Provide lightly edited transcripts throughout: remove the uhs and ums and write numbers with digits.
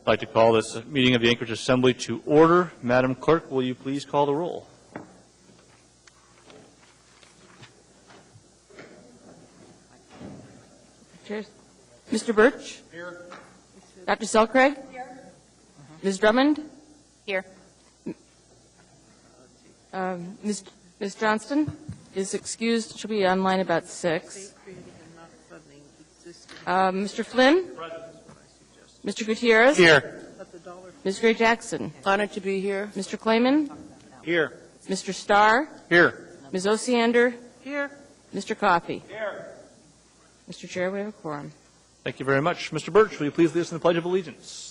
like to call this meeting of the Anchorage Assembly to order. Madam Clerk, will you please call the roll? Cheers. Mr. Birch? Here. Dr. Selcraig? Here. Ms. Drummond? Here. Ms. Johnston is excused. She'll be online about 6. Mr. Flynn? Mr. Gutierrez? Here. Ms. Gray Jackson? Honored to be here. Mr. Clayman? Here. Mr. Starr? Here. Ms. Osiander? Here. Mr. Coffey? Here. Mr. Chair, we have a quorum. Thank you very much. Mr. Birch, will you please lead us in the Pledge of Allegiance?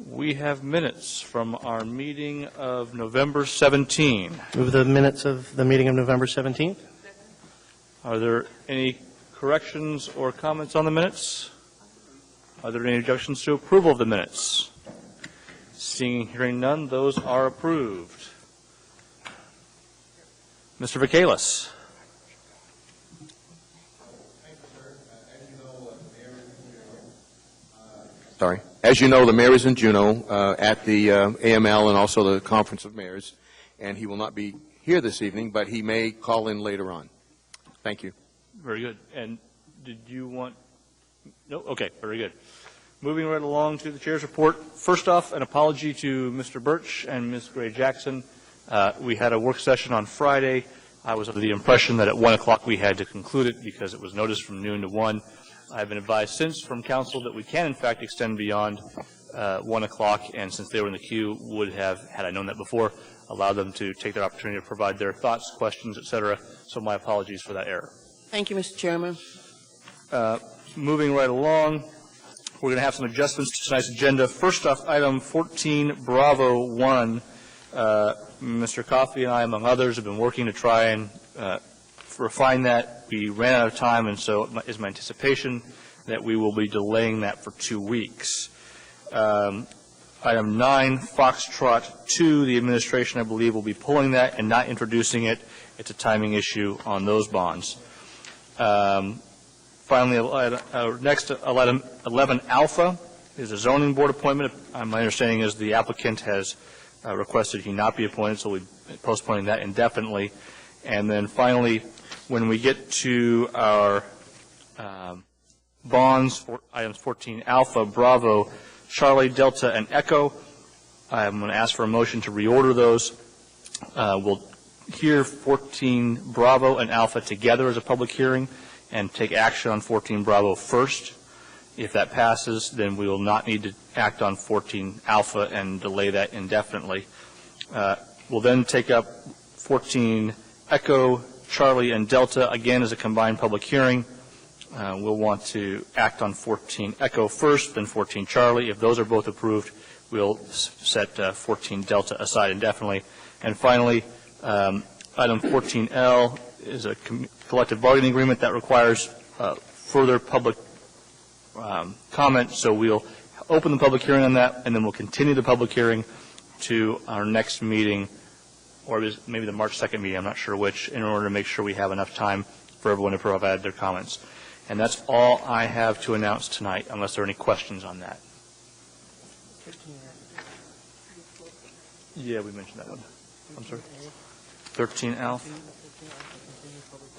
We have minutes from our meeting of November 17. Move the minutes of the meeting of November 17th. Are there any corrections or comments on the minutes? Are there any objections to approval of the minutes? Seeing and hearing none, those are approved. Mr. Vacalis. As you know, the mayor is in Juneau at the AML and also the Conference of Mayors, and he will not be here this evening, but he may call in later on. Thank you. Very good. And did you want? No? Okay, very good. Moving right along to the chair's report. First off, an apology to Mr. Birch and Ms. Gray Jackson. We had a work session on Friday. I was under the impression that at 1 o'clock we had to conclude it because it was noticed from noon to 1. I've been advised since from council that we can, in fact, extend beyond 1 o'clock, and since they were in the queue, would have, had I known that before, allowed them to take their opportunity to provide their thoughts, questions, et cetera. So my apologies for that error. Thank you, Mr. Chairman. Moving right along, we're going to have some adjustments to tonight's agenda. First off, item 14, Bravo 1. Mr. Coffey and I, among others, have been working to try and refine that. We ran out of time, and so it is my anticipation that we will be delaying that for 2 weeks. Item 9, Foxtrot 2, the administration, I believe, will be pulling that and not introducing it. It's a timing issue on those bonds. Finally, next, 11 Alpha is a zoning board appointment. My understanding is the applicant has requested he not be appointed, so we'll be postponing that indefinitely. And then finally, when we get to our bonds, for items 14 Alpha, Bravo, Charlie, Delta, and Echo, I'm going to ask for a motion to reorder those. We'll hear 14 Bravo and Alpha together as a public hearing and take action on 14 Bravo first. If that passes, then we will not need to act on 14 Alpha and delay that indefinitely. We'll then take up 14 Echo, Charlie, and Delta, again, as a combined public hearing. We'll want to act on 14 Echo first, then 14 Charlie. If those are both approved, we'll set 14 Delta aside indefinitely. And finally, item 14L is a collective bargaining agreement that requires further public comment. So we'll open the public hearing on that, and then we'll continue the public hearing to our next meeting, or maybe the March 2nd meeting, I'm not sure which, in order to make sure we have enough time for everyone to provide their comments. And that's all I have to announce tonight, unless there are any questions on that. Yeah, we mentioned that one. I'm sorry. 13 Alpha.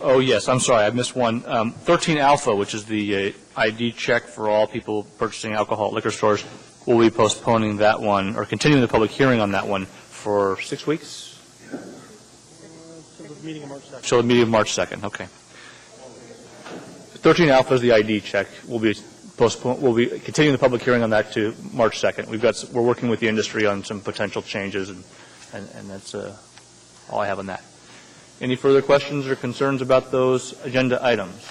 Oh, yes, I'm sorry, I missed one. 13 Alpha, which is the ID check for all people purchasing alcohol at liquor stores, we'll be postponing that one, or continuing the public hearing on that one for 6 weeks? So the meeting of March 2nd. So the meeting of March 2nd, okay. 13 Alpha is the ID check. We'll be continuing the public hearing on that to March 2nd. We're working with the industry on some potential changes, and that's all I have on that. Any further questions or concerns about those agenda items?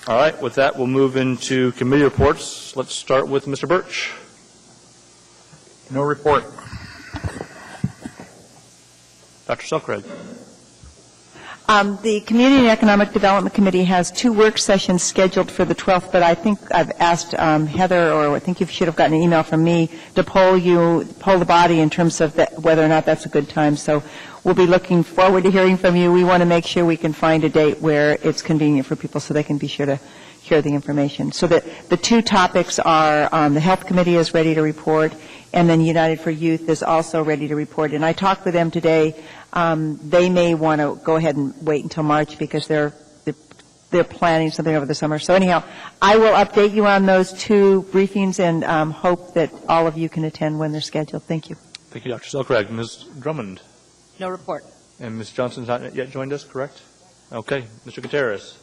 All right, with that, we'll move into committee reports. Let's start with Mr. Birch. No report. Dr. Selcraig. The Community and Economic Development Committee has 2 work sessions scheduled for the 12th, but I think I've asked Heather, or I think you should have gotten an email from me, to poll the body in terms of whether or not that's a good time. So we'll be looking forward to hearing from you. We want to make sure we can find a date where it's convenient for people so they can be sure to hear the information. So the 2 topics are the Health Committee is ready to report, and then United for Youth is also ready to report. And I talked with them today. They may want to go ahead and wait until March because they're planning something over the summer. So anyhow, I will update you on those 2 briefings and hope that all of you can attend when they're scheduled. Thank you. Thank you, Dr. Selcrag. Ms. Drummond? No report. And Ms. Johnson's not yet joined us, correct? Okay. Mr. Gutierrez?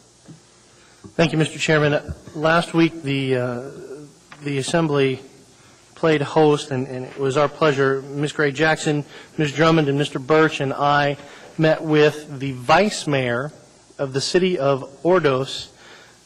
Thank you, Mr. Chairman. Last week, the Assembly played host, and it was our pleasure. Ms. Gray Jackson, Ms. Drummond, and Mr. Birch and I met with the Vice Mayor of the city of Ordos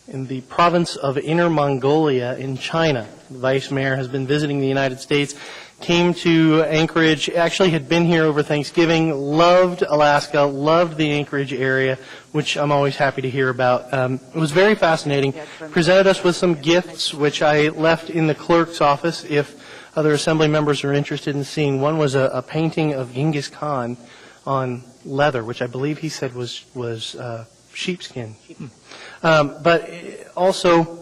in the province of Inner Mongolia in China. The Vice Mayor has been visiting the United States, came to Anchorage, actually had been here over Thanksgiving, loved Alaska, loved the Anchorage area, which I'm always happy to hear about. It was very fascinating. Presented us with some gifts, which I left in the clerk's office if other Assembly members are interested in seeing. One was a painting of Genghis Khan on leather, which I believe he said was sheepskin. But also,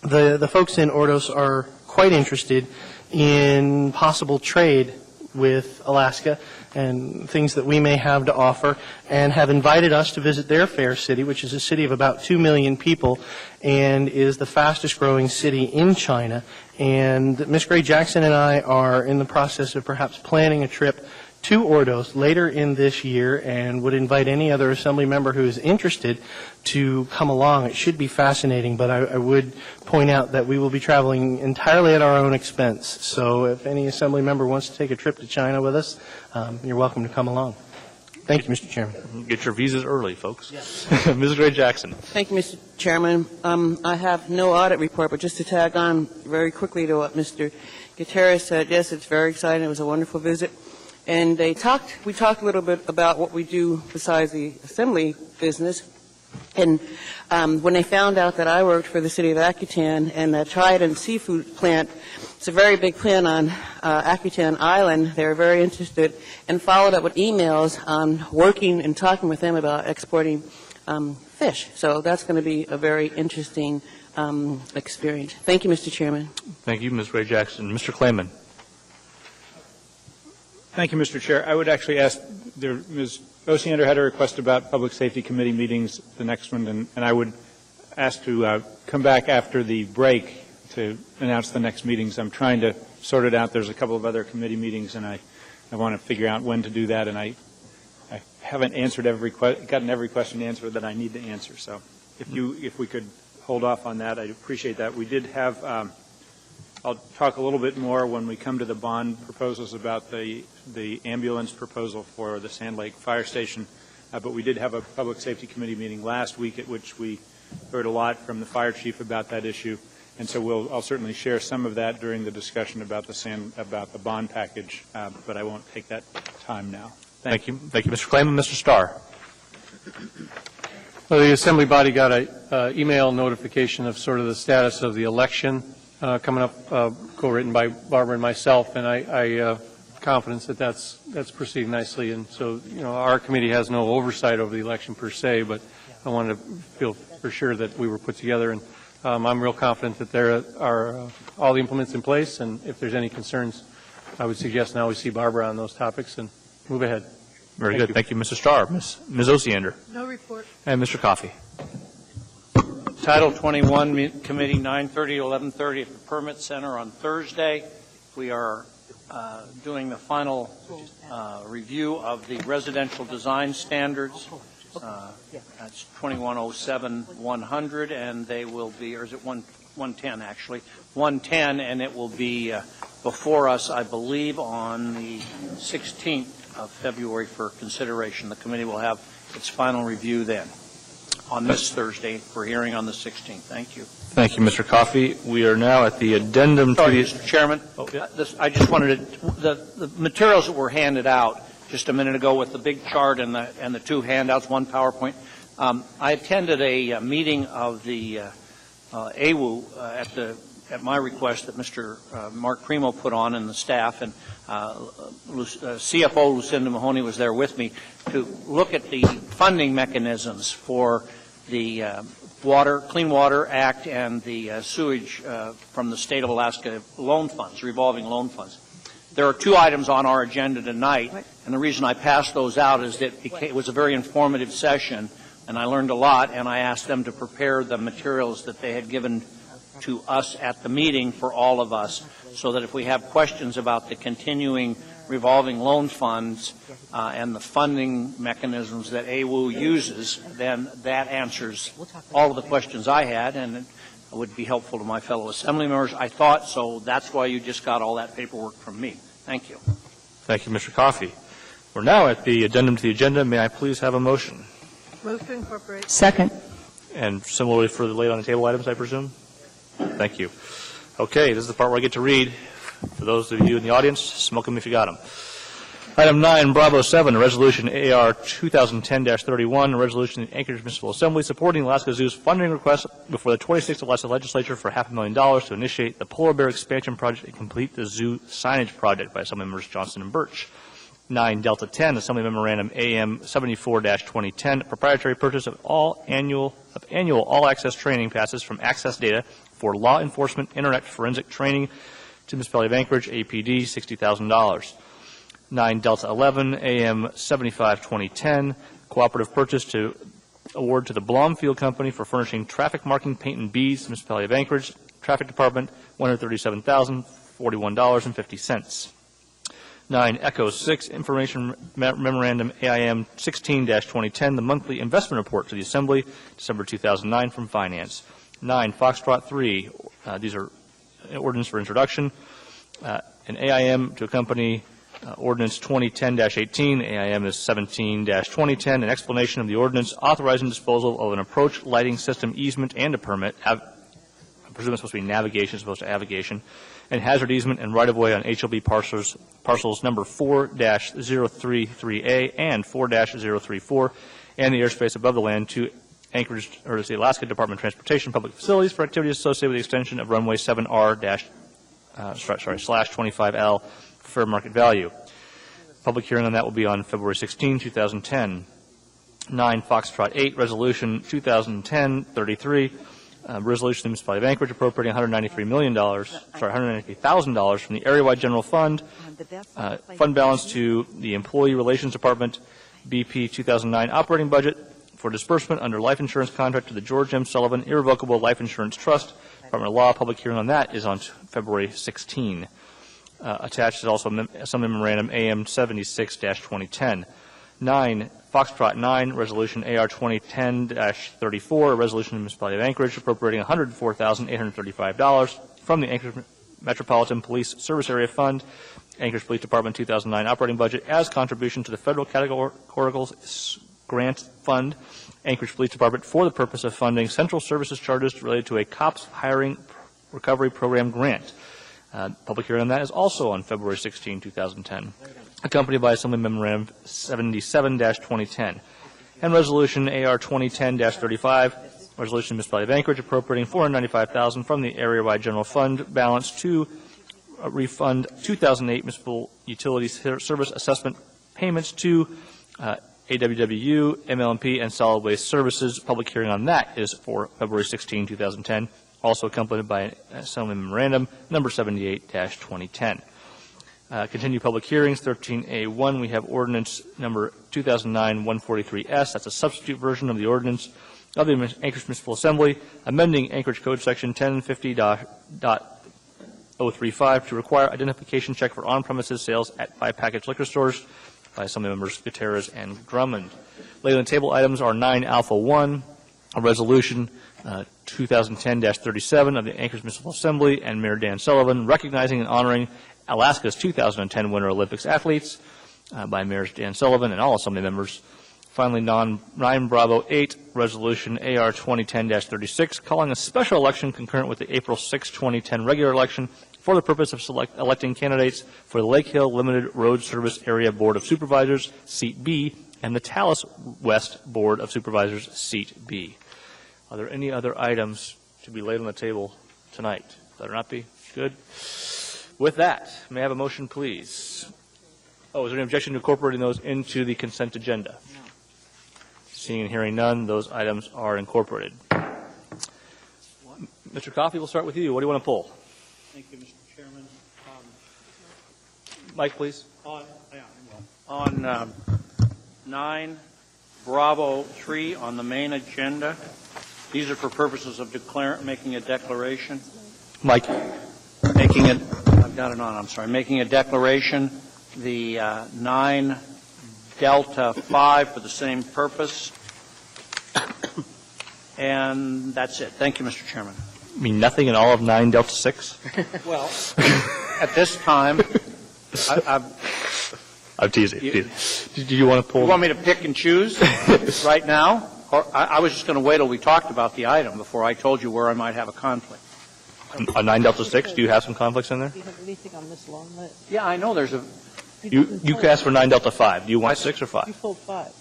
the folks in Ordos are quite interested in possible trade with Alaska and things that we may have to offer, and have invited us to visit their fair city, which is a city of about 2 million people and is the fastest growing city in China. And Ms. Gray Jackson and I are in the process of perhaps planning a trip to Ordos later in this year, and would invite any other Assembly member who is interested to come along. It should be fascinating, but I would point out that we will be traveling entirely at our own expense. So if any Assembly member wants to take a trip to China with us, you're welcome to come along. Thank you, Mr. Chairman. Get your visas early, folks. Yes. Ms. Gray Jackson? Thank you, Mr. Chairman. I have no audit report, but just to tag on very quickly to what Mr. Gutierrez said, yes, it's very exciting. It was a wonderful visit. And we talked a little bit about what we do besides the Assembly business. And when they found out that I worked for the city of Akutan and the Trident seafood plant, it's a very big plant on Akutan Island, they were very interested and followed up with emails on working and talking with them about exporting fish. So that's going to be a very interesting experience. Thank you, Mr. Chairman. Thank you, Ms. Gray Jackson. Mr. Clayman? Thank you, Mr. Chair. I would actually ask, Ms. Osiander had a request about Public Safety Committee meetings, the next one, and I would ask to come back after the break to announce the next meetings. I'm trying to sort it out. There's a couple of other committee meetings, and I want to figure out when to do that, and I haven't answered gotten every question answered that I need to answer. So if we could hold off on that, I'd appreciate that. We did have I'll talk a little bit more when we come to the bond proposals about the ambulance proposal for the Sand Lake Fire Station. But we did have a Public Safety Committee meeting last week at which we heard a lot from the fire chief about that issue. And so I'll certainly share some of that during the discussion about the bond package, but I won't take that time now. Thank you. Thank you, Mr. Clayman. Mr. Starr? Well, the Assembly body got an email notification of sort of the status of the election coming up, co-written by Barbara and myself, and I confidence that that's proceeding nicely. And so, our committee has no oversight over the election per se, but I wanted to feel for sure that we were put together. And I'm real confident that there are all the implements in place, and if there's any concerns, I would suggest now we see Barbara on those topics and move ahead. Very good. Thank you, Mr. Starr. Ms. Osiander? No report. And Mr. Coffey? Title 21 Committee, 9:30 to 11:30 at the Permit Center on Thursday. We are doing the final review of the residential design standards. That's 2107-100, and they will be, or is it 110 actually? 110, and it will be before us, I believe, on the 16th of February for consideration. The committee will have its final review then. On this Thursday for hearing on the 16th. Thank you. Thank you, Mr. Coffey. We are now at the addendum Sorry, to the... Mr. Chairman. Oh, yeah. I just wanted to, the materials that were handed out just a minute ago with the big chart and the two handouts, one PowerPoint. I attended a meeting of the AWU at my request that Mr. Mark Primo put on and the staff, and CFO Lucinda Mahoney was there with me to look at the funding mechanisms for the Clean Water Act and the sewage from the state of Alaska loan funds, revolving loan funds. There are two items on our agenda tonight, and the reason I passed those out is that it was a very informative session, and I learned a lot, and I asked them to prepare the materials that they had given to us at the meeting for all of us, so that if we have questions about the continuing revolving loan funds and the funding mechanisms that AWU uses, then that answers all of the questions I had, and it would be helpful to my fellow assembly members. I thought so. That's why you just got all that paperwork from me. Thank you. Thank you, Mr. Coffey. We're now at the addendum to the agenda. May I please have a motion? Move to incorporate. Second. And similarly for the laid on the table items, I presume? Thank you. Okay, this is the part where I get to read. For those of you in the audience, smoke them if you got them. Item 9, Bravo 7, a resolution AR 2010-31, a resolution of the Anchorage Municipal Assembly supporting Alaska Zoo's funding request before the 26th Alaska Legislature for $500,000 to initiate the Polar Bear expansion project and complete the zoo signage project by Assembly members Johnson and Birch. 9, Delta 10, Assembly Memorandum AM 74-2010, proprietary purchase of annual all-access training passes from Access Data for law enforcement internet forensic training to Municipality of Anchorage, APD, $60,000. 9, Delta 11, AM 75-2010, cooperative purchase to award to the Blomfield Company for furnishing traffic marking paint and beads to Municipality of Anchorage, Traffic Department, $137,041.50. 9, Echo 6, Information Memorandum AIM 16-2010, the monthly investment report to the Assembly, December 2009 from Finance. 9, Foxtrot 3, these are ordinance for introduction, an AIM to accompany Ordinance 2010-18, AIM is 17-2010, an explanation of the ordinance authorizing disposal of an approach lighting system easement and a permit, I presume it's supposed to be navigation as opposed to avigation, and hazard easement and right-of-way on HLB parcels number 4-033A and 4-034, and the airspace above the land to Anchorage, or the Alaska Department of Transportation Public Facilities for activities associated with the extension of runway 7R/25L for fair market value. Public hearing on that will be on February 16, 2010. 9, Foxtrot 8, Resolution 2010-33, resolution of the Municipality of Anchorage appropriating $193,000 from the area-wide general fund, fund balance to the Employee Relations Department, BP 2009 operating budget for disbursement under life insurance contract to the George M. Sullivan Irrevocable Life Insurance Trust. Department of Law, public hearing on that is on February 16. Attached is also Assembly Memorandum AM 76-2010. 9, Foxtrot 9, Resolution AR 2010-34, a resolution of the Municipality of Anchorage appropriating $104,835 from the Anchorage Metropolitan Police Service Area Fund, Anchorage Police Department 2009 operating budget as contribution to the Federal Categorical Grant Fund, Anchorage Police Department, for the purpose of funding central services charges related to a COPS hiring recovery program grant. Public hearing on that is also on February 16, 2010, accompanied by Assembly Memorandum 77-2010. And Resolution AR 2010-35, Resolution of the Municipality of Anchorage appropriating $495,000 from the area-wide general fund balance to refund 2008 municipal utility service assessment payments to AWWU, MLMP, and Solid Waste Services. Public hearing on that is for February 16, 2010, also accompanied by Assembly Memorandum number 78-2010. Continue public hearings, 13A1, we have ordinance number 2009-143S. That's a substitute version of the ordinance of the Anchorage Municipal Assembly, amending Anchorage Code Section 1050.035 to require identification check for on-premises sales at five-package liquor stores by Assembly members Gutierrez and Drummond. Laid on the table items are 9 Alpha 1, a resolution 2010-37 of the Anchorage Municipal Assembly and Mayor Dan Sullivan recognizing and honoring Alaska's 2010 Winter Olympics athletes by Mayor Dan Sullivan and all Assembly members. Finally, 9 Bravo 8, resolution AR 2010-36, calling a special election concurrent with the April 6, 2010 regular election for the purpose of electing candidates for the Lake Hill Limited Road Service Area Board of Supervisors, Seat B, and the Talus West Board of Supervisors, Seat B. Are there any other items to be laid on the table tonight? Better not be? Good. With that, may I have a motion, please? Oh, is there any objection to incorporating those into the consent agenda? No. Seeing and hearing none, those items are incorporated. Mr. Coffey, we'll start with you. What do you want to pull? Thank you, Mr. Chairman. Mike, please. On 9 Bravo 3 on the main agenda, these are for purposes of making a declaration. Mike. I've got it on, I'm sorry. Making a declaration, the 9 Delta 5 for the same purpose. And that's it. Thank you, Mr. Chairman. You mean nothing in all of 9 Delta 6? Well, at this time, I'm teasing. Do you want to pull? You want me to pick and choose right now? Or I was just going to wait till we talked about the item before I told you where I might have a conflict. On 9 Delta 6, do you have some conflicts in there? Do you have anything on this long list? Yeah, I know there's a... You asked for 9 Delta 5. Do you want 6 or 5? You pulled 5.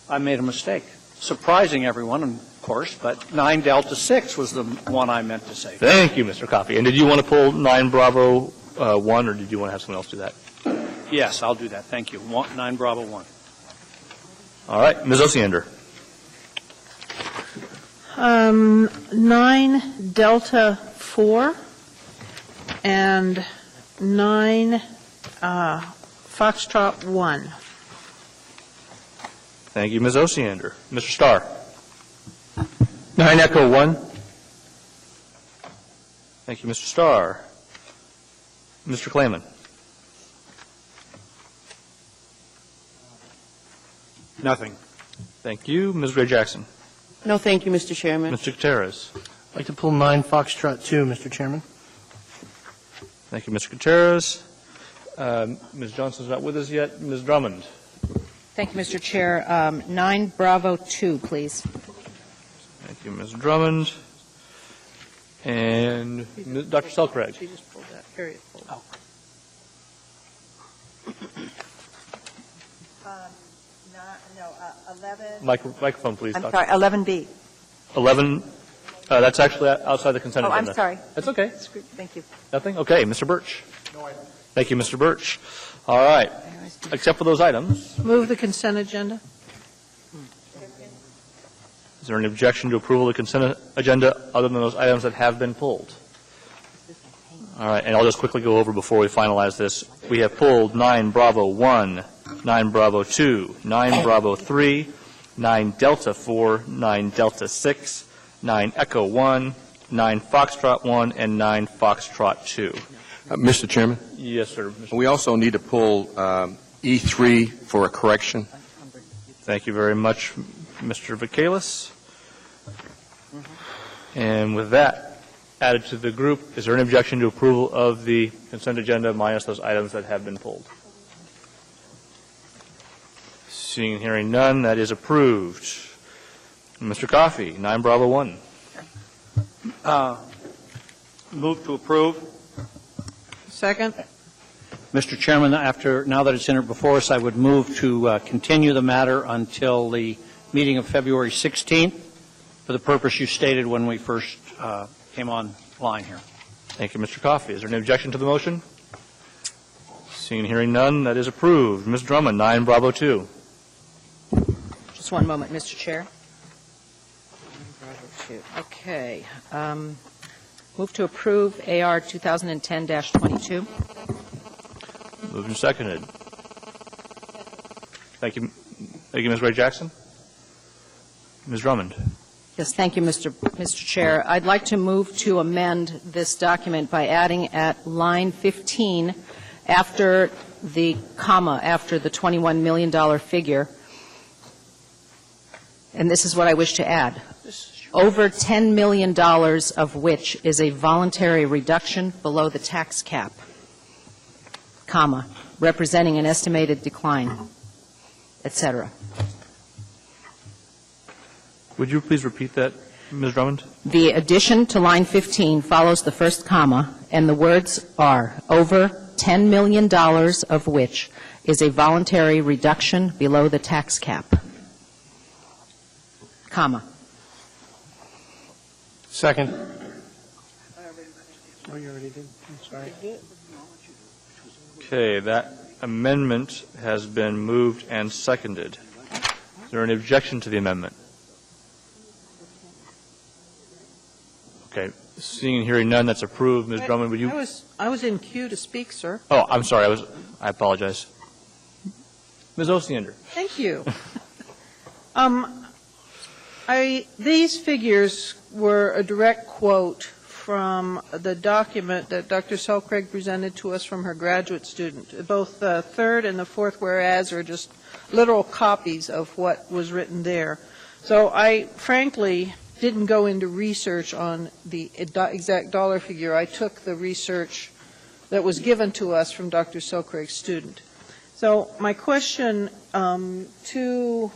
I made a mistake. Surprising everyone, of course, but 9 Delta 6 was the one I meant to say. Thank you, Mr. Coffey. And did you want to pull 9 Bravo 1, or did you want to have someone else do that? Yes, I'll do that. Thank you. 9 Bravo 1. All right. Ms. Osiander. 9 Delta 4 and 9 Foxtrot 1. Thank you, Ms. Osiander. Mr. Starr. 9 Echo 1. Thank you, Mr. Starr. Mr. Clayman. Nothing. Thank you. Ms. Gray Jackson. No, thank you, Mr. Chairman. Mr. Gutierrez. I'd like to pull 9 Foxtrot 2, Mr. Chairman. Thank you, Mr. Gutierrez. Ms. Johnson's not with us yet. Ms. Drummond. Thank you, Mr. Chair. 9 Bravo 2, please. Thank you, Ms. Drummond. And Dr. Selcraig. She just pulled that. Period. Oh. No, 11. Microphone, please. I'm Doctor. sorry, 11B. 11. That's actually outside the consent Oh, agenda. I'm sorry. That's okay. Thank you. Nothing? Okay. Mr. Birch. No item. Thank you, Mr. Birch. All right. Except for those items, Move the consent agenda. is there any objection to approval of the consent agenda other than those items that have been pulled? All right. And I'll just quickly go over before we finalize this. We have pulled 9 Bravo 1, 9 Bravo 2, 9 Bravo 3, 9 Delta 4, 9 Delta 6, 9 Echo 1, 9 Foxtrot 1, and 9 Foxtrot 2. Mr. Chairman? Yes, sir. We also need to pull E3 for a correction. Thank you very much, Mr. Vacalis. And with that added to the group, is there an objection to approval of the consent agenda minus those items that have been pulled? Seeing and hearing none, that is approved. Mr. Coffey, 9 Bravo 1. Move to approve. Second. Mr. Chairman, now that it's entered before us, I would move to continue the matter until the meeting of February 16th for the purpose you stated when we first came online here. Thank you, Mr. Coffey. Is there any objection to the motion? Seeing and hearing none, that is approved. Ms. Drummond, 9 Bravo 2. Just one moment, Mr. Chair. Bravo 2. Okay. Move to approve AR 2010-22. Moved and seconded. Thank you. Thank you, Ms. Gray Jackson. Ms. Drummond. Yes, thank you, Mr. Chair. I'd like to move to amend this document by adding at line 15, after the comma, after the $21 million figure, and this is what I wish to add, over $10 million of which is a voluntary reduction below the tax cap, comma, representing an estimated decline, et cetera. Would you please repeat that, Ms. Drummond? The addition to line 15 follows the first comma and the words are, over $10 million of which is a voluntary reduction below the tax cap, comma. Second. Oh, you already did? I'm sorry. Okay, that amendment has been moved and seconded. Is there any objection to the amendment? Okay, seeing and hearing none, that's approved. Ms. Drummond, would you? I was in queue to speak, sir. Oh, I'm sorry, I apologize. Ms. Osiander. Thank you. These figures were a direct quote from the document that Dr. Selcraig presented to us from her graduate student. Both the third and the fourth whereas are just literal copies of what was written there. So I frankly didn't go into research on the exact dollar figure. I took the research that was given to us from Dr. Selcraig's student. So my question to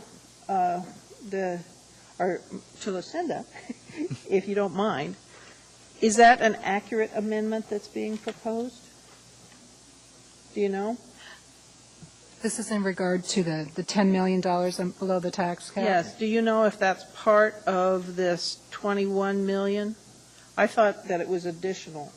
Lucinda, if you don't mind, is that an accurate amendment that's being proposed? Do you know? This is in regard to the $10 million below the tax cap? Yes. Do you know if that's part of this $21 million? I thought that it was additional.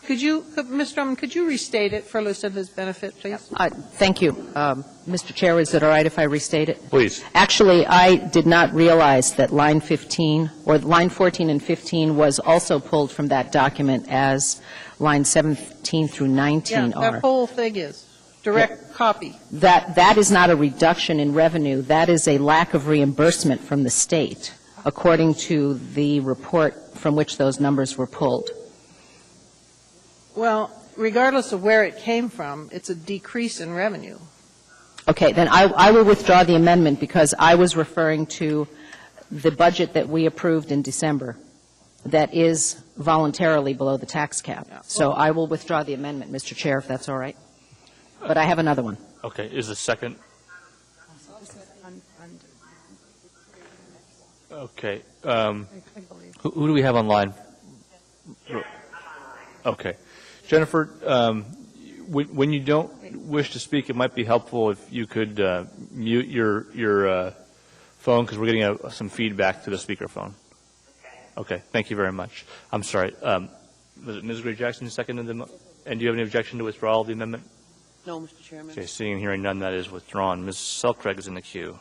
Ms. Drummond, could you restate it for Lucinda's benefit, please? Thank you. Mr. Chair, is it all right if I restate it? Please. Actually, I did not realize that line 15, or line 14 and 15 was also pulled from that document as line 17 through 19 Yeah, are. that whole thing is direct copy. That is not a reduction in revenue. That is a lack of reimbursement from the state, according to the report from which those numbers were pulled. Well, regardless of where it came from, it's a decrease in revenue. Okay, then I will withdraw the amendment because I was referring to the budget that we approved in December that is voluntarily below the tax cap. So I will withdraw the amendment, Mr. Chair, if that's all right. But I have another one. Okay, is the second? Okay. Who do we have online? Okay. Jennifer, when you don't wish to speak, it might be helpful if you could mute your phone because we're getting some feedback to the speakerphone. Okay, thank you very much. I'm sorry. Was it Ms. Gray-Jackson who seconded the motion? And do you have any objection to withdrawal of the amendment? No, Mr. Chairman. Okay, seeing and hearing none, that is withdrawn. Ms. Selcraig is in the queue.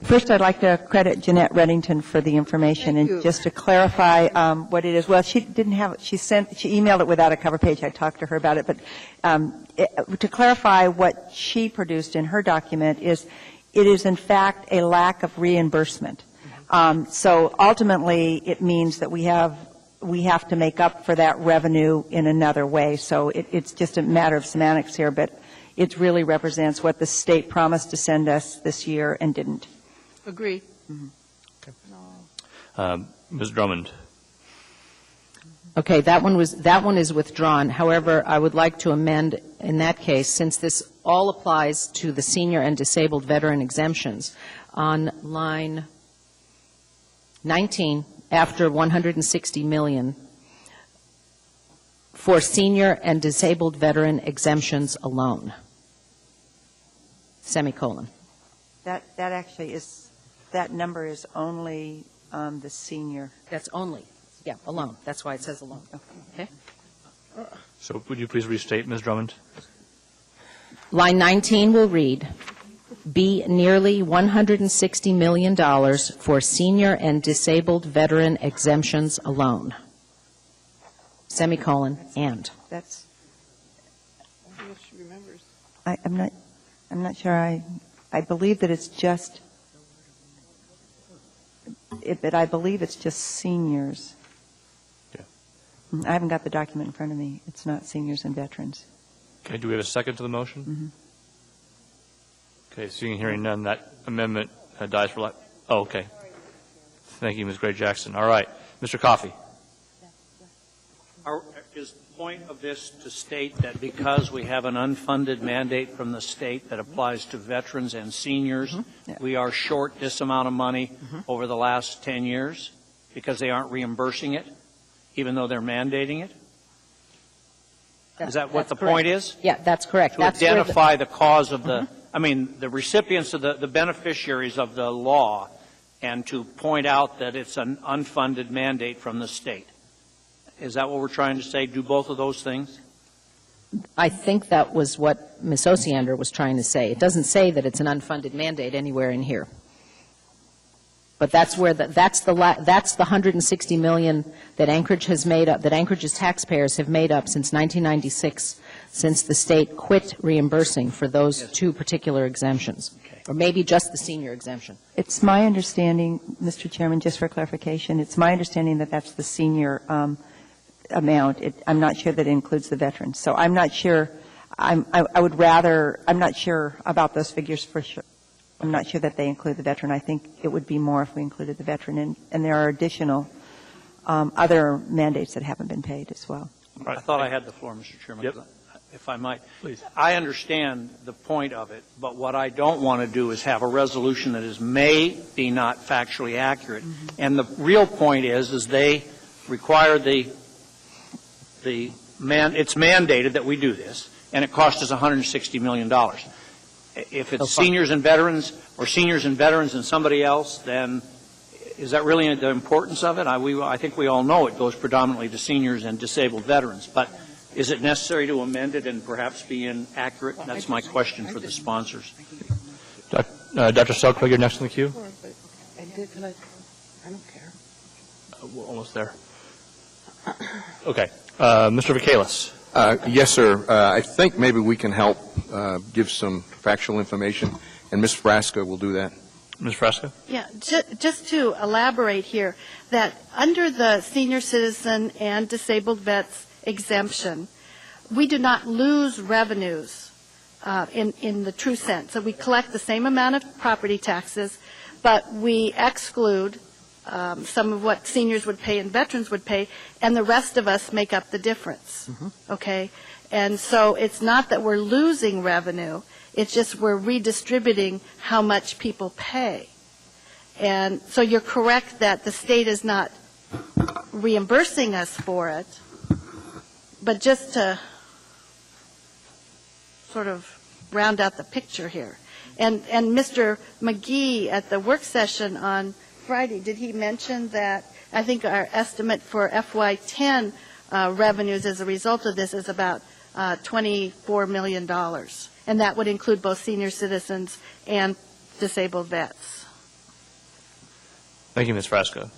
First, I'd like to credit Jeanette Reddington for the information. Thank and you. just to clarify what it is. Well, she didn't have it. She emailed it without a cover page. I talked to her about it. But to clarify what she produced in her document is it is, in fact, a lack of reimbursement. So ultimately, it means that we have to make up for that revenue in another way. So it's just a matter of semantics here, but it really represents what the state promised to send us this year and didn't. Agree. Ms. Drummond. Okay, that one is withdrawn. However, I would like to amend in that case, since this all applies to the senior and disabled veteran exemptions, on line 19, after 160 million, for senior and disabled veteran exemptions alone, semicolon. That actually is, that number is only the senior. That's only, yeah, alone. That's why it says alone. Okay. So would you please restate, Ms. Drummond? Line 19 will read, be nearly $160 million for senior and disabled veteran exemptions alone, semicolon, and. That's, She remembers. I'm not sure I believe that it's just, but I believe it's just seniors. Yeah. I haven't got the document in front of me. It's not seniors and veterans. Okay, do we have a second to the motion? Mm-hmm. Okay, seeing and hearing none, that amendment dies for life. Oh, okay. Thank you, Ms. Gray-Jackson. All right. Mr. Coffey. point of this to state that because we have an unfunded mandate from the state that applies to veterans and seniors, we are short this amount of money over the last 10 years because they aren't reimbursing it, even though they're mandating it? Is that what the point is? Yeah, that's correct. To identify the cause of the, I mean, the recipients of the beneficiaries of the law, and to point out that it's an unfunded mandate from the state. Is that what we're trying to say? Do both of those things? I think that was what Ms. Osiander was trying to say. It doesn't say that it's an unfunded mandate anywhere in here. But that's where that's the $160 million that Anchorage has made up, that Anchorage's taxpayers have made up since 1996, since the state quit reimbursing for those two particular exemptions, or maybe just the senior exemption. It's my understanding, Mr. Chairman, just for clarification, it's my understanding that that's the senior amount. I'm not sure that it includes the veterans. So I'm not sure. I'm not sure about those figures for sure. I'm not sure that they include the veteran. I think it would be more if we included the veteran. And there are additional other mandates that haven't been paid as well. I thought I had the floor, Mr. Chairman. Yep. If I might. Please. I understand the point of it, but what I don't want to do is have a resolution that is may be not factually accurate. And the real point is they require it's mandated that we do this, and it cost us $160 million. If it's seniors and veterans, or seniors and veterans and somebody else, then is that really the importance of it? I think we all know it goes predominantly to seniors and disabled veterans, but is it necessary to amend it and perhaps be inaccurate? That's my question for the sponsors. Dr. Selkirk, you're next in the queue. I don't care. We're almost there. Okay. Mr. Vacalis. Yes, sir. I think maybe we can help give some factual information, and Ms. Frasca will do that. Ms. Frasca? Yeah, just to elaborate here, that under the senior citizen and disabled vets exemption, we do not lose revenues in the true sense. So we collect the same amount of property taxes, but we exclude some of what seniors would pay and veterans would pay, and the rest of us make up the difference. Okay? And so it's not that we're losing revenue, it's just we're redistributing how much people pay. And so you're correct that the state is not reimbursing us for it, but just to sort of round out the picture here. And Mr. McGee at the work session on Friday, did he mention that I think our estimate for FY10 revenues as a result of this is about $24 million, and that would include both senior citizens and disabled vets. Thank you, Ms. Frasca.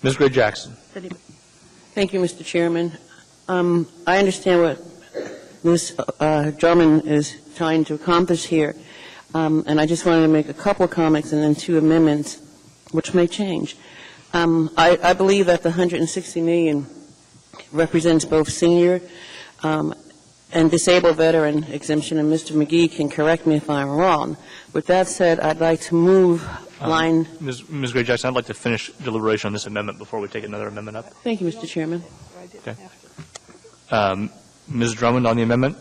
Ms. Gray-Jackson. Thank you, Mr. Chairman. I understand what Ms. Drummond is trying to accomplish here, and I just wanted to make a couple of comments and then two amendments, which may change. I believe that the $160 million represents both senior and disabled veteran exemption, and Mr. McGee can correct me if I'm wrong. With that said, I'd like to move line... Ms. Gray-Jackson, I'd like to finish deliberation on this amendment before we take another amendment up. Thank you, Mr. Chairman. Okay. Ms. Drummond on the amendment.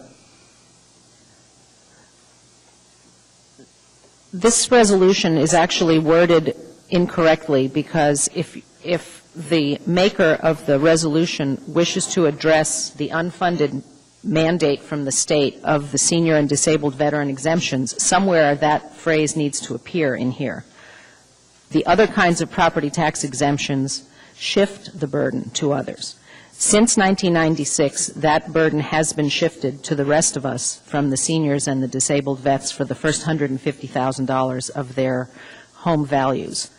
This resolution is actually worded incorrectly because if the maker of the resolution wishes to address the unfunded mandate from the state of the senior and disabled veteran exemptions, somewhere that phrase needs to appear in here. The other kinds of property tax exemptions shift the burden to others. Since 1996, that burden has been shifted to the rest of us from the seniors and the disabled vets for the first $150,000 of their home values.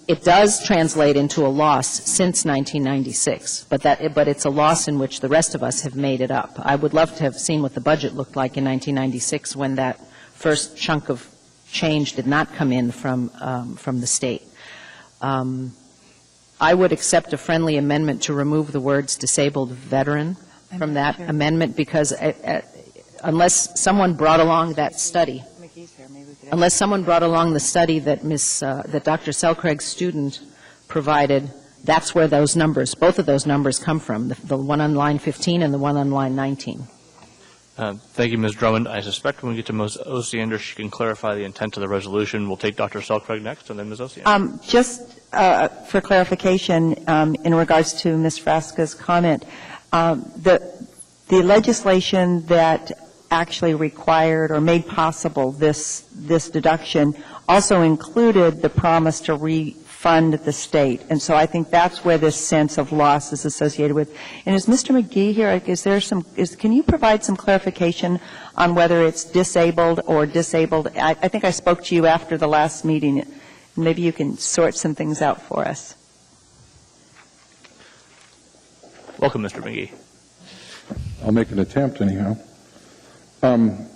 It does translate into a loss since 1996, but it's a loss in which the rest of us have made it up. I would love to have seen what the budget looked like in 1996 when that first chunk of change did not come in from the state. I would accept a friendly amendment to remove the words disabled veteran from that amendment because unless someone brought along that study, that Dr. Selcraig's student provided That's where those numbers, both of those numbers come from, the one on line 15 and the one on line 19. Thank you, Ms. Drummond. I suspect when we get to Ms. Osiander, she can clarify the intent of the resolution. We'll take Dr. Selcraig next, and then Ms. Osiander. Just for clarification, in regards to Ms. Frasca's comment, the legislation that actually required or made possible this deduction also included the promise to refund the state. And so I think that's where this sense of loss is associated with. And is Mr. McGee here? Can you provide some clarification on whether it's disabled or disabled? I think I spoke to you after the last meeting. Maybe you can sort some things out for us. Welcome, Mr. McGee. I'll make an attempt anyhow. I'm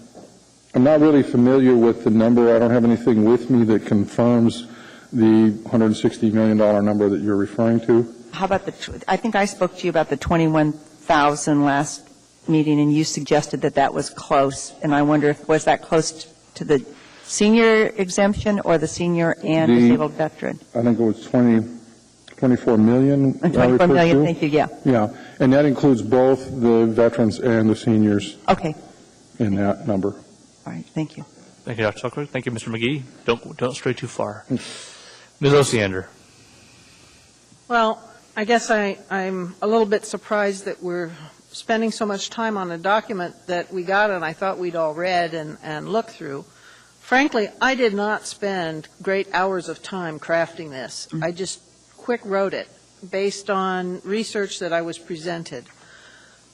not really familiar with the number. I don't have anything with me that confirms the $160 million number that you're referring to. How about I think I spoke to you about the $21,000 last meeting, and you suggested that that was close. And I wonder was that close to the senior exemption or the senior and disabled veteran? I think it was 24 million. 24 million, thank you, yeah. Yeah, and that includes both the veterans and the seniors. Okay. In that number. All right, thank you. Thank you, Dr. Selcraig. Thank you, Mr. McGee. Don't stray too far. Ms. Osiander. Well, I guess I'm a little bit surprised that we're spending so much time on a document that we got and I thought we'd all read and looked through. Frankly, I did not spend great hours of time crafting this. I just quick wrote it based on research that I was presented.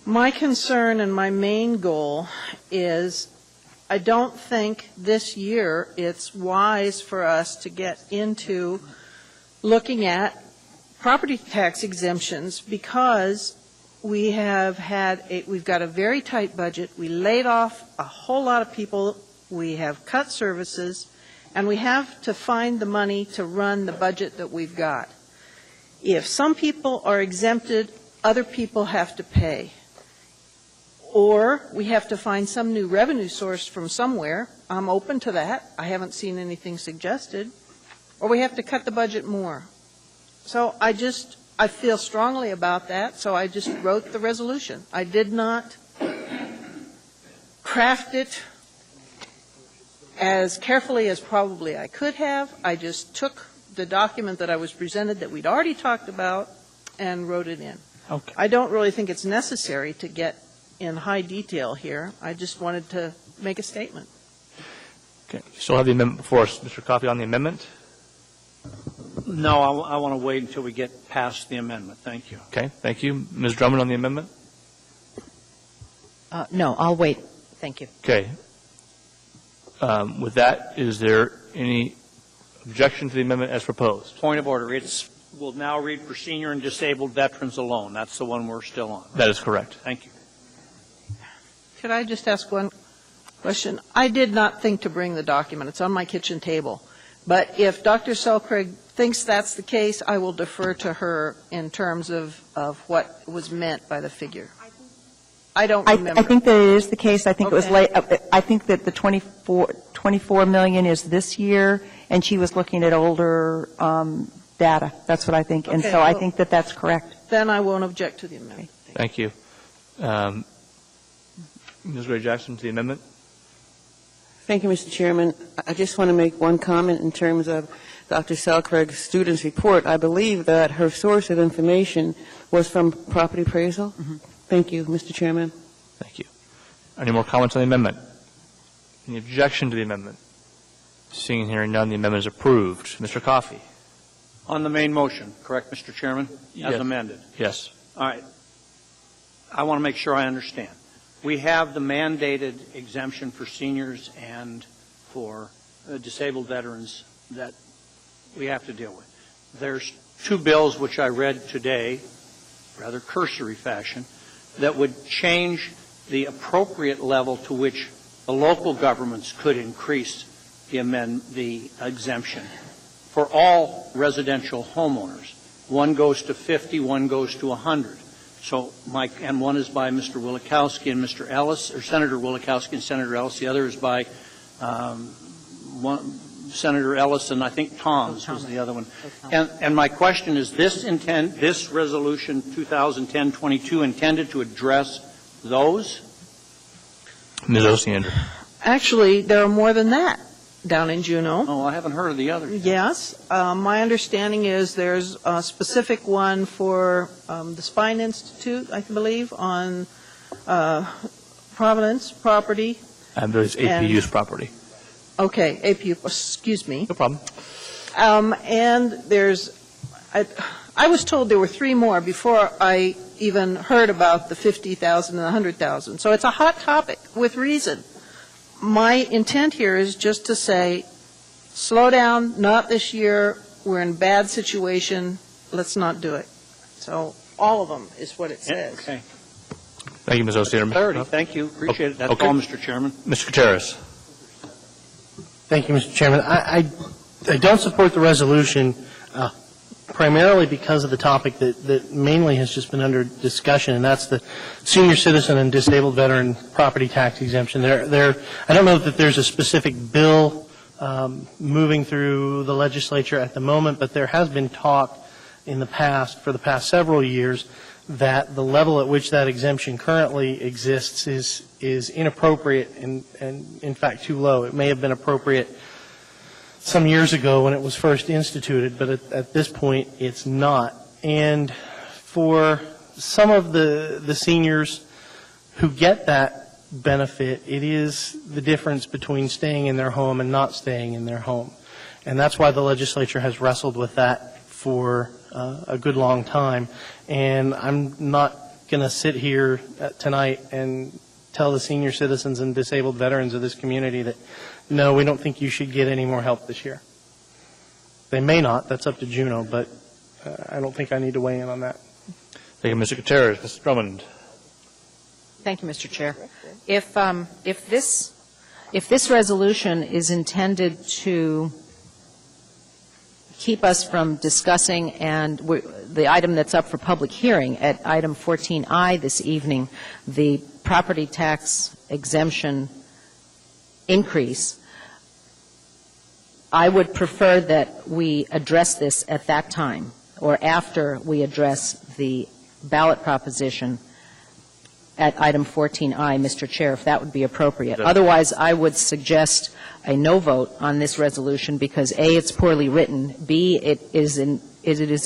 My concern and my main goal is I don't think this year it's wise for us to get into looking at property tax exemptions because we've got a very tight budget. We laid off a whole lot of people. We have cut services, and we have to find the money to run the budget that we've got. If some people are exempted, other people have to pay. Or we have to find some new revenue source from somewhere. I'm open to that. I haven't seen anything suggested. Or we have to cut the budget more. So I feel strongly about that, so I just wrote the resolution. I did not craft it as carefully as probably I could have. I just took the document that I was presented that we'd already talked about and wrote it in. Okay. I don't really think it's necessary to get in high detail here. I just wanted to make a statement. Okay. You still have the amendment before us. Mr. Coffey, on the amendment? No, I want to wait until we get past the amendment. Thank you. Okay. Thank you. Ms. Drummond on the amendment? No, I'll wait. Thank you. Okay. With that, is there any objection to the amendment as proposed? Point of order. We'll now read for senior and disabled veterans alone. That's the one we're still on. That is correct. Thank you. Could I just ask one question? I did not think to bring the document. It's on my kitchen table. But if Dr. Selcraig thinks that's the case, I will defer to her in terms of what was meant by the figure. I don't remember. I think that it is the case. I think Okay. it was late. I think that the 24 million is this year, and she was looking at older data. That's what I think. And Okay, so I well, think that that's correct. Then I won't object to the amendment. Thank you. Ms. Gray-Jackson to the amendment. Thank you, Mr. Chairman. I just want to make one comment in terms of Dr. Selcraig's student's report. I believe that her source of information was from property appraisal. Thank you, Mr. Chairman. Thank you. Any more comments on the amendment? Any objection to the amendment? Seeing and hearing none, the amendment is approved. Mr. Coffey. On the main motion, correct, Mr. Chairman? As Yes. amended. Yes. All right. I want to make sure I understand. We have the mandated exemption for seniors and for disabled veterans that we have to deal with. There's two bills which I read today, rather cursory fashion, that would change the appropriate level to which the local governments could increase the exemption for all residential homeowners. One goes to 50, one goes to 100. So, and one is by Mr. Wielechowski and Mr. Ellis, or Senator Wielechowski and Senator Ellis. The other is by Senator Ellis, and I think Tom's was the other one. And my question is, this resolution 2010-22 intended to address those? Ms. Osiander. Actually, there are more than that down in Juneau. Oh, I haven't heard of the others. Yes. My understanding is there's a specific one for the Spine Institute, I believe, on Providence property. And there's APU's property. Okay, APU, excuse me. No problem. And there's, I was told there were 3 more before I even heard about the 50,000 and the 100,000. So it's a hot topic with reason. My intent here is just to say, slow down, not this year, we're in a bad situation, let's not do it. So all of them is what it says. Okay. Thank you, Ms. Osiander. Clarity. Thank you. Appreciate it. That's Okay. all, Mr. Chairman. Mr. Gutierrez. Thank you, Mr. Chairman. I don't support the resolution primarily because of the topic that mainly has just been under discussion, and that's the senior citizen and disabled veteran property tax exemption. I don't know that there's a specific bill moving through the legislature at the moment, but there has been talk in the past, for the past several years, that the level at which that exemption currently exists is inappropriate and in fact too low. It may have been appropriate some years ago when it was first instituted, but at this point it's not. And for some of the seniors who get that benefit, it is the difference between staying in their home and not staying in their home. And that's why the legislature has wrestled with that for a good long time. And I'm not going to sit here tonight and tell the senior citizens and disabled veterans of this community that, no, we don't think you should get any more help this year. They may not. That's up to Juneau, but I don't think I need to weigh in on that. Thank you, Mr. Gutierrez. Mr. Drummond. Thank you, Mr. Chair. If this resolution is intended to keep us from discussing and the item that's up for public hearing at item 14I this evening, the property tax exemption increase, I would prefer that we address this at that time or after we address the ballot proposition at item 14I, Mr. Chair, if that would be appropriate. Otherwise, I would suggest a no vote on this resolution because, A, it's poorly written, B, it is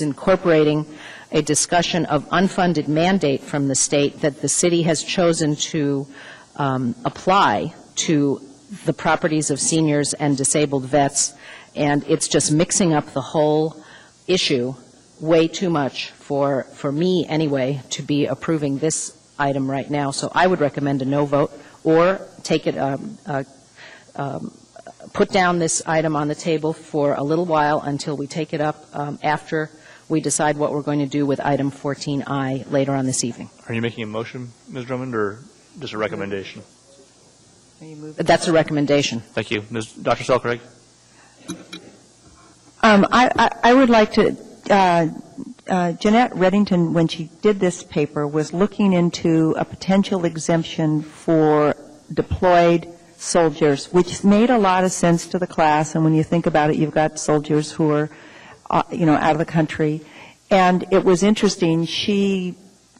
incorporating a discussion of unfunded mandate from the state that the city has chosen to apply to the properties of seniors and disabled vets, and it's just mixing up the whole issue way too much for me, anyway, to be approving this item right now. So I would recommend a no vote or take it, put down this item on the table for a little while until we take it up after we decide what we're going to do with item 14I later on this evening. Are you making a motion, Ms. Drummond, or just a recommendation? That's a recommendation. Thank you. Dr. Selcraig? I would like to, Jeanette Reddington, when she did this paper, was looking into a potential exemption for deployed soldiers, which made a lot of sense to the class. And when you think about it, you've got soldiers who are, out of the country. And it was interesting.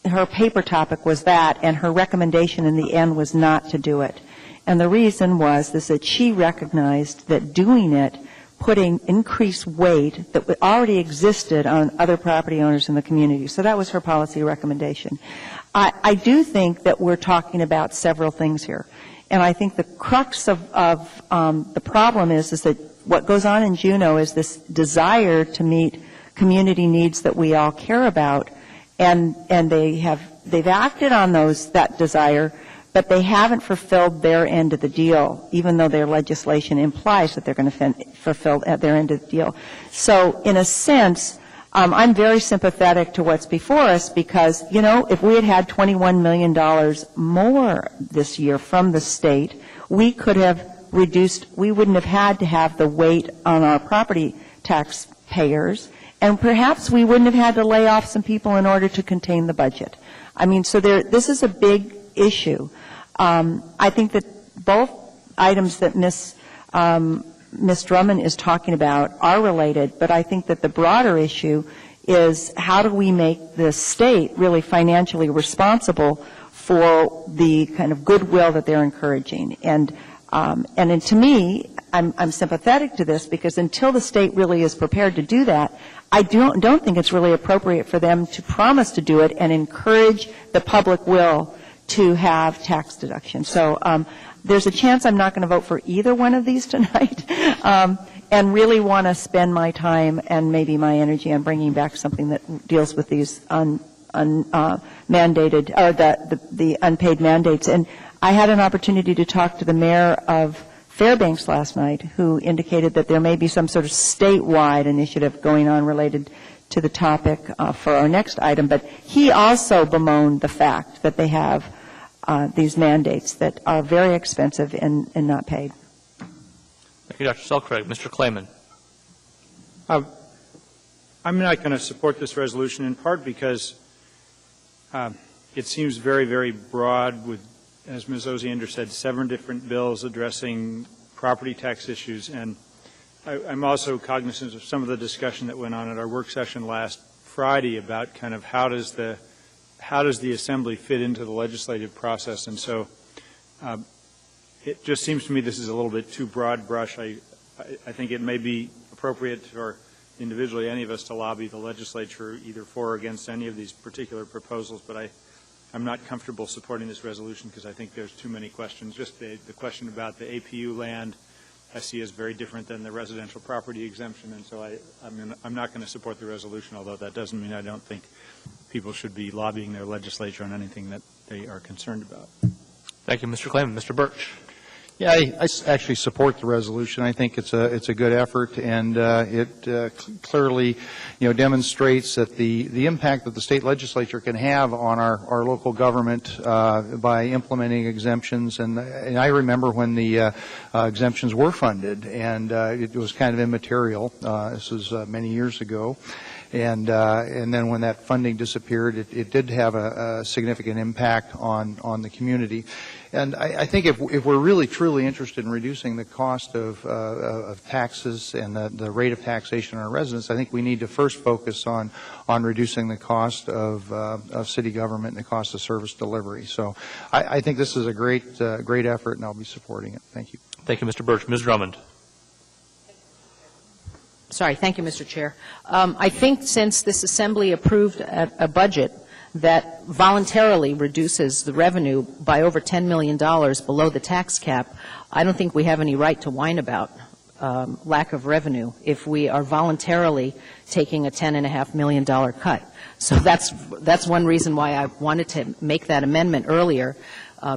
Her paper topic was that, and her recommendation in the end was not to do it. And the reason was that she recognized that doing it, putting increased weight that already existed on other property owners in the community. So that was her policy recommendation. I do think that we're talking about several things here. And I think the crux of the problem is that what goes on in Juneau is this desire to meet community needs that we all care about, and they've acted on that desire, but they haven't fulfilled their end of the deal, even though their legislation implies that they're going to fulfill their end of the deal. So in a sense, I'm very sympathetic to what's before us because, if we had had $21 million more this year from the state, we could have reduced, we wouldn't have had to have the weight on our property tax payers, and perhaps we wouldn't have had to lay off some people in order to contain the budget. So this is a big issue. I think that both items that Ms. Ms. Drummond is talking about are related, but I think that the broader issue is how do we make the state really financially responsible for the kind of goodwill that they're encouraging. And to me, I'm sympathetic to this because until the state really is prepared to do that, I don't think it's really appropriate for them to promise to do it and encourage the public will to have tax deduction. So there's a chance I'm not going to vote for either one of these tonight, and really want to spend my time and maybe my energy on bringing back something that deals with these mandated or the unpaid mandates. And I had an opportunity to talk to the mayor of Fairbanks last night, who indicated that there may be some sort of statewide initiative going on related to the topic for our next item. But he also bemoaned the fact that they have these mandates that are very expensive and not paid. Thank you, Dr. Selcraig. Mr. Klayman. I'm not going to support this resolution in part because it seems very, very broad with, as Ms. Osiander said, 7 different bills addressing property tax issues. And I'm also cognizant of some of the discussion that went on at our work session last Friday about kind of how does the Assembly fit into the legislative process. And so it just seems to me this is a little bit too broad brush. I think it may be appropriate for individually any of us to lobby the legislature either for or against any of these particular proposals, but I'm not comfortable supporting this resolution because I think there's too many questions. Just the question about the APU land I see as very different than the residential property exemption, and so I'm not going to support the resolution, although that doesn't mean I don't think people should be lobbying their legislature on anything that they are concerned about. Thank you, Mr. Klayman. Mr. Birch. Yeah, I actually support the resolution. I think it's a good effort, and it clearly, demonstrates that the impact that the state legislature can have on our local government by implementing exemptions. And I remember when the exemptions were funded, and it was kind of immaterial. This was many years ago. And then when that funding disappeared, it did have a significant impact on the community. And I think if we're really truly interested in reducing the cost of taxes and the rate of taxation on our residents, I think we need to first focus on reducing the cost of city government and the cost of service delivery. So I think this is a great effort, and I'll be supporting it. Thank you. Thank you, Mr. Birch. Ms. Drummond. Sorry. Thank you, Mr. Chair. I think since this Assembly approved a budget that voluntarily reduces the revenue by over $10 million below the tax cap, I don't think we have any right to whine about lack of revenue if we are voluntarily taking a $10.5 million cut. So that's one reason why I wanted to make that amendment earlier,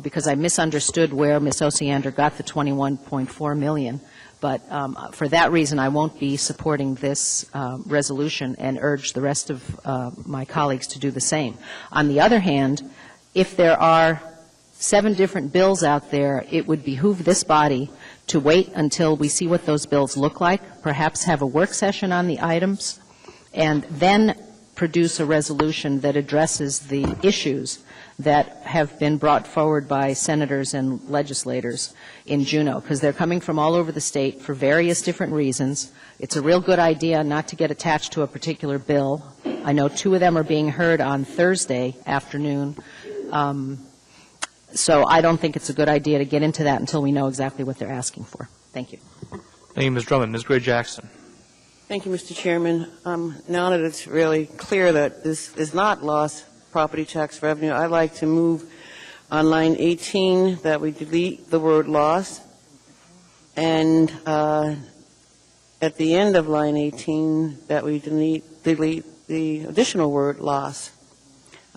because I misunderstood where Ms. Osiander got the $21.4 million. But for that reason, I won't be supporting this resolution and urge the rest of my colleagues to do the same. On the other hand, if there are 7 different bills out there, it would behoove this body to wait until we see what those bills look like, perhaps have a work session on the items, and then produce a resolution that addresses the issues that have been brought forward by senators and legislators in Juneau, because they're coming from all over the state for various different reasons. It's a real good idea not to get attached to a particular bill. I know 2 of them are being heard on Thursday afternoon. So I don't think it's a good idea to get into that until we know exactly what they're asking for. Thank you. Thank you, Ms. Drummond. Ms. Gray-Jackson. Thank you, Mr. Chairman. Now that it's really clear that this is not lost property tax revenue, I'd like to move on line 18 that we delete the word loss, and at the end of line 18 that we delete the additional word loss.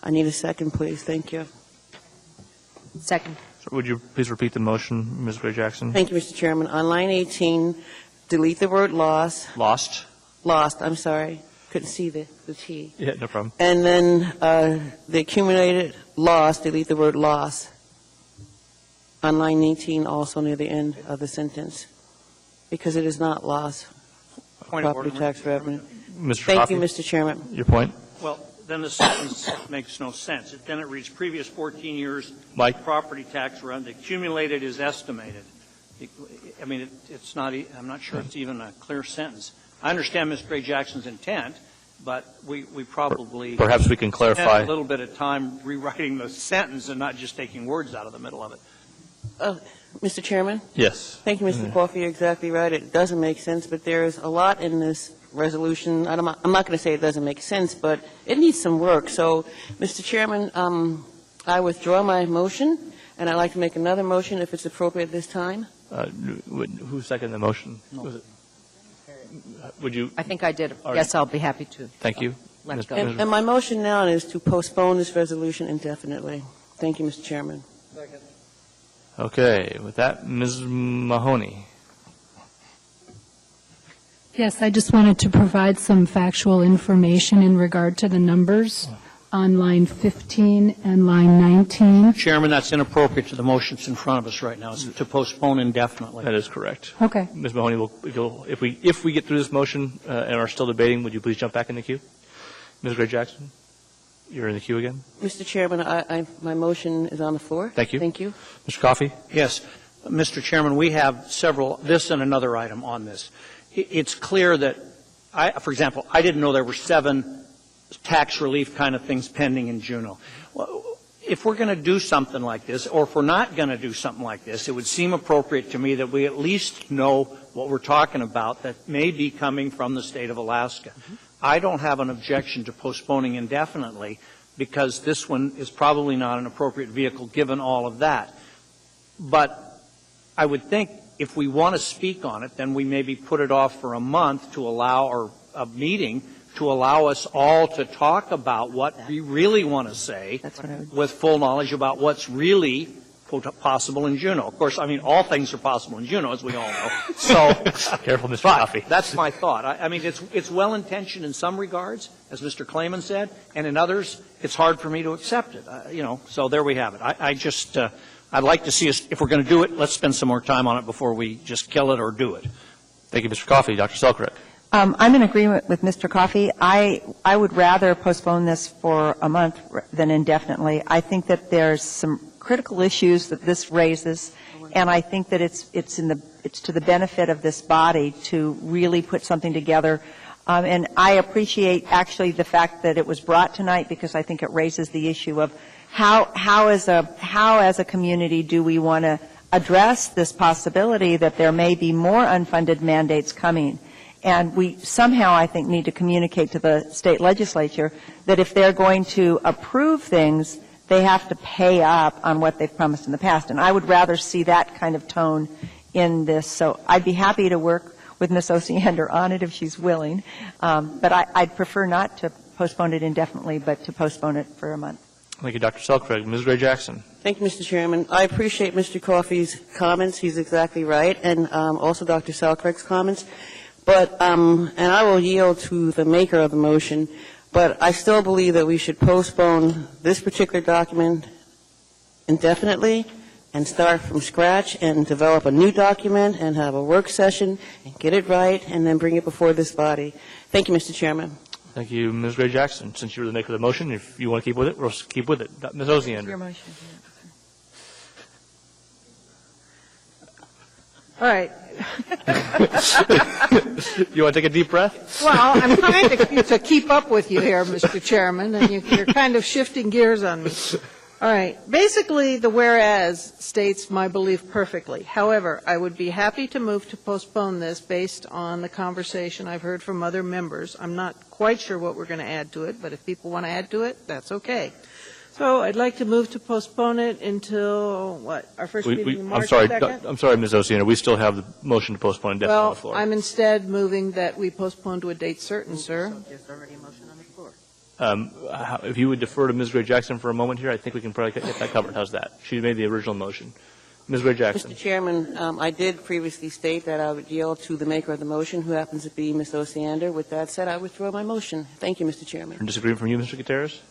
I need a second, please. Thank you. Second. So would you please repeat the motion, Ms. Gray-Jackson? Thank you, Mr. Chairman. On line 18, delete the word loss. Lost? Lost, I'm sorry. Couldn't see the T. Yeah, no problem. And then the accumulated loss, delete the word loss. On line 18, also near the end of the sentence, because it is not loss property tax revenue. Mr. Thank Coffey? you, Mr. Chairman. Your point? Then the sentence makes no sense. Then it reads previous 14 years Mike? property tax run. The accumulated is estimated. I mean, it's not, I'm not sure it's even a clear sentence. I understand Ms. Gray Jackson's intent, but we probably Perhaps we can clarify. spent a little bit of time rewriting the sentence and not just taking words out of the middle of it. Mr. Chairman? Yes. Thank you, Mr. Coffey. You're exactly right. It doesn't make sense, but there's a lot in this resolution. I'm not going to say it doesn't make sense, but it needs some work. So, Mr. Chairman, I withdraw my motion, and I'd like to make another motion if it's appropriate this time. Who seconded the motion? Was it? Would you? I think I did. All right. Yes, I'll be happy to. Thank you. Let it go. And my motion now is to postpone this resolution indefinitely. Thank you, Mr. Chairman. Okay. With that, Ms. Mahoney. Yes, I just wanted to provide some factual information in regard to the numbers on line 15 and line 19. Chairman, that's inappropriate to the motions in front of us right now. It's to postpone indefinitely. That is correct. Okay. Ms. Mahoney, if we get through this motion and are still debating, would you please jump back in the queue? Ms. Gray Jackson, you're in the queue again. Mr. Chairman, my motion is on the floor. Thank you. Thank you. Mr. Coffey? Yes. Mr. Chairman, we have several, this and another item on this. It's clear that, for example, I didn't know there were 7 tax relief kind of things pending in Juneau. Well, if we're going to do something like this, or if we're not going to do something like this, it would seem appropriate to me that we at least know what we're talking about that may be coming from the state of Alaska. Mm-hmm. I don't have an objection to postponing indefinitely because this one is probably not an appropriate vehicle given all of that. But I would think if we want to speak on it, then we maybe put it off for a month to allow, or a meeting, to allow us all to talk about what we really want to say with full knowledge about what's really possible in Juneau. Of course, I mean, all things are possible in Juneau, as we all know. So, careful, Mr. Coffey. That's my thought. I mean, it's well-intentioned in some regards, as Mr. Klayman said, and in others, it's hard for me to accept it. So there we have it. I'd like to see us, if we're going to do it, let's spend some more time on it before we just kill it or do it. Thank you, Mr. Coffey. Dr. Selkirk. I'm in agreement with Mr. Coffey. I would rather postpone this for a month than indefinitely. I think that there's some critical issues that this raises, and I think that it's to the benefit of this body to really put something together. And I appreciate actually the fact that it was brought tonight because I think it raises the issue of how as a community do we want to address this possibility that there may be more unfunded mandates coming. And we somehow, I think, need to communicate to the state legislature that if they're going to approve things, they have to pay up on what they've promised in the past. And I would rather see that kind of tone in this. So I'd be happy to work with Ms. Osiander on it if she's willing. But I'd prefer not to postpone it indefinitely, but to postpone it for a month. Thank you, Dr. Selkirk. Ms. Gray Jackson. Thank you, Mr. Chairman. I appreciate Mr. Coffey's comments. He's exactly right. And also Dr. Selkirk's comments. But, and I will yield to the maker of the motion, but I still believe that we should postpone this particular document indefinitely and start from scratch and develop a new document and have a work session and get it right and then bring it before this body. Thank you, Mr. Chairman. Thank you, Ms. Gray Jackson. Since you were the maker of the motion, if you want to keep with it, we'll keep with it. Ms. Osiander. Your motion. All right. You want to take a deep breath? Well, I'm trying to keep up with you here, Mr. Chairman, and you're kind of shifting gears on me. All right. Basically, the whereas states my belief perfectly. However, I would be happy to move to postpone this based on the conversation I've heard from other members. I'm not quite sure what we're going to add to it, but if people want to add to it, that's okay. So I'd like to move to postpone it until, what, our first meeting in March 2nd? I'm sorry, Ms. Osiander. We still have the motion to postpone indefinitely on the floor. Well, I'm instead moving that we postpone to a date certain, sir. There's already a motion on the floor. If you would defer to Ms. Gray Jackson for a moment here, I think we can probably get that covered. How's that? She made the original motion. Ms. Gray Jackson. Mr. Chairman, I did previously state that I would yield to the maker of the motion, who happens to be Ms. Osiander. With that said, I withdraw my motion. Thank you, Mr. Chairman. Disagreement from you, Mr. Gutierrez?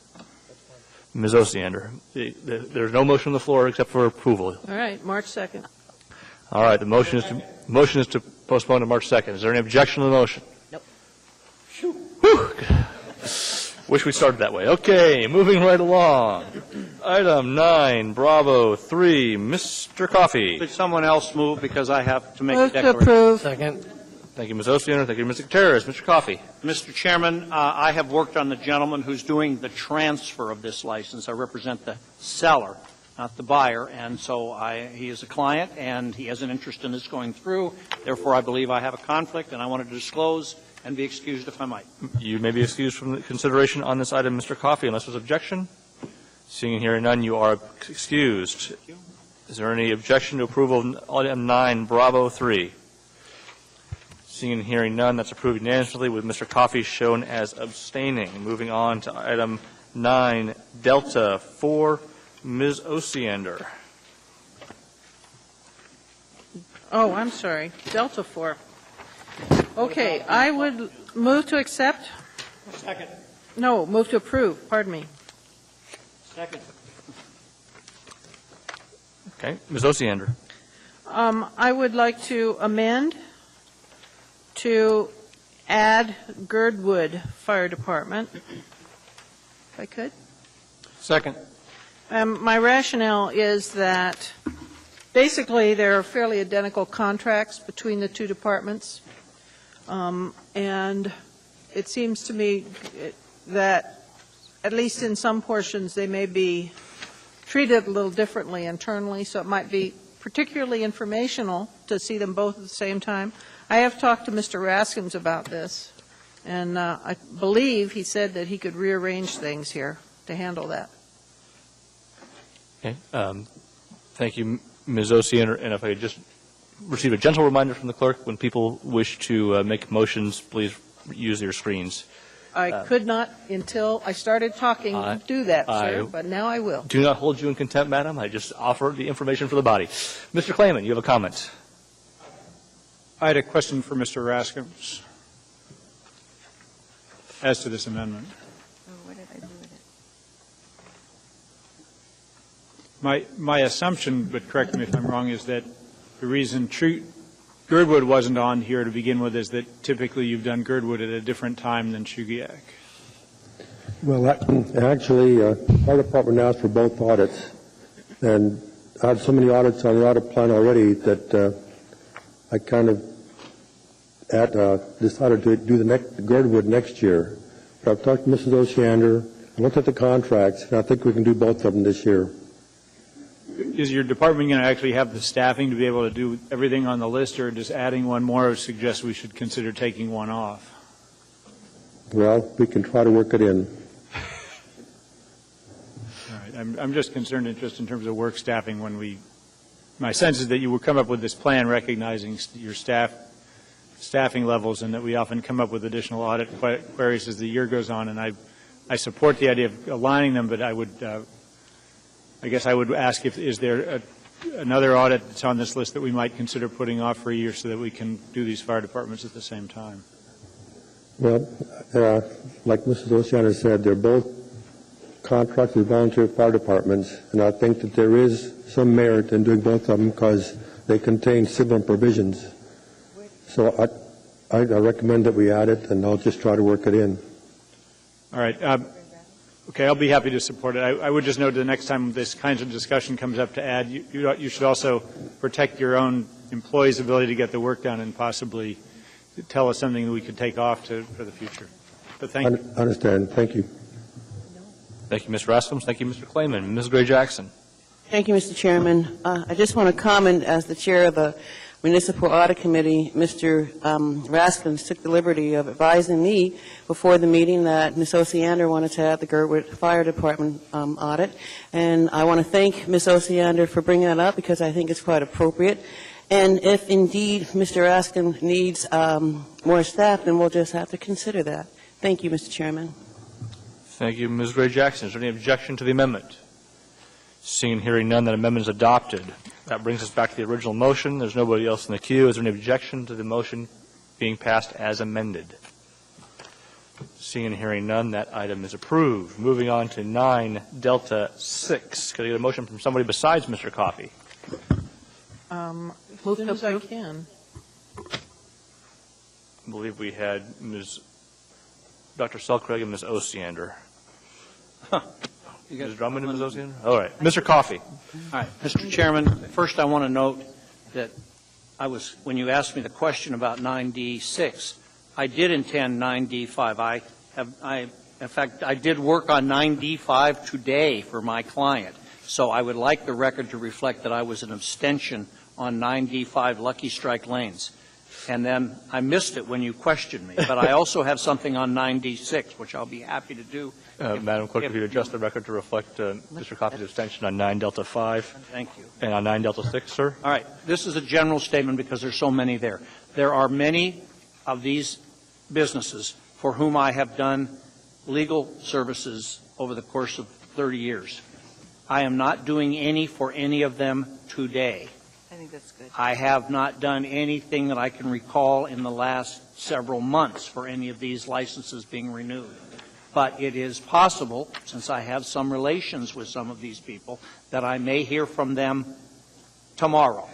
Ms. Osiander. There's no motion on the floor except for approval. All right, March 2nd. All right, the motion is to postpone to March 2nd. Is there any objection to the motion? Nope. Whew. Wish we started that way. Okay, moving right along. Item 9, Bravo 3, Mr. Coffey. Could someone else move, because I have to make a Move to declaration? approve. Second. Thank you, Ms. Oceander. Thank you, Mr. Gutierrez. Mr. Coffey. Mr. Chairman, I have worked on the gentleman who's doing the transfer of this license. I represent the seller, not the buyer, and so he is a client, and he has an interest in this going through. Therefore, I believe I have a conflict, and I wanted to disclose and be excused if I might. You may be excused from the consideration on this item, Mr. Coffey, unless there's objection. Seeing and hearing none, you are excused. Is there any objection to approval of item 9, Bravo 3? Seeing and hearing none, that's approved unanimously with Mr. Coffey shown as abstaining. Moving on to item 9, Delta 4, Ms. Oceander. Oh, I'm sorry, Delta 4. Okay, I would move to accept, Second. no, move to approve, pardon me. Second. Okay, Ms. Oceander. I would like to amend to add Girdwood Fire Department, if I could. Second. My rationale is that basically there are fairly identical contracts between the two departments, and it seems to me that at least in some portions they may be treated a little differently internally, so it might be particularly informational to see them both at the same time. I have talked to Mr. Raskins about this, and I believe he said that he could rearrange things here to handle that. Okay. Thank you, Ms. Oceander. And if I could just receive a gentle reminder from the clerk, when people wish to make motions, please use your screens. I could not until I started talking do that, sir, but now I will. Do not hold you in contempt, madam. I just offer the information for the body. Mr. Clayman, you have a comment. I had a question for Mr. Raskins as to this amendment. What did I do with it? My assumption, but correct me if I'm wrong, is that the reason Girdwood wasn't on here to begin with is that typically you've done Girdwood at a different time than Chugiak. Well, actually, our department asked for both audits, and I had so many audits on the audit plan already that I kind of decided to do the Girdwood next year. But I've talked to Mrs. Oceander, I looked at the contracts, and I think we can do both of them this year. Is your department going to actually have the staffing to be able to do everything on the list, or does adding one more suggest we should consider taking one off? Well, we can try to work it in. All right. I'm just concerned just in terms of work staffing when my sense is that you will come up with this plan recognizing your staffing levels, and that we often come up with additional audit queries as the year goes on, and I support the idea of aligning them, but I guess I would ask is there another audit that's on this list that we might consider putting off for a year so that we can do these fire departments at the same time? Well, like Mrs. Oceander said, they're both contracts with volunteer fire departments, and I think that there is some merit in doing both of them because they contain similar provisions. So I recommend that we add it, and I'll just try to work it in. All right. Okay, I'll be happy to support it. I would just note the next time this kind of discussion comes up to add, you should also protect your own employees' ability to get the work done and possibly tell us something that we could take off for the future. But thank you. I understand. Thank you. Thank you, Mr. Raskins. Thank you, Mr. Clayman. Ms. Gray-Jackson. Thank you, Mr. Chairman. I just want to comment as the chair of the Municipal Audit Committee. Mr. Raskins took the liberty of advising me before the meeting that Ms. Oceander wanted to have the Girdwood Fire Department audit, and I want to thank Ms. Oceander for bringing that up because I think it's quite appropriate. And if indeed Mr. Raskins needs more staff, then we'll just have to consider that. Thank you, Mr. Chairman. Thank you, Ms. Gray-Jackson. Is there any objection to the amendment? Seeing and hearing none, that amendment is adopted. That brings us back to the original motion. There's nobody else in the queue. Is there any objection to the motion being passed as amended? Seeing and hearing none, that item is approved. Moving on to 9 Delta 6. Could I get a motion from somebody besides Mr. Coffey? As soon as I can. I believe we had Ms. Dr. Selcraig and Ms. Osiander. Ms. Drummond and Ms. Osiander? All right. Mr. Coffey. All right, Mr. Chairman, first I want to note that when you asked me the question about 9D6, I did intend 9D5. In fact, I did work on 9D5 today for my client. So I would like the record to reflect that I was an abstention on 9D5 Lucky Strike lanes. And then I missed it when you questioned me. But I also have something on 9D6, which I'll be happy to do. Madam Clerk, if you adjust the record to reflect Mr. Coffey's abstention on 9 Delta 5. Thank you. And on 9 Delta 6, sir. All right. This is a general statement because there's so many there. There are many of these businesses for whom I have done legal services over the course of 30 years. I am not doing any for any of them today. I think that's good. I have not done anything that I can recall in the last several months for any of these licenses being renewed. But it is possible, since I have some relations with some of these people, that I may hear from them tomorrow.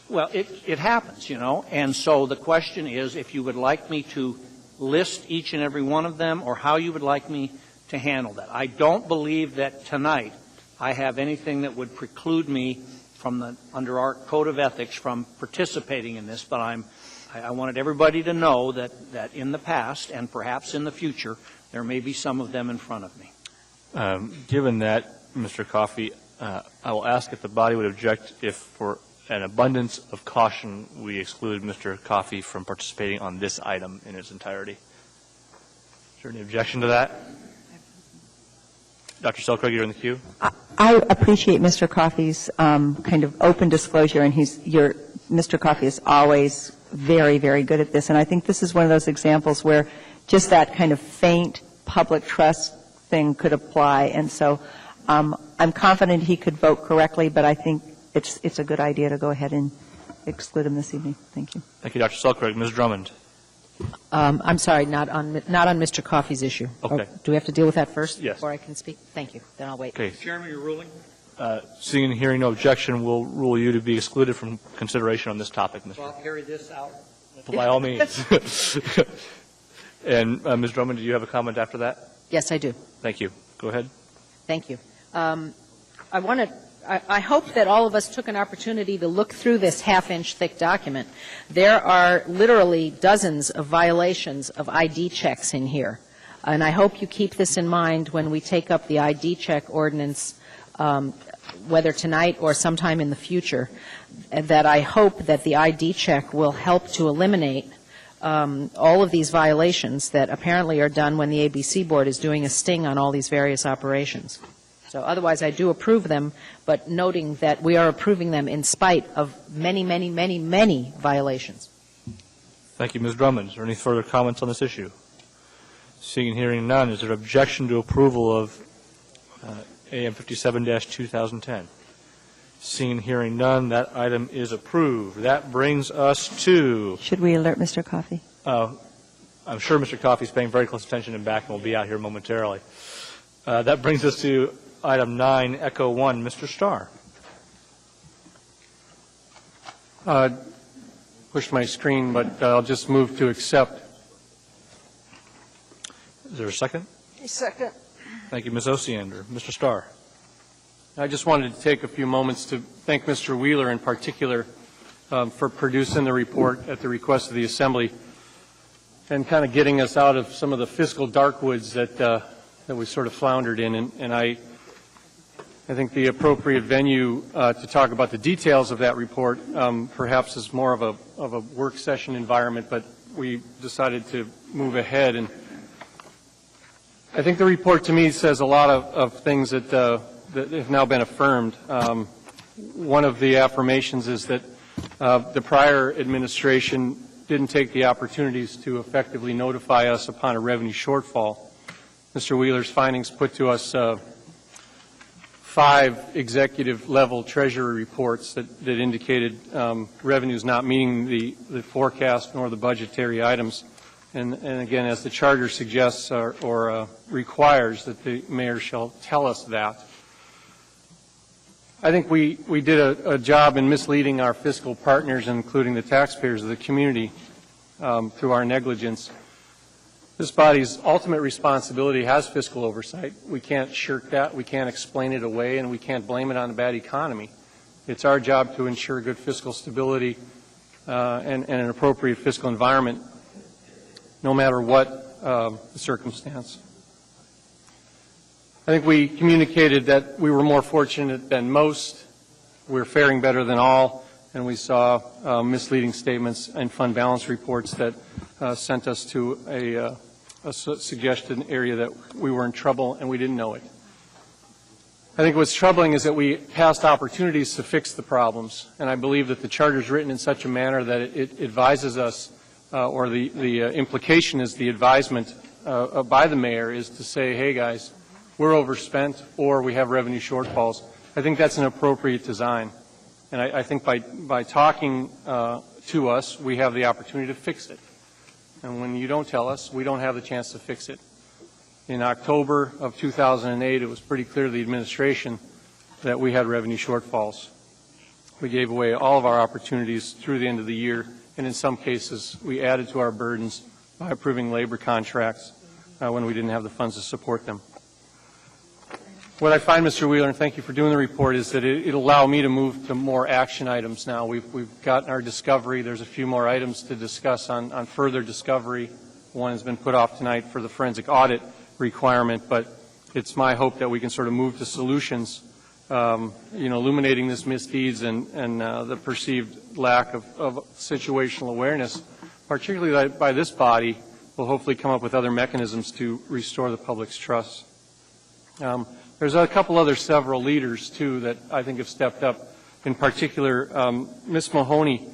Well, it happens, you know. And so the question is if you would like me to list each and every one of them or how you would like me to handle that. I don't believe that tonight I have anything that would preclude me under our code of ethics from participating in this, but I wanted everybody to know that in the past and perhaps in the future, there may be some of them in front of me. Given that, Mr. Coffey, I will ask if the body would object if, for an abundance of caution, we exclude Mr. Coffey from participating on this item in its entirety. Is there any objection to that? Dr. Selcraig, you're in the queue. I appreciate Mr. Coffey's kind of open disclosure, and Mr. Coffey is always very, very good at this. And I think this is one of those examples where just that kind of faint public trust thing could apply. And so I'm confident he could vote correctly, but I think it's a good idea to go ahead and exclude him this evening. Thank you. Thank you, Dr. Selcraig. Ms. Drummond. I'm sorry, not on Mr. Coffey's issue. Okay. Do we have to deal with that first? Yes. Before I can speak? Thank you. Then I'll wait. Okay. Chairman, you're ruling? Seeing and hearing no objection, we'll rule you to be excluded from consideration on this topic, Mr. So I'll carry this out. By all means. And Ms. Drummond, do you have a comment after that? Yes, I do. Thank you. Go ahead. Thank you. I hope that all of us took an opportunity to look through this half-inch thick document. There are literally dozens of violations of ID checks in here. And I hope you keep this in mind when we take up the ID check ordinance, whether tonight or sometime in the future, that I hope that the ID check will help to eliminate all of these violations that apparently are done when the ABC board is doing a sting on all these various operations. So otherwise, I do approve them, but noting that we are approving them in spite of many, many, many, many violations. Thank you, Ms. Drummond. Is there any further comments on this issue? Seeing and hearing none, is there objection to approval of AM 57-2010? Seeing and hearing none, that item is approved. That brings us to... Should we alert Mr. Coffey? I'm sure Mr. Coffey is paying very close attention and back and will be out here momentarily. That brings us to item 9, Echo 1, Mr. Starr. Pushed my screen, but I'll just move to accept. Is there a second? A second. Thank you, Ms. Osiander. Mr. Starr. I just wanted to take a few moments to thank Mr. Wheeler in particular for producing the report at the request of the Assembly and kind of getting us out of some of the fiscal dark woods that we sort of floundered in. And I think the appropriate venue to talk about the details of that report perhaps is more of a work session environment, but we decided to move ahead. And I think the report to me says a lot of things that have now been affirmed. One of the affirmations is that the prior administration didn't take the opportunities to effectively notify us upon a revenue shortfall. Mr. Wheeler's findings put to us 5 executive-level Treasury reports that indicated revenues not meeting the forecast nor the budgetary items. And again, as the Charter suggests or requires, that the mayor shall tell us that. I think we did a job in misleading our fiscal partners, including the taxpayers of the community, through our negligence. This body's ultimate responsibility has fiscal oversight. We can't shirk that. We can't explain it away, and we can't blame it on a bad economy. It's our job to ensure good fiscal stability and an appropriate fiscal environment, no matter what the circumstance. I think we communicated that we were more fortunate than most, we're faring better than all, and we saw misleading statements and fund balance reports that sent us to a suggested area that we were in trouble and we didn't know it. I think what's troubling is that we passed opportunities to fix the problems, and I believe that the charter is written in such a manner that it advises us, or the implication is the advisement by the mayor is to say, hey guys, we're overspent or we have revenue shortfalls. I think that's an appropriate design, and I think by talking to us, we have the opportunity to fix it. And when you don't tell us, we don't have the chance to fix it. In October of 2008, it was pretty clear to the administration that we had revenue shortfalls. We gave away all of our opportunities through the end of the year, and in some cases, we added to our burdens by approving labor contracts when we didn't have the funds to support them. What I find, Mr. Wheeler, and thank you for doing the report, is that it'll allow me to move to more action items now. We've gotten our discovery. There's a few more items to discuss on further discovery. One has been put off tonight for the forensic audit requirement, but it's my hope that we can sort of move to solutions, illuminating this misdeeds and the perceived lack of situational awareness, particularly by this body, will hopefully come up with other mechanisms to restore the public's trust. There's a couple other several leaders, too, that I think have stepped up. In particular, Ms. Mahoney,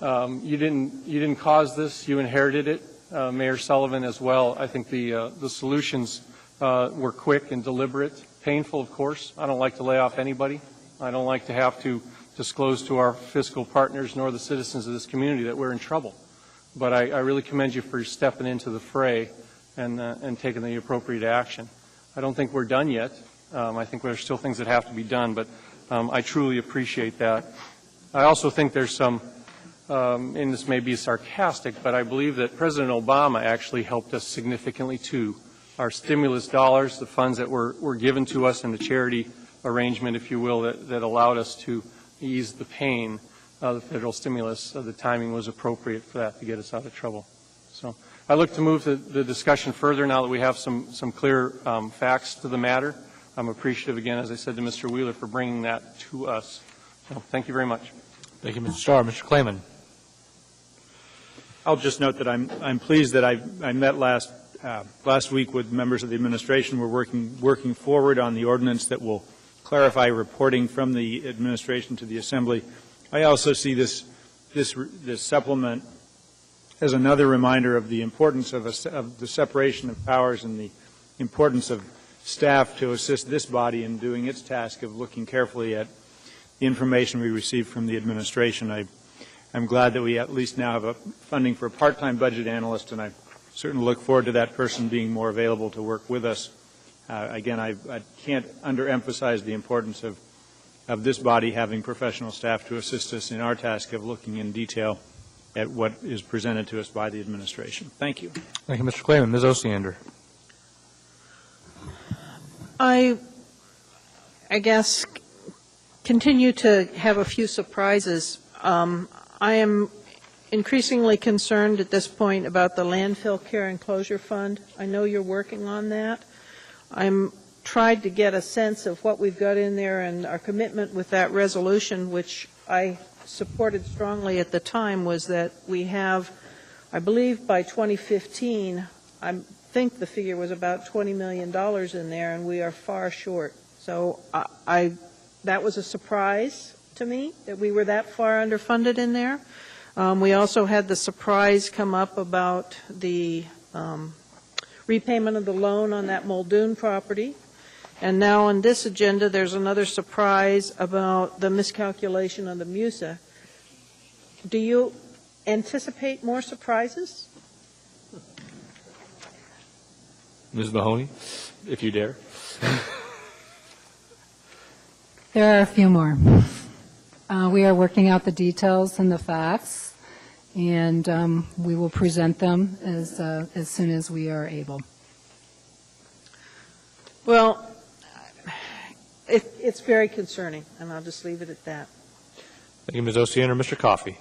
you didn't cause this, you inherited it. Mayor Sullivan as well. I think the solutions were quick and deliberate, painful, of course. I don't like to lay off anybody. I don't like to have to disclose to our fiscal partners nor the citizens of this community that we're in trouble. But I really commend you for stepping into the fray and taking the appropriate action. I don't think we're done yet. I think there's still things that have to be done, but I truly appreciate that. I also think there's some and this may be sarcastic, but I believe that President Obama actually helped us significantly too. Our stimulus dollars, the funds that were given to us in the charity arrangement, if you will, that allowed us to ease the pain of the federal stimulus, the timing was appropriate for that to get us out of trouble. So I look to move the discussion further now that we have some clear facts to the matter. I'm appreciative again, as I said to Mr. Wheeler, for bringing that to us. So thank you very much. Thank you, Mr. Starr. Mr. Clayman. I'll just note that I'm pleased that I met last week with members of the administration. We're working forward on the ordinance that will clarify reporting from the administration to the Assembly. I also see this supplement as another reminder of the importance of the separation of powers and the importance of staff to assist this body in doing its task of looking carefully at the information we receive from the administration. I'm glad that we at least now have funding for a part-time budget analyst, and I certainly look forward to that person being more available to work with us. Again, I can't underemphasize the importance of this body having professional staff to assist us in our task of looking in detail at what is presented to us by the administration. Thank you. Thank you, Mr. Clayman. Ms. Osiander. I guess continue to have a few surprises. I am increasingly concerned at this point about the landfill care and closure fund. I know you're working on that. I'm tried to get a sense of what we've got in there, and our commitment with that resolution, which I supported strongly at the time, was that we have, I believe by 2015, I think the figure was about $20 million in there, and we are far short. So that was a surprise to me that we were that far underfunded in there. We also had the surprise come up about the repayment of the loan on that Muldoon property. And now on this agenda, there's another surprise about the miscalculation on the MUSA. Do you anticipate more surprises? Ms. Mahoney, if you dare. There are a few more. We are working out the details and the facts, and we will present them as soon as we are able. Well, it's very concerning, and I'll just leave it at that. Thank you, Ms. Oceander. Mr. Coffey.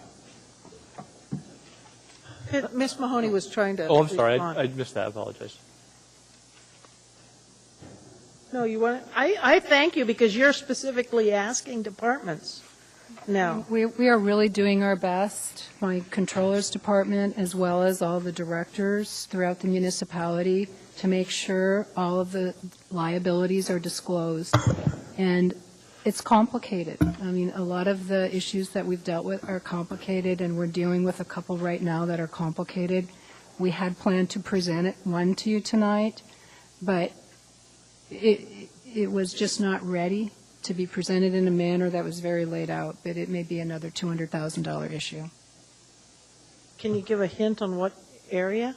Ms. Mahoney was trying to. Oh, I'm sorry. respond. I missed that. I apologize. No, you want. I thank you because you're specifically asking departments. No. We are really doing our best, my controller's department, as well as all the directors throughout the municipality, to make sure all of the liabilities are disclosed. And it's complicated. I mean, a lot of the issues that we've dealt with are complicated, and we're dealing with a couple right now that are complicated. We had planned to present one to you tonight, but it was just not ready to be presented in a manner that was very laid out, but it may be another $200,000 issue. Can you give a hint on what area?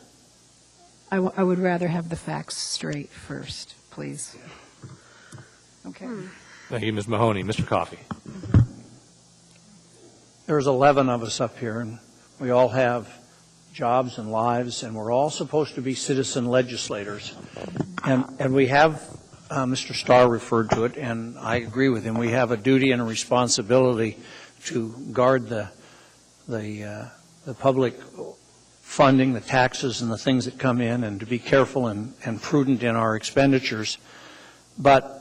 I would rather have the facts straight first, please. Okay. Thank you, Ms. Mahoney. Mr. Coffey. There's 11 of us up here, and we all have jobs and lives, and we're all supposed to be citizen legislators. And we have, Mr. Starr referred to it, and I agree with him, we have a duty and a responsibility to guard the public funding, the taxes and the things that come in, and to be careful and prudent in our expenditures. But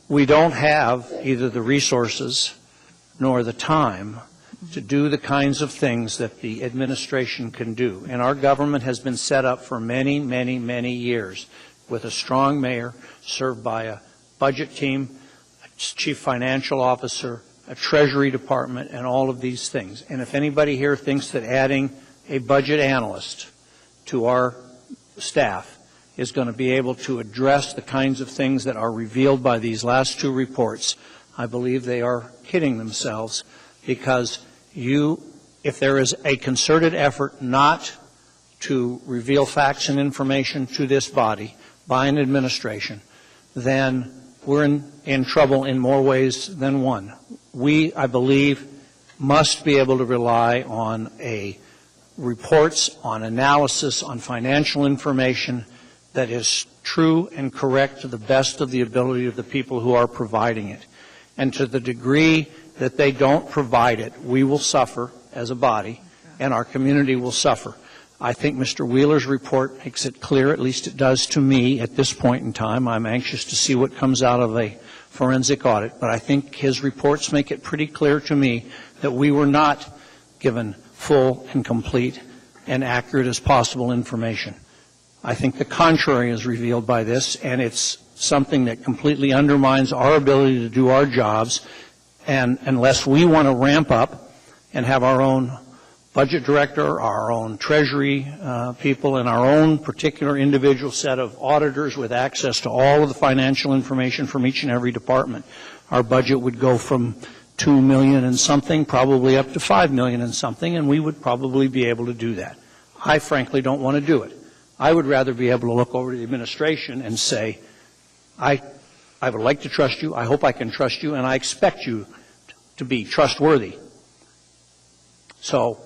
we don't have either the resources nor the time to do the kinds of things that the administration can do. And our government has been set up for many, many, many years with a strong mayor served by a budget team, a chief financial officer, a treasury department, and all of these things. And if anybody here thinks that adding a budget analyst to our staff is going to be able to address the kinds of things that are revealed by these last two reports, I believe they are kidding themselves, because if there is a concerted effort not to reveal facts and information to this body by an administration, then we're in trouble in more ways than one. We, I believe, must be able to rely on reports, on analysis, on financial information that is true and correct to the best of the ability of the people who are providing it. And to the degree that they don't provide it, we will suffer as a body, and our community will suffer. I think Mr. Wheeler's report makes it clear, at least it does to me at this point in time. I'm anxious to see what comes out of a forensic audit, but I think his reports make it pretty clear to me that we were not given full and complete and accurate as possible information. I think the contrary is revealed by this, and it's something that completely undermines our ability to do our jobs. And unless we want to ramp up and have our own budget director, our own treasury people, and our own particular individual set of auditors with access to all of the financial information from each and every department, our budget would go from $2 million and something probably up to $5 million and something, and we would probably be able to do that. I frankly don't want to do it. I would rather be able to look over to the administration and say, I would like to trust you, I hope I can trust you, and I expect you to be trustworthy. So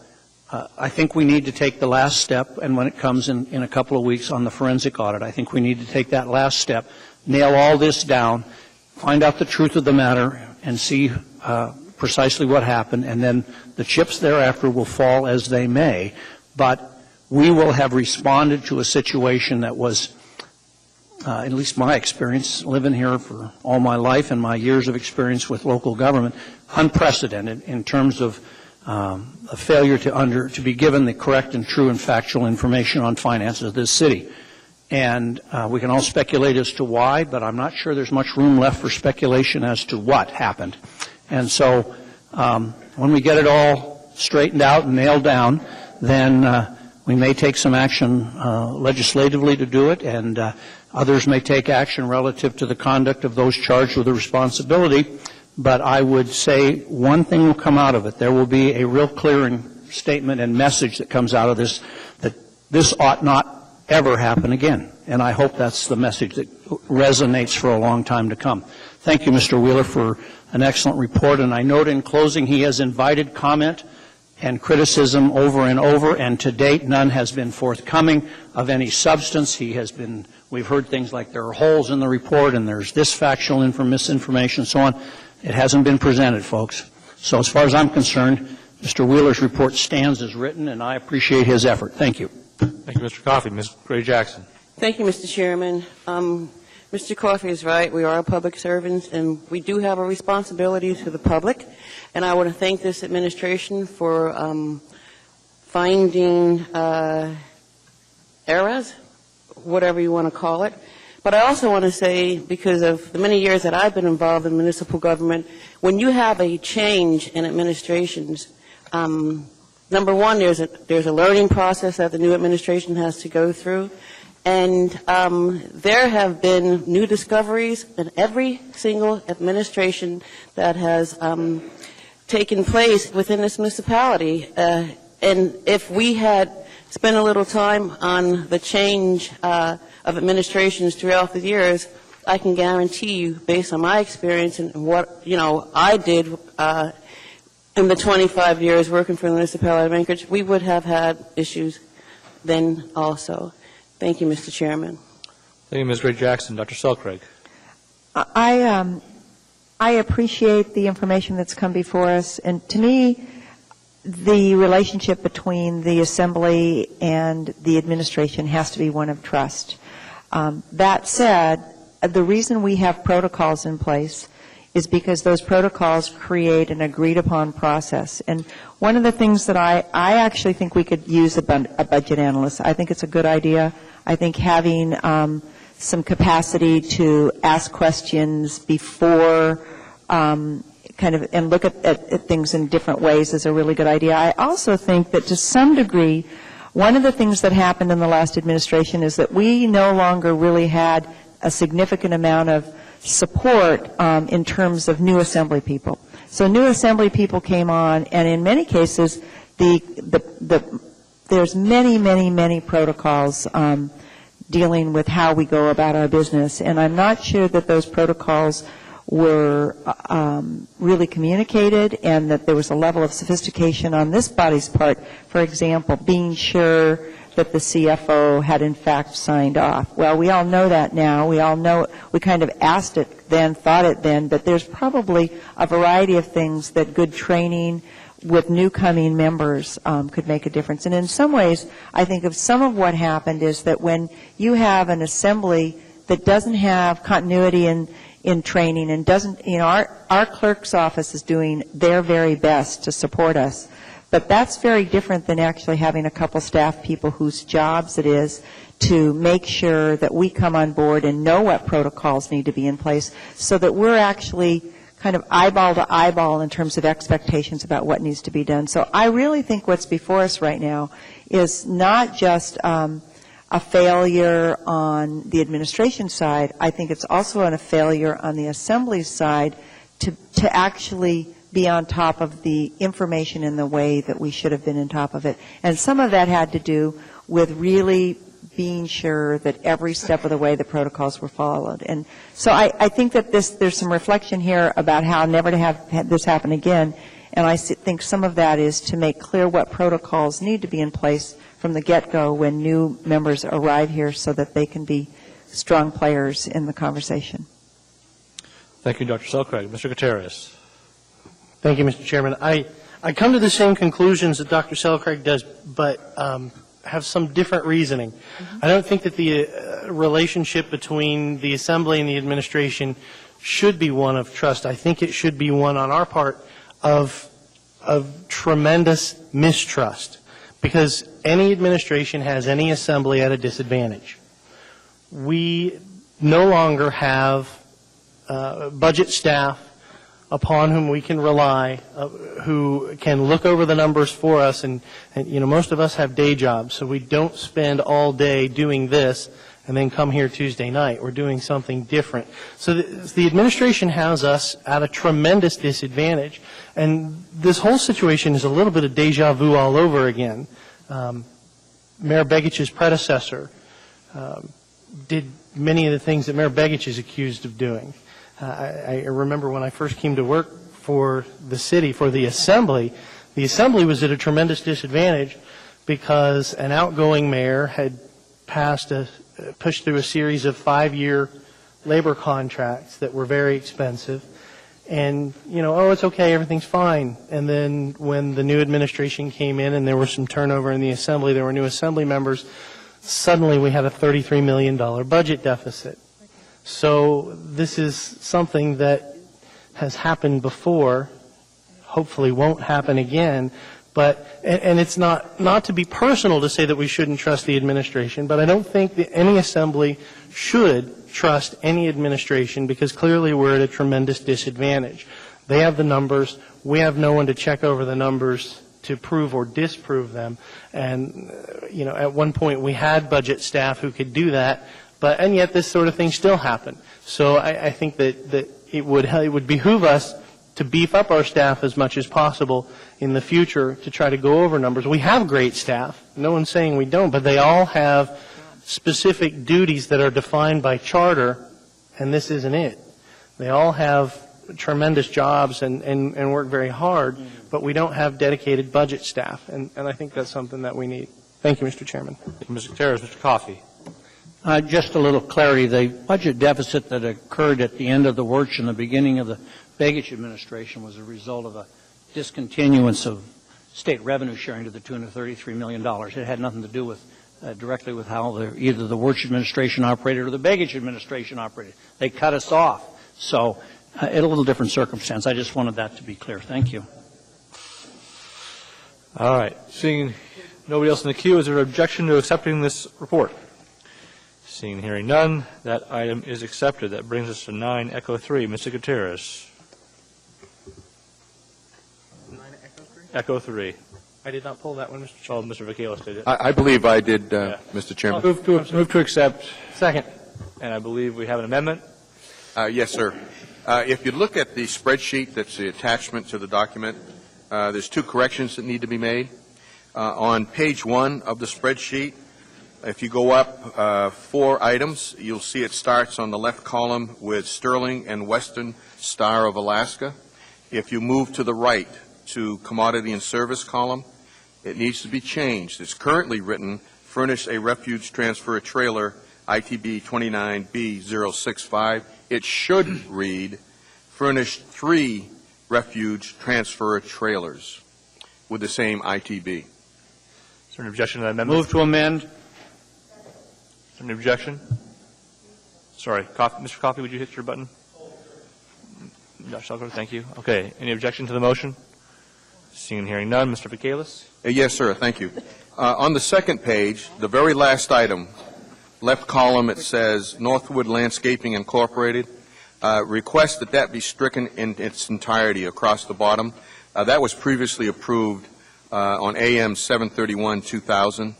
I think we need to take the last step, and when it comes in a couple of weeks on the forensic audit, I think we need to take that last step, nail all this down, find out the truth of the matter, and see precisely what happened, and then the chips thereafter will fall as they may. But we will have responded to a situation that was, at least my experience, living here for all my life and my years of experience with local government, unprecedented in terms of a failure to be given the correct and true and factual information on finances of this city. And we can all speculate as to why, but I'm not sure there's much room left for speculation as to what happened. And so when we get it all straightened out and nailed down, then we may take some action legislatively to do it, and others may take action relative to the conduct of those charged with the responsibility. But I would say one thing will come out of it. There will be a real clearing statement and message that comes out of this, that this ought not ever happen again. And I hope that's the message that resonates for a long time to come. Thank you, Mr. Wheeler, for an excellent report. And I note in closing he has invited comment and criticism over and over, and to date, none has been forthcoming of any substance. We've heard things like there are holes in the report, and there's this factual misinformation, and so on. It hasn't been presented, folks. So as far as I'm concerned, Mr. Wheeler's report stands as written, and I appreciate his effort. Thank you. Thank you, Mr. Coffey. Ms. Gray-Jackson. Thank you, Mr. Chairman. Mr. Coffey is right. We are public servants, and we do have a responsibility to the public. And I want to thank this administration for finding errors, whatever you want to call it. But I also want to say, because of the many years that I've been involved in municipal government, when you have a change in administrations, number one, there's a learning process that the new administration has to go through. And there have been new discoveries in every single administration that has taken place within this municipality. And if we had spent a little time on the change of administrations throughout the years, I can guarantee you, based on my experience and what I did in the 25 years working for the municipality of Anchorage, we would have had issues then also. Thank you, Mr. Chairman. Thank you, Ms. Gray-Jackson. Dr. Selcraig. I appreciate the information that's come before us, and to me, the relationship between the Assembly and the administration has to be one of trust. That said, the reason we have protocols in place is because those protocols create an agreed-upon process. And one of the things that I actually think we could use a budget analyst. I think it's a good idea. I think having some capacity to ask questions before and look at things in different ways is a really good idea. I also think that to some degree, one of the things that happened in the last administration is that we no longer really had a significant amount of support in terms of new Assembly people. So new Assembly people came on, and in many cases, there's many protocols dealing with how we go about our business, and I'm not sure that those protocols were really communicated and that there was a level of sophistication on this body's part, for example, being sure that the CFO had in fact signed off. Well, we all know that now. We all know, we kind of asked it then, thought it then, but there's probably a variety of things that good training with new coming members could make a difference. And in some ways, I think of some of what happened is that when you have an Assembly that doesn't have continuity in training and doesn't, our clerk's office is doing their very best to support us. But that's very different than actually having a couple staff people whose jobs it is to make sure that we come on board and know what protocols need to be in place so that we're actually kind of eyeball to eyeball in terms of expectations about what needs to be done. So I really think what's before us right now is not just a failure on the administration side. I think it's also a failure on the Assembly side to actually be on top of the information in the way that we should have been on top of it. And some of that had to do with really being sure that every step of the way the protocols were followed. And so I think that there's some reflection here about how never to have this happen again. And I think some of that is to make clear what protocols need to be in place from the get-go when new members arrive here so that they can be strong players in the conversation. Thank you, Dr. Selcraig. Mr. Gutierrez. Thank you, Mr. Chairman. I come to the same conclusions that Dr. Selcraig does, but have some different reasoning. I don't think that the relationship between the Assembly and the administration should be one of trust. I think it should be one on our part of tremendous mistrust, because any administration has any Assembly at a disadvantage. We no longer have budget staff upon whom we can rely, who can look over the numbers for us, and most of us have day jobs, so we don't spend all day doing this and then come here Tuesday night. We're doing something different. So the administration has us at a tremendous disadvantage, and this whole situation is a little bit of deja vu all over again. Mayor Begich's predecessor did many of the things that Mayor Begich is accused of doing. I remember when I first came to work for the city, for the Assembly, The Assembly was at a tremendous disadvantage because an outgoing mayor had pushed through a series of 5-year labor contracts that were very expensive. And, it's okay, everything's fine. And then when the new administration came in and there was some turnover in the Assembly, there were new Assembly members, suddenly we had a $33 million budget deficit. So this is something that has happened before, hopefully won't happen again. And it's not to be personal to say that we shouldn't trust the administration, but I don't think that any Assembly should trust any administration because clearly we're at a tremendous disadvantage. They have the numbers. We have no one to check over the numbers to prove or disprove them. And, at one point we had budget staff who could do that, and yet this sort of thing still happened. So I think that it would behoove us to beef up our staff as much as possible in the future to try to go over numbers. We have great staff. No one's saying we don't, but they all have specific duties that are defined by charter, and this isn't it. They all have tremendous jobs and work very hard, but we don't have dedicated budget staff, and I think that's something that we need. Thank you, Mr. Chairman. Mr. Gutierrez, Mr. Coffey. Just a little clarity. The budget deficit that occurred at the end of the Wirtz and the beginning of the Begich administration was a result of a discontinuance of state revenue sharing to the tune of $33 million. It had nothing to do with directly with how either the Wirtz administration operated or the Begich administration operated. They cut us off. So a little different circumstance. I just wanted that to be clear. Thank you. All right. Seeing nobody else in the queue, is there an objection to accepting this report? Seeing and hearing none, that item is accepted. That brings us to 9 Echo 3. Mr. Gutierrez. 9 Echo 3? Echo 3. I did not pull that one, Mr. Chairman. Oh, Mr. Vakelos did it. I believe I did, Mr. Chairman. Move to accept. Second. And I believe we have an amendment. Yes, sir. If you look at the spreadsheet that's the attachment to the document, there's 2 corrections that need to be made. On page 1 of the spreadsheet, if you go up 4 items, you'll see it starts on the left column with Sterling and Western Star of Alaska. If you move to the right to commodity and service column, it needs to be changed. It's currently written, furnish a refuge transfer trailer, ITB 29B065. It should read, furnish 3 refuge transfer trailers with the same ITB. Is there an objection to that amendment? Move to amend. Is there an objection? Sorry, Mr. Coffey, would you hit your button? Dr. Selkirk, thank you. Okay, any objection to the motion? Seeing and hearing none, Mr. Vakelos? Yes, sir, thank you. On the second page, the very last item, left column, it says Northwood Landscaping Incorporated. Request that be stricken in its entirety across the bottom. That was previously approved on AM 731-2000,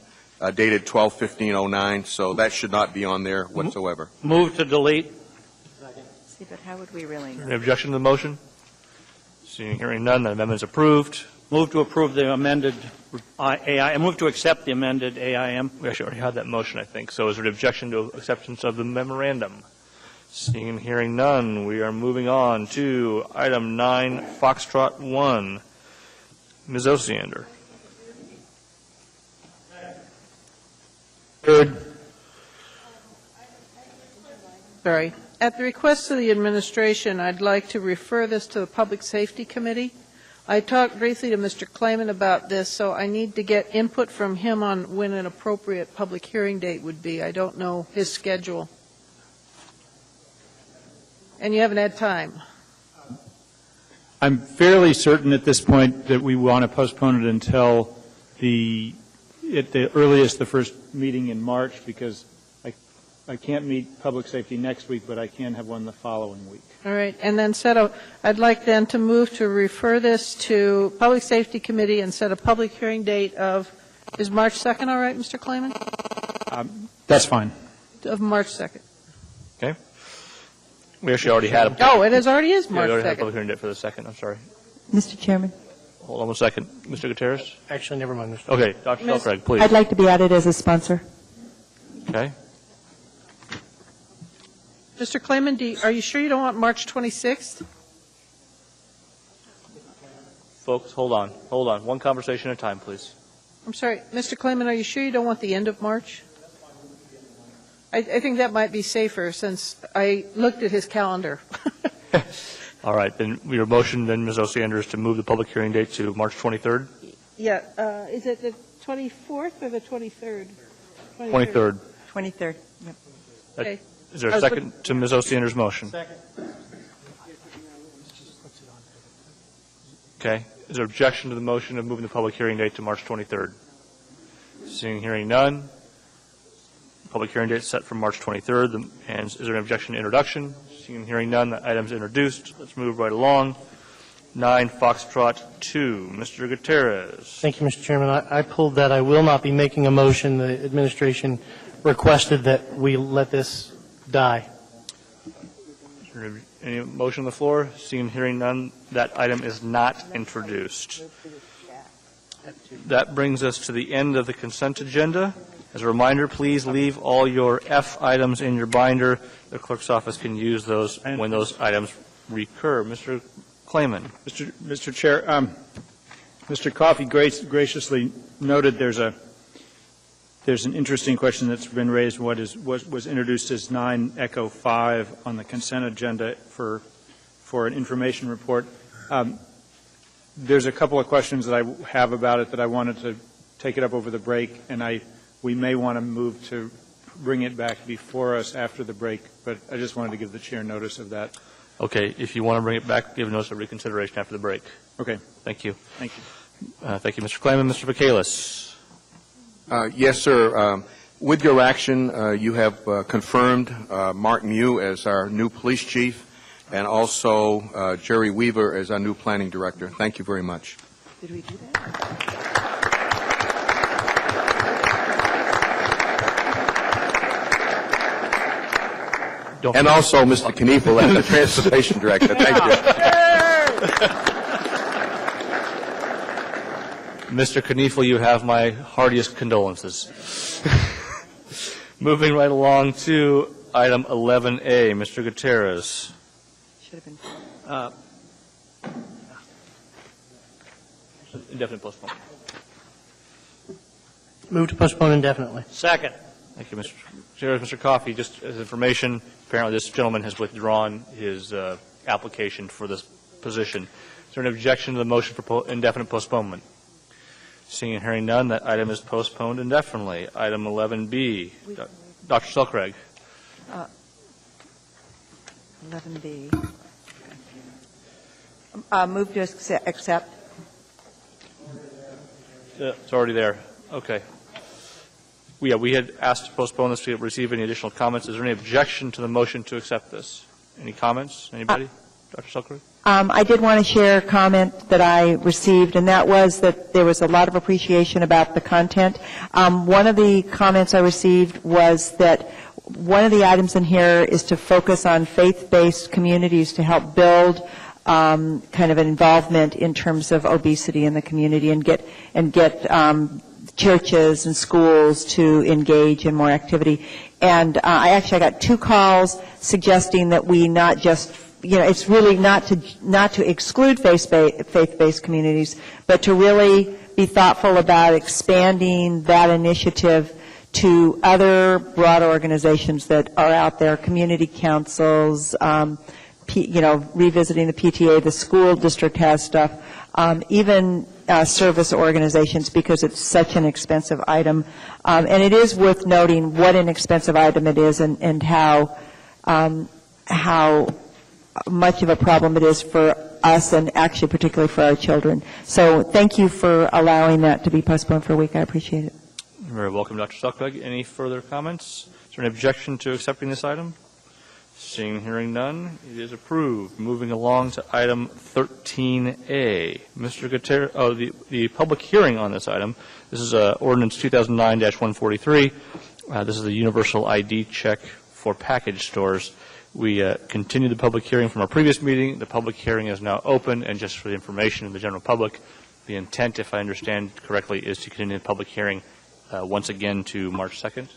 dated 12/15/09, so that should not be on there whatsoever. Move to delete. See, but how would we really know? Any objection to the motion? Seeing and hearing none, the amendment is approved. Move to approve the amended AI. Move to accept the amended AIM. We actually already had that motion, I think. So is there an objection to acceptance of the memorandum? Seeing and hearing none, we are moving on to item 9, Foxtrot 1. Ms. Osiander. Third. Sorry. At the request of the administration, I'd like to refer this to the Public Safety Committee. I talked briefly to Mr. Klayman about this, so I need to get input from him on when an appropriate public hearing date would be. I don't know his schedule. And you haven't had time. I'm fairly certain at this point that we want to postpone it until at the earliest, the first meeting in March, because I can't meet public safety next week, but I can have one the following week. All right, and then I'd like then to move to refer this to Public Safety Committee and set a public hearing date of, is March 2nd all right, Mr. Klayman? That's fine. Of March 2nd. Okay. We actually already had a... Oh, it already is March 2nd. We already had a public hearing date for the 2nd. I'm sorry. Mr. Chairman? Hold on 1 second. Mr. Gutierrez? Actually, never mind, Mr. Okay, Dr. Selkirk, please. I'd like to be added as a sponsor. Okay. Mr. Klayman, are you sure you don't want March 26th? Folks, hold on. One conversation at a time, please. I'm sorry, Mr. Klayman, are you sure you don't want the end of March? I think that might be safer, since I looked at his calendar. All right, then your motion, then, Ms. Osiander, is to move the public hearing date to March 23rd? Yeah, is it the 24th or the 23rd? 23rd. 23rd. Yep. Okay. Is there a second to Ms. Osiander's motion? Second. Okay. Is there objection to the motion of moving the public hearing date to March 23rd? Seeing, hearing none. Public hearing date set for March 23rd. And is there an objection to introduction? Seeing, hearing none. The item's introduced. Let's move right along. 9 Foxtrot 2. Mr. Gutierrez. Thank you, Mr. Chairman. I pulled that. I will not be making a motion. The administration requested that we let this die. Is there any motion on the floor? Seeing, hearing none. That item is not introduced. That brings us to the end of the consent agenda. As a reminder, please leave all your F items in your binder. The clerk's office can use those when those items recur. Mr. Klayman. Mr. Chair, Mr. Coffey graciously noted there's an interesting question that's been raised. What was introduced as 9 Echo 5 on the consent agenda for an information report. There's a couple of questions that I have about it that I wanted to take it up over the break, and we may want to move to bring it back before us after the break, but I just wanted to give the chair notice of that. Okay. If you want to bring it back, give notice of reconsideration after the break. Okay. Thank you. Thank you. Thank you, Mr. Klayman. Mr. Vacalis. Yes, sir. With your action, you have confirmed Mark Mew as our new police chief and also Jerry Weaver as our new planning director. Thank you very much. Did we do that? And also Mr. Kniefel as the transportation director. Thank you. Mr. Kniefel, you have my heartiest condolences. Moving right along to item 11A, Mr. Gutierrez. Should have been. Indefinite postponement. Move to postpone indefinitely. Second. Thank you, Mr. Gutierrez. Mr. Coffey, just as information, apparently this gentleman has withdrawn his application for this position. Is there an objection to the motion for indefinite postponement? Seeing and hearing none, that item is postponed indefinitely. Item 11B, Dr. Selcraig. 11B. Move to accept. It's already there. Okay. We had asked to postpone this to receive any additional comments. Is there any objection to the motion to accept this? Any comments? Anybody? Dr. Selcraig? I did want to share a comment that I received, and that was that there was a lot of appreciation about the content. One of the comments I received was that one of the items in here is to focus on faith-based communities to help build kind of an involvement in terms of obesity in the community and get churches and schools to engage in more activity. And I got 2 calls suggesting that we not just, it's really not to exclude faith-based communities, but to really be thoughtful about expanding that initiative to other broad organizations that are out there, community councils, revisiting the PTA, the school district has stuff, even service organizations, because it's such an expensive item. And it is worth noting what an expensive item it is and how much of a problem it is for us and actually particularly for our children. So thank you for allowing that to be postponed for a week. I appreciate it. You're very welcome, Dr. Selcraig. Any further comments? Is there an objection to accepting this item? Seeing and hearing none, it is approved. Moving along to item 13A. Mr. Gutierrez, the public hearing on this item. This is ordinance 2009-143. This is the universal ID check for package stores. We continued the public hearing from our previous meeting. The public hearing is now open, and just for the information of the general public, the intent, if I understand correctly, is to continue the public hearing once again to March 2nd.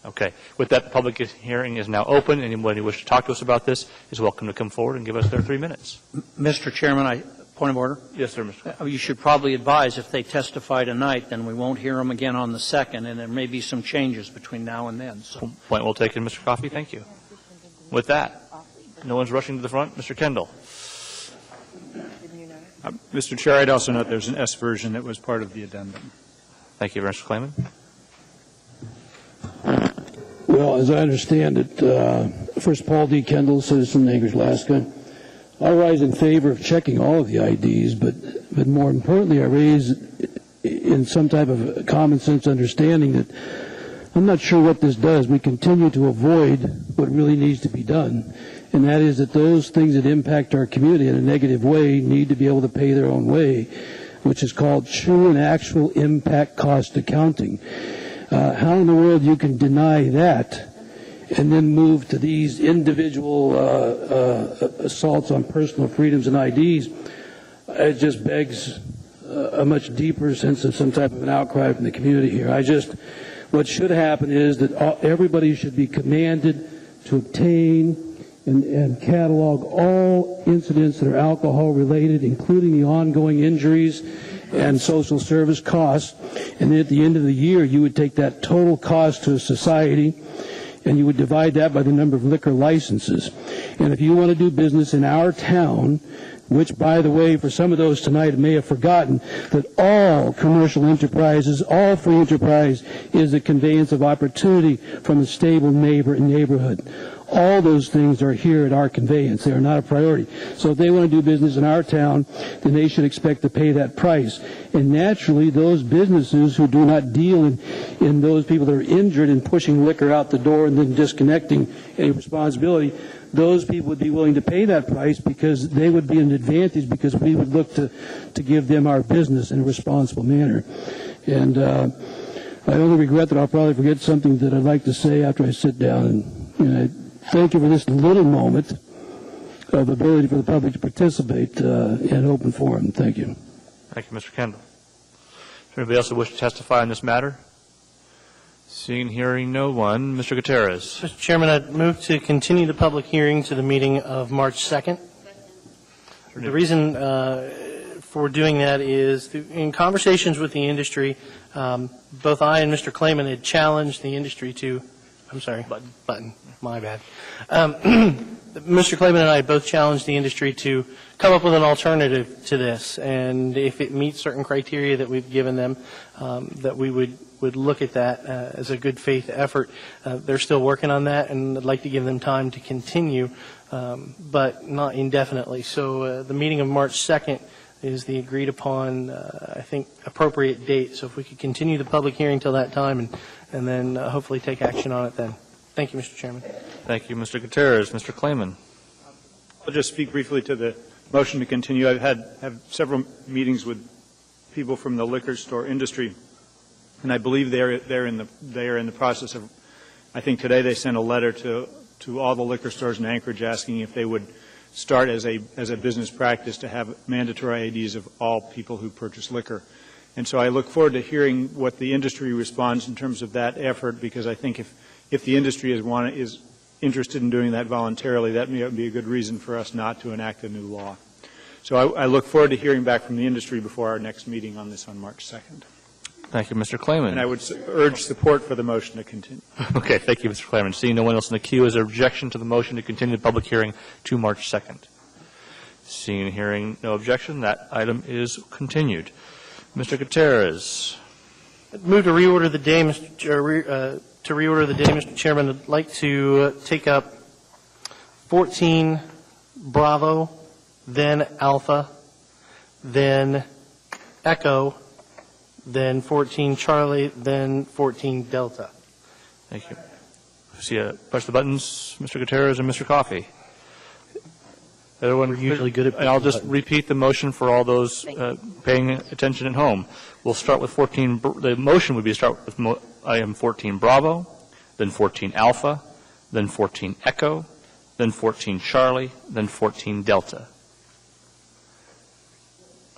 Okay. With that, the public hearing is now open. Anyone who wishes to talk to us about this is welcome to come forward and give us their 3 minutes. Mr. Chairman, Point of order? Yes, sir, Mr. You should probably advise if they testify tonight, then we won't hear them again on the 2nd, and there may be some changes between now and then. So. Point well taken, Mr. Coffey. Thank you. With that, no one's rushing to the front. Mr. Kendall. Mr. Chair, I'd also note there's an S version that was part of the addendum. Thank you, Mr. Klayman. Well, as I understand it, first, Paul D. Kendall, citizen, Anchorage, Alaska. I rise in favor of checking all of the IDs, but more importantly, I raise in some type of common sense understanding that I'm not sure what this does. We continue to avoid what really needs to be done, and that is that those things that impact our community in a negative way need to be able to pay their own way, which is called true and actual impact cost accounting. How in the world you can deny that and then move to these individual assaults on personal freedoms and IDs, it just begs a much deeper sense of some type of an outcry from the community here. What should happen is that everybody should be commanded to obtain and catalog all incidents that are alcohol related, including the ongoing injuries and social service costs. And then at the end of the year, you would take that total cost to a society and you would divide that by the number of liquor licenses. And if you want to do business in our town, which, by the way, for some of those tonight may have forgotten, that all commercial enterprises, all free enterprise is a conveyance of opportunity from a stable neighbor and neighborhood. All those things are here at our conveyance. They are not a priority. So if they want to do business in our town, then they should expect to pay that price. And naturally, those businesses who do not deal in those people that are injured and pushing liquor out the door and then disconnecting any responsibility, those people would be willing to pay that price because they would be an advantage because we would look to give them our business in a responsible manner. And I only regret that I'll probably forget something that I'd like to say after I sit down. And I thank you for this little moment of ability for the public to participate in open forum. Thank you. Thank you, Mr. Kendall. Is there anybody else who wishes to testify on this matter? Seeing and hearing no one, Mr. Gutierrez. Mr. Chairman, I'd move to continue the public hearing to the meeting of March 2nd. The reason for doing that is in conversations with the industry, both I and Mr. Klayman had challenged the industry to, I'm sorry, button, my bad. Mr. Klayman and I both challenged the industry to come up with an alternative to this, and if it meets certain criteria that we've given them, that we would look at that as a good faith effort. They're still working on that, and I'd like to give them time to continue, but not indefinitely. So the meeting of March 2nd is the agreed upon, I think, appropriate date. So if we could continue the public hearing till that time and then hopefully take action on it then. Thank you, Mr. Chairman. Thank you, Mr. Gutierrez. Mr. Klayman. I'll just speak briefly to the motion to continue. I've had several meetings with people from the liquor store industry, and I believe they are in the process of. I think today they sent a letter to all the liquor stores in Anchorage asking if they would start as a business practice to have mandatory IDs of all people who purchase liquor. And so I look forward to hearing what the industry responds in terms of that effort, because I think if the industry is interested in doing that voluntarily, that may be a good reason for us not to enact a new law. So I look forward to hearing back from the industry before our next meeting on this on March 2nd. Thank you, Mr. Klayman. And I would urge support for the motion to continue. Okay, thank you, Mr. Klayman. Seeing no one else in the queue, is there objection to the motion to continue the public hearing to March 2nd? Seeing and hearing no objection, that item is continued. Mr. Gutierrez. Move to reorder the day, Mr. Chairman. I'd like to take up 14 Bravo, then Alpha, then Echo, then 14 Charlie, then 14 Delta. Thank you. See, press the buttons, Mr. Gutierrez and Mr. Coffey. Everyone, we're usually good at. And I'll just repeat the motion for all those paying attention at home. We'll start with 14. The motion would be to start with item 14 Bravo, then 14 Alpha, then 14 Echo, then 14 Charlie, then 14 Delta.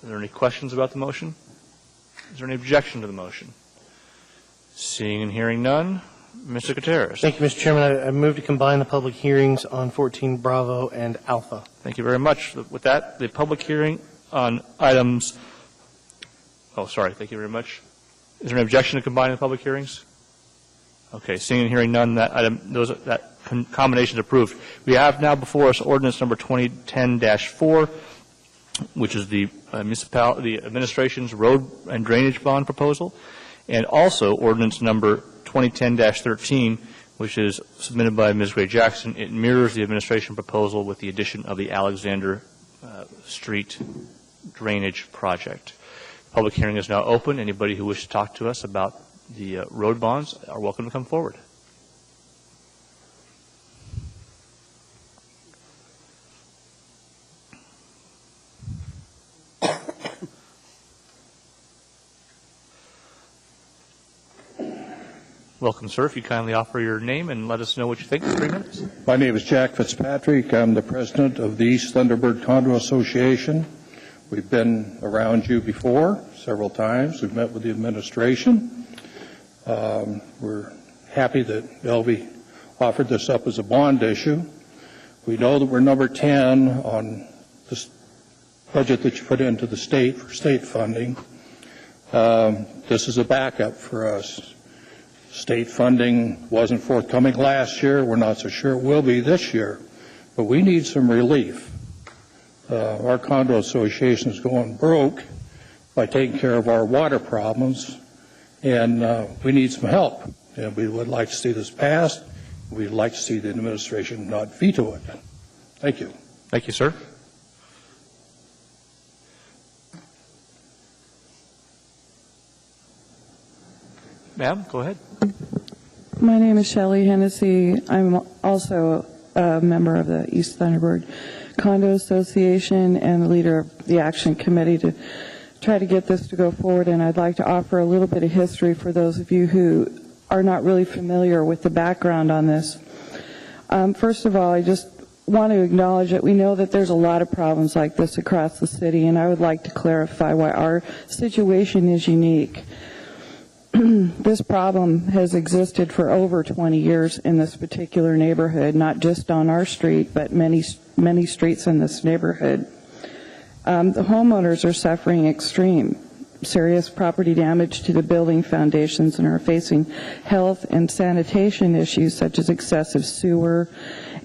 Are there any questions about the motion? Is there any objection to the motion? Seeing and hearing none, Mr. Gutierrez. Thank you, Mr. Chairman. I move to combine the public hearings on 14 Bravo and Alpha. Thank you very much. With that, the public hearing on items, thank you very much. Is there an objection to combining the public hearings? Okay, seeing and hearing none, that combination is approved. We have now before us ordinance number 2010-4, which is the administration's road and drainage bond proposal, and also ordinance number 2010-13, which is submitted by Ms. Gray Jackson. It mirrors the administration proposal with the addition of the Alexander Street drainage project. Public hearing is now open. Anybody who wishes to talk to us about the road bonds are welcome to come forward. Welcome, sir. If you kindly offer your name and let us know what you think in 3 minutes. My name is Jack Fitzpatrick. I'm the president of the East Thunderbird Condo Association. We've been around you before several times. We've met with the administration. We're happy that Elvie offered this up as a bond issue. We know that we're number 10 on this budget that you put into the state for state funding. This is a backup for us. State funding wasn't forthcoming last year. We're not so sure it will be this year. But we need some relief. Our condo association is going broke by taking care of our water problems, and we need some help. And we would like to see this passed. We'd like to see the administration not veto it. Thank you. Thank you, sir. Ma'am, go ahead. My name is Shelley Hennessy. I'm also a member of the East Thunderbird Condo Association and the leader of the Action Committee to try to get this to go forward, and I'd like to offer a little bit of history for those of you who are not really familiar with the background on this. First of all, I just want to acknowledge that we know that there's a lot of problems like this across the city, and I would like to clarify why our situation is unique. This problem has existed for over 20 years in this particular neighborhood, not just on our street, but many streets in this neighborhood. The homeowners are suffering extreme, serious property damage to the building foundations and are facing health and sanitation issues such as excessive sewer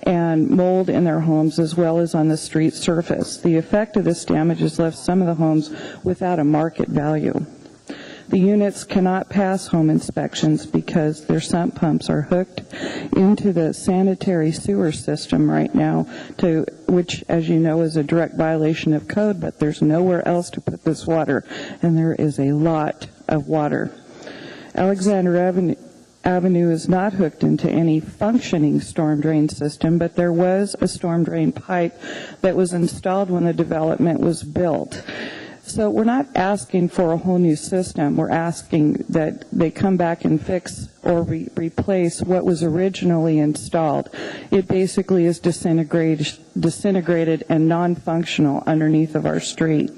and mold in their homes as well as on the street surface. The effect of this damage has left some of the homes without a market value. The units cannot pass home inspections because their sump pumps are hooked into the sanitary sewer system right now, which, as you know, is a direct violation of code, but there's nowhere else to put this water, and there is a lot of water. Alexander Avenue is not hooked into any functioning storm drain system, but there was a storm drain pipe that was installed when the development was built. So we're not asking for a whole new system. We're asking that they come back and fix or replace what was originally installed. It basically is disintegrated and non-functional underneath of our street.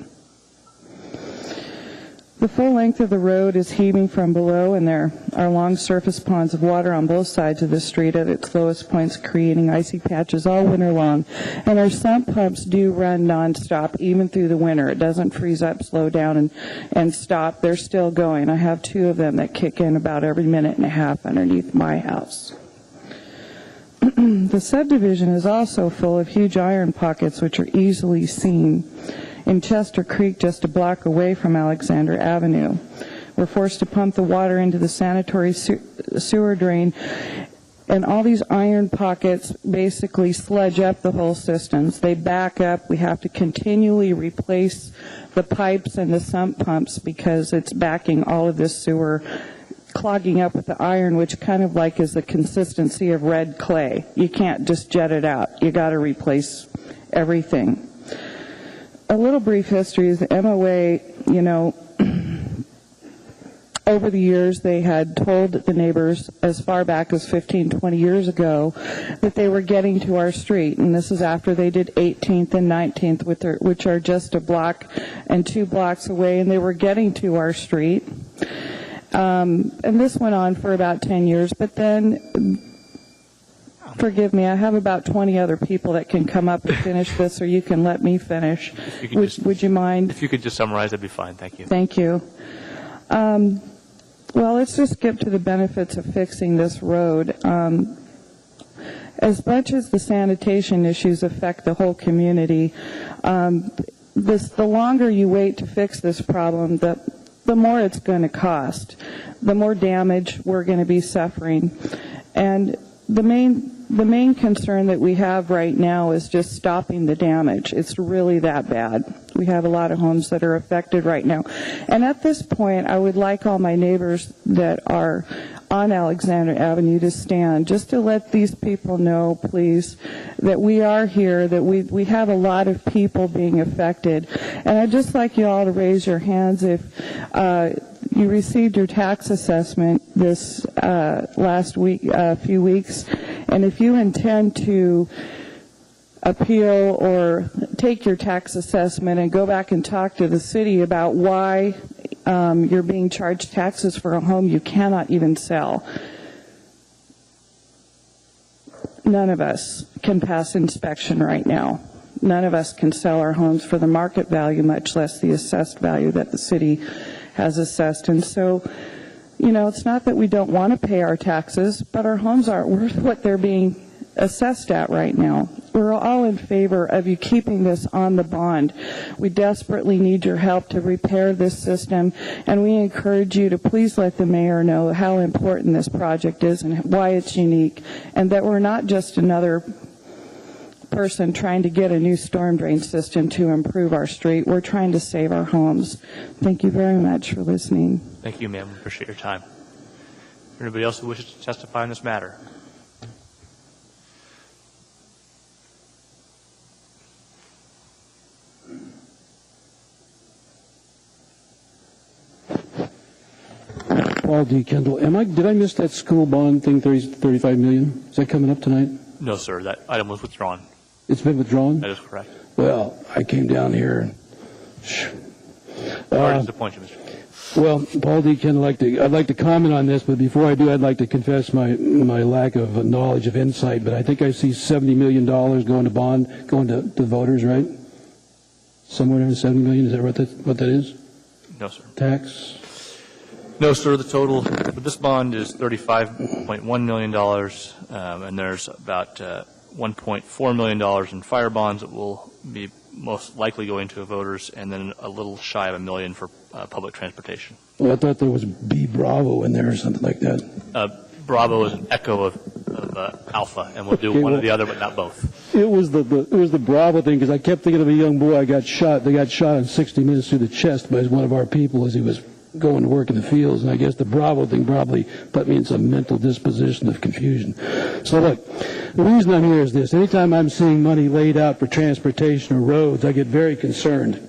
The full length of the road is heaving from below, and there are long surface ponds of water on both sides of the street at its lowest points, creating icy patches all winter long. And our sump pumps do run nonstop, even through the winter. It doesn't freeze up, slow down, and stop. They're still going. I have 2 of them that kick in about every minute and a half underneath my house. The subdivision is also full of huge iron pockets, which are easily seen in Chester Creek, just a block away from Alexander Avenue. We're forced to pump the water into the sanitary sewer drain, and all these iron pockets basically sludge up the whole systems. They back up. We have to continually replace the pipes and the sump pumps because it's backing all of this sewer, clogging up with the iron, which kind of like is the consistency of red clay. You can't just jet it out. You got to replace everything. A little brief history is the MOA, over the years they had told the neighbors as far back as 15, 20 years ago that they were getting to our street. And this is after they did 18th and 19th, which are just a block and 2 blocks away, and they were getting to our street. And this went on for about 10 years, but then forgive me, I have about 20 other people that can come up and finish this, or you can let me finish. Would you mind? If you could just summarize, that'd be fine. Thank you. Thank you. Well, let's just skip to the benefits of fixing this road. As much as the sanitation issues affect the whole community, the longer you wait to fix this problem, the more it's going to cost, the more damage we're going to be suffering. And the main concern that we have right now is just stopping the damage. It's really that bad. We have a lot of homes that are affected right now. And at this point, I would like all my neighbors that are on Alexander Avenue to stand, just to let these people know, please, that we are here, that we have a lot of people being affected. And I'd just like you all to raise your hands if you received your tax assessment this last week, few weeks, and if you intend to appeal or take your tax assessment and go back and talk to the city about why you're being charged taxes for a home you cannot even sell. None of us can pass inspection right now. None of us can sell our homes for the market value, much less the assessed value that the city has assessed. And so, you know, it's not that we don't want to pay our taxes, but our homes aren't worth what they're being assessed at right now. We're all in favor of you keeping this on the bond. We desperately need your help to repair this system, and we encourage you to please let the mayor know how important this project is and why it's unique, and that we're not just another person trying to get a new storm drain system to improve our street. We're trying to save our homes. Thank you very much for listening. Thank you, ma'am. We appreciate your time. Anybody else who wishes to testify on this matter? Paul D. Kendall. Did I miss that school bond thing, $35 million? Is that coming up tonight? No, sir. That item was withdrawn. It's been withdrawn? That is correct. Well, I came down here and... Sorry to disappoint you, Mr. Well, Paul D. Kendall, I'd like to comment on this, but before I do, I'd like to confess my lack of knowledge of insight. But I think I see $70 million going to bond, going to voters, right? Somewhere around $70 million. Is that what that is? No, sir. Tax? No, sir. The total for this bond is $35.1 million, and there's about $1.4 million in fire bonds that will be most likely going to voters, and then a little shy of $1 million for public transportation. Well, I thought there was B Bravo in there or something like that. Bravo is an echo of Alpha, and we'll do one or the other, but not both. It was the Bravo thing, because I kept thinking of a young boy. They got shot in 60 Minutes through the chest by one of our people as he was going to work in the fields, and I guess the Bravo thing probably put me in some mental disposition of confusion. So look, the reason I'm here is this. Anytime I'm seeing money laid out for transportation or roads, I get very concerned.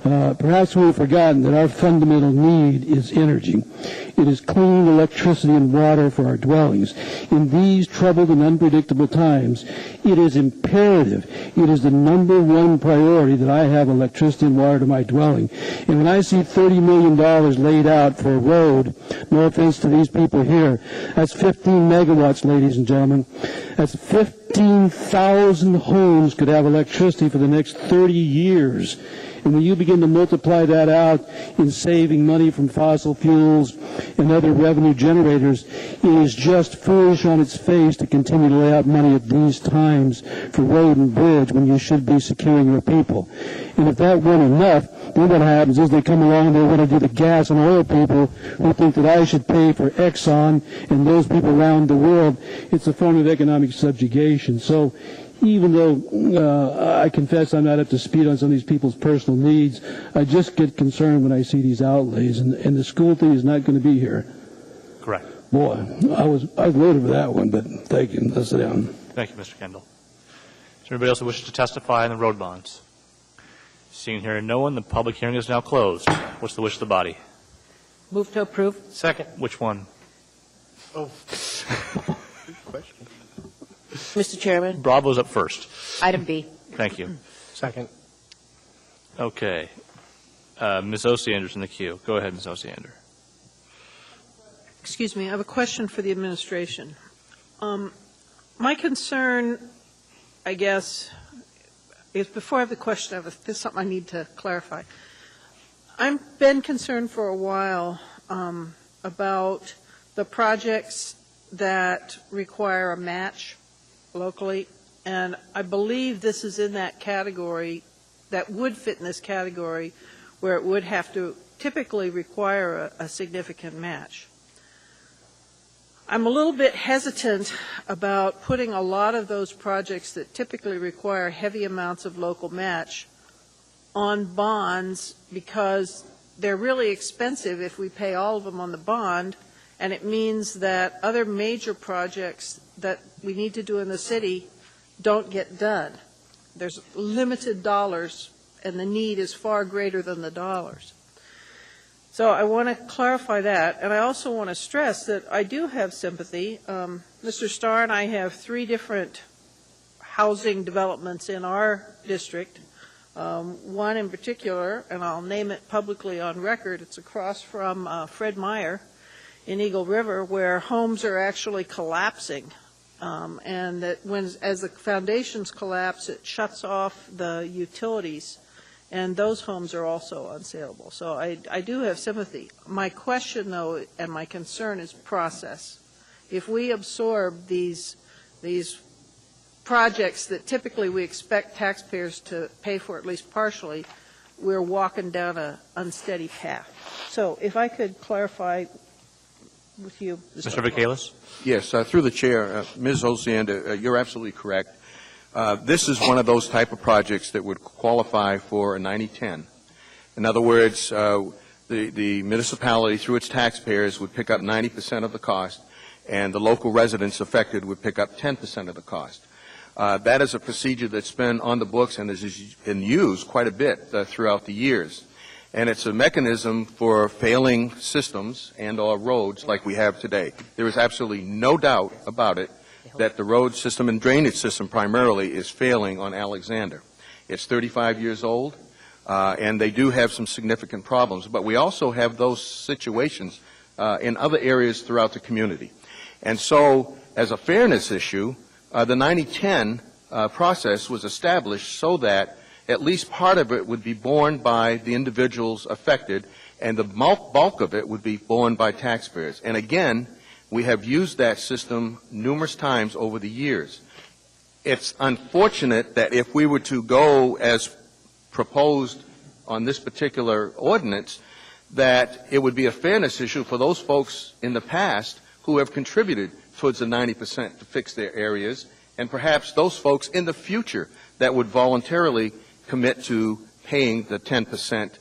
Perhaps we've forgotten that our fundamental need is energy. It is clean electricity and water for our dwellings. In these troubled and unpredictable times, it is imperative. It is the number one priority that I have electricity and water to my dwelling. And when I see $30 million laid out for a road, no offense to these people here, that's 15 megawatts, ladies and gentlemen. That's 15,000 homes could have electricity for the next 30 years. And when you begin to multiply that out in saving money from fossil fuels and other revenue generators, it is just foolish on its face to continue to lay out money at these times for road and bridge when you should be securing your people. And if that weren't enough, then what happens is they come along and they want to do the gas and oil people who think that I should pay for Exxon and those people around the world. It's a form of economic subjugation. So even though I confess I'm not up to speed on some of these people's personal needs, I just get concerned when I see these outlays, and the school thing is not going to be here. Correct. Boy, I was loaded for that one, but thank you. Let's sit down. Thank you, Mr. Kendall. Is there anybody else who wishes to testify on the road bonds? Seeing here no one, the public hearing is now closed. What's the wish of the body? Move to approve. Second. Which one? Oh. Question. Mr. Chairman? Bravo's up first. Item B. Thank you. Second. Okay. Ms. Osiander's in the queue. Go ahead, Ms. Osiander. Excuse me, I have a question for the administration. My concern, I guess, is before I have the question, there's something I need to clarify. I've been concerned for a while about the projects that require a match locally, and I believe this is in that category, that would fit in this category, where it would have to typically require a significant match. I'm a little bit hesitant about putting a lot of those projects that typically require heavy amounts of local match on bonds, because they're really expensive if we pay all of them on the bond, and it means that other major projects that we need to do in the city don't get done. There's limited dollars, and the need is far greater than the dollars. So I want to clarify that, and I also want to stress that I do have sympathy. Mr. Starr and I have 3 different housing developments in our district. One in particular, and I'll name it publicly on record, it's across from Fred Meyer in Eagle River, where homes are actually collapsing. And that as the foundations collapse, it shuts off the utilities, and those homes are also unsaleable. So I do have sympathy. My question, though, and my concern is process. If we absorb these projects that typically we expect taxpayers to pay for at least partially, we're walking down an unsteady path. So if I could clarify with you. Mr. Vacalis? Yes, through the chair, Ms. Osiander, you're absolutely correct. This is one of those type of projects that would qualify for a 90-10. In other words, the municipality, through its taxpayers, would pick up 90% of the cost, and the local residents affected would pick up 10% of the cost. That is a procedure that's been on the books and has been used quite a bit throughout the years. And it's a mechanism for failing systems and or roads like we have today. There is absolutely no doubt about it that the road system and drainage system primarily is failing on Alexander. It's 35 years old, and they do have some significant problems. But we also have those situations in other areas throughout the community. And so, as a fairness issue, the 90-10 process was established so that at least part of it would be borne by the individuals affected, and the bulk of it would be borne by taxpayers. And again, we have used that system numerous times over the years. It's unfortunate that if we were to go as proposed on this particular ordinance, that it would be a fairness issue for those folks in the past who have contributed towards the 90% to fix their areas, and perhaps those folks in the future that would voluntarily commit to paying the 10%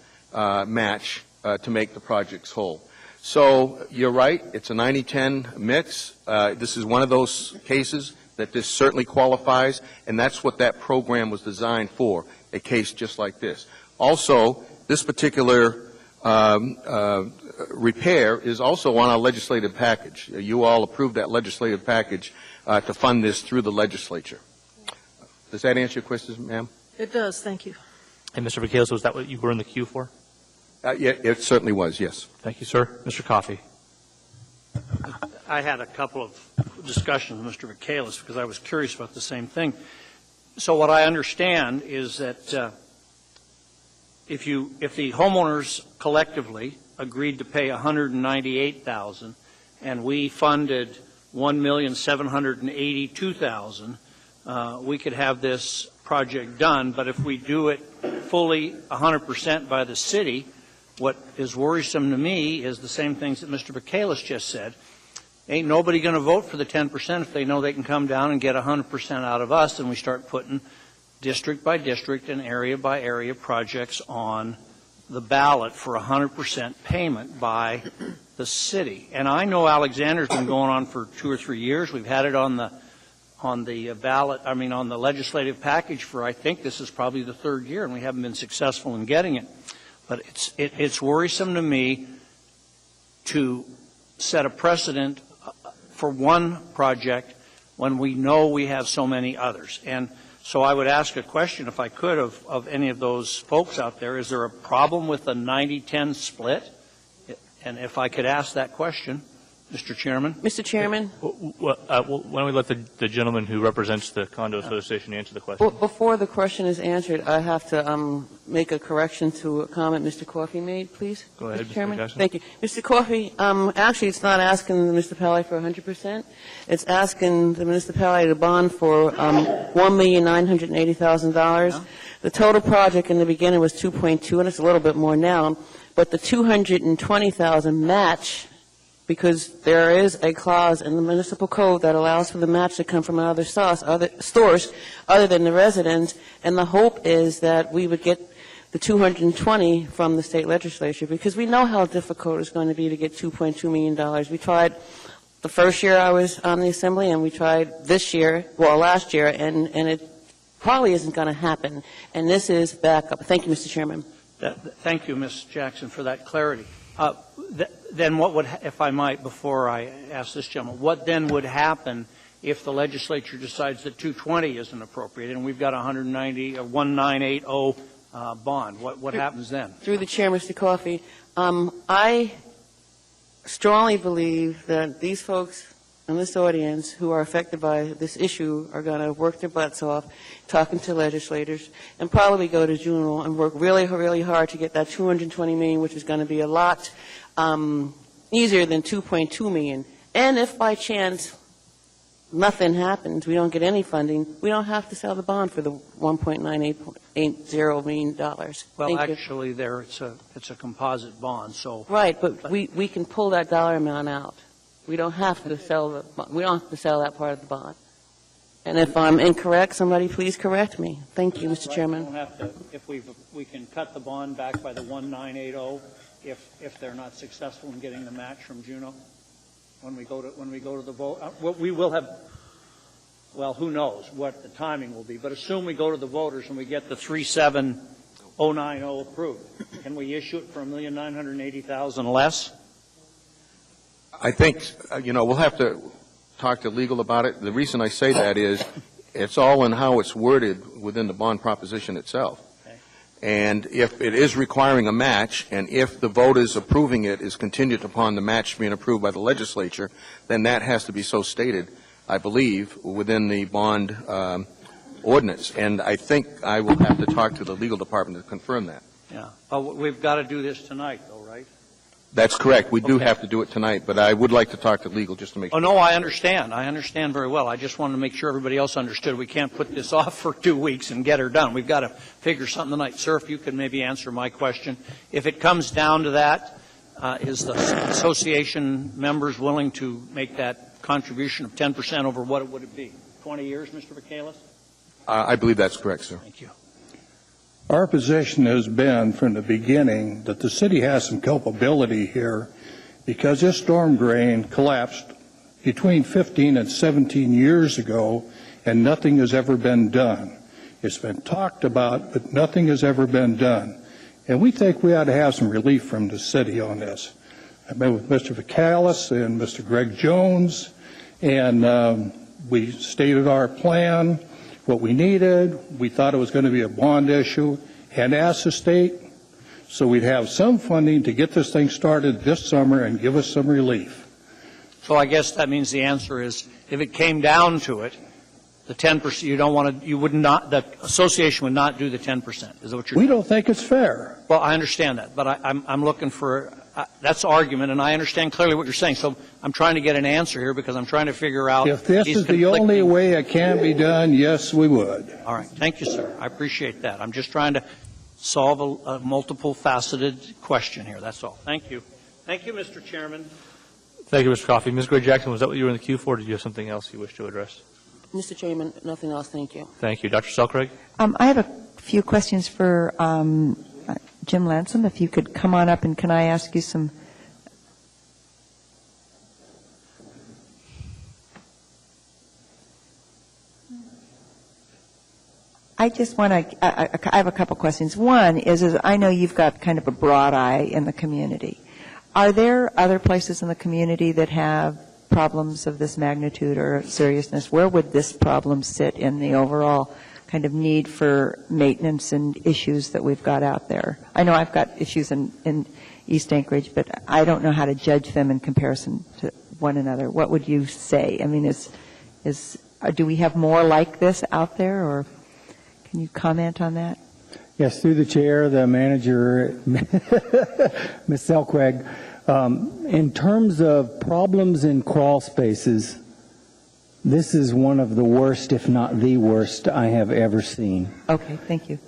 match to make the projects whole. So you're right, it's a 90-10 mix. This is one of those cases that this certainly qualifies, and that's what that program was designed for, a case just like this. Also, this particular repair is also on our legislative package. You all approved that legislative package to fund this through the legislature. Does that answer your question, ma'am? It does, thank you. And Mr. Vacalis, was that what you were in the queue for? Yeah, it certainly was, yes. Thank you, sir. Mr. Coffey. I had a couple of discussions with Mr. Vacalis because I was curious about the same thing. So what I understand is that if the homeowners collectively agreed to pay $198,000 and we funded $1,782,000, we could have this project done. But if we do it fully 100% by the city, what is worrisome to me is the same things that Mr. Vacalis just said. Ain't nobody going to vote for the 10% if they know they can come down and get 100% out of us, and we start putting district by district and area by area projects on the ballot for 100% payment by the city. And I know Alexander's been going on for 2 or 3 years. We've had it on the ballot, on the legislative package for, I think this is probably the 3rd year, and we haven't been successful in getting it. But it's worrisome to me to set a precedent for one project when we know we have so many others. And so I would ask a question, if I could, of any of those folks out there. Is there a problem with the 90-10 split? And if I could ask that question, Mr. Chairman? Mr. Chairman? Why don't we let the gentleman who represents the condo association answer the question? Well, before the question is answered, I have to make a correction to a comment Mr. Coffey made, please. Go ahead, Mr. Chairman. Mr. Jackson. Thank you. Mr. Coffey, actually, it's not asking the municipality for 100%. It's asking the municipality to bond for $1,980,000. Yeah. The total project in the beginning was 2.2, and it's a little bit more now. But the 220,000 match, because there is a clause in the municipal code that allows for the match to come from other stores other than the residents, and the hope is that we would get the 220 from the state legislature, because we know how difficult it's going to be to get $2.2 million. We tried the first year I was on the assembly, and we tried last year, and it probably isn't going to happen. And this is backup. Thank you, Mr. Chairman. Thank you, Ms. Jackson, for that clarity. Then what would, if I might, before I ask this gentleman, what then would happen if the legislature decides that 220 isn't appropriate and we've got 1980 bond? What happens then? Through the chair, Mr. Coffey, I strongly believe that these folks in this audience who are affected by this issue are going to work their butts off talking to legislators and probably go to Juneau and work really, really hard to get that $220 million, which is going to be a lot easier than $2.2 million. And if by chance nothing happens, we don't get any funding, we don't have to sell the bond for the $1.980 million. Well, actually, it's a composite bond, so. Right, but we can pull that dollar amount out. We don't have to sell that part of the bond. And if I'm incorrect, somebody please correct me. Thank you, Mr. Chairman. We don't have to, if we can cut the bond back by the 1980 if they're not successful in getting the match from Juneau when we go to the vote. We will have, well, who knows what the timing will be, but assume we go to the voters and we get the 37090 approved. Can we issue it for $1,980,000 less? I think, we'll have to talk to legal about it. The reason I say that is it's all in how it's worded within the bond proposition itself. Okay. And if it is requiring a match, and if the voters approving it is contingent upon the match being approved by the legislature, then that has to be so stated, I believe, within the bond ordinance. And I think I will have to talk to the legal department to confirm that. Yeah. We've got to do this tonight, though, right? That's correct. We do have to do it tonight, but I would like to talk to legal just to make sure. Oh, no, I understand. I understand very well. I just wanted to make sure everybody else understood. We can't put this off for 2 weeks and get her done. We've got to figure something tonight. Sir, if you could maybe answer my question. If it comes down to that, is the association members willing to make that contribution of 10% over what it would be? 20 years, Mr. Michaelis? I believe that's correct, sir. Thank you. Our position has been from the beginning that the city has some culpability here because this storm drain collapsed between 15 and 17 years ago, and nothing has ever been done. It's been talked about, but nothing has ever been done. And we think we ought to have some relief from the city on this. I met with Mr. Michaelis and Mr. Greg Jones, and we stated our plan, what we needed. We thought it was going to be a bond issue, and asked the state so we'd have some funding to get this thing started this summer and give us some relief. So I guess that means the answer is if it came down to it, the 10%, the association would not do the 10%. Is that what you're We doing? don't think it's fair. Well, I understand that, but I'm looking for, that's argument, and I understand clearly what you're saying. So I'm trying to get an answer here because I'm trying to figure out. If this is the only way it can be done, yes, we would. All right. Thank you, sir. I appreciate that. I'm just trying to solve a multiple-faceted question here. That's all. Thank you. Thank you, Mr. Chairman. Thank you, Mr. Coffey. Ms. Gray Jackson, was that what you were in the queue for, or did you have something else you wish to address? Mr. Chairman, nothing else. Thank you. Thank you. Dr. Selcraig? I have a few questions for Jim Lansom. If you could come on up, and can I ask you some... I just want to, I have a couple questions. One is I know you've got kind of a broad eye in the community. Are there other places in the community that have problems of this magnitude or seriousness? Where would this problem sit in the overall kind of need for maintenance and issues that we've got out there? I know I've got issues in East Anchorage, but I don't know how to judge them in comparison to one another. What would you say? I mean, do we have more like this out there, or can you comment on that? Yes, through the chair, the manager, Ms. Selcraig. In terms of problems in crawl spaces, this is one of the worst, if not the worst, I have ever seen. Okay, thank you.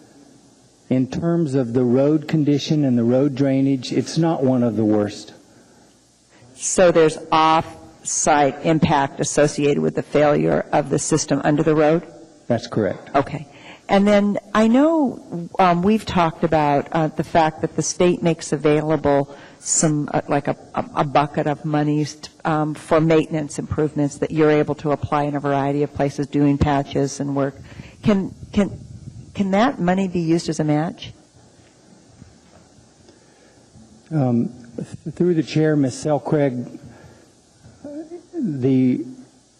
In terms of the road condition and the road drainage, it's not one of the worst. So there's off-site impact associated with the failure of the system under the road? That's correct. Okay. And then I know we've talked about the fact that the state makes available some, like a bucket of monies for maintenance improvements that you're able to apply in a variety of places doing patches and work. Can that money be used as a match? Through the chair, Ms. Selcraig, the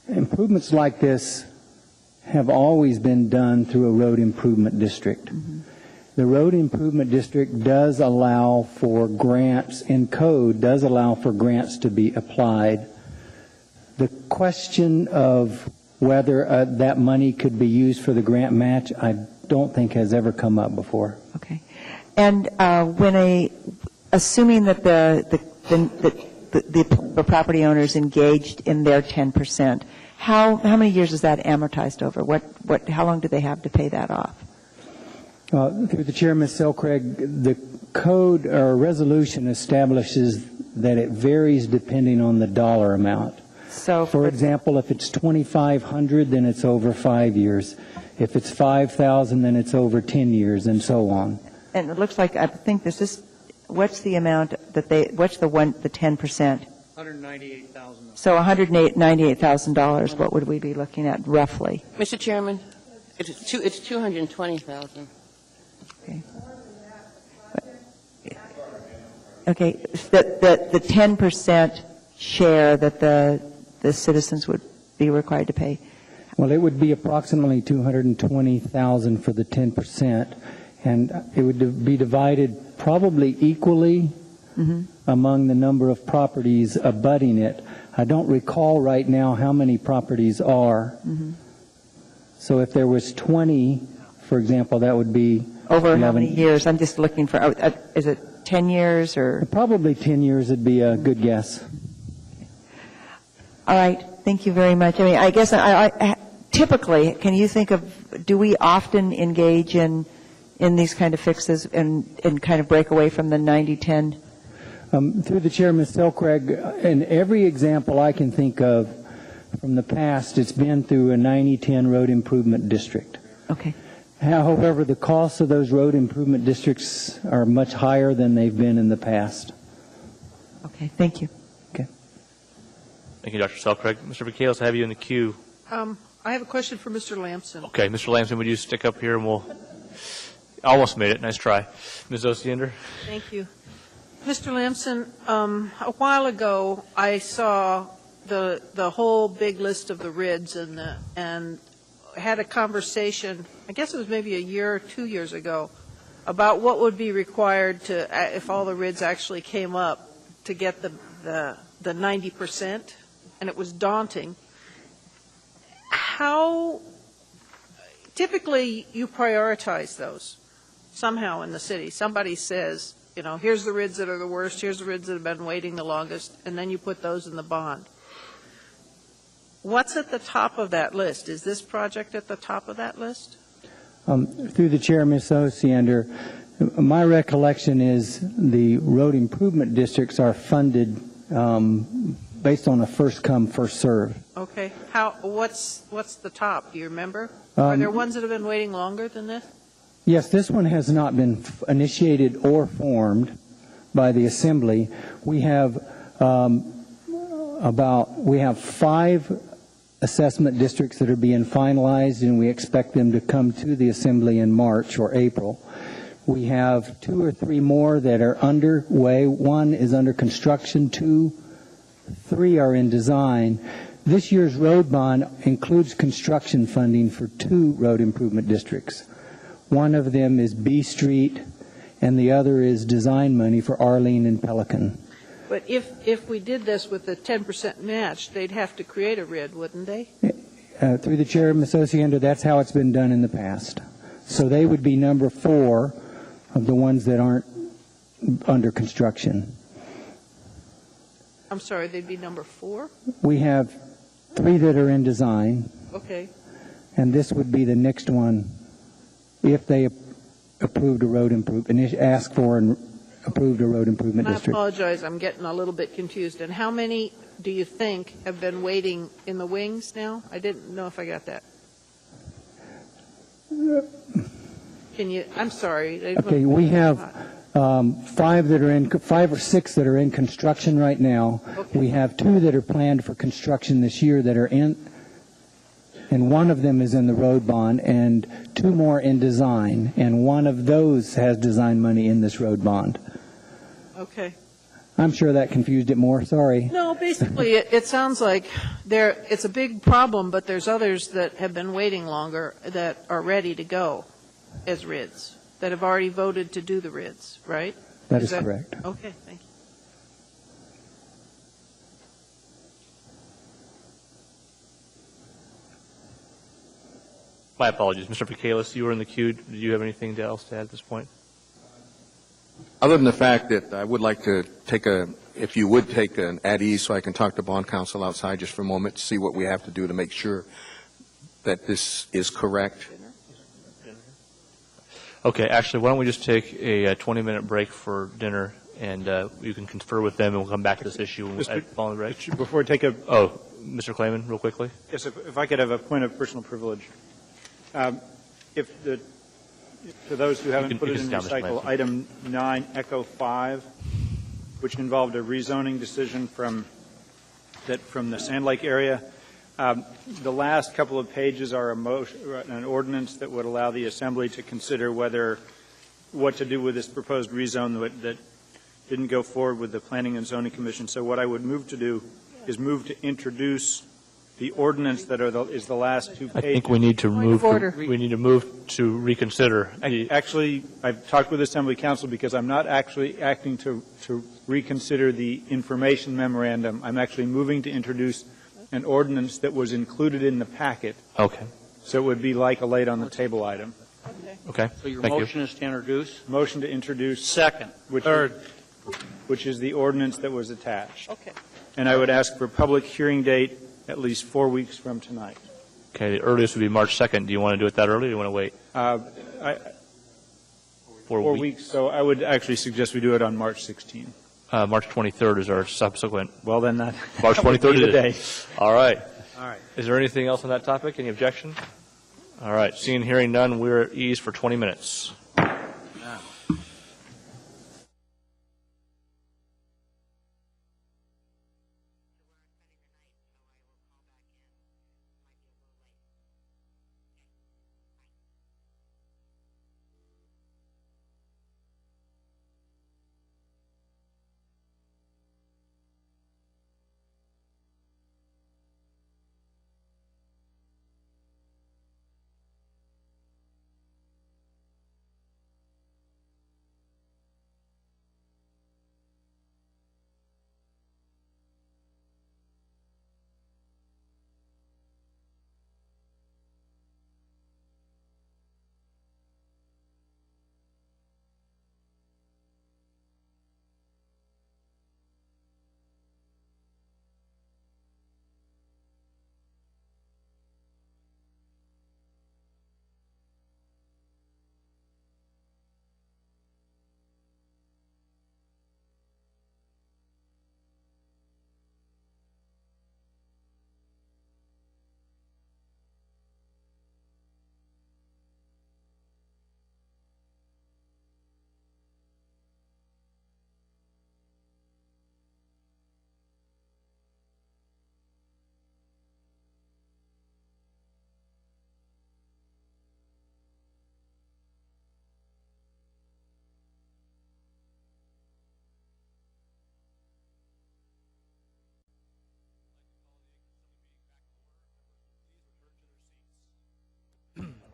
improvements like this have always been done through a road improvement district. Mm-hmm. The road improvement district does allow for grants, in code, does allow for grants to be applied. The question of whether that money could be used for the grant match, I don't think has ever come up before. Okay. And assuming that the property owner is engaged in their 10%, how many years is that amortized over? How long do they have to pay that off? Through the chair, Ms. Selcraig, the code or resolution establishes that it varies depending on the dollar amount. So, for example, if it's $2,500, then it's over 5 years. If it's $5,000, then it's over 10 years, and so on. And it looks like, I think this is, what's the amount that what's the 10%? $198,000. So $198,000, what would we be looking at roughly? Mr. Chairman, it's $220,000. Okay. Okay. The 10% share that the citizens would be required to pay. Well, it would be approximately $220,000 for the 10%, and it would be divided probably equally among the number of properties abutting it. I don't recall right now how many properties are. So if there was 20, for example, that would be over 11. How many years? I'm just looking for, is it 10 years or? Probably 10 years would be a good guess. All right. Thank you very much. I mean, I guess typically, can you think of, do we often engage in these kind of fixes and kind of break away from the 90-10? Through the chair, Ms. Selcraig, in every example I can think of from the past, it's been through a 90-10 road improvement district. Okay. However, the costs of those road improvement districts are much higher than they've been in the past. Okay. Thank you. Okay. Thank you, Dr. Selcraig. Mr. Vaqueros, I have you in the queue. I have a question for Mr. Lamson. Okay. Mr. Lamson, would you stick up here and we'll... Almost made it. Nice try. Ms. Osiander. Thank you. Mr. Lamson, a while ago I saw the whole big list of the RIDs and had a conversation, I guess it was maybe a year or 2 years ago, about what would be required to, if all the RIDs actually came up, to get the 90%, and it was daunting. How typically you prioritize those somehow in the city? Somebody says, you know, here's the RIDs that are the worst, here's the RIDs that have been waiting the longest, and then you put those in the bond. What's at the top of that list? Is this project at the top of that list? Through the chair, Ms. Osiander, my recollection is the road improvement districts are funded based on a first come, first serve. Okay. What's the top? Do you remember? Are there ones that have been waiting longer than this? Yes, this one has not been initiated or formed by the Assembly. We have 5 assessment districts that are being finalized, and we expect them to come to the Assembly in March or April. We have 2 or 3 more that are underway. 1 is under construction. 3 are in design. This year's road bond includes construction funding for 2 road improvement districts. One of them is B Street, and the other is design money for Arlene and Pelican. But if we did this with a 10% match, they'd have to create a RID, wouldn't they? Through the chair, Ms. Osiander, that's how it's been done in the past. So they would be number 4 of the ones that aren't under construction. I'm sorry, they'd be number 4? We have 3 that are in design, Okay. and this would be the next one if they approved a road improvement, asked for and approved a road improvement I district. apologize, I'm getting a little bit confused. And how many do you think have been waiting in the wings now? I didn't know if I got that. Can you, I'm sorry. Okay, we have 5 or 6 that are in construction right now. Okay. We have 2 that are planned for construction this year that are in, and one of them is in the road bond, and 2 more in design, and one of those has design money in this road bond. Okay. I'm sure that confused it more. Sorry. No, basically, it sounds like it's a big problem, but there's others that have been waiting longer that are ready to go as RIDs, that have already voted to do the RIDs, right? That is correct. Okay, thank you. My apologies. Mr. Michaelis, you were in the queue. Do you have anything else to add at this point? Other than the fact that I would like to if you would take an at ease so I can talk to bond counsel outside just for a moment to see what we have to do to make sure that this is correct. Okay, actually, why don't we just take a 20-minute break for dinner, and you can confer with them, and we'll come back to this issue following the break. Before we take a... Oh, Mr. Clayman, real quickly. Yes, if I could have a point of personal privilege. For those who haven't put it in your cycle, item 9, Echo 5, which involved a rezoning decision from the Sand Lake area. The last couple of pages are an ordinance that would allow the Assembly to consider what to do with this proposed rezone that didn't go forward with the Planning and Zoning Commission. So what I would move to do is move to introduce the ordinance that is the last 2 pages. I think we need to move to reconsider. Actually, I've talked with Assembly Counsel because I'm not actually acting to reconsider the information memorandum. I'm actually moving to introduce an ordinance that was included in the packet. Okay. So it would be like a laid on the table item. Okay. So your Thank motion is to introduce? Motion to introduce. Second. Which is the ordinance that was attached. Okay. And I would ask for public hearing date at least 4 weeks from tonight. Okay, the earliest would be March 2nd. Do you want to do it that early, or do you want to wait? 4 weeks. So I would actually suggest we do it on March 16th. March 23rd is our subsequent. Well, then that. March 23rd today. is. All right. All right. Is there anything else on that topic? Any objection? All right. Seeing and hearing none, we're at ease for 20 minutes.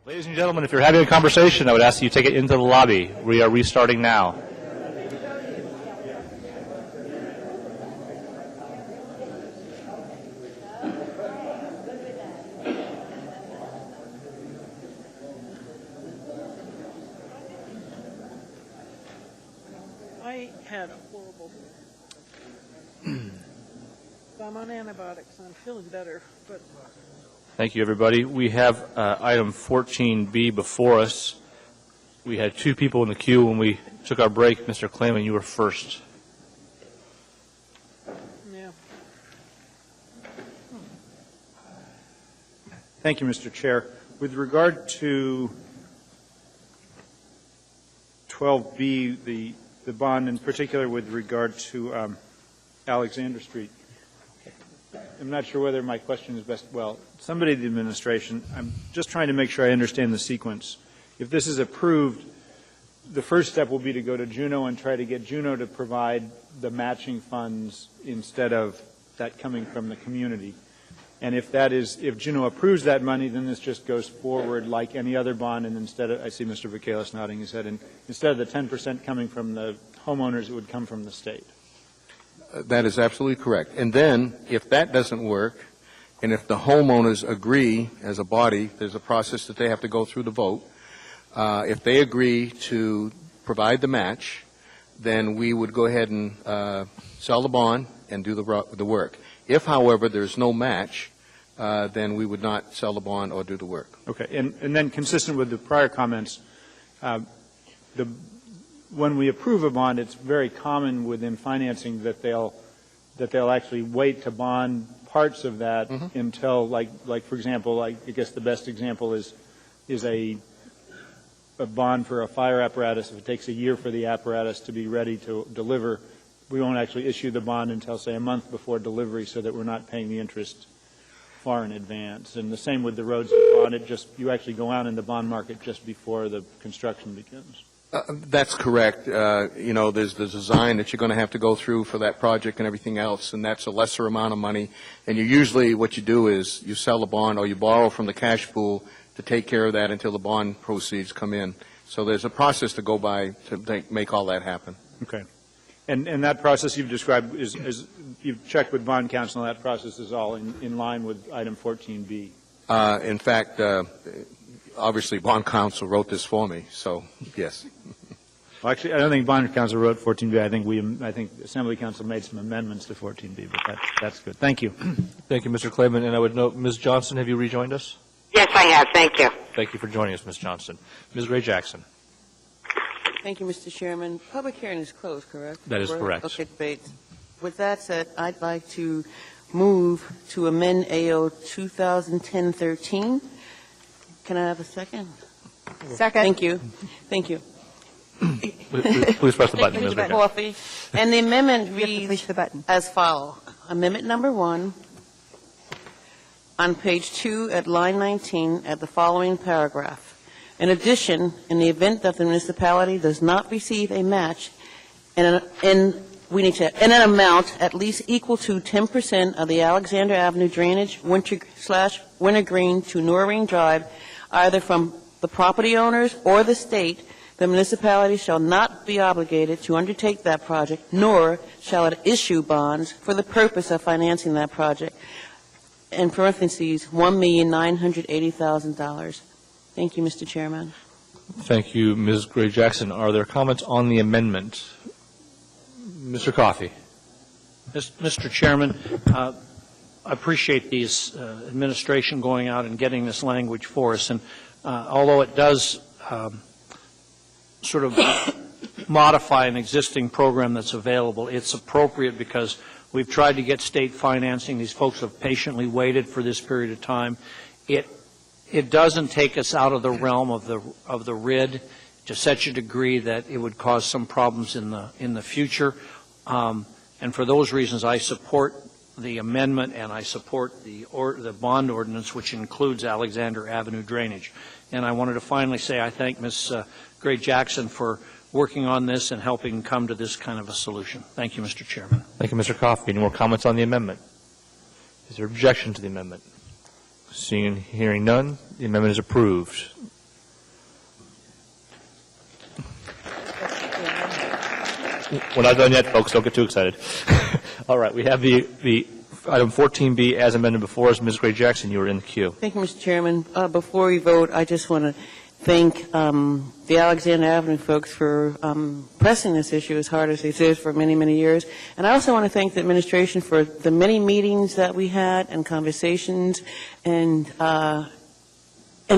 Ladies and gentlemen, if you're having a conversation, I would ask that you take it into the lobby. We are restarting now. I had a horrible. I'm on antibiotics. I'm feeling better, but. Thank you, everybody. We have item 14B before us. We had two people in the queue when we took our break. Mr. Clayman, you were first. Yeah. Thank you, Mr. Chair. With regard to 12B, the bond in particular with regard to Alexander Street, I'm not sure whether my question is best. Well, somebody in the administration, I'm just trying to make sure I understand the sequence. If this is approved, the first step will be to go to Juneau and try to get Juneau to provide the matching funds instead of that coming from the community. And if Juneau approves that money, then this just goes forward like any other bond, and instead of, I see Mr. Vakelis nodding his head, and instead of the 10% coming from the homeowners, it would come from the state. That is absolutely correct. And then, if that doesn't work, and if the homeowners agree as a body, there's a process that they have to go through to vote. If they agree to provide the match, then we would go ahead and sell the bond and do the work. If, however, there's no match, then we would not sell the bond or do the work. Okay. And then consistent with the prior comments, when we approve a bond, it's very common within financing that they'll actually wait to bond parts of that until, like for example, I guess the best example is a bond for a fire apparatus. If it takes a year for the apparatus to be ready to deliver, we won't actually issue the bond until, say, a month before delivery, so that we're not paying the interest far in advance. And the same with the roads bond. You actually go out in the bond market just before the construction begins. That's correct. There's the design that you're going to have to go through for that project and everything else, and that's a lesser amount of money. And what you do is you sell the bond or you borrow from the cash pool to take care of that until the bond proceeds come in. So there's a process to go by to make all that happen. Okay. And that process you've described is you've checked with bond counsel, and that process is all in line with item 14B. In fact, obviously, bond counsel wrote this for me, so yes. Well, actually, I don't think bond counsel wrote 14B. I think Assembly Council made some amendments to 14B, but that's good. Thank you. Thank you, Mr. Clayman. And I would note, Ms. Johnson, have you rejoined us? Yes, I have. Thank you. Thank you for joining us, Ms. Johnson. Ms. Ray Jackson. Thank you, Mr. Chairman. Public hearing is closed, correct? That is correct. Okay, debate. With that said, I'd like to move to amend AO 2010-13. Can I have a second? Second. Thank you. Thank you. Please press the button, Ms. Ray. Coffee. And the amendment reads as follows. Amendment number 1, on page 2 at line 19 at the following paragraph. In addition, in the event that the municipality does not receive a match in an amount at least equal to 10% of the Alexander Avenue drainage winter green to Norring Drive, either from the property owners or the state, the municipality shall not be obligated to undertake that project, nor shall it issue bonds for the purpose of financing that project. In parentheses, $1,980,000. Thank you, Mr. Chairman. Thank you, Ms. Gray Jackson. Are there comments on the amendment? Mr. Coffey. Mr. Chairman, I appreciate the administration going out and getting this language for us. And although it does sort of modify an existing program that's available, it's appropriate because we've tried to get state financing. These folks have patiently waited for this period of time. It doesn't take us out of the realm of the RID to such a degree that it would cause some problems in the future. And for those reasons, I support the amendment and I support the bond ordinance, which includes Alexander Avenue drainage. And I wanted to finally say I thank Ms. Gray Jackson for working on this and helping come to this kind of a solution. Thank you, Mr. Chairman. Thank you, Mr. Coffey. Any more comments on the amendment? Is there objection to the amendment? Seeing and hearing none, the amendment is approved. We're not done yet, folks. Don't get too excited. All right, we have the item 14B as amended before us. Ms. Gray Jackson, you are in the queue. Thank you, Mr. Chairman. Before we vote, I just want to thank the Alexander Avenue folks for pressing this issue as hard as they did for many, many years. And I also want to thank the administration for the many meetings that we had and conversations and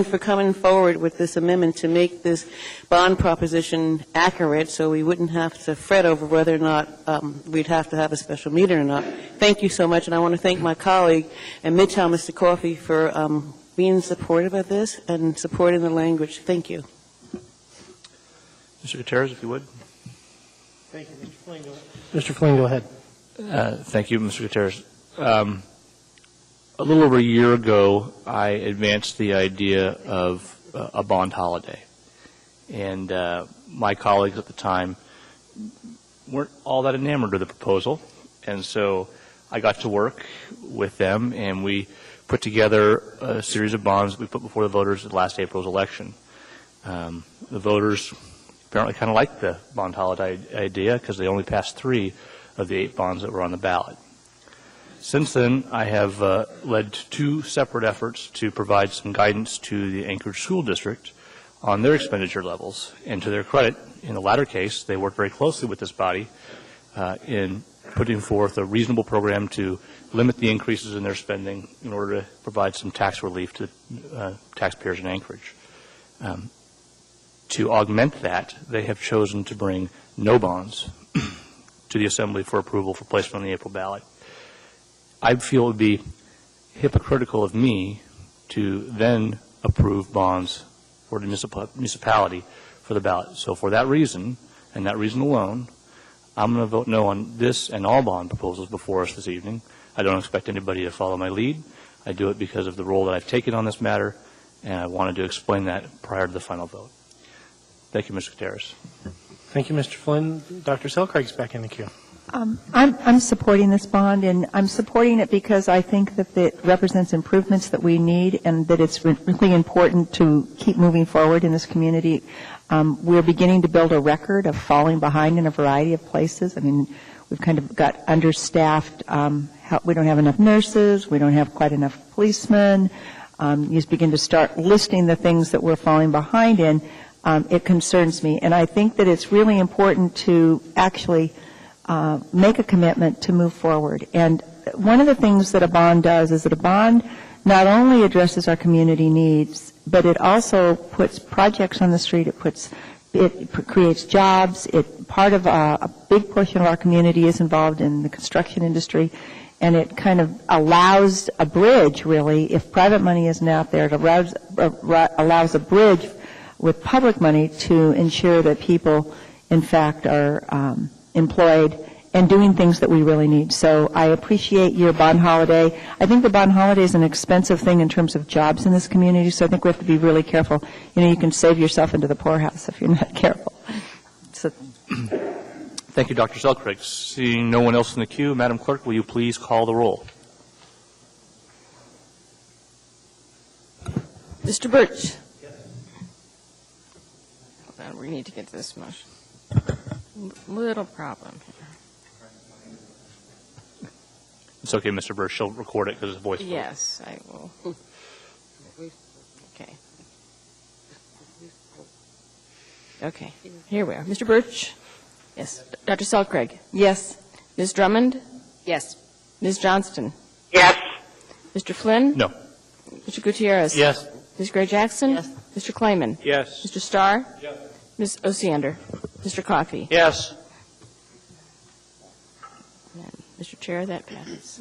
for coming forward with this amendment to make this bond proposition accurate so we wouldn't have to fret over whether or not we'd have to have a special meeting or not. Thank you so much, and I want to thank my colleague in Midtown, Mr. Coffey, for being supportive of this and supporting the language. Thank you. Mr. Gutierrez, if you would. Thank you, Mr. Flynn. Mr. Flynn, go ahead. Thank you, Mr. Gutierrez. A little over a year ago, I advanced the idea of a bond holiday. And my colleagues at the time weren't all that enamored with the proposal. And so I got to work with them, and we put together a series of bonds we put before the voters at last April's election. The voters apparently kind of liked the bond holiday idea because they only passed 3 of the 8 bonds that were on the ballot. Since then, I have led 2 separate efforts to provide some guidance to the Anchorage School District on their expenditure levels. And to their credit, in the latter case, they worked very closely with this body in putting forth a reasonable program to limit the increases in their spending in order to provide some tax relief to taxpayers in Anchorage. To augment that, they have chosen to bring no bonds to the Assembly for approval for placement on the April ballot. I feel it would be hypocritical of me to then approve bonds for the municipality for the ballot. So for that reason, and that reason alone, I'm going to vote no on this and all bond proposals before us this evening. I don't expect anybody to follow my lead. I do it because of the role that I've taken on this matter, and I wanted to explain that prior to the final vote. Thank you, Mr. Gutierrez. Thank you, Mr. Flynn. Dr. Selcraig's back in the queue. I'm supporting this bond, and I'm supporting it because I think that it represents improvements that we need and that it's really important to keep moving forward in this community. We're beginning to build a record of falling behind in a variety of places. I mean, we've kind of got understaffed. We don't have enough nurses. We don't have quite enough policemen. You just begin to start listing the things that we're falling behind in. It concerns me, and I think that it's really important to actually make a commitment to move forward. And one of the things that a bond does is that a bond not only addresses our community needs, but it also puts projects on the street. It creates jobs. Part of a big portion of our community is involved in the construction industry, and it kind of allows a bridge, really, if private money isn't out there, it allows a bridge with public money to ensure that people, in fact, are employed and doing things that we really need. So I appreciate your bond holiday. I think the bond holiday is an expensive thing in terms of jobs in this community, so I think we have to be really careful. You know, you can save yourself into the poorhouse if you're not careful. So. Thank you, Dr. Selcraig. Seeing no one else in the queue, Madam Clerk, will you please call the roll? Mr. Birch. Hold on, we need to get to this motion. Little problem here. It's okay, Mr. Birch. She'll record it because it's a voice vote. Yes, I will. Okay. Okay, here we are. Mr. Birch? Yes. Dr. Selcraig? Yes. Ms. Drummond? Yes. Ms. Johnston? Yes. Mr. Flynn? No. Mr. Gutierrez? Yes. Ms. Gray Jackson? Yes. Mr. Klayman? Yes. Mr. Starr? Yes. Ms. Osiander? Mr. Coffey? Yes. Mr. Chair, that passes.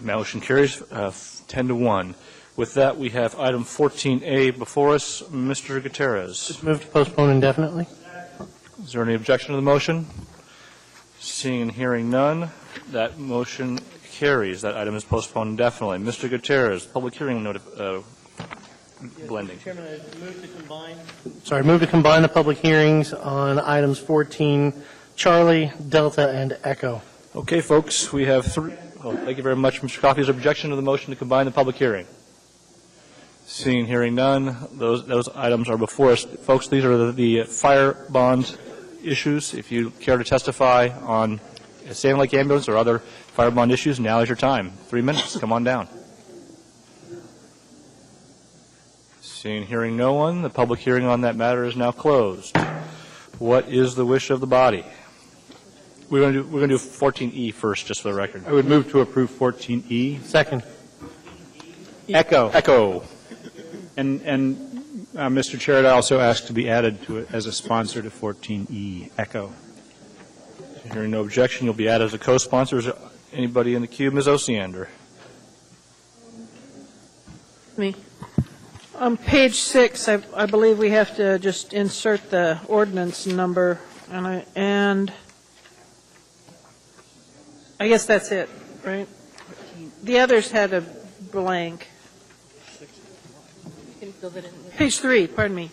Motion carries 10-1. With that, we have item 14A before us. Mr. Gutierrez. Just move to postpone indefinitely. Is there any objection to the motion? Seeing and hearing none, that motion carries. That item is postponed indefinitely. Mr. Gutierrez, public hearing blending. Chairman, I move to combine the public hearings on items 14, Charlie, Delta, and Echo. Okay, folks, we have three. Oh, thank you very much, Mr. Coffey. Is there objection to the motion to combine the public hearing? Seeing and hearing none, those items are before us. Folks, these are the fire bonds issues. If you care to testify on Sand Lake Ambulance or other fire bond issues, now is your time. 3 minutes. Come on down. Seeing, hearing no one, the public hearing on that matter is now closed. What is the wish of the body? We're going to do 14E first, just for the record. I would move to approve 14E. Second. Echo. Echo. And Mr. Chair, I'd also ask to be added to it as a sponsor to 14E. Echo. Hearing no objection, you'll be added as a co-sponsor. Is there anybody in the queue? Ms. Osiander. Me. On page 6, I believe we have to just insert the ordinance number, and I guess that's it, right? The others had a blank. Page 3, pardon me.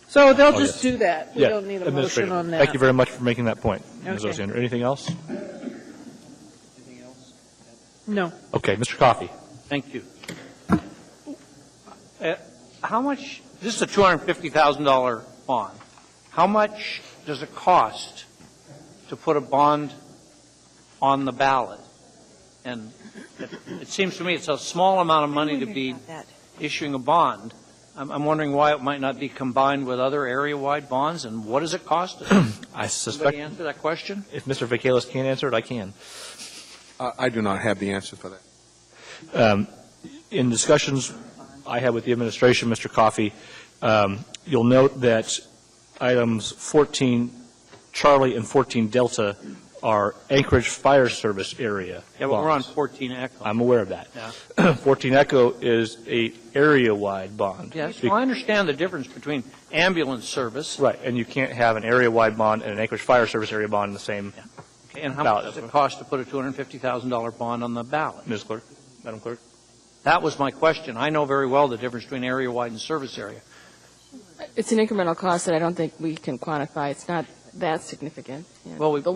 So they'll just do that. We don't need a motion on that. Thank you very much for making that point, Ms. Okay. Osiander. Anything else? No. Okay, Mr. Coffey. Thank you. How much, this is a $250,000 bond. How much does it cost to put a bond on the ballot? And it seems to me it's a small amount of money to be issuing a bond. I'm wondering why it might not be combined with other area-wide bonds, and what does it cost us? I suspect. Somebody answer that question? If Mr. Vacalis can't answer it, I can. I do not have the answer for that. In discussions I had with the administration, Mr. Coffey, you'll note that items 14 Charlie and 14 Delta are Anchorage Fire Service area. Yeah, but we're on 14 Echo. I'm aware of that. Yeah. 14 Echo is a area-wide bond. Yes, well, I understand the difference between ambulance service. Right, and you can't have an area-wide bond and an Anchorage Fire Service area bond in the same Okay, and how much does it cost to put a $250,000 bond on the ballot? Ms. Clerk, Madam Clerk. That was my question. I know very well the difference between area-wide and service area. It's an incremental cost that I don't think we can quantify. It's not that significant. Yeah. Well, the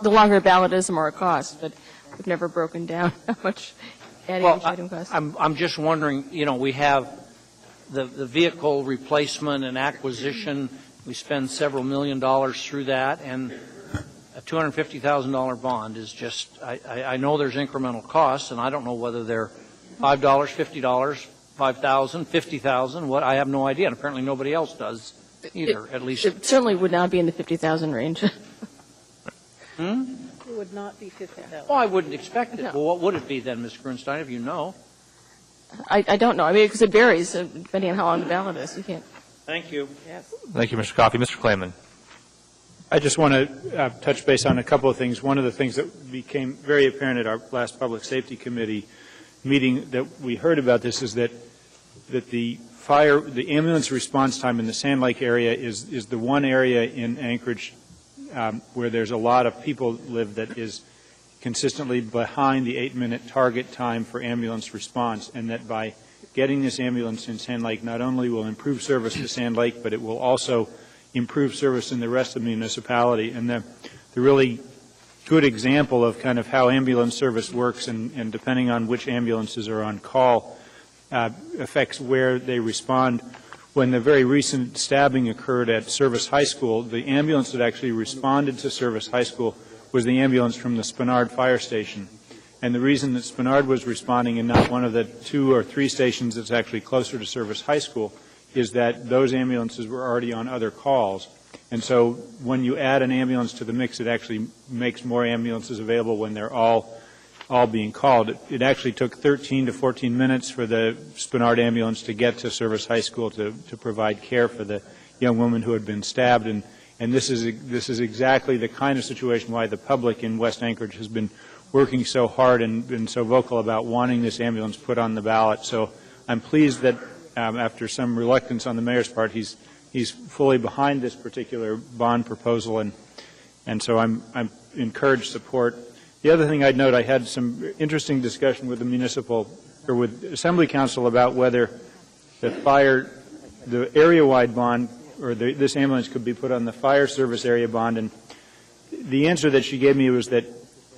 longer a ballot is, the more it costs, but we've never broken down how much adding each item costs. I'm just wondering, we have the vehicle replacement and acquisition. We spend several $1 million through that, and a $250,000 bond is just, I know there's incremental costs, and I don't know whether they're $5, $50, $5,000, $50,000, what, I have no idea, and apparently nobody else does either, at least. It certainly would not be in the 50,000 range. It would not be 50,000. Well, I wouldn't expect it. No. Well, what would it be then, Ms. Grunstein, if you know? I don't know. I mean, because it varies depending on how long the ballot is. You can't. Thank you. Yes. Thank you, Mr. Coffey. Mr. Clayman. I just want to touch base on a couple of things. One of the things that became very apparent at our last Public Safety Committee meeting that we heard about this is that the ambulance response time in the Sand Lake area is the one area in Anchorage where there's a lot of people live that is consistently behind the 8-minute target time for ambulance response, and that by getting this ambulance in Sand Lake not only will improve service to Sand Lake, but it will also improve service in the rest of the municipality. And the really good example of kind of how ambulance service works and depending on which ambulances are on call affects where they respond. When the very recent stabbing occurred at Service High School, the ambulance that actually responded to Service High School was the ambulance from the Spenard Fire Station. And the reason that Spenard was responding and not one of the 2 or 3 stations that's actually closer to Service High School is that those ambulances were already on other calls. And so when you add an ambulance to the mix, it actually makes more ambulances available when they're all being called. It actually took 13 to 14 minutes for the Spenard ambulance to get to Service High School to provide care for the young woman who had been stabbed. And this is exactly the kind of situation why the public in West Anchorage has been working so hard and been so vocal about wanting this ambulance put on the ballot. So I'm pleased that after some reluctance on the mayor's part, he's fully behind this particular bond proposal, and so I'm encouraged support. The other thing I'd note, I had some interesting discussion with with Assembly Council about whether the area-wide bond or this ambulance could be put on the fire service area bond, and the answer that she gave me was that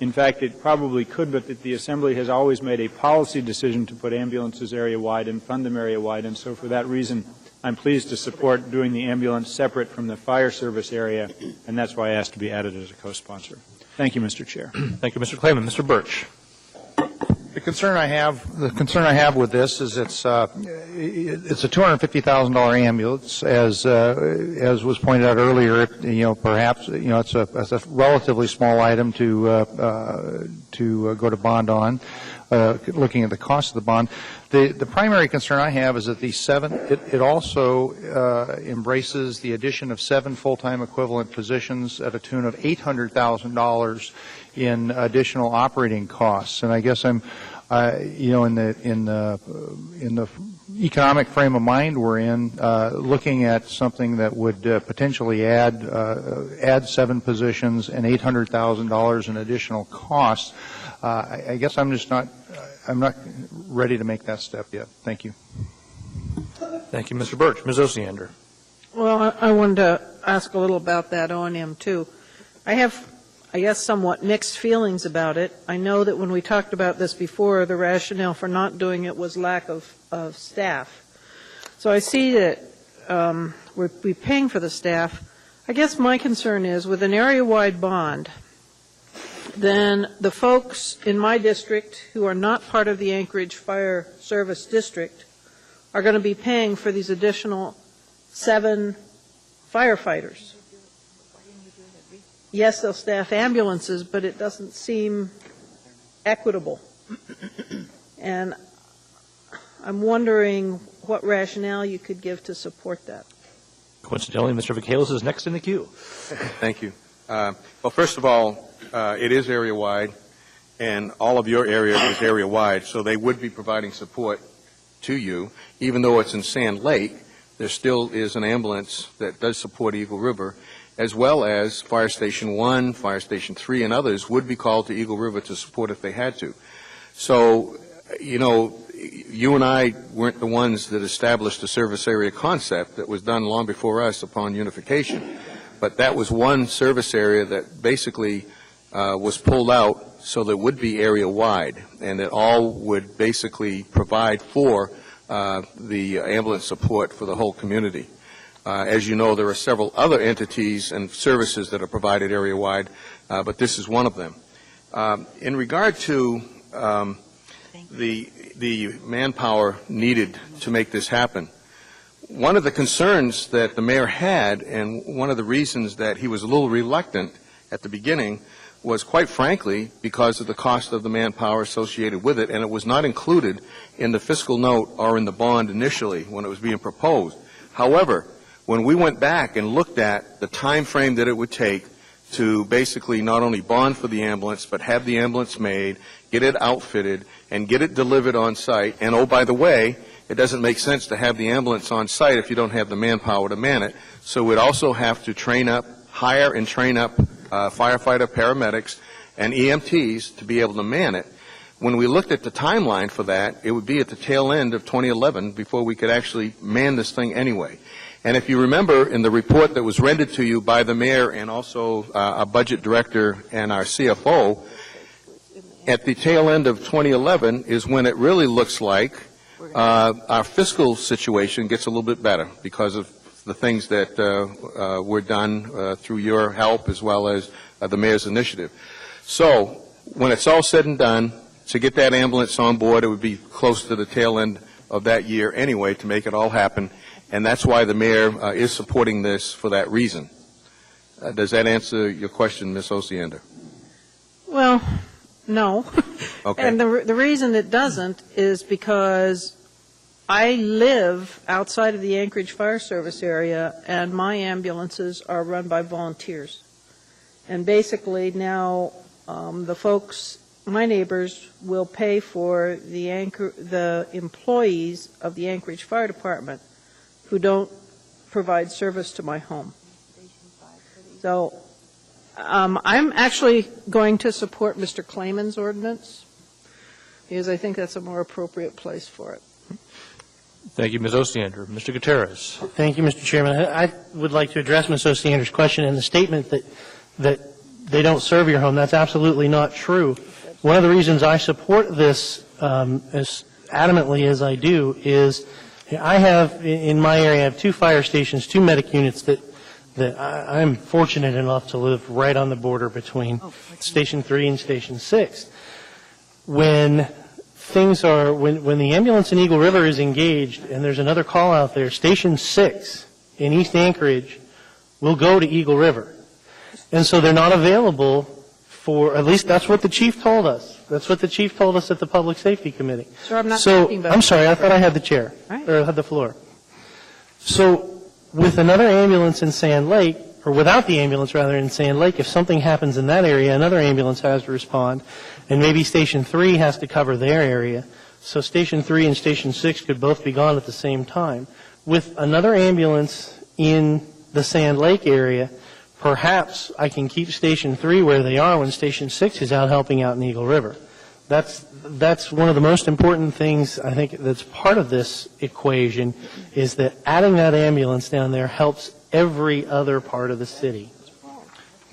in fact it probably could, but that the Assembly has always made a policy decision to put ambulances area-wide and fund them area-wide, and so for that reason I'm pleased to support doing the ambulance separate from the fire service area, and that's why I asked to be added as a co-sponsor. Thank you, Mr. Chair. Thank you, Mr. Clayman. Mr. Birch. The concern I have with this is it's a $250,000 ambulance, as was pointed out earlier. Perhaps it's a relatively small item to go to bond on. Looking at the cost of the bond, the primary concern I have is that it also embraces the addition of 7 full-time equivalent positions at a tune of $800,000 in additional operating costs. And I guess I'm, in the economic frame of mind we're in, looking at something that would potentially add 7 positions and $800,000 in additional costs. I guess I'm not ready to make that step yet. Thank you. Thank you, Mr. Birch. Ms. Osiander. Well, I wanted to ask a little about that O&M too. I have, I guess, somewhat mixed feelings about it. I know that when we talked about this before, the rationale for not doing it was lack of staff. So I see that we're paying for the staff. I guess my concern is with an area-wide bond, then the folks in my district who are not part of the Anchorage Fire Service District are going to be paying for these additional 7 firefighters. Yes, they'll staff ambulances, but it doesn't seem equitable. And I'm wondering what rationale you could give to support that. Coincidentally, Mr. Vacalis is next in the queue. Thank you. Well, first of all, it is area-wide, and all of your area is area-wide, so they would be providing support to you. Even though it's in Sand Lake, there still is an ambulance that does support Eagle River, as well as Fire Station 1, Fire Station 3, and others would be called to Eagle River to support if they had to. So, you and I weren't the ones that established the service area concept that was done long before us upon unification. But that was one service area that basically was pulled out so that it would be area-wide, and that all would basically provide for the ambulance support for the whole community. As you know, there are several other entities and services that are provided area-wide, but this is one of them. In regard to the manpower needed to make this happen, one of the concerns that the mayor had, and one of the reasons that he was a little reluctant at the beginning, was quite frankly because of the cost of the manpower associated with it, and it was not included in the fiscal note or in the bond initially when it was being proposed. However, when we went back and looked at the time frame that it would take to basically not only bond for the ambulance, but have the ambulance made, get it outfitted, and get it delivered on site, and oh, by the way, it doesn't make sense to have the ambulance on site if you don't have the manpower to man it. So we'd also have to hire and train up firefighter, paramedics, and EMTs to be able to man it. When we looked at the timeline for that, it would be at the tail end of 2011 before we could actually man this thing anyway. And if you remember in the report that was rendered to you by the mayor and also our budget director and our CFO, at the tail end of 2011 is when it really looks like our fiscal situation gets a little bit better because of the things that were done through your help as well as the mayor's initiative. So when it's all said and done, to get that ambulance on board, it would be close to the tail end of that year anyway to make it all happen, and that's why the mayor is supporting this for that reason. Does that answer your question, Ms. Osiander? Well, no. Okay. And the reason it doesn't is because I live outside of the Anchorage Fire Service area, and my ambulances are run by volunteers. And basically now the folks, my neighbors, will pay for the employees of the Anchorage Fire Department who don't provide service to my home. So I'm actually going to support Mr. Clayman's ordinance because I think that's a more appropriate place for it. Thank you, Ms. Osiander. Mr. Gutierrez. Thank you, Mr. Chairman. I would like to address Ms. Osiander's question and the statement that they don't serve your home. That's absolutely not true. One of the reasons I support this as adamantly as I do is I have, in my area, I have 2 fire stations, 2 medic units that I'm fortunate enough to live right on the border between Station 3 and Station 6. When the ambulance in Eagle River is engaged and there's another call out there, Station 6 in East Anchorage will go to Eagle River. And so they're not available for, at least that's what the chief told us. That's what the chief told us at the Public Safety Committee. Sir, I'm not talking about... I'm sorry, I thought I had the chair, or had the floor. So with another ambulance in Sand Lake, or without the ambulance rather in Sand Lake, if something happens in that area, another ambulance has to respond, and maybe Station 3 has to cover their area. So Station 3 and Station 6 could both be gone at the same time. With another ambulance in the Sand Lake area, perhaps I can keep Station 3 where they are when Station 6 is out helping out in Eagle River. That's one of the most important things, I think, that's part of this equation, is that adding that ambulance down there helps every other part of the city.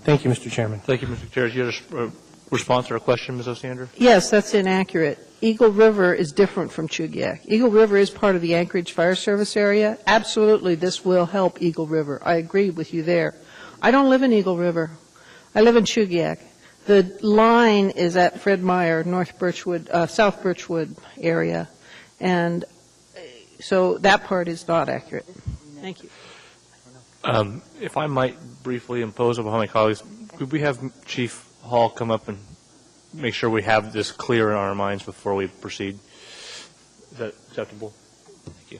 Thank you, Mr. Chairman. Thank you, Mr. Gutierrez. You have a response or a question, Ms. Osiander? Yes, that's inaccurate. Eagle River is different from Chugiak. Eagle River is part of the Anchorage Fire Service area. Absolutely, this will help Eagle River. I agree with you there. I don't live in Eagle River. I live in Chugiak. The line is at Fred Meyer, South Birchwood area, and so that part is not accurate. Thank you. If I might briefly impose upon my colleagues, could we have Chief Hall come up and make sure we have this clear in our minds before we proceed? Is that acceptable? Thank you.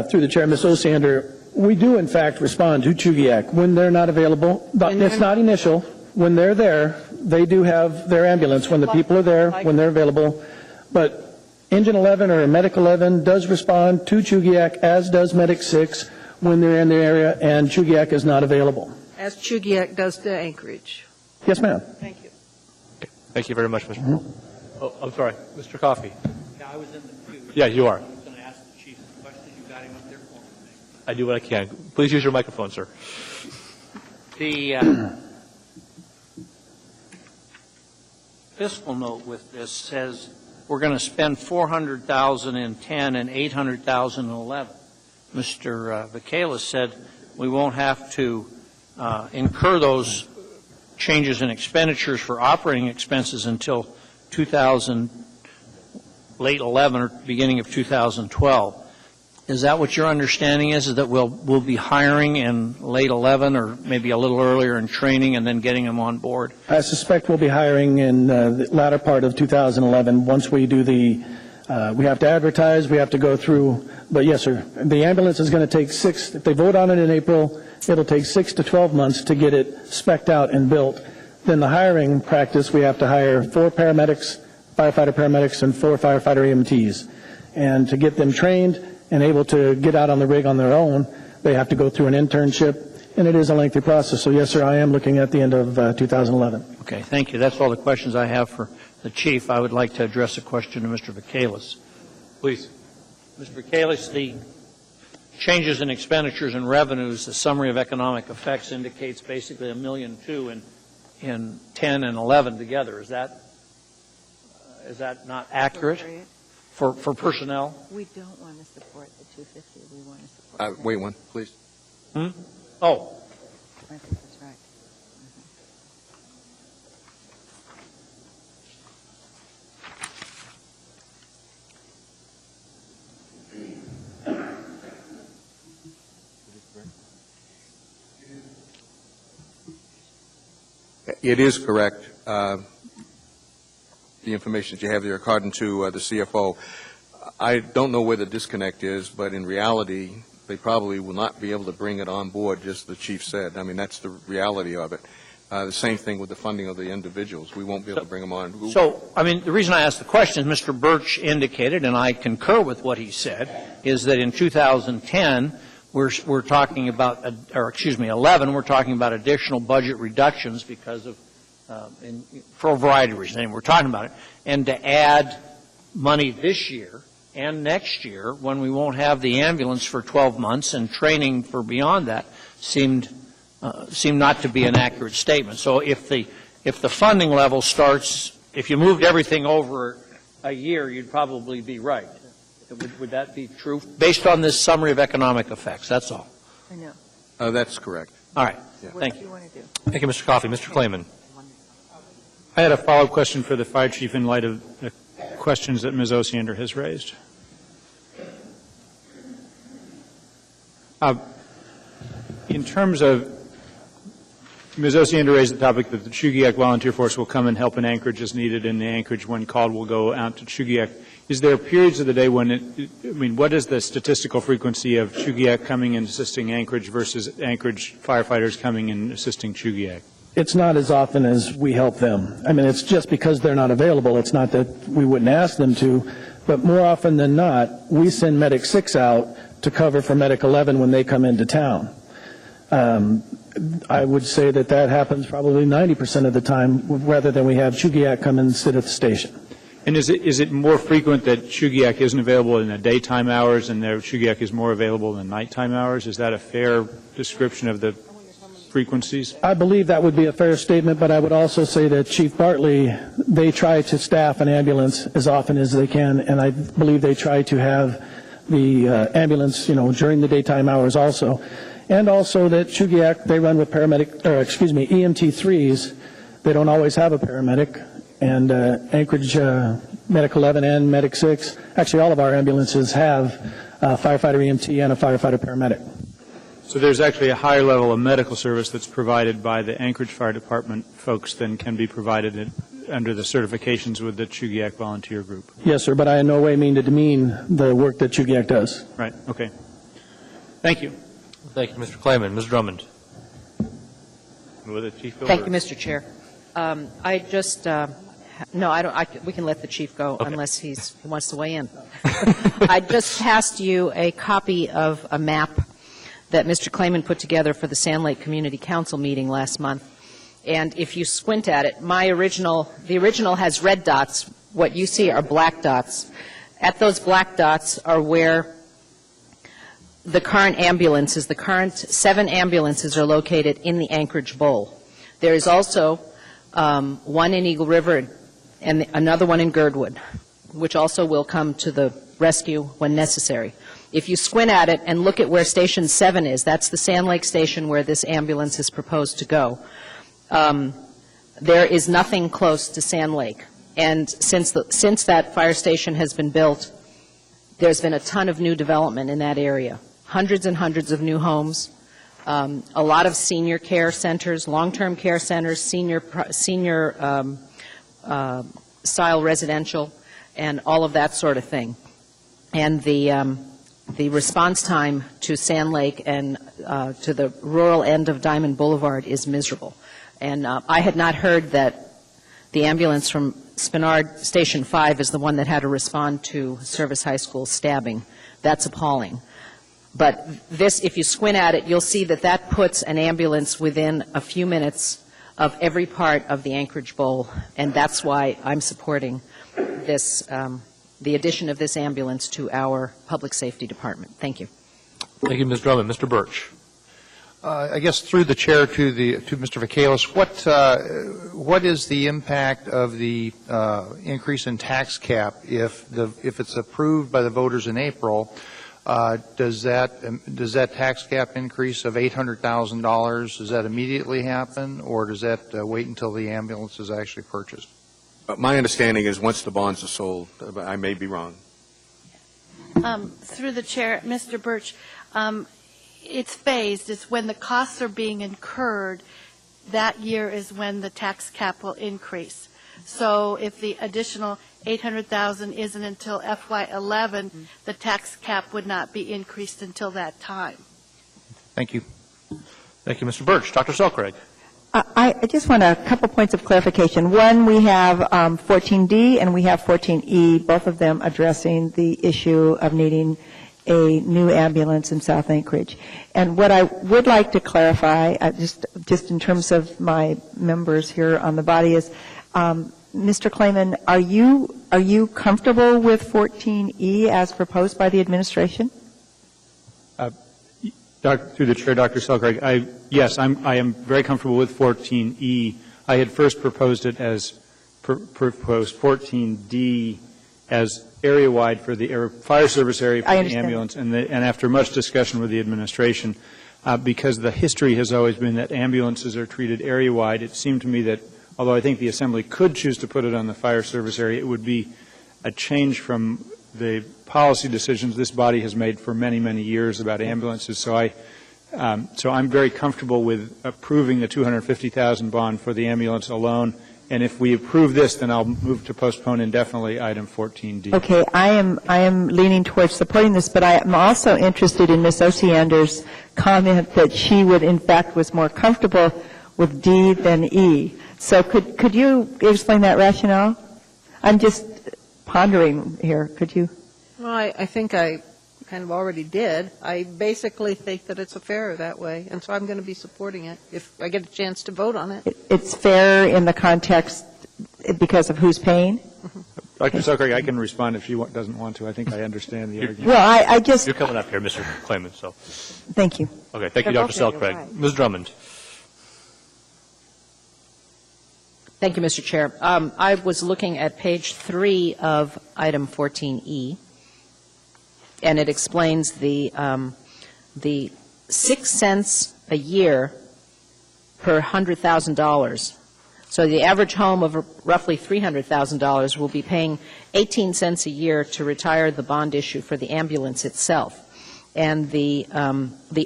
Through the chair, Ms. Osiander, we do in fact respond to Chugiak when they're not available. It's not initial. When they're there, they do have their ambulance when the people are there, when they're available. But Engine 11 or Medic 11 does respond to Chugiak, as does Medic 6 when they're in the area and Chugiak is not available. As Chugiak does to Anchorage. Yes, ma'am. Thank you. Okay. Thank you very much, Mr. Oh, I'm sorry. Mr. Coffey. Yeah, I was in the queue. Yeah, you are. I was going to ask the chief a question. You got him up there for me. I do what I can. Please use your microphone, sir. The fiscal note with this says we're going to spend $400,000 in 10 and $800,000 in 11. Mr. Vacalis said we won't have to incur those changes in expenditures for operating expenses until late 11 or beginning of 2012. Is that what your understanding is that we'll be hiring in late 11 or maybe a little earlier in training and then getting them on board? I suspect we'll be hiring in the latter part of 2011 once we do we have to advertise, we have to go through, but yes, sir, the ambulance is going to take if they vote on it in April, it'll take 6 to 12 months to get it spec'd out and built. Then the hiring practice, we have to hire 4 paramedics, firefighter paramedics, and 4 firefighter EMTs. And to get them trained and able to get out on the rig on their own, they have to go through an internship, and it is a lengthy process. So yes, sir, I am looking at the end of 2011. Okay, thank you. That's all the questions I have for the chief. I would like to address a question to Mr. Vacalis. Please. Mr. Vacalis, the changes in expenditures and revenues, the summary of economic effects indicates basically $1.2 million in 10 and 11 together. Is that not accurate for personnel? We don't want to support the 250. We want to support. Wait one, please. Oh. I think that's right. It is correct. The information that you have there, according to the CFO, I don't know where the disconnect is, but in reality, they probably will not be able to bring it on board, just the chief said. I mean, that's the reality of it. The same thing with the funding of the individuals. We won't be able to bring them on. So, I mean, the reason I asked the question is Mr. Birch indicated, and I concur with what he said, is that in 2010, we're talking about, 11, we're talking about additional budget reductions because of, for a variety of reasons, and we're talking about it, and to add money this year and next year when we won't have the ambulance for 12 months and training for beyond that seemed not to be an accurate statement. So if the funding level starts, if you moved everything over a year, you'd probably be right. Would that be true? Based on this summary of economic effects, that's all. I know. That's correct. All right. Yeah. Thank you. Want to do? Thank you, Mr. Coffey. Mr. Klayman. I had a follow-up question for the fire chief in light of the questions that Ms. Osiander has raised. In terms of, Ms. Osiander raised the topic that the Chugiak Volunteer Force will come and help in Anchorage as needed, and the Anchorage, when called, will go out to Chugiak. Is there periods of the day when what is the statistical frequency of Chugiak coming and assisting Anchorage versus Anchorage firefighters coming and assisting Chugiak? It's not as often as we help them. I mean, it's just because they're not available. It's not that we wouldn't ask them to, but more often than not, we send Medic 6 out to cover for Medic 11 when they come into town. I would say that happens probably 90% of the time, rather than we have Chugiak come and sit at the station. And is it more frequent that Chugiak isn't available in the daytime hours and their Chugiak is more available in the nighttime hours? Is that a fair description of the frequencies? I believe that would be a fair statement, but I would also say that Chief Bartley, they try to staff an ambulance as often as they can, and I believe they try to have the ambulance, during the daytime hours also. And also that Chugiak, they run with EMT3s. They don't always have a paramedic. And Anchorage Medic 11 and Medic 6, actually all of our ambulances have a firefighter EMT and a firefighter paramedic. So there's actually a higher level of medical service that's provided by the Anchorage Fire Department folks than can be provided under the certifications with the Chugiak Volunteer Group. Yes, sir, but I in no way mean to demean the work that Chugiak does. Right, okay. Thank you. Thank you, Mr. Klayman. Ms. Drummond. With it, Chief Bill Thank you, Burke. Mr. Chair. I just, no, I don't, we can let the chief go unless he wants to weigh in. I just passed you a copy of a map that Mr. Klayman put together for the Sand Lake Community Council meeting last month. And if you squint at it, the original has red dots. What you see are black dots. At those black dots are where the current 7 ambulances are located in the Anchorage Bowl. There is also one in Eagle River and another one in Girdwood, which also will come to the rescue when necessary. If you squint at it and look at where Station 7 is, that's the Sand Lake station where this ambulance is proposed to go. There is nothing close to Sand Lake. And since that fire station has been built, there's been a ton of new development in that area. Hundreds and hundreds of new homes, a lot of senior care centers, long-term care centers, senior style residential, and all of that sort of thing. And the response time to Sand Lake and to the rural end of Diamond Boulevard is miserable. And I had not heard that the ambulance from Spenard Station 5 is the one that had to respond to Service High School stabbing. That's appalling. But this, if you squint at it, you'll see that puts an ambulance within a few minutes of every part of the Anchorage Bowl, and that's why I'm supporting this, the addition of this ambulance to our Public Safety Department. Thank you. Thank you, Ms. Drummond. Mr. Birch. I guess through the chair to Mr. Vacalis, what is the impact of the increase in tax cap if it's approved by the voters in April? Does that tax cap increase of $800,000, does that immediately happen, or does that wait until the ambulance is actually purchased? My understanding is once the bonds are sold, I may be wrong. Through the chair, Mr. Birch, it's phased. It's when the costs are being incurred, that year is when the tax cap will increase. So if the additional $800,000 isn't until FY11, the tax cap would not be increased until that time. Thank you. Thank you, Mr. Birch. Dr. Selcraig. I just want a couple points of clarification. One, we have 14D and we have 14E, both of them addressing the issue of needing a new ambulance in South Anchorage. And what I would like to clarify, just in terms of my members here on the body, is Mr. Klayman, are you comfortable with 14E as proposed by the administration? Through the chair, Dr. Selcraig, yes, I am very comfortable with 14E. I had first proposed it as proposed 14D as area-wide for the fire service area for I the understand. ambulance, and after much discussion with the administration, because the history has always been that ambulances are treated area-wide, it seemed to me that, although I think the Assembly could choose to put it on the fire service area, it would be a change from the policy decisions this body has made for many, many years about ambulances. So I'm very comfortable with approving the $250,000 bond for the ambulance alone. And if we approve this, then I'll move to postpone indefinitely item 14D. Okay, I am leaning towards supporting this, but I am also interested in Ms. Osiander's comment that she would, in fact, was more comfortable with D than E. So could you explain that rationale? I'm just pondering here. Could you? Well, I think I kind of already did. I basically think that it's fairer that way, and so I'm going to be supporting it if I get a chance to vote on it. It's fair in the context because of who's paying? Dr. Selkirk, I can respond if she doesn't want to. I think I understand the argument. Well, I just... You're coming up here, Mr. Clayman, so. Thank you. Okay, thank you, Dr. Selkirk. Right. Ms. Drummond. Thank you, Mr. Chair. I was looking at page 3 of item 14E, and it explains the 6 cents a year per $100,000. So the average home of roughly $300,000 will be paying 18 cents a year to retire the bond issue for the ambulance itself. And the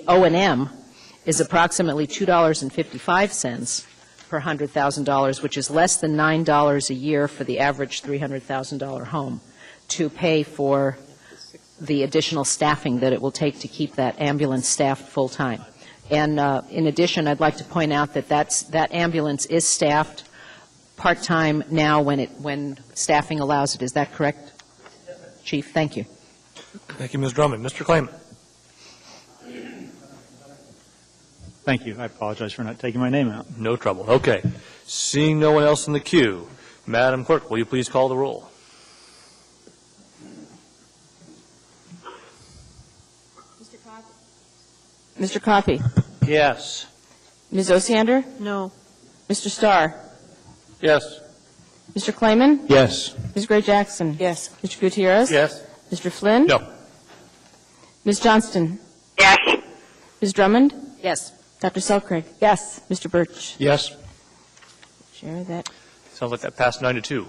O&M is approximately $2.55 per $100,000, which is less than $9 a year for the average $300,000 home to pay for the additional staffing that it will take to keep that ambulance staffed full-time. And in addition, I'd like to point out that that ambulance is staffed part-time now when staffing allows it. Is that correct, Chief? Thank you. Thank you, Ms. Drummond. Mr. Clayman. Thank you. I apologize for not taking my name out. No trouble. Okay. Seeing no one else in the queue, Madam Clerk, will you please call the roll? Mr. Coffey? Yes. Ms. Osiander? No. Mr. Starr? Yes. Mr. Clayman? Yes. Ms. Gray Jackson? Yes. Mr. Gutierrez? Yes. Mr. Flynn? No. Ms. Johnston? Yes. Ms. Drummond? Yes. Dr. Selkirk? Yes. Mr. Birch? Yes. Chair, that. Sounds like that passed 9-2.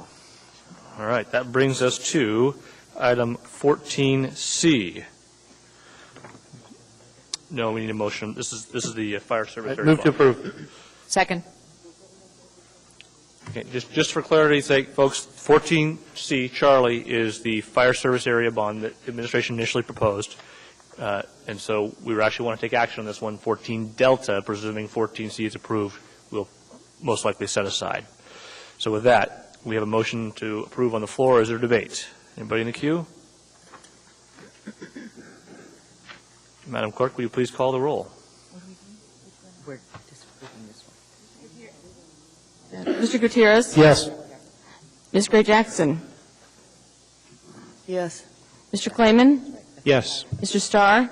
All right. That brings us to item 14C. No, we need a motion. This is the fire service. Move to approve. Second. Okay, just for clarity's sake, folks, 14C, Charlie, is the fire service area bond that the administration initially proposed. And so we actually want to take action on this one. 14 Delta, presuming 14C is approved, will most likely set aside. So with that, we have a motion to approve on the floor. Is there debate? Anybody in the queue? Madam Clerk, will you please call the roll? We're disapproving this one. Mr. Gutierrez? Yes. Ms. Gray Jackson? Yes. Mr. Clayman? Yes. Mr. Starr?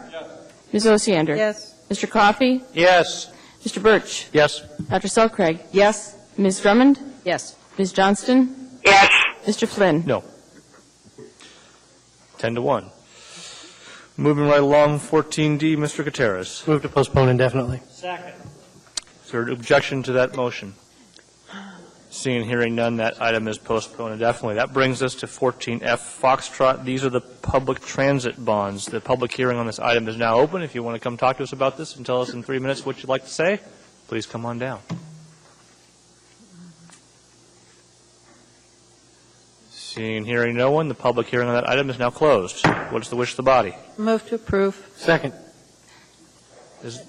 Ms. Osiander? Yes. Mr. Coffey? Yes. Mr. Birch? Yes. Dr. Selkirk? Yes. Ms. Drummond? Yes. Ms. Johnston? Yes. Mr. Flynn? No. 10-1. Moving right along, 14D, Mr. Gutierrez. Move to postpone indefinitely. Second. Is there an objection to that motion? Seeing and hearing none, that item is postponed indefinitely. That brings us to 14F, Foxtrot. These are the public transit bonds. The public hearing on this item is now open. If you want to come talk to us about this and tell us in 3 minutes what you'd like to say, please come on down. Seeing and hearing no one, the public hearing on that item is now closed. What is the wish of the body? Move to approve. Second. That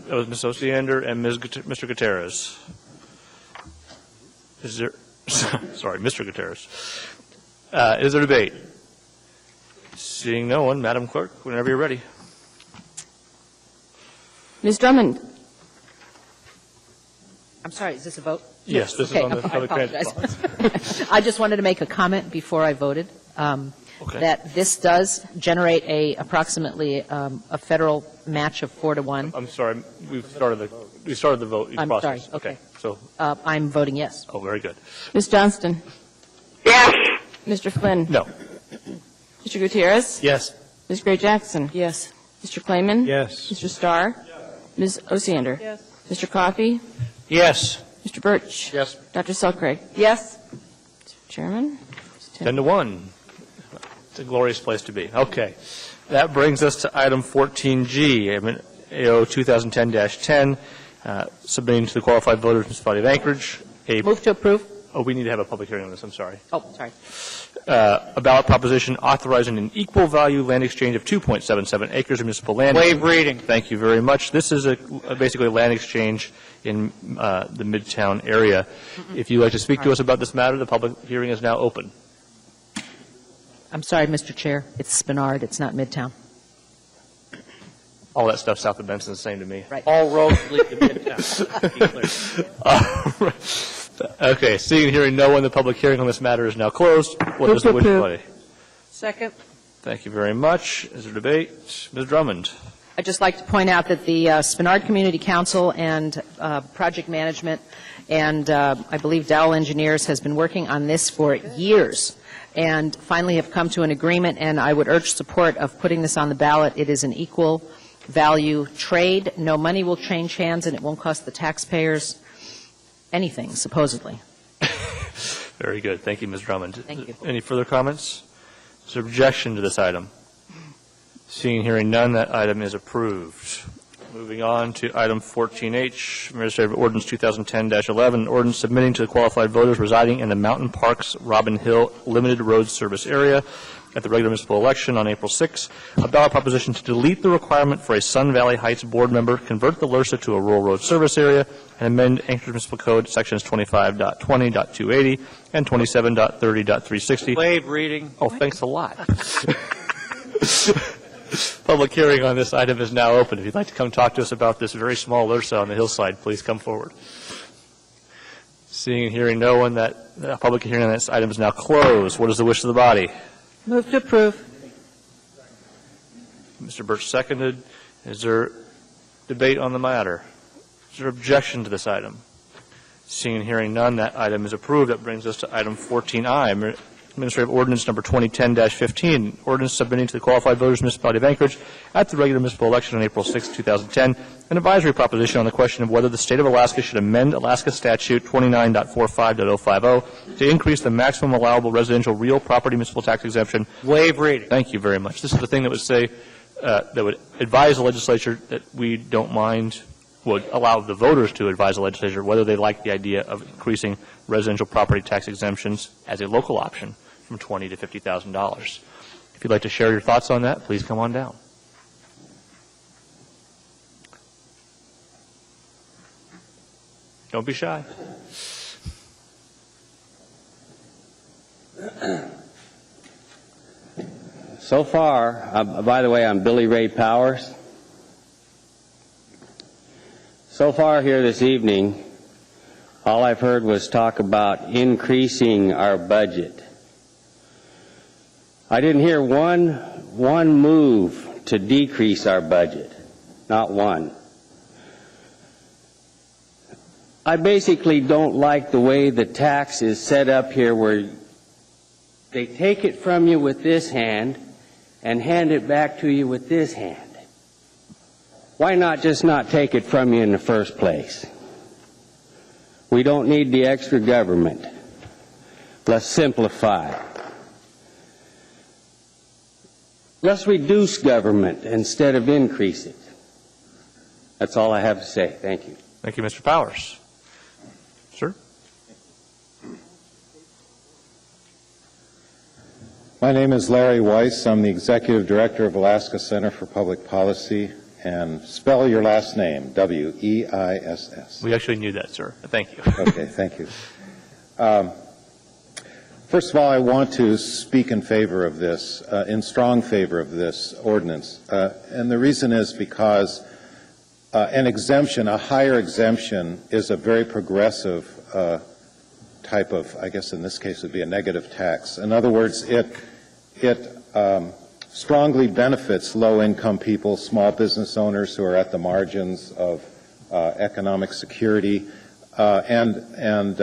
was Ms. Osiander and Mr. Gutierrez. Is there, sorry, Mr. Gutierrez. Is there debate? Seeing no one, Madam Clerk, whenever you're ready. Ms. Drummond? I'm sorry, is this a vote? Yes, this is on the public transit apologize. I just wanted to make a comment before I voted, that this does generate approximately a federal match of 4-1. I'm sorry, we started the vote I'm process. sorry, okay. So, I'm voting yes. oh, very good. Ms. Johnston? Yes. Mr. Flynn? No. Mr. Gutierrez? Yes. Ms. Gray Jackson? Yes. Mr. Klayman? Yes. Mr. Starr? Ms. Osiander? Yes. Mr. Coffey? Yes. Mr. Birch? Yes. Dr. Selcraig? Yes. Mr. Chairman? 10-1. It's a glorious place to be. Okay. That brings us to item 14G, AO 2010-10, submitting to the qualified voters municipality of Anchorage. Move to approve. Oh, we need to have a public hearing on this, I'm sorry. Oh, sorry. A ballot proposition authorizing an equal value land exchange of 2.77 acres of municipal land. Waive reading. Thank you very much. This is basically a land exchange in the Midtown area. If you'd like to speak to us about this matter, the public hearing is now open. I'm sorry, Mr. Chair. It's Spenard. It's not Midtown. All that stuff south of Benson is the same to me. Right. All roads lead to Midtown. Be clear. Okay, seeing and hearing no one, the public hearing on this matter is now closed. What is the wish of the body? Second. Thank you very much. Is there debate? Ms. Drummond. I'd just like to point out that the Spenard Community Council and Project Management and I believe Dowell Engineers has been working on this for years and finally have come to an agreement, and I would urge support of putting this on the ballot. It is an equal value trade. No money will change hands, and it won't cost the taxpayers anything, supposedly. Very good. Thank you, Ms. Drummond. Thank you. Any further comments? Is there objection to this item? Seeing and hearing none, that item is approved. Moving on to item 14H, Administrative Ordinance 2010-11, ordinance submitting to the qualified voters residing in the Mountain Parks Robin Hill Limited Road Service Area at the regular municipal election on April 6, a ballot proposition to delete the requirement for a Sun Valley Heights board member, convert the LRSA to a rural road service area, and amend Anchorage Municipal Code sections 25.20.280 and 27.30.360. Waive reading. Oh, thanks a lot. Public hearing on this item is now open. If you'd like to come talk to us about this very small LRSA on the hillside, please come forward. Seeing and hearing no one, that public hearing on this item is now closed. What is the wish of the body? Move to approve. Mr. Birch seconded. Is there debate on the matter? Is there objection to this item? Seeing and hearing none, that item is approved. That brings us to item 14I, Administrative Ordinance number 2010-15, ordinance submitting to the qualified voters municipality of Anchorage at the regular municipal election on April 6, 2010, an advisory proposition on the question of whether the state of Alaska should amend Alaska Statute 29.45.050 to increase the maximum allowable residential real property municipal tax exemption. Waive reading. Thank you very much. This is the thing that would say, that would advise the legislature that we don't mind, would allow the voters to advise the legislature whether they like the idea of increasing residential property tax exemptions as a local option from $20,000 to $50,000. If you'd like to share your thoughts on that, please come on down. Don't be shy. So far, by the way, I'm Billy Ray Powers. So far here this evening, all I've heard was talk about increasing our budget. I didn't hear one move to decrease our budget, not one. I basically don't like the way the tax is set up here, where they take it from you with this hand and hand it back to you with this hand. Why not just not take it from you in the first place? We don't need the extra government. Let's simplify. Let's reduce government instead of increase it. That's all I have to say. Thank you. Thank you, Mr. Powers. Sir? My name is Larry Weiss. I'm the Executive Director of Alaska Center for Public Policy. And spell your last name, W-E-I-S-S. We actually knew that, sir. Thank you. Okay, thank you. First of all, I want to speak in favor of this, in strong favor of this ordinance. And the reason is because an exemption, a higher exemption, is a very progressive type of, I guess in this case would be a negative tax. In other words, it strongly benefits low-income people, small business owners who are at the margins of economic security. And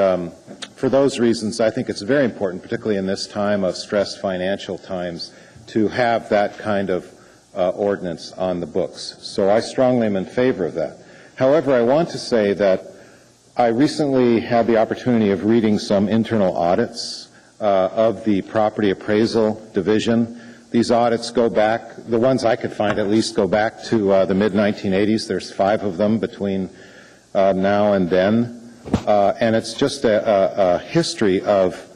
for those reasons, I think it's very important, particularly in this time of stressed financial times, to have that kind of ordinance on the books. So I strongly am in favor of that. However, I want to say that I recently had the opportunity of reading some internal audits of the property appraisal division. These audits go back, the ones I could find at least, go back to the mid-1980s. There's 5 of them between now and then. And it's just a history of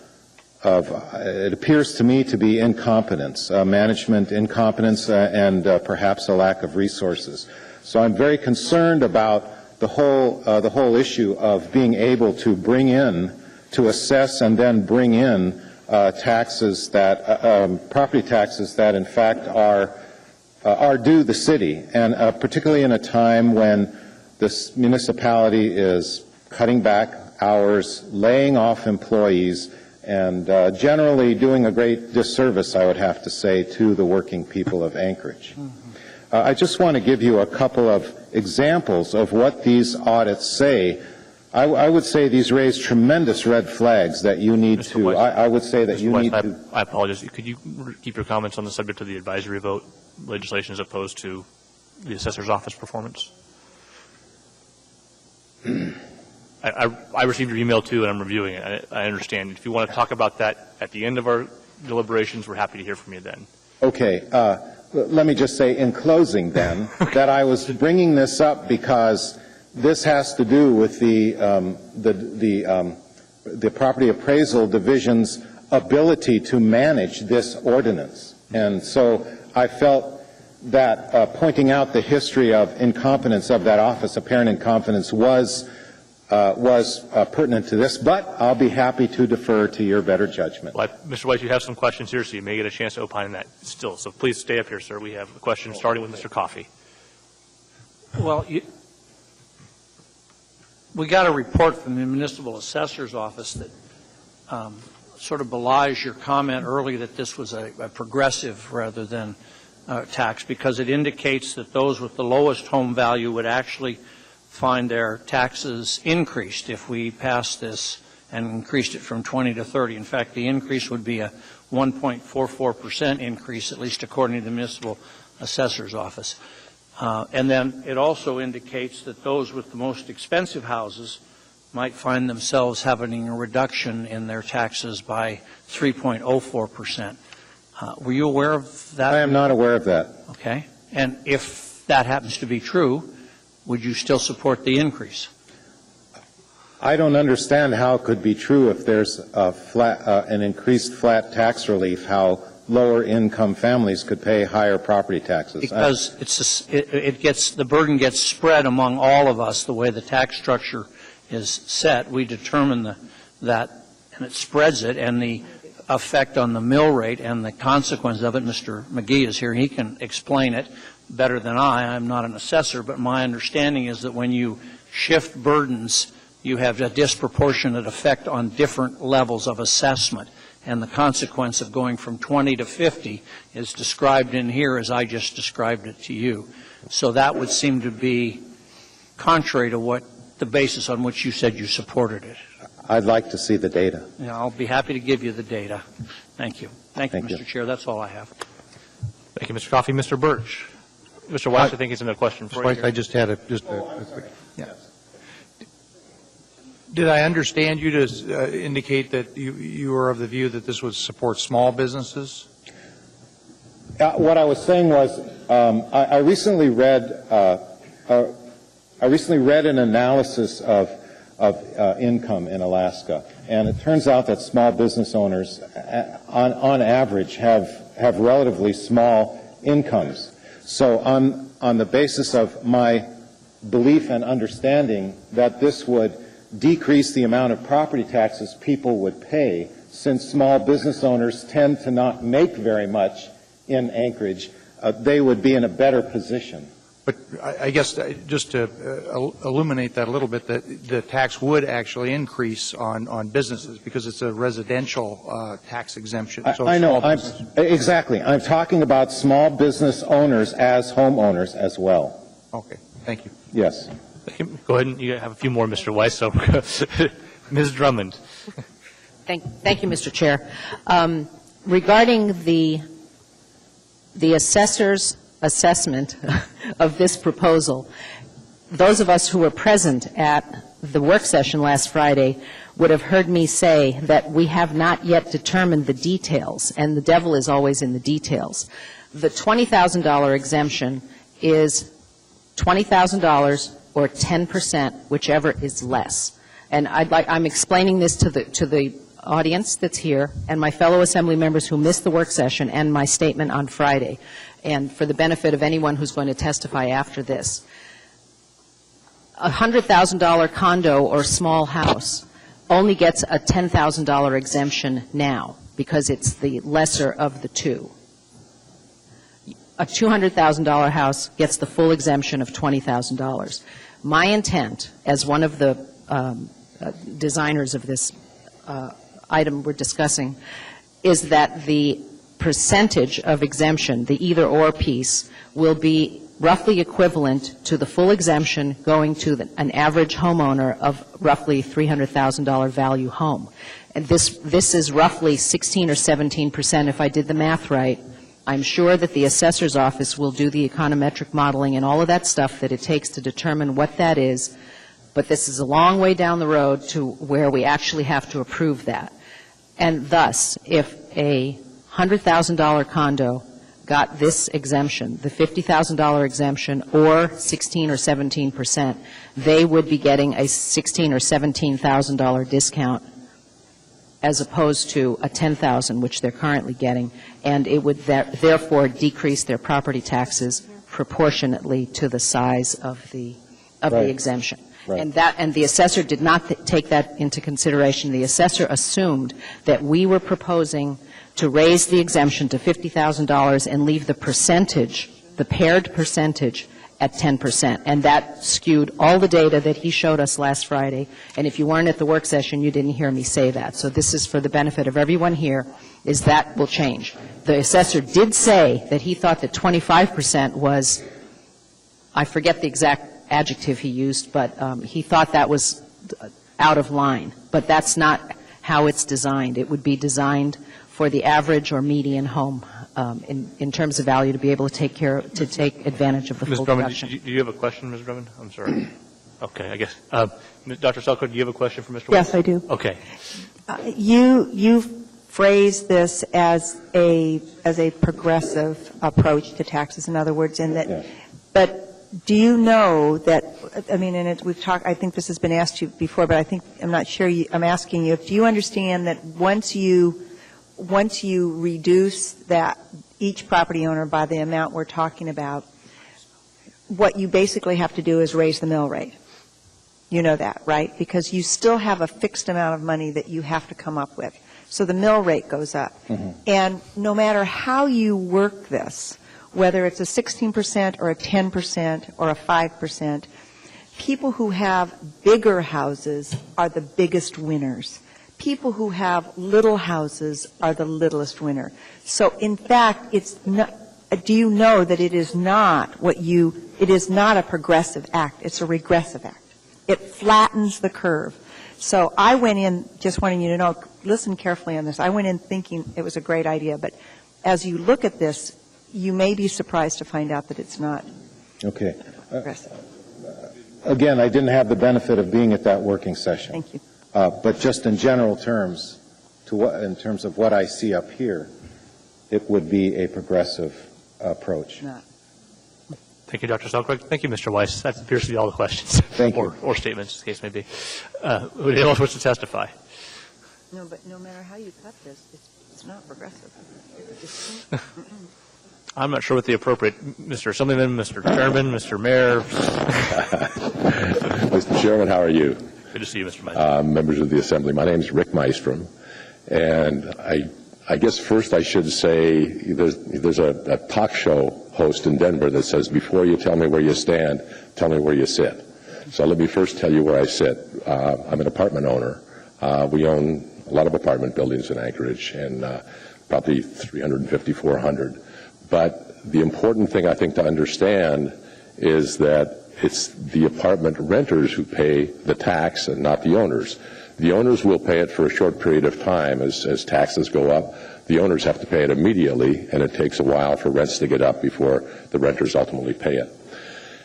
it appears to me to be incompetence, management incompetence, and perhaps a lack of resources. So I'm very concerned about the whole issue of being able to bring in, to assess and then bring in taxes that, property taxes that in fact are due the city, and particularly in a time when this municipality is cutting back hours, laying off employees, and generally doing a great disservice, I would have to say, to the working people of Anchorage. I just want to give you a couple of examples of what these audits say. I would say these raise tremendous red flags that you need Mr. to, Weiss, I would say that Mr. you Weiss, need to. I apologize. Could you keep your comments on the subject of the advisory vote legislation as opposed to the assessor's office performance? I received your email too, and I'm reviewing it. I understand. If you want to talk about that at the end of our deliberations, we're happy to hear from you then. Okay. Let me just say in closing then that I was bringing this up because this has to do with the property appraisal division's ability to manage this ordinance. And so I felt that pointing out the history of incompetence of that office, apparent incompetence, was pertinent to this, but I'll be happy to defer to your better judgment. Well, Mr. Weiss, you have some questions here, so you may get a chance to opine on that still. So please stay up here, sir. We have a question starting with Mr. Coffey. Well, we got a report from the municipal assessor's office that sort of belies your comment earlier that this was a progressive rather than tax, because it indicates that those with the lowest home value would actually find their taxes increased if we passed this and increased it from 20 to 30. In fact, the increase would be a 1.44% increase, at least according to the municipal assessor's office. And then it also indicates that those with the most expensive houses might find themselves having a reduction in their taxes by 3.04%. Were you aware of that? I am not aware of that. Okay. And if that happens to be true, would you still support the increase? I don't understand how it could be true if there's an increased flat tax relief, how lower income families could pay higher property taxes. Because the burden gets spread among all of us the way the tax structure is set. We determine that, and it spreads it, and the effect on the mill rate and the consequence of it. Mr. McGee is here. He can explain it better than I. I'm not an assessor, but my understanding is that when you shift burdens, you have a disproportionate effect on different levels of assessment. And the consequence of going from 20 to 50 is described in here as I just described it to you. So that would seem to be contrary to what the basis on which you said you supported it. I'd like to see the data. Yeah, I'll be happy to give you the data. Thank you. Thank you, Mr. Chair. That's all I have. Thank you, Mr. Coffey. Mr. Birch. Mr. Weiss, I think he's another question for you. I just had a quick. Yeah. Did I understand you to indicate that you were of the view that this would support small businesses? What I was saying was I recently read an analysis of income in Alaska, and it turns out that small business owners, on average, have relatively small incomes. So on the basis of my belief and understanding that this would decrease the amount of property taxes people would pay, since small business owners tend to not make very much in Anchorage, they would be in a better position. But I guess just to illuminate that a little bit, the tax would actually increase on businesses because it's a residential tax exemption. So I know. Exactly. I'm talking about small business owners as homeowners as well. Okay. Thank you. Yes. Go ahead, and you have a few more, Mr. Weiss. So, Ms. Drummond. Thank you, Mr. Chair. Regarding the the assessor's assessment of this proposal, those of us who were present at the work session last Friday would have heard me say that we have not yet determined the details, and the devil is always in the details. The $20,000 exemption is $20,000 or 10%, whichever is less. And I'm explaining this to the audience that's here and my fellow assembly members who missed the work session and my statement on Friday, and for the benefit of anyone who's going to testify after this. A $100,000 condo or small house only gets a $10,000 exemption now because it's the lesser of the two. A $200,000 house gets the full exemption of $20,000. My intent, as one of the designers of this item we're discussing, is that the percentage of exemption, the either-or piece, will be roughly equivalent to the full exemption going to an average homeowner of roughly $300,000 value home. And this is roughly 16 or 17% if I did the math right. I'm sure that the assessor's office will do the econometric modeling and all of that stuff that it takes to determine what that is, but this is a long way down the road to where we actually have to approve that. And thus, if a $100,000 condo got this exemption, the $50,000 exemption, or 16 or 17%, they would be getting a $16,000 or $17,000 discount as opposed to a $10,000, which they're currently getting, and it would therefore decrease their property taxes proportionately to the size of the exemption. Right. And the assessor did not take that into consideration. The assessor assumed that we were proposing to raise the exemption to $50,000 and leave the percentage, the paired percentage, at 10%. And that skewed all the data that he showed us last Friday. And if you weren't at the work session, you didn't hear me say that. So this is for the benefit of everyone here, is that will change. The assessor did say that he thought that 25% was, I forget the exact adjective he used, but he thought that was out of line. But that's not how it's designed. It would be designed for the average or median home in terms of value to be able to take advantage of the full deduction. Do you have a question, Ms. Drummond? I'm sorry. Okay, I guess. Dr. Selkirk, do you have a question for Mr. Yes, I do. Okay. You phrased this as a progressive approach to taxes, in other words, in that, but do you know that, I mean, and we've talked, I think this has been asked you before, but I'm not sure, I'm asking you, do you understand that once you reduce that each property owner by the amount we're talking about, what you basically have to do is raise the mill rate? You know that, right? Because you still have a fixed amount of money that you have to come up with. So the mill rate goes up. Mm-hmm. And no matter how you work this, whether it's a 16% or a 10% or a 5%, people who have bigger houses are the biggest winners. People who have little houses are the littlest winner. So, in fact, it's not, do you know that it is not it is not a progressive act, it's a regressive act. It flattens the curve. So I went in, just wanting you to know, listen carefully on this, I went in thinking it was a great idea, but as you look at this, you may be surprised to find out that it's not progressive. Again, I didn't have the benefit of being at that working session. Thank you. But just in general terms, in terms of what I see up here, it would be a progressive approach. Thank you, Dr. Selkirk. Thank you, Mr. Weiss. That appears to be all the questions. Thank you. Or statements, as the case may be. Who else wishes to testify? No, but no matter how you cut this, it's not progressive. I'm not sure what the appropriate, Mr. Assemblyman, Mr. Chairman, Mr. Mayor. Mr. Chairman, how are you? Good to see you, Mr. Maestrom. Members of the Assembly, my name is Rick Maestrom, and I guess first I should say there's a talk show host in Denver that says, before you tell me where you stand, tell me where you sit. So let me first tell you where I sit. I'm an apartment owner. We own a lot of apartment buildings in Anchorage, and probably 350, 400. But the important thing I think to understand is that it's the apartment renters who pay the tax and not the owners. The owners will pay it for a short period of time as taxes go up. The owners have to pay it immediately, and it takes a while for rents to get up before the renters ultimately pay it.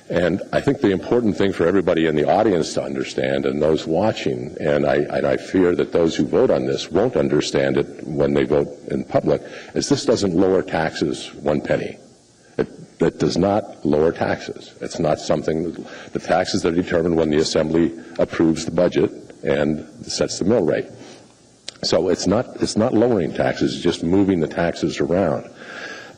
And I think the important thing for everybody in the audience to understand, and those watching, and I fear that those who vote on this won't understand it when they vote in public, is this doesn't lower taxes 1 penny. It does not lower taxes. It's not something, the taxes are determined when the Assembly approves the budget and sets the mill rate. So it's not lowering taxes, it's just moving the taxes around.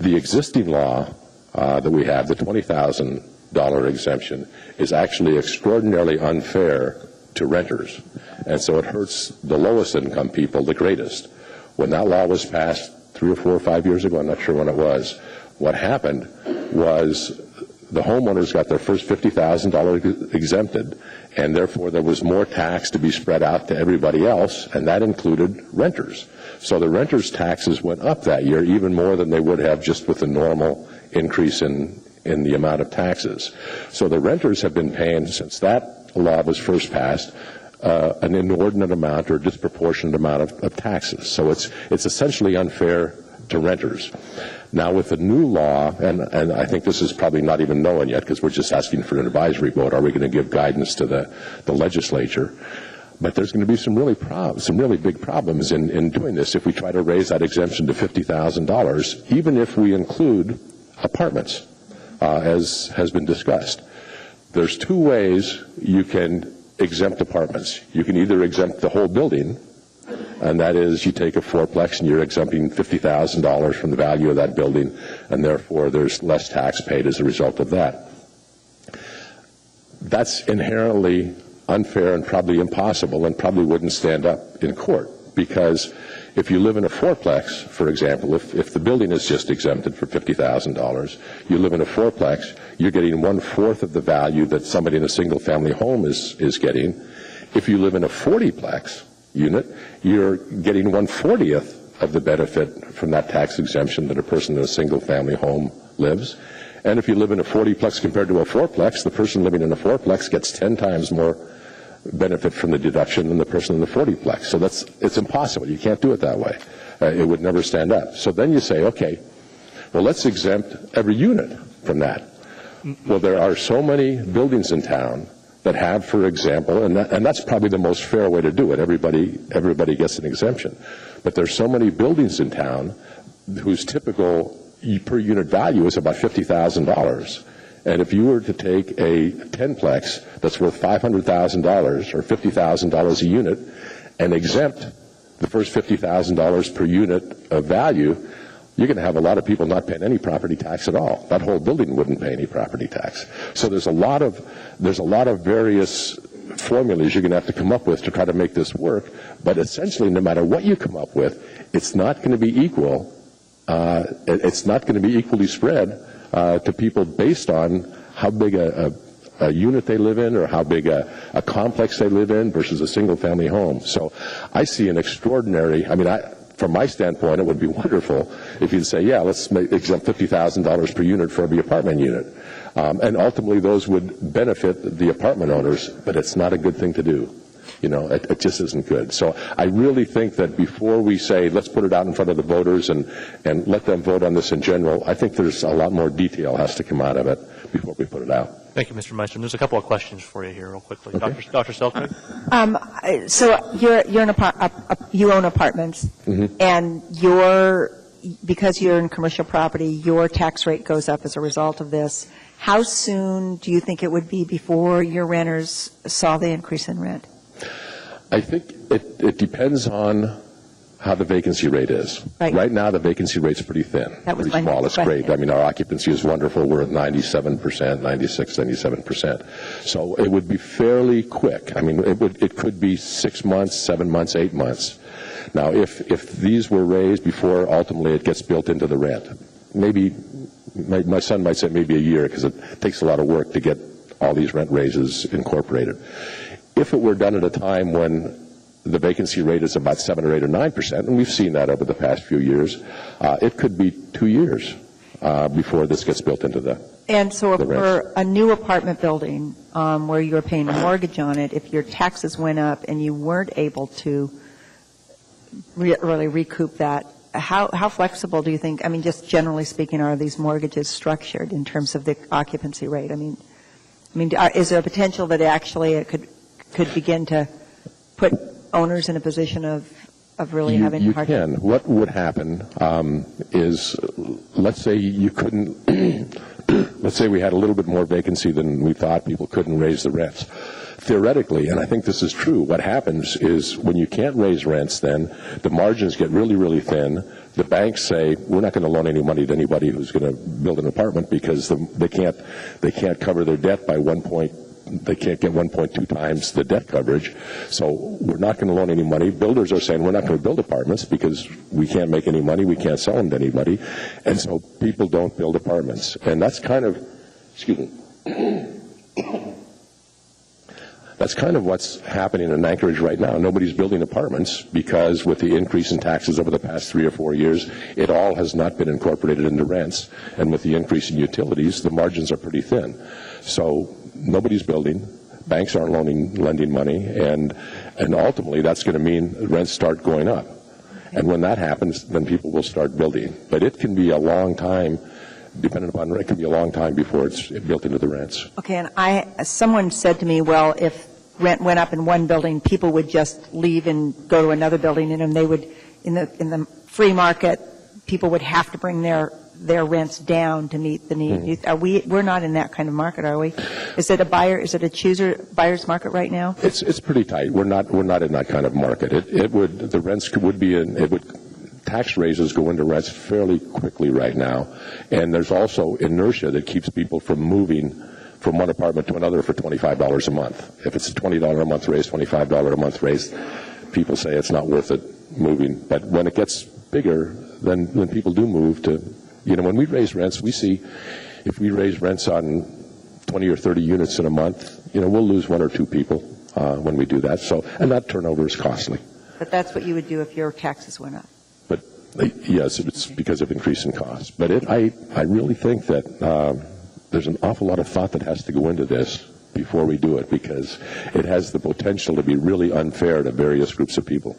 The existing law that we have, the $20,000 exemption, is actually extraordinarily unfair to renters. And so it hurts the lowest income people the greatest. When that law was passed 3 or 4 or 5 years ago, I'm not sure when it was, what happened was the homeowners got their first $50,000 exempted, and therefore there was more tax to be spread out to everybody else, and that included renters. So the renters' taxes went up that year even more than they would have just with the normal increase in the amount of taxes. So the renters have been paying, since that law was first passed, an inordinate amount or disproportionate amount of taxes. So it's essentially unfair to renters. Now with the new law, and I think this is probably not even known yet because we're just asking for an advisory vote, are we going to give guidance to the legislature? But there's going to be some really big problems in doing this if we try to raise that exemption to $50,000, even if we include apartments, as has been discussed. There's 2 ways you can exempt apartments. You can either exempt the whole building, and that is you take a fourplex and you're exempting $50,000 from the value of that building, and therefore there's less tax paid as a result of that. That's inherently unfair and probably impossible and probably wouldn't stand up in court, because if you live in a fourplex, for example, if the building is just exempted for $50,000, you live in a fourplex, you're getting 1/4 of the value that somebody in a single-family home is getting. If you live in a 40-plex unit, you're getting 1/40th of the benefit from that tax exemption that a person in a single-family home lives. And if you live in a 40-plex compared to a fourplex, the person living in a fourplex gets 10 times more benefit from the deduction than the person in the 40-plex. So it's impossible. You can't do it that way. It would never stand up. So then you say, okay, well, let's exempt every unit from that. Well, there are so many buildings in town that have, for example, and that's probably the most fair way to do it. Everybody gets an exemption. But there's so many buildings in town whose typical per unit value is about $50,000. And if you were to take a 10-plex that's worth $500,000 or $50,000 a unit and exempt the first $50,000 per unit of value, you're going to have a lot of people not paying any property tax at all. That whole building wouldn't pay any property tax. So there's a lot of various formulas you're going to have to come up with to try to make this work. But essentially, no matter what you come up with, it's not going to be equal. It's not going to be equally spread to people based on how big a unit they live in or how big a complex they live in versus a single-family home. So I see an extraordinary, from my standpoint, it would be wonderful if you'd say, yeah, let's exempt $50,000 per unit for every apartment unit. And ultimately, those would benefit the apartment owners, but it's not a good thing to do. It just isn't good. So I really think that before we say, let's put it out in front of the voters and let them vote on this in general, I think there's a lot more detail has to come out of it before we put it out. Thank you, Mr. Meistrom. There's a couple of questions for you here real quickly. Okay. Dr. Selkirk? So you own apartments, Mm-hmm. and because you're in commercial property, your tax rate goes up as a result of this. How soon do you think it would be before your renters saw the increase in rent? I think it depends on how the vacancy rate is. Right now, the vacancy rate's pretty thin, pretty small. It's great. Our occupancy is wonderful. We're at 97%, 96, 97%. So it would be fairly quick. It could be 6 months, 7 months, 8 months. Now, if these were raised before ultimately it gets built into the rent, maybe my son might say maybe a year because it takes a lot of work to get all these rent raises incorporated. If it were done at a time when the vacancy rate is about 7 or 8 or 9%, and we've seen that over the past few years, it could be 2 years before this gets built into the And so the rents. for a new apartment building where you're paying a mortgage on it, if your taxes went up and you weren't able to really recoup that, how flexible do you think, I mean, just generally speaking, are these mortgages structured in terms of the occupancy rate? I mean, is there a potential that actually it could begin to put owners in a position of really having a hard time? You can. What would happen is, let's say you couldn't, let's say we had a little bit more vacancy than we thought, people couldn't raise the rents. Theoretically, and I think this is true, what happens is when you can't raise rents, then the margins get really, really thin. The banks say, we're not going to loan any money to anybody who's going to build an apartment because they can't cover their debt by they can't get 1.2 times the debt coverage. So we're not going to loan any money. Builders are saying we're not going to build apartments because we can't make any money. We can't sell them to anybody. And so people don't build apartments. And that's kind of, that's kind of what's happening in Anchorage right now. Nobody's building apartments because with the increase in taxes over the past 3 or 4 years, it all has not been incorporated into rents. And with the increase in utilities, the margins are pretty thin. So nobody's building. Banks aren't lending money. And ultimately, that's going to mean rents start going up. And when that happens, then people will start building. But it can be a long time. Depending upon it can be a long time before it's built into the rents. Okay, and someone said to me, well, if rent went up in one building, people would just leave and go to another building, and they would, in the free market, people would have to bring their rents down to meet the need. We're not in that kind of market, are we? Is it a buyer's market right now? It's pretty tight. We're not in that kind of market. The rents would be tax raises go into rents fairly quickly right now, and there's also inertia that keeps people from moving from one apartment to another for $25 a month. If it's a $20 a month raise, $25 a month raise, people say it's not worth it moving. But when it gets bigger, then people do move to, when we raise rents, we see if we raise rents on 20 or 30 units in a month, we'll lose 1 or 2 people when we do that. And that turnover is costly. But that's what you would do if your taxes went up. Yes, it's because of increase in costs. But I really think that there's an awful lot of thought that has to go into this before we do it because it has the potential to be really unfair to various groups of people.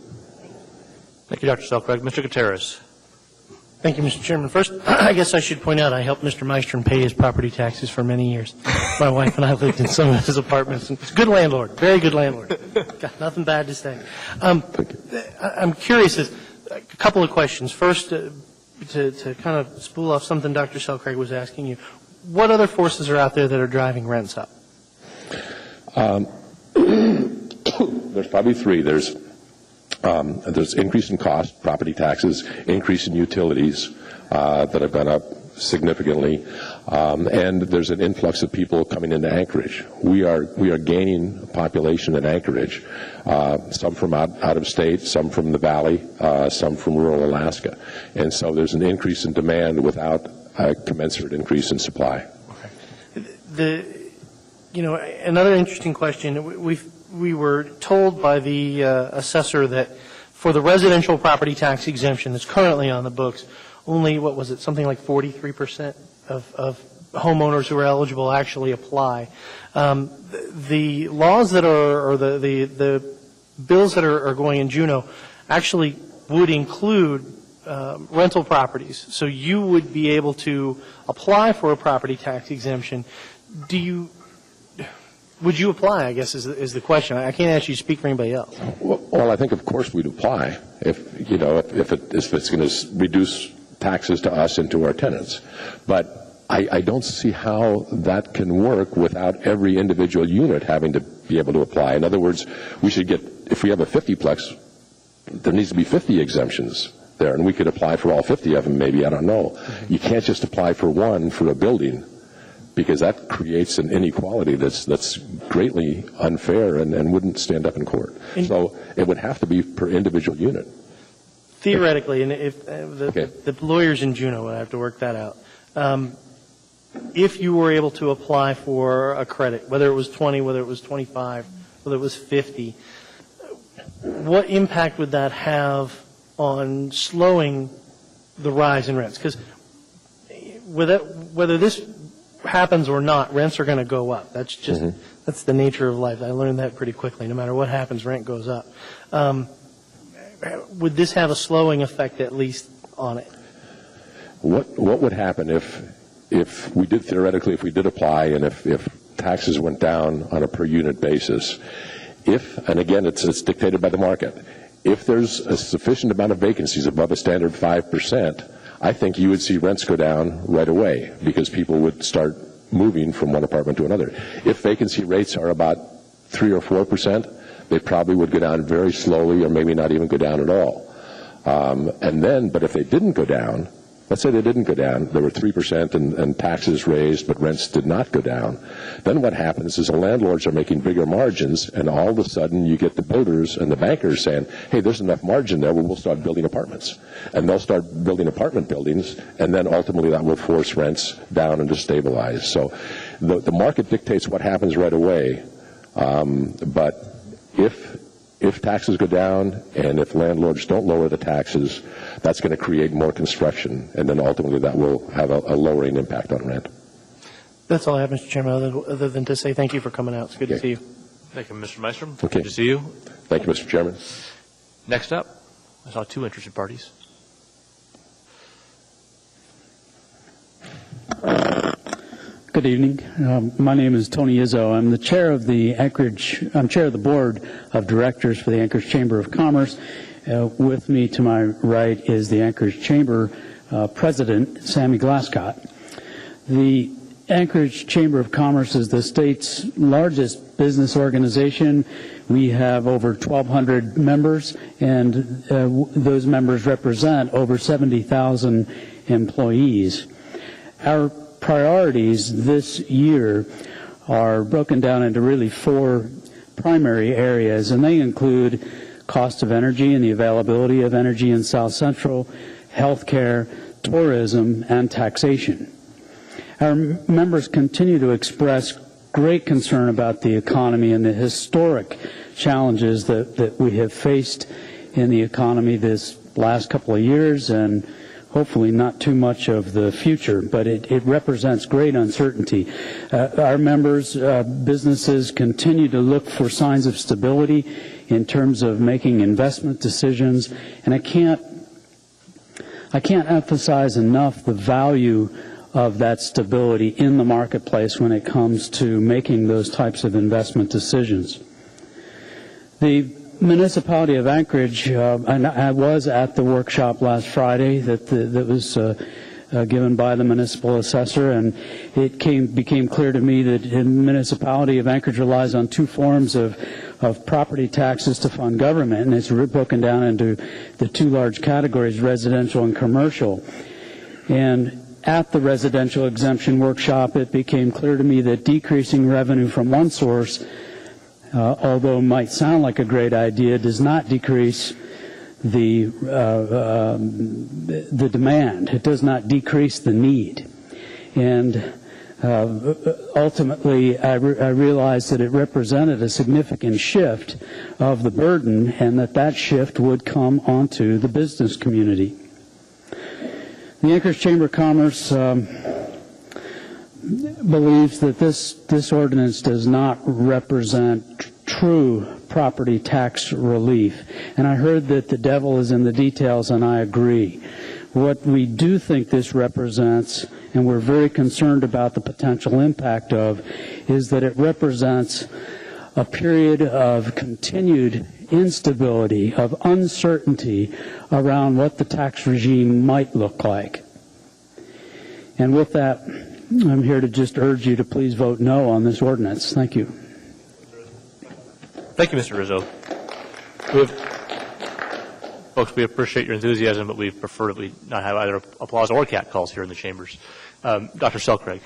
Thank you, Dr. Selcraig. Mr. Gutierrez. Thank you, Mr. Chairman. First, I guess I should point out I helped Mr. Mystrom pay his property taxes for many years. My wife and I lived in some of his apartments. He's a good landlord, very good landlord. Got nothing bad to say. I'm curious. A couple of questions. First, to kind of spool off something Dr. Selcraig was asking you, what other forces are out there that are driving rents up? There's probably 3. There's increase in cost, property taxes, increase in utilities that have gone up significantly, and there's an influx of people coming into Anchorage. We are gaining a population in Anchorage, some from out of state, some from the valley, some from rural Alaska, and so there's an increase in demand without a commensurate increase in supply. Okay. Another interesting question. We were told by the assessor that for the residential property tax exemption that's currently on the books, only, something like 43% of homeowners who are eligible actually apply. The laws that are, or the bills that are going in Juneau actually would include rental properties. So you would be able to apply for a property tax exemption. Would you apply, I guess, is the question. I can't actually speak for anybody else. Well, I think, of course, we'd apply if it's going to reduce taxes to us and to our tenants. But I don't see how that can work without every individual unit having to be able to apply. In other words, if we have a 50-plex, there needs to be 50 exemptions there, and we could apply for all 50 of them maybe, I don't know. Mm-hmm. You can't just apply for one for a building because that creates an inequality that's greatly unfair and wouldn't stand up in court. So it would have to be per individual unit. Theoretically, and if the lawyers in Juneau would have to work that out, if you were able to apply for a credit, whether it was 20, whether it was 25, whether it was 50, what impact would that have on slowing the rise in rents? Because whether this happens or not, rents are going to go up. That's just that's the nature of life. I learned that pretty quickly. No matter what happens, rent goes up. Would this have a slowing effect at least on it? What would happen if we did theoretically, if we did apply, and if taxes went down on a per unit basis? And again, it's dictated by the market. If there's a sufficient amount of vacancies above a standard 5%, I think you would see rents go down right away because people would start moving from one apartment to another. If vacancy rates are about 3 or 4%, they probably would go down very slowly or maybe not even go down at all. But if they didn't go down, let's say they didn't go down, there were 3% and taxes raised, but rents did not go down, then what happens is the landlords are making bigger margins, and all of a sudden you get the builders and the bankers saying, hey, there's enough margin there, we'll start building apartments. And they'll start building apartment buildings, and then ultimately that will force rents down and to stabilize. So the market dictates what happens right away, but if taxes go down and if landlords don't lower the taxes, that's going to create more construction, and then ultimately that will have a lowering impact on rent. That's all I have, Mr. Chairman, other than to say thank you for coming out. It's good to see you. Thank you, Mr. Maestrom. Okay. Good to see you. Thank you, Mr. Chairman. Next up, I saw 2 interested parties. Good evening. My name is Tony Izzo. I'm the chair of the board of directors for the Anchorage Chamber of Commerce. With me to my right is the Anchorage Chamber president, Sammy Glasscott. The Anchorage Chamber of Commerce is the state's largest business organization. We have over 1,200 members, and those members represent over 70,000 employees. Our priorities this year are broken down into really 4 primary areas, and they include cost of energy and the availability of energy in South Central, healthcare, tourism, and taxation. Our members continue to express great concern about the economy and the historic challenges that we have faced in the economy this last couple of years, and hopefully not too much of the future, but it represents great uncertainty. Our members, businesses continue to look for signs of stability in terms of making investment decisions, and I can't emphasize enough the value of that stability in the marketplace when it comes to making those types of investment decisions. The municipality of Anchorage, and I was at the workshop last Friday that was given by the municipal assessor, and it became clear to me that the municipality of Anchorage relies on 2 forms of property taxes to fund government, and it's broken down into the 2 large categories, residential and commercial. And at the residential exemption workshop, it became clear to me that decreasing revenue from one source, although might sound like a great idea, does not decrease the demand. It does not decrease the need. And ultimately, I realized that it represented a significant shift of the burden, and that shift would come onto the business community. The Anchorage Chamber of Commerce believes that this ordinance does not represent true property tax relief. And I heard that the devil is in the details, and I agree. What we do think this represents, and we're very concerned about the potential impact of, is that it represents a period of continued instability, of uncertainty around what the tax regime might look like. And with that, I'm here to just urge you to please vote no on this ordinance. Thank you. Thank you, Mr. Rizzo. Folks, we appreciate your enthusiasm, but we prefer that we not have either applause or cat calls here in the chambers. Dr. Selcraig.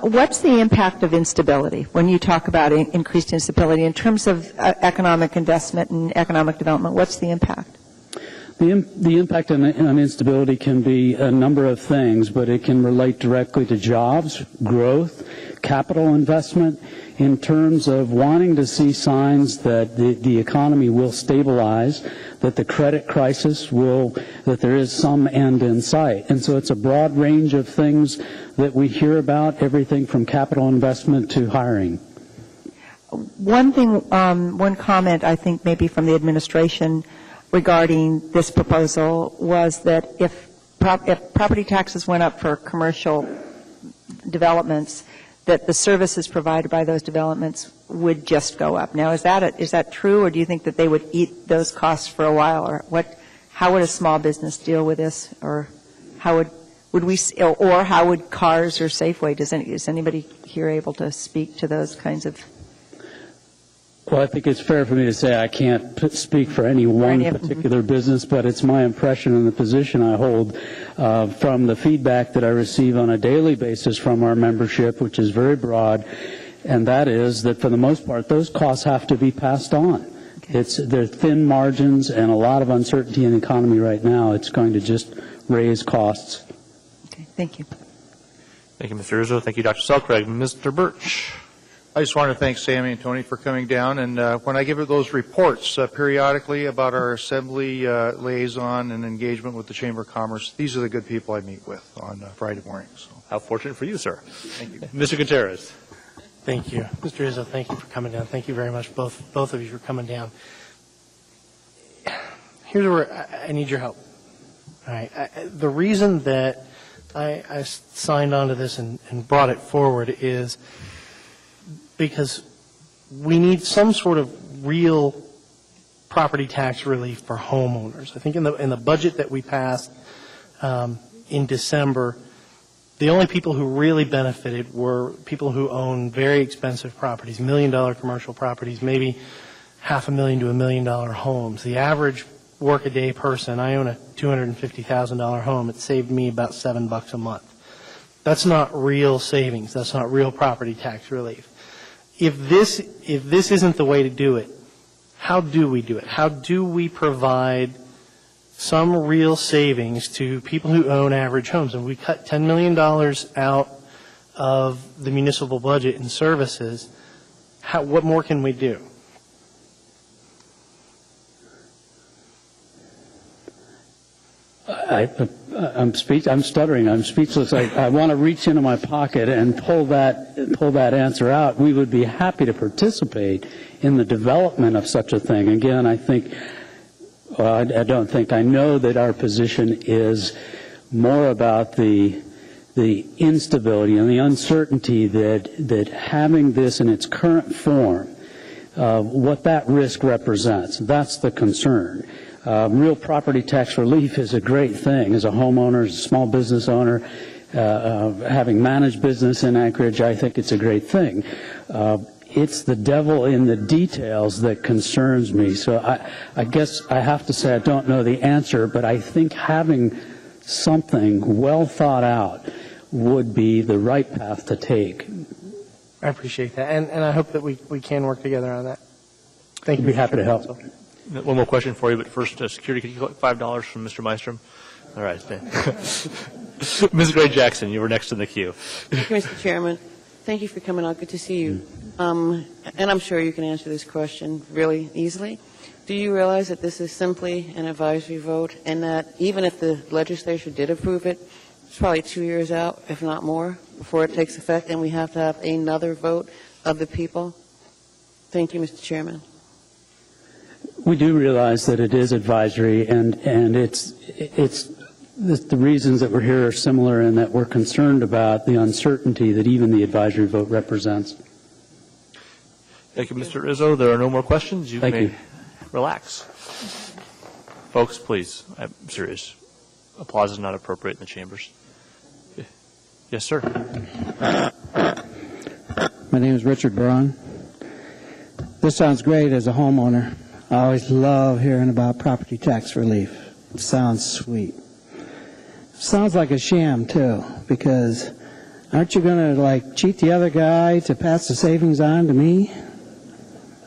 What's the impact of instability when you talk about increased instability in terms of economic investment and economic development? What's the impact? The impact on instability can be a number of things, but it can relate directly to jobs, growth, capital investment, in terms of wanting to see signs that the economy will stabilize, that the credit crisis that there is some end in sight. And so it's a broad range of things that we hear about, everything from capital investment to hiring. One thing, one comment I think maybe from the administration regarding this proposal was that if property taxes went up for commercial developments, that the services provided by those developments would just go up. Now, is that true, or do you think that they would eat those costs for a while, or how would a small business deal with this, or how how would Cars or Safeway? Is anybody here able to speak to those kinds of? Well, I think it's fair for me to say I can't speak for any one particular business, but it's my impression and the position I hold from the feedback that I receive on a daily basis from our membership, which is very broad, and that is that for the most part, those costs have to be passed on. They're thin margins and a lot of uncertainty in the economy right now. It's going to just raise costs. Okay, thank you. Thank you, Mr. Rizzo. Thank you, Dr. Selcraig. Mr. Birch. I just want to thank Sammy and Tony for coming down, and when I give those reports periodically about our assembly liaison and engagement with the Chamber of Commerce, these are the good people I meet with on Friday mornings. So. How fortunate for you, sir. Thank you. Mr. Gutierrez. Thank you. Mr. Rizzo, thank you for coming down. Thank you very much, both of you, for coming down. Here's where I need your help. All right. The reason that I signed on to this and brought it forward is because we need some sort of real property tax relief for homeowners. I think in the budget that we passed in December, the only people who really benefited were people who own very expensive properties, $1 million commercial properties, maybe $500,000 to $1 million homes. The average work-a-day person, I own a $250,000 home. It saved me about $7 a month. That's not real savings. That's not real property tax relief. If this isn't the way to do it, how do we do it? How do we provide some real savings to people who own average homes? And we cut $10 million out of the municipal budget in services. What more can we do? I'm stuttering. I'm speechless. I want to reach into my pocket and pull that answer out. We would be happy to participate in the development of such a thing. Again, I know that our position is more about the instability and the uncertainty that having this in its current form, what that risk represents. That's the concern. Real property tax relief is a great thing. As a homeowner, as a small business owner, having managed business in Anchorage, I think it's a great thing. It's the devil in the details that concerns me. So I guess I have to say I don't know the answer, but I think having something well thought out would be the right path to take. I appreciate that, and I hope that we can work together on that. Thank you. I'd be happy to help. One more question for you, but first, security, could you collect $5 from Mr. Mystrom? All right. Ms. Gray Jackson, you were next in the queue. Thank you, Mr. Chairman. Thank you for coming out. Good to see you. And I'm sure you can answer this question really easily. Do you realize that this is simply an advisory vote, and that even if the legislature did approve it, it's probably 2 years out, if not more, before it takes effect, and we have to have another vote of the people? Thank you, Mr. Chairman. We do realize that it is advisory, and it's the reasons that we're here are similar in that we're concerned about the uncertainty that even the advisory vote represents. Thank you, Mr. Rizzo. There are no more questions. You may relax. Folks, please. I'm serious. Applause is not appropriate in the chambers. Yes, sir. My name is Richard Braun. This sounds great as a homeowner. I always love hearing about property tax relief. It sounds sweet. Sounds like a sham, too, because aren't you going to, cheat the other guy to pass the savings on to me?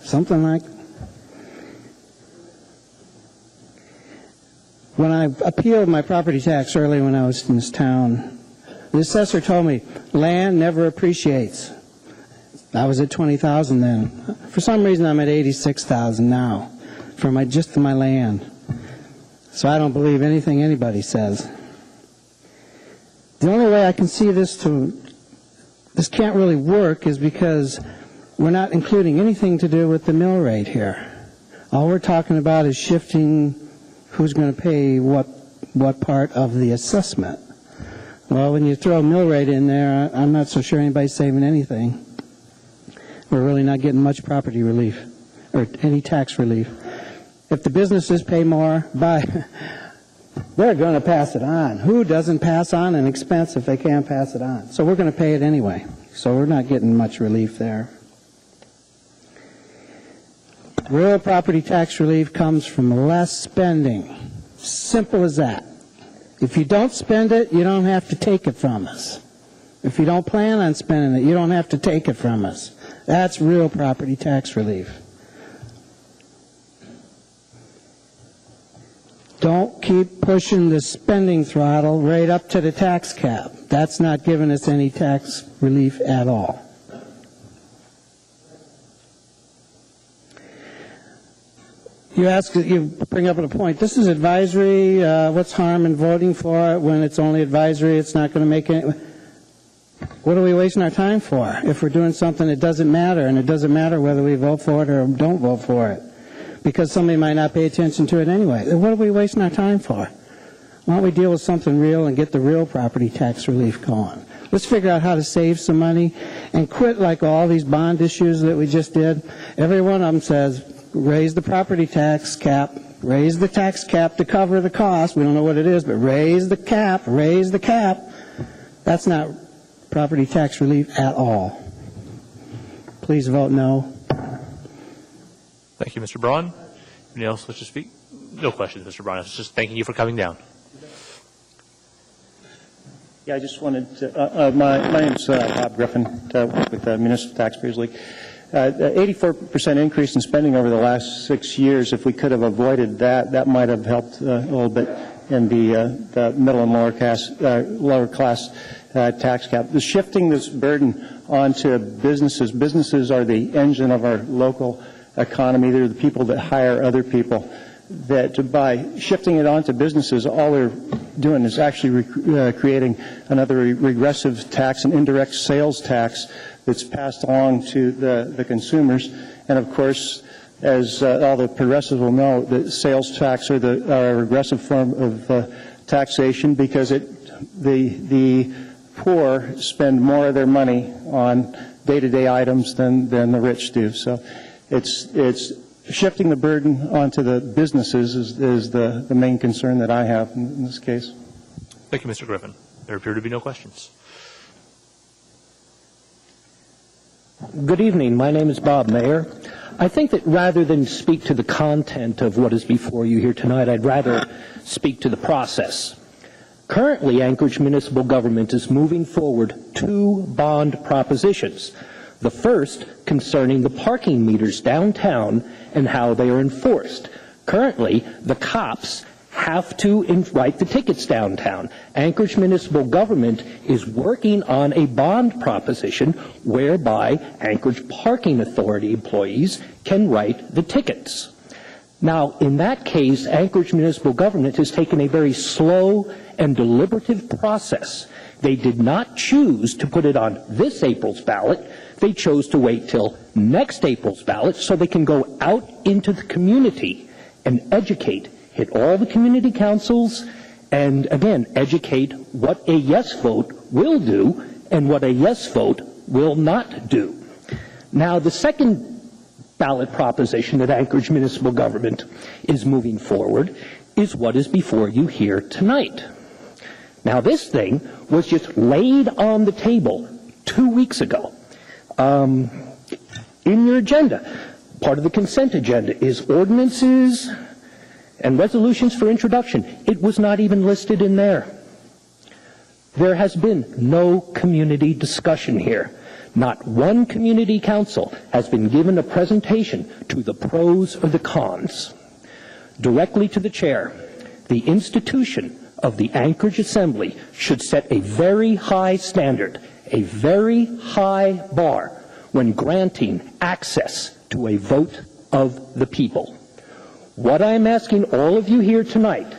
Something like. When I appealed my property tax early when I was in this town, the assessor told me land never appreciates. I was at $20,000 then. For some reason, I'm at $86,000 now for just my land. So I don't believe anything anybody says. The only way I can see this can't really work is because we're not including anything to do with the mill rate here. All we're talking about is shifting who's going to pay what part of the assessment. Well, when you throw a mill rate in there, I'm not so sure anybody's saving anything. We're really not getting much property relief or any tax relief. If the businesses pay more, they're going to pass it on. Who doesn't pass on an expense if they can't pass it on? So we're going to pay it anyway. So we're not getting much relief there. Real property tax relief comes from less spending. Simple as that. If you don't spend it, you don't have to take it from us. If you don't plan on spending it, you don't have to take it from us. That's real property tax relief. Don't keep pushing the spending throttle right up to the tax cap. That's not giving us any tax relief at all. You bring up a point. This is advisory. What's harm in voting for it when it's only advisory? It's not going to make any. What are we wasting our time for? If we're doing something that doesn't matter, and it doesn't matter whether we vote for it or don't vote for it, because somebody might not pay attention to it anyway. Then what are we wasting our time for? Why don't we deal with something real and get the real property tax relief going? Let's figure out how to save some money and quit like all these bond issues that we just did. Every one of them says, raise the property tax cap, raise the tax cap to cover the cost. We don't know what it is, but raise the cap, raise the cap. That's not property tax relief at all. Please vote no. Thank you, Mr. Braun. Anybody else wish to speak? No questions, Mr. Braun. I was just thanking you for coming down. Yeah, I just wanted to, my name's Bob Griffin with the Municipal Taxpayers League. 84% increase in spending over the last 6 years. If we could have avoided that, that might have helped a little bit in the middle and lower class tax cap. The shifting this burden onto businesses. Businesses are the engine of our local economy. They're the people that hire other people. That by shifting it onto businesses, all they're doing is actually creating another regressive tax, an indirect sales tax that's passed along to the consumers. And of course, as all the progressives will know, the sales tax are a regressive form of taxation because the poor spend more of their money on day-to-day items than the rich do. So it's shifting the burden onto the businesses is the main concern that I have in this case. Thank you, Mr. Griffin. There appear to be no questions. Good evening. My name is Bob Mayer. I think that rather than speak to the content of what is before you here tonight, I'd rather speak to the process. Currently, Anchorage Municipal Government is moving forward 2 bond propositions. The first concerning the parking meters downtown and how they are enforced. Currently, the cops have to write the tickets downtown. Anchorage Municipal Government is working on a bond proposition whereby Anchorage Parking Authority employees can write the tickets. Now, in that case, Anchorage Municipal Government has taken a very slow and deliberative process. They did not choose to put it on this April's ballot. They chose to wait till next April's ballot so they can go out into the community and educate, hit all the community councils, and again, educate what a yes vote will do and what a yes vote will not do. Now, the second ballot proposition that Anchorage Municipal Government is moving forward is what is before you here tonight. Now, this thing was just laid on the table 2 weeks ago. In your agenda, part of the consent agenda is ordinances and resolutions for introduction. It was not even listed in there. There has been no community discussion here. Not one community council has been given a presentation to the pros or the cons. Directly to the chair, The institution of the Anchorage Assembly should set a very high standard, a very high bar when granting access to a vote of the people. What I'm asking all of you here tonight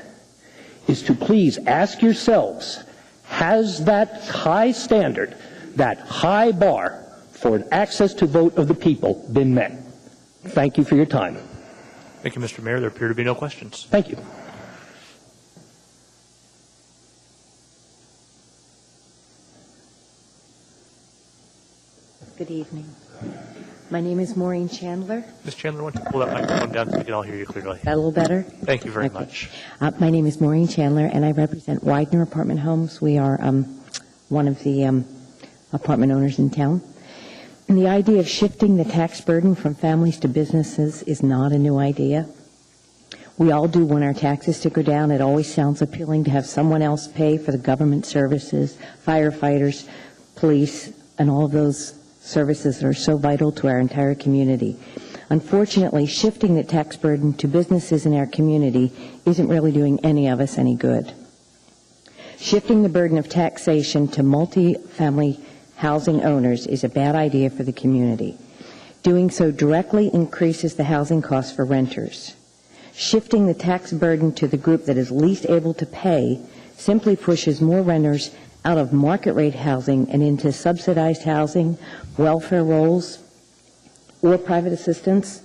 is to please ask yourselves, has that high standard, that high bar for an access to vote of the people been met? Thank you for your time. Thank you, Mr. Mayor. There appear to be no questions. Thank you. Good evening. My name is Maureen Chandler. Ms. Chandler, why don't you pull that microphone down so we can all hear you clearly? That a little better? Thank you very much. My name is Maureen Chandler, and I represent Widener Apartment Homes. We are one of the apartment owners in town. And the idea of shifting the tax burden from families to businesses is not a new idea. We all do want our taxes to go down. It always sounds appealing to have someone else pay for the government services, firefighters, police, and all of those services that are so vital to our entire community. Unfortunately, shifting the tax burden to businesses in our community isn't really doing any of us any good. Shifting the burden of taxation to multi-family housing owners is a bad idea for the community. Doing so directly increases the housing costs for renters. Shifting the tax burden to the group that is least able to pay simply pushes more renters out of market rate housing and into subsidized housing, welfare rolls, or private assistance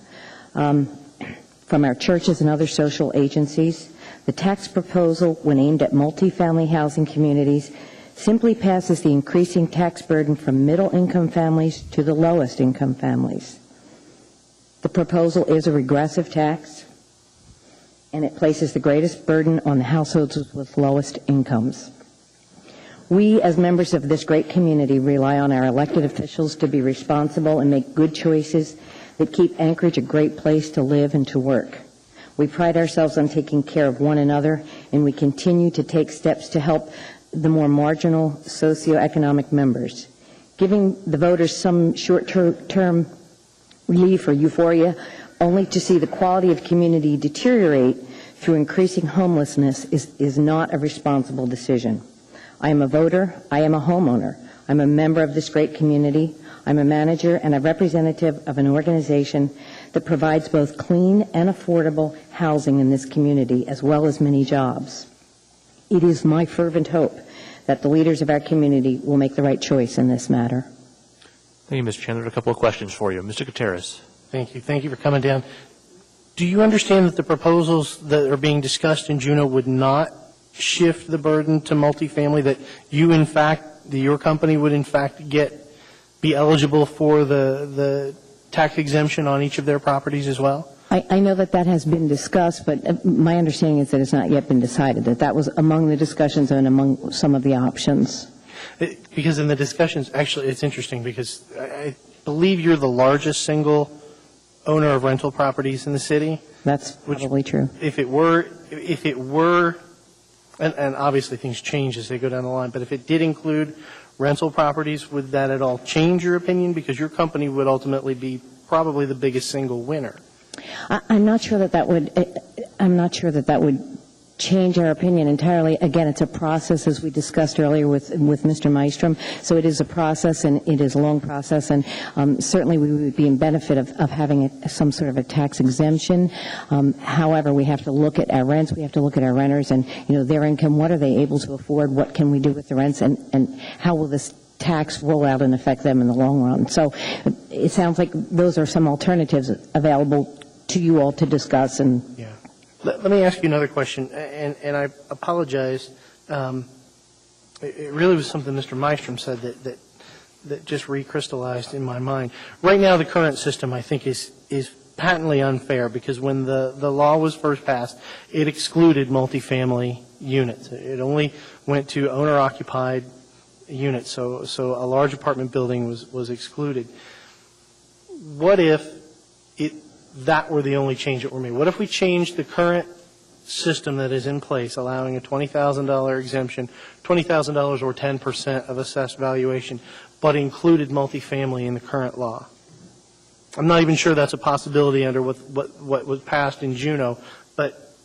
from our churches and other social agencies. The tax proposal, when aimed at multifamily housing communities, simply passes the increasing tax burden from middle-income families to the lowest-income families. The proposal is a regressive tax, and it places the greatest burden on the households with lowest incomes. We, as members of this great community, rely on our elected officials to be responsible and make good choices that keep Anchorage a great place to live and to work. We pride ourselves on taking care of one another, and we continue to take steps to help the more marginal socioeconomic members. Giving the voters some short-term relief or euphoria, only to see the quality of community deteriorate through increasing homelessness is not a responsible decision. I am a voter. I am a homeowner. I'm a member of this great community. I'm a manager and a representative of an organization that provides both clean and affordable housing in this community, as well as many jobs. It is my fervent hope that the leaders of our community will make the right choice in this matter. Thank you, Ms. Chandler. A couple of questions for you. Mr. Gutierrez. Thank you. Thank you for coming down. Do you understand that the proposals that are being discussed in Juneau would not shift the burden to multifamily, that you, in fact, your company would, in fact, be eligible for the tax exemption on each of their properties as well? I know that that has been discussed, but my understanding is that it's not yet been decided, that was among the discussions and among some of the options. Because in the discussions, actually, it's interesting because I believe you're the largest single owner of rental properties in the city. That's probably true. If it were, and obviously things change as they go down the line, but if it did include rental properties, would that at all change your opinion? Because your company would ultimately be probably the biggest single winner. I'm not sure that that would change our opinion entirely. Again, it's a process, as we discussed earlier with Mr. Maestrom. So it is a process, and it is a long process, and certainly we would be in benefit of having some sort of a tax exemption. However, we have to look at our rents, we have to look at our renters, and their income. What are they able to afford? What can we do with the rents, and how will this tax roll out and affect them in the long run? So it sounds like those are some alternatives available to you all to discuss. And yeah. Let me ask you another question, and I apologize. It really was something Mr. Maestrom said that just recrystallized in my mind. Right now, the current system, I think, is patently unfair because when the law was first passed, it excluded multifamily units. It only went to owner-occupied units, so a large apartment building was excluded. What if that were the only change that were made? What if we changed the current system that is in place, allowing a $20,000 exemption, $20,000 or 10% of assessed valuation, but included multifamily in the current law? I'm not even sure that's a possibility under what was passed in Juneau, but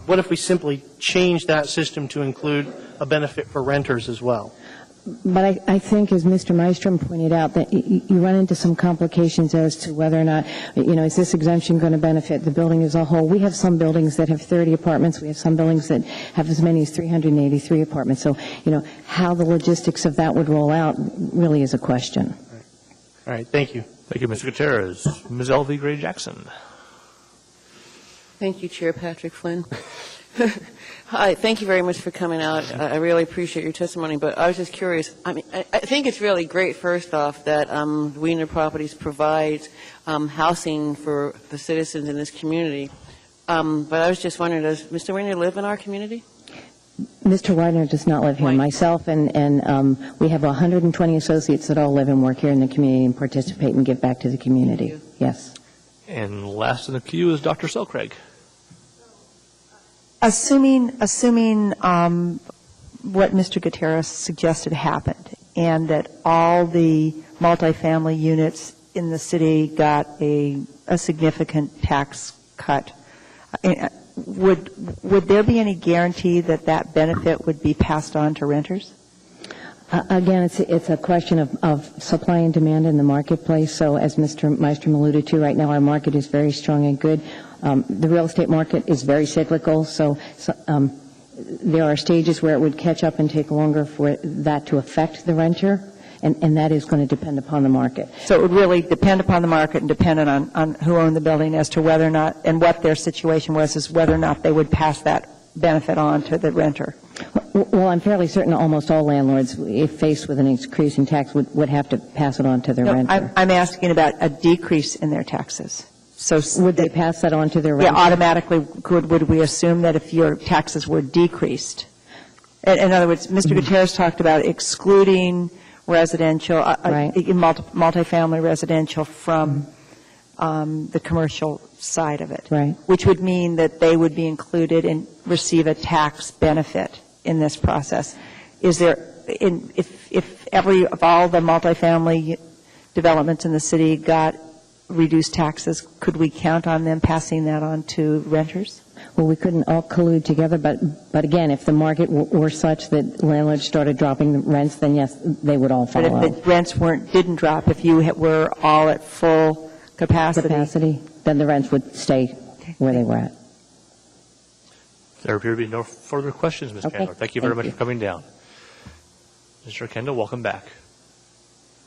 What if we simply change that system to include a benefit for renters as well? But I think, as Mr. Maestrom pointed out, that you run into some complications as to whether or not, is this exemption going to benefit the building as a whole? We have some buildings that have 30 apartments. We have some buildings that have as many as 383 apartments. So, how the logistics of that would roll out really is a question. All right. Thank you. Thank you, Mr. Gutierrez. Ms. L.V. Gray-Jackson. Thank you, Chair Patrick Flynn. Hi, thank you very much for coming out. I really appreciate your testimony, but I was just curious. I think it's really great, first off, that Weiner Properties provides housing for the citizens in this community. But I was just wondering, does Mr. Weiner live in our community? Mr. Widener does not live here. Myself and we have 120 associates that all live and work here in the community and participate and give back to the community. Yes. And last in the queue is Dr. Selcraig. Assuming what Mr. Gutierrez suggested happened, and that all the multifamily units in the city got a significant tax cut, would there be any guarantee that that benefit would be passed on to renters? Again, it's a question of supply and demand in the marketplace. So as Mr. Maestrom alluded to, right now our market is very strong and good. The real estate market is very cyclical, so there are stages where it would catch up and take longer for that to affect the renter, and that is going to depend upon the market. So it would really depend upon the market and dependent on who owned the building as to whether or not, and what their situation was, as whether or not they would pass that benefit on to the renter. Well, I'm fairly certain almost all landlords, if faced with an increase in tax, would have to pass it on to their renter. I'm asking about a decrease in their taxes. So would they pass that on to their renter? Yeah, automatically. Would we assume that if your taxes were decreased? In other words, Mr. Gutierrez talked about excluding residential, multifamily residential from the commercial side of it, right? Which would mean that they would be included and receive a tax benefit in this process. Is there, if all the multifamily developments in the city got reduced taxes, could we count on them passing that on to renters? Well, we couldn't all collude together, but again, if the market were such that landlords started dropping the rents, then yes, they would all follow. But if the rents didn't drop, if you were all at full capacity, then the rents would stay where they were at. There appear to be no further questions, Ms. Kendall. Thank you very much for coming down. Mr. Kendall, welcome back.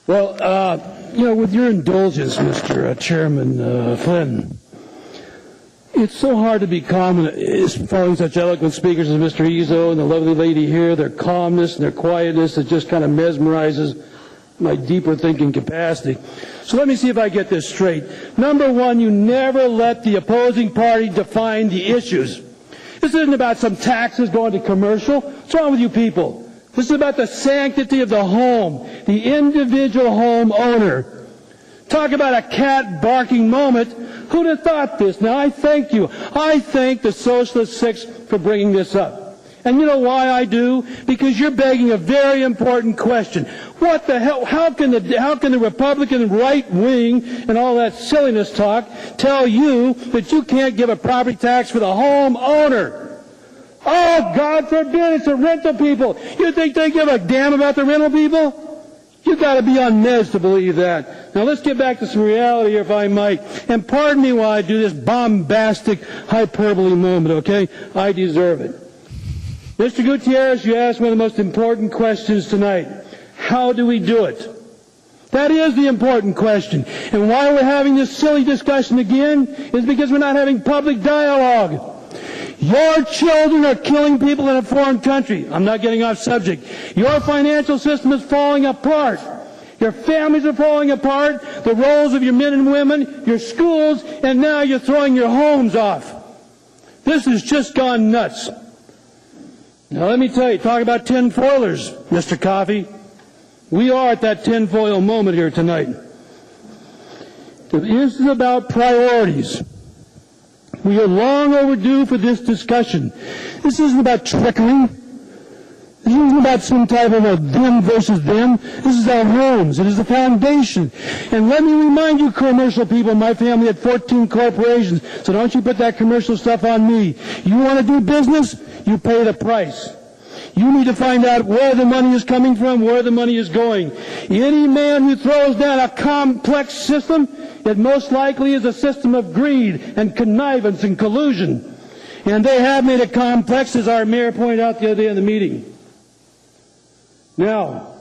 Well, with your indulgence, Mr. Chairman Flynn, it's so hard to be calm following such eloquent speakers as Mr. Izzo and the lovely lady here. Their calmness and their quietness, it just kind of mesmerizes my deeper thinking capacity. So let me see if I get this straight. Number one, you never let the opposing party define the issues. This isn't about some taxes going to commercial. What's wrong with you people? This is about the sanctity of the home, the individual home owner. Talk about a cat barking moment. Who'd have thought this? Now, I thank you. I thank the Socialist Six for bringing this up. And you know why I do? Because you're begging a very important question. What the hell? How can the Republican right wing and all that silliness talk tell you that you can't give a property tax for the home owner? Oh, God forbid, it's the rental people. You think they give a damn about the rental people? You got to be on meds to believe that. Now let's get back to some reality here, if I might. And pardon me while I do this bombastic hyperbole moment, okay? I deserve it. Mr. Gutierrez, you asked one of the most important questions tonight. How do we do it? That is the important question. And why we're having this silly discussion again is because we're not having public dialogue. Your children are killing people in a foreign country. I'm not getting off subject. Your financial system is falling apart. Your families are falling apart. The roles of your men and women, your schools, and now you're throwing your homes off. This has just gone nuts. Now let me tell you, talk about tinfoilers, Mr. Coffey. We are at that tinfoil moment here tonight. This is about priorities. We are long overdue for this discussion. This isn't about trickery. This isn't about some type of a them versus them. This is our homes. It is the foundation. And let me remind you, commercial people, my family had 14 corporations, so don't you put that commercial stuff on me. You want to do business, you pay the price. You need to find out where the money is coming from, where the money is going. Any man who throws down a complex system, it most likely is a system of greed and connivance and collusion. And they have made it complex, as our mayor pointed out the other day in the meeting. Now,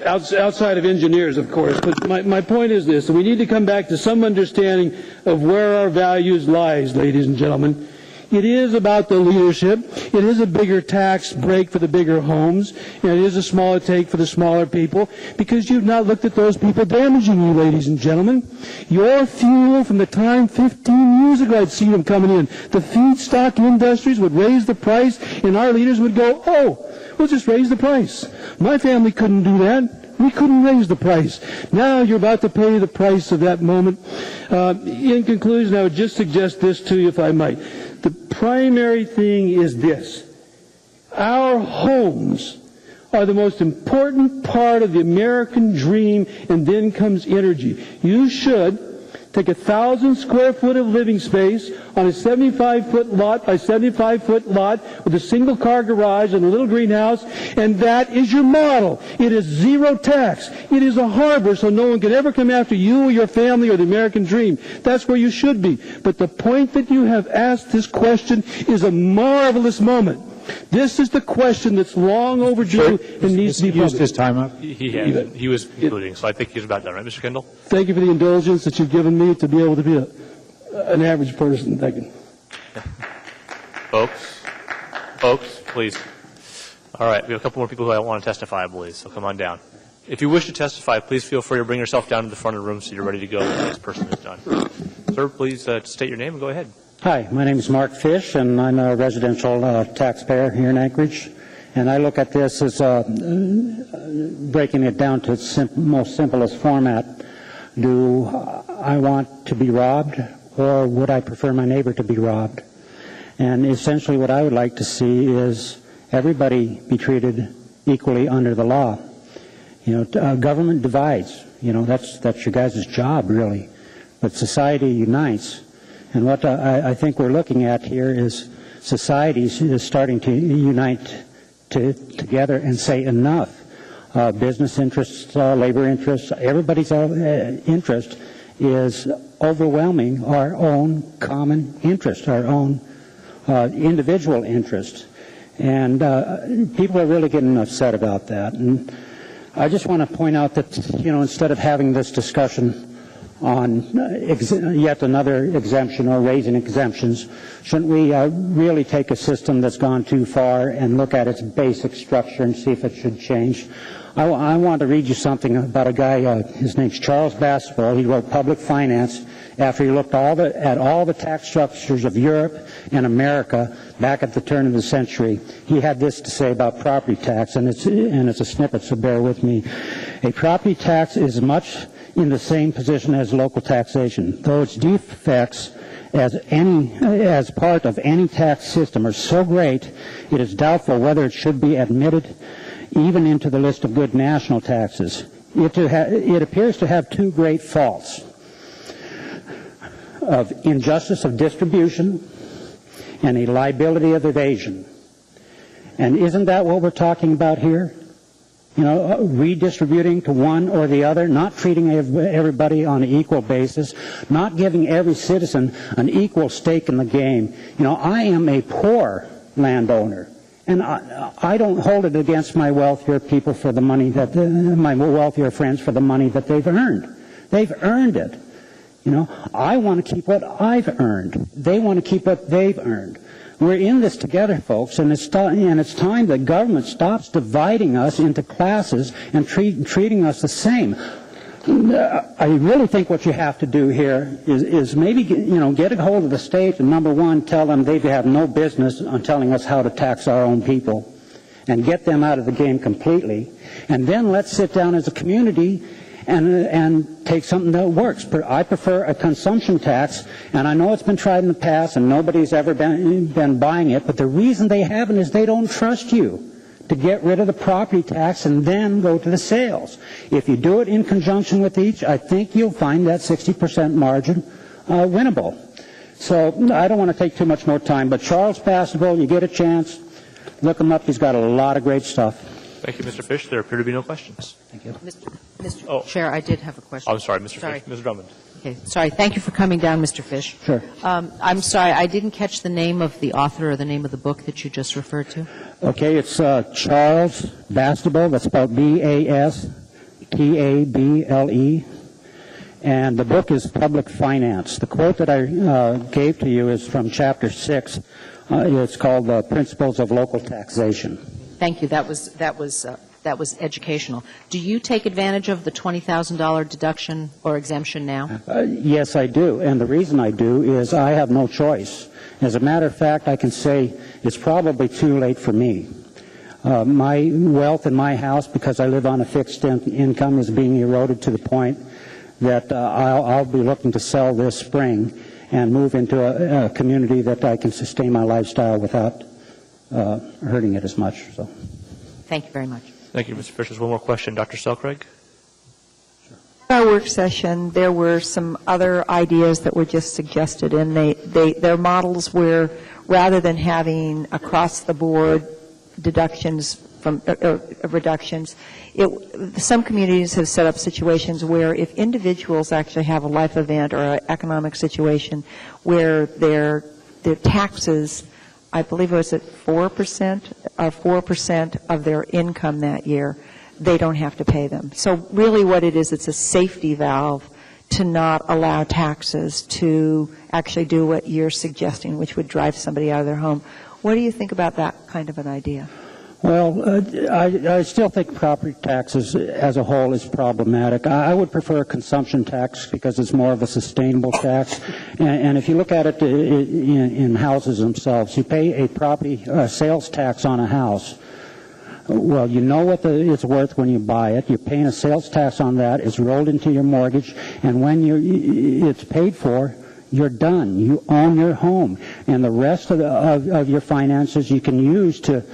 outside of engineers, of course, but my point is this: we need to come back to some understanding of where our values lies, ladies and gentlemen. It is about the leadership. It is a bigger tax break for the bigger homes, and it is a smaller take for the smaller people, because you've not looked at those people damaging you, ladies and gentlemen. Your fuel from the time 15 years ago I'd seen them coming in. The feedstock industries would raise the price, and our leaders would go, oh, we'll just raise the price. My family couldn't do that. We couldn't raise the price. Now you're about to pay the price of that moment. In conclusion, I would just suggest this to you, if I might. The primary thing is this: our homes are the most important part of the American dream, and then comes energy. You should take 1,000 square foot of living space on a 75-foot lot by 75-foot lot with a single-car garage and a little greenhouse, and that is your model. It is zero tax. It is a harbor, so no one can ever come after you or your family or the American dream. That's where you should be. But the point that you have asked this question is a marvelous moment. This is the question that's long overdue and needs to be published. His time up? He was concluding, so I think he's about done, right, Mr. Kendall? Thank you for the indulgence that you've given me to be able to be an average person. Thank you. Folks, please. All right, we have a couple more people who want to testify, I believe, so come on down. If you wish to testify, please feel free to bring yourself down to the front of the room so you're ready to go when the next person is done. Sir, please state your name and go ahead. Hi, my name is Mark Fish, and I'm a residential taxpayer here in Anchorage. And I look at this as breaking it down to its most simplest format. Do I want to be robbed, or would I prefer my neighbor to be robbed? And essentially what I would like to see is everybody be treated equally under the law. You know, government divides. You know, that's your guys' job, really. But society unites. And what I think we're looking at here is society is starting to unite together and say enough. Business interests, labor interests, everybody's interest is overwhelming our own common interest, our own individual interest. And people are really getting upset about that. And I just want to point out that, you know, instead of having this discussion on yet another exemption or raising exemptions, shouldn't we really take a system that's gone too far and look at its basic structure and see if it should change? I want to read you something about a guy, his name's Charles Basswell. He wrote Public Finance after he looked at all the tax structures of Europe and America back at the turn of the century. He had this to say about property tax, and it's a snippet, so bear with me. A property tax is much in the same position as local taxation, though its defects as part of any tax system are so great, it is doubtful whether it should be admitted even into the list of good national taxes. It appears to have two great faults: of injustice of distribution and a liability of evasion. And isn't that what we're talking about here? You know, redistributing to one or the other, not treating everybody on an equal basis, not giving every citizen an equal stake in the game. You know, I am a poor landowner, and I don't hold it against my wealthier people for the money that my wealthier friends for the money that they've earned. They've earned it. You know, I want to keep what I've earned. They want to keep what they've earned. We're in this together, folks, and it's time that government stops dividing us into classes and treating us the same. I really think what you have to do here is maybe get a hold of the state and, number one, tell them they have no business on telling us how to tax our own people, and get them out of the game completely. And then let's sit down as a community and take something that works. I prefer a consumption tax, and I know it's been tried in the past and nobody's ever been buying it, but the reason they haven't is they don't trust you to get rid of the property tax and then go to the sales. If you do it in conjunction with each, I think you'll find that 60% margin winnable. So I don't want to take too much more time, but Charles Bastable, you get a chance, look him up. He's got a lot of great stuff. Thank you, Mr. Fish. There appear to be no questions. Thank you. Mr. Chair, I did have a question. I'm sorry, Mr. Fish. Ms. Drummond. Okay, sorry. Thank you for coming down, Mr. Fish. Sure. I'm sorry, I didn't catch the name of the author or the name of the book that you just referred to. Okay, it's Charles Bastable. That's spelled B-A-S-T-A-B-L-E. And the book is Public Finance. The quote that I gave to you is from Chapter 6. It's called Principles of Local Taxation. Thank you. That was educational. Do you take advantage of the $20,000 deduction or exemption now? Yes, I do. And the reason I do is I have no choice. As a matter of fact, I can say it's probably too late for me. My wealth in my house, because I live on a fixed income, is being eroded to the point that I'll be looking to sell this spring and move into a community that I can sustain my lifestyle without hurting it as much. So, thank you very much. Thank you, Mr. Fish. There's one more question. Dr. Selcraig? In our work session, there were some other ideas that were just suggested, and they're models where rather than having across-the-board deductions from reductions, some communities have set up situations where if individuals actually have a life event or an economic situation where their taxes, I believe it was at 4% of their income that year, they don't have to pay them. So really what it is, it's a safety valve to not allow taxes to actually do what you're suggesting, which would drive somebody out of their home. What do you think about that kind of an idea? Well, I still think property taxes as a whole is problematic. I would prefer a consumption tax because it's more of a sustainable tax. And if you look at it in houses themselves, you pay a property sales tax on a house. Well, you know what it's worth when you buy it. You're paying a sales tax on that. It's rolled into your mortgage. And when it's paid for, you're done. You own your home. And the rest of your finances you can use to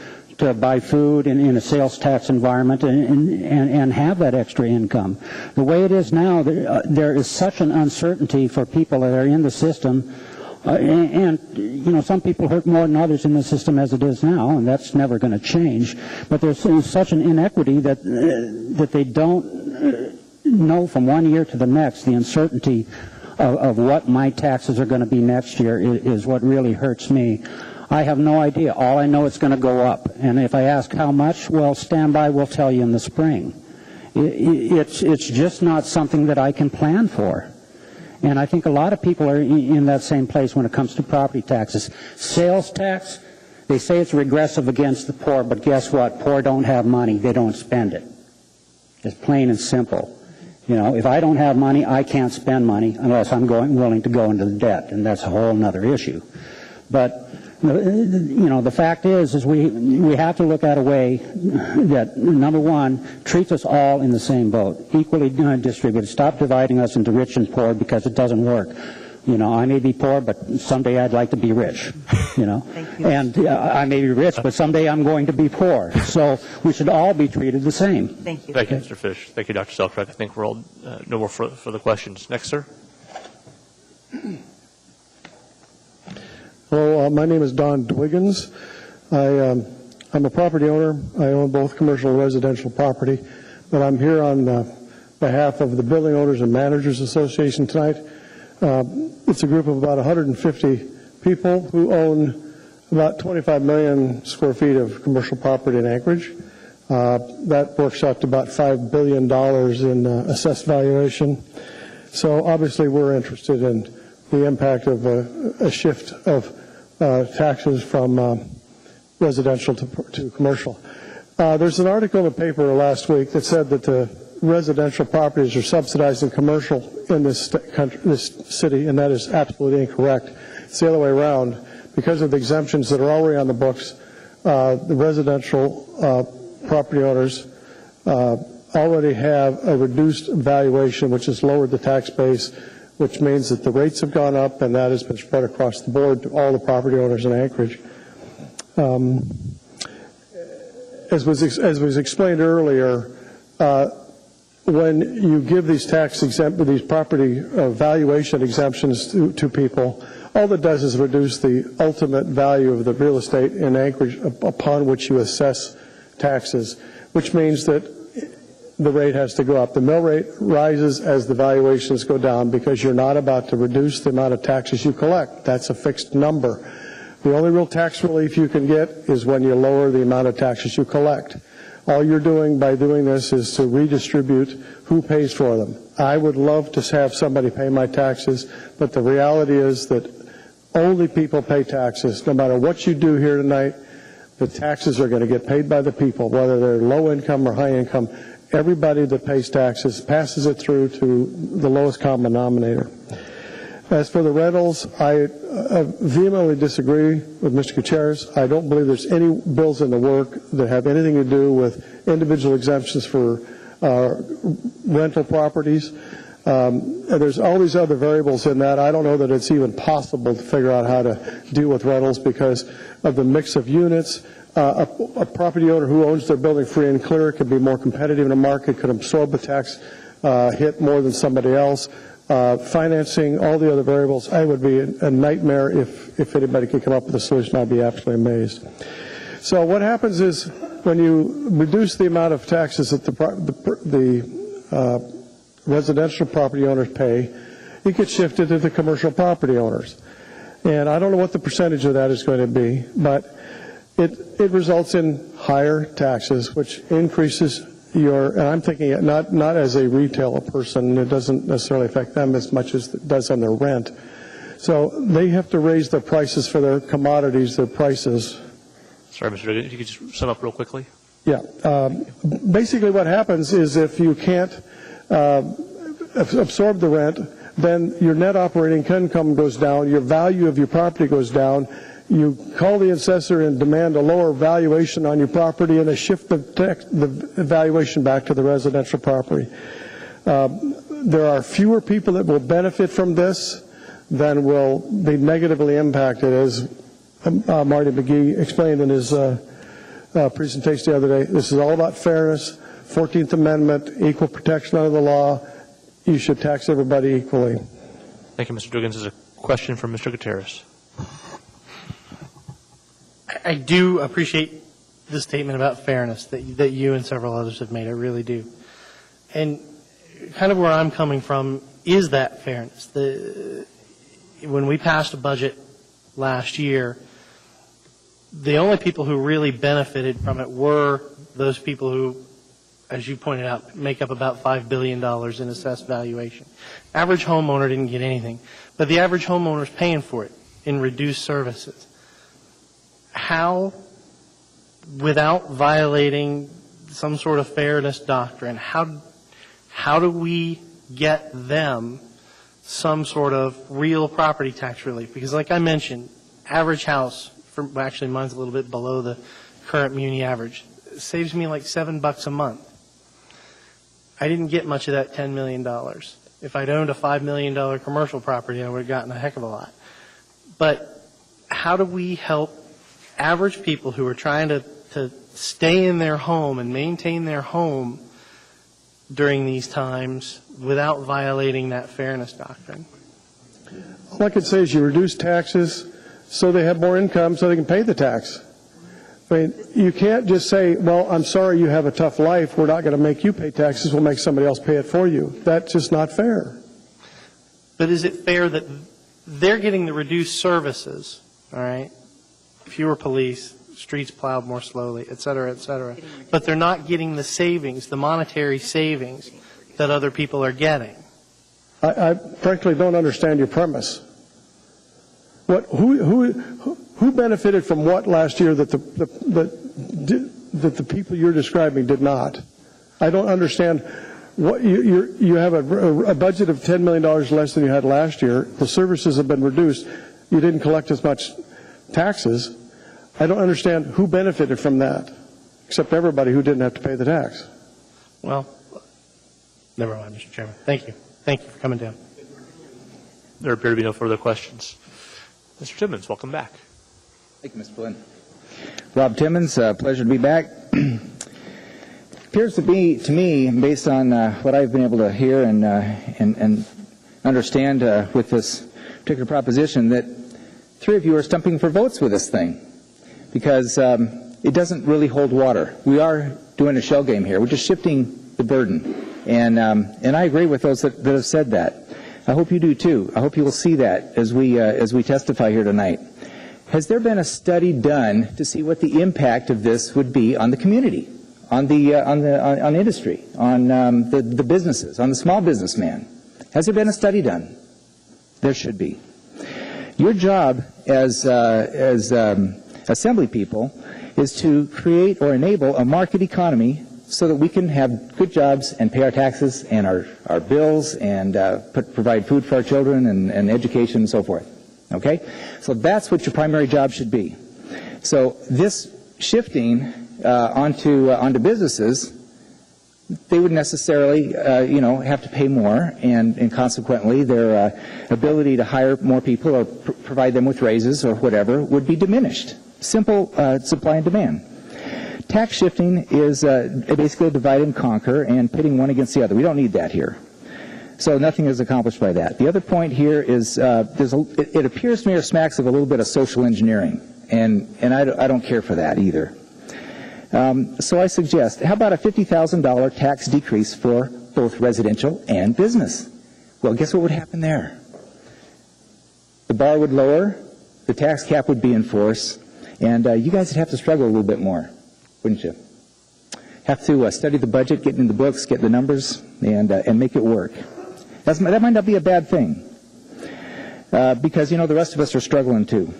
buy food in a sales tax environment and have that extra income. The way it is now, there is such an uncertainty for people that are in the system, and you know, some people hurt more than others in the system as it is now, and that's never going to change. But there's such an inequity that they don't know from one year to the next. The uncertainty of what my taxes are going to be next year is what really hurts me. I have no idea. All I know it's going to go up. And if I ask how much, well, stand by, we'll tell you in the spring. It's just not something that I can plan for. And I think a lot of people are in that same place when it comes to property taxes. Sales tax, they say it's regressive against the poor, but guess what? Poor don't have money. They don't spend it. It's plain and simple. You know, if I don't have money, I can't spend money unless I'm willing to go into the debt, and that's a whole other issue. But you know, the fact is we have to look at a way that, number one, treats us all in the same boat, equally distributed. Stop dividing us into rich and poor because it doesn't work. You know, I may be poor, but someday I'd like to be rich, you know. And I may be rich, but someday I'm going to be poor. So we should all be treated the same. Thank you. Thank you, Mr. Fish. Thank you, Dr. Selcraig. I think we're all no more for the questions. Next, sir. Hello, my name is Don Dwiggins. I'm a property owner. I own both commercial and residential property, but I'm here on behalf of the Building Owners and Managers Association tonight. It's a group of about 150 people who own about 25 million square feet of commercial property in Anchorage. That works out to about $5 billion in assessed valuation. So obviously we're interested in the impact of a shift of taxes from residential to commercial. There's an article in the paper last week that said that the residential properties are subsidizing commercial in this city, and that is absolutely incorrect. It's the other way around. Because of the exemptions that are already on the books, the residential property owners already have a reduced valuation, which has lowered the tax base, which means that the rates have gone up, and that has been spread across the board to all the property owners in Anchorage. As was explained earlier, when you give these these property valuation exemptions to people, all that does is reduce the ultimate value of the real estate in Anchorage upon which you assess taxes, which means that the rate has to go up. The mill rate rises as the valuations go down because you're not about to reduce the amount of taxes you collect. That's a fixed number. The only real tax relief you can get is when you lower the amount of taxes you collect. All you're doing by doing this is to redistribute who pays for them. I would love to have somebody pay my taxes, but the reality is that only people pay taxes. No matter what you do here tonight, the taxes are going to get paid by the people, whether they're low income or high income. Everybody that pays taxes passes it through to the lowest common denominator. As for the rentals, I vehemently disagree with Mr. Gutierrez. I don't believe there's any bills in the work that have anything to do with individual exemptions for rental properties. And there's all these other variables in that. I don't know that it's even possible to figure out how to deal with rentals because of the mix of units. A property owner who owns their building free and clear could be more competitive in the market, could absorb a tax hit more than somebody else. Financing, all the other variables, I would be a nightmare if anybody could come up with a solution. I'd be absolutely amazed. So what happens is when you reduce the amount of taxes that the residential property owners pay, it gets shifted to the commercial property owners. And I don't know what the percentage of that is going to be, but it results in higher taxes, which increases and I'm thinking it not as a retail person, it doesn't necessarily affect them as much as it does on their rent. So they have to raise their prices for their commodities, their prices. Sorry, Mr. Duggan, if you could just sum up real quickly. Yeah. Basically what happens is if you can't absorb the rent, then your net operating income goes down, your value of your property goes down. You call the assessor and demand a lower valuation on your property, and they shift the valuation back to the residential property. There are fewer people that will benefit from this than will be negatively impacted, as Marty McGee explained in his presentation the other day. This is all about fairness, 14th Amendment, equal protection under the law. You should tax everybody equally. Thank you, Mr. Duggins. There's a question from Mr. Gutierrez. I do appreciate the statement about fairness that you and several others have made. I really do. And kind of where I'm coming from is that fairness. When we passed a budget last year, the only people who really benefited from it were those people who, as you pointed out, make up about $5 billion in assessed valuation. Average homeowner didn't get anything, but the average homeowner is paying for it in reduced services. How, without violating some sort of fairness doctrine, how do we get them some sort of real property tax relief? Because like I mentioned, average house, actually mine's a little bit below the current muni average, saves me like $7 a month. I didn't get much of that $10 million. If I'd owned a $5 million commercial property, I would have gotten a heck of a lot. But how do we help average people who are trying to stay in their home and maintain their home during these times without violating that fairness doctrine? All I could say is you reduce taxes so they have more income so they can pay the tax. I mean, you can't just say, well, I'm sorry you have a tough life. We're not going to make you pay taxes. We'll make somebody else pay it for you. That's just not fair. But is it fair that they're getting the reduced services, all right? Fewer police, streets plowed more slowly, et cetera, but they're not getting the savings, the monetary savings that other people are getting? I frankly don't understand your premise. Who benefited from what last year that the people you're describing did not? I don't understand. What you have a budget of $10 million less than you had last year. The services have been reduced. You didn't collect as much taxes. I don't understand who benefited from that, except everybody who didn't have to pay the tax. Well, Never mind, Mr. Chairman. Thank you. Thank you for coming down. There appear to be no further questions. Mr. Timmons, welcome back. Thank you, Mr. Flynn. Rob Timmons, pleasure to be back. Appears to me, based on what I've been able to hear and understand with this particular proposition, that three of you are stumping for votes with this thing, because it doesn't really hold water. We are doing a shell game here. We're just shifting the burden, and I agree with those that have said that. I hope you do too. I hope you will see that as we testify here tonight. Has there been a study done to see what the impact of this would be on the community, on industry, on the businesses, on the small businessman? Has there been a study done? There should be. Your job as assembly people is to create or enable a market economy so that we can have good jobs and pay our taxes and our bills and provide food for our children and education and so forth. Okay? So that's what your primary job should be. So this shifting onto businesses, they would necessarily, have to pay more, and consequently their ability to hire more people or provide them with raises or whatever would be diminished. Simple supply and demand. Tax shifting is basically a divide and conquer and pitting one against the other. We don't need that here. So nothing is accomplished by that. The other point here is it appears to me or smacks of a little bit of social engineering, and I don't care for that either. So I suggest, how about a $50,000 tax decrease for both residential and business? Well, guess what would happen there? The bar would lower, the tax cap would be in force, and you guys would have to struggle a little bit more, wouldn't you? Have to study the budget, get in the books, get the numbers, and make it work. That might not be a bad thing, because, the rest of us are struggling too.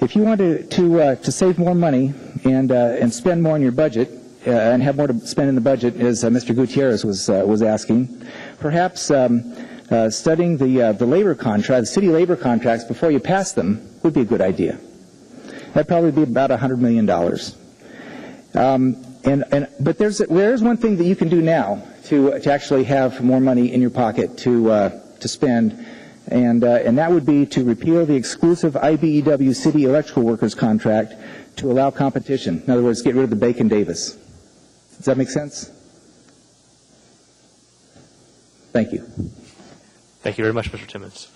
If you want to save more money and spend more in your budget and have more to spend in the budget, as Mr. Gutierrez was asking, perhaps studying the labor contract, the city labor contracts before you pass them would be a good idea. That'd probably be about $100 million. But there's one thing that you can do now to actually have more money in your pocket to spend. And that would be to repeal the exclusive IBEW city electrical workers contract to allow competition. In other words, get rid of the Bacon-Davis. Does that make sense? Thank you. Thank you very much, Mr. Timmons.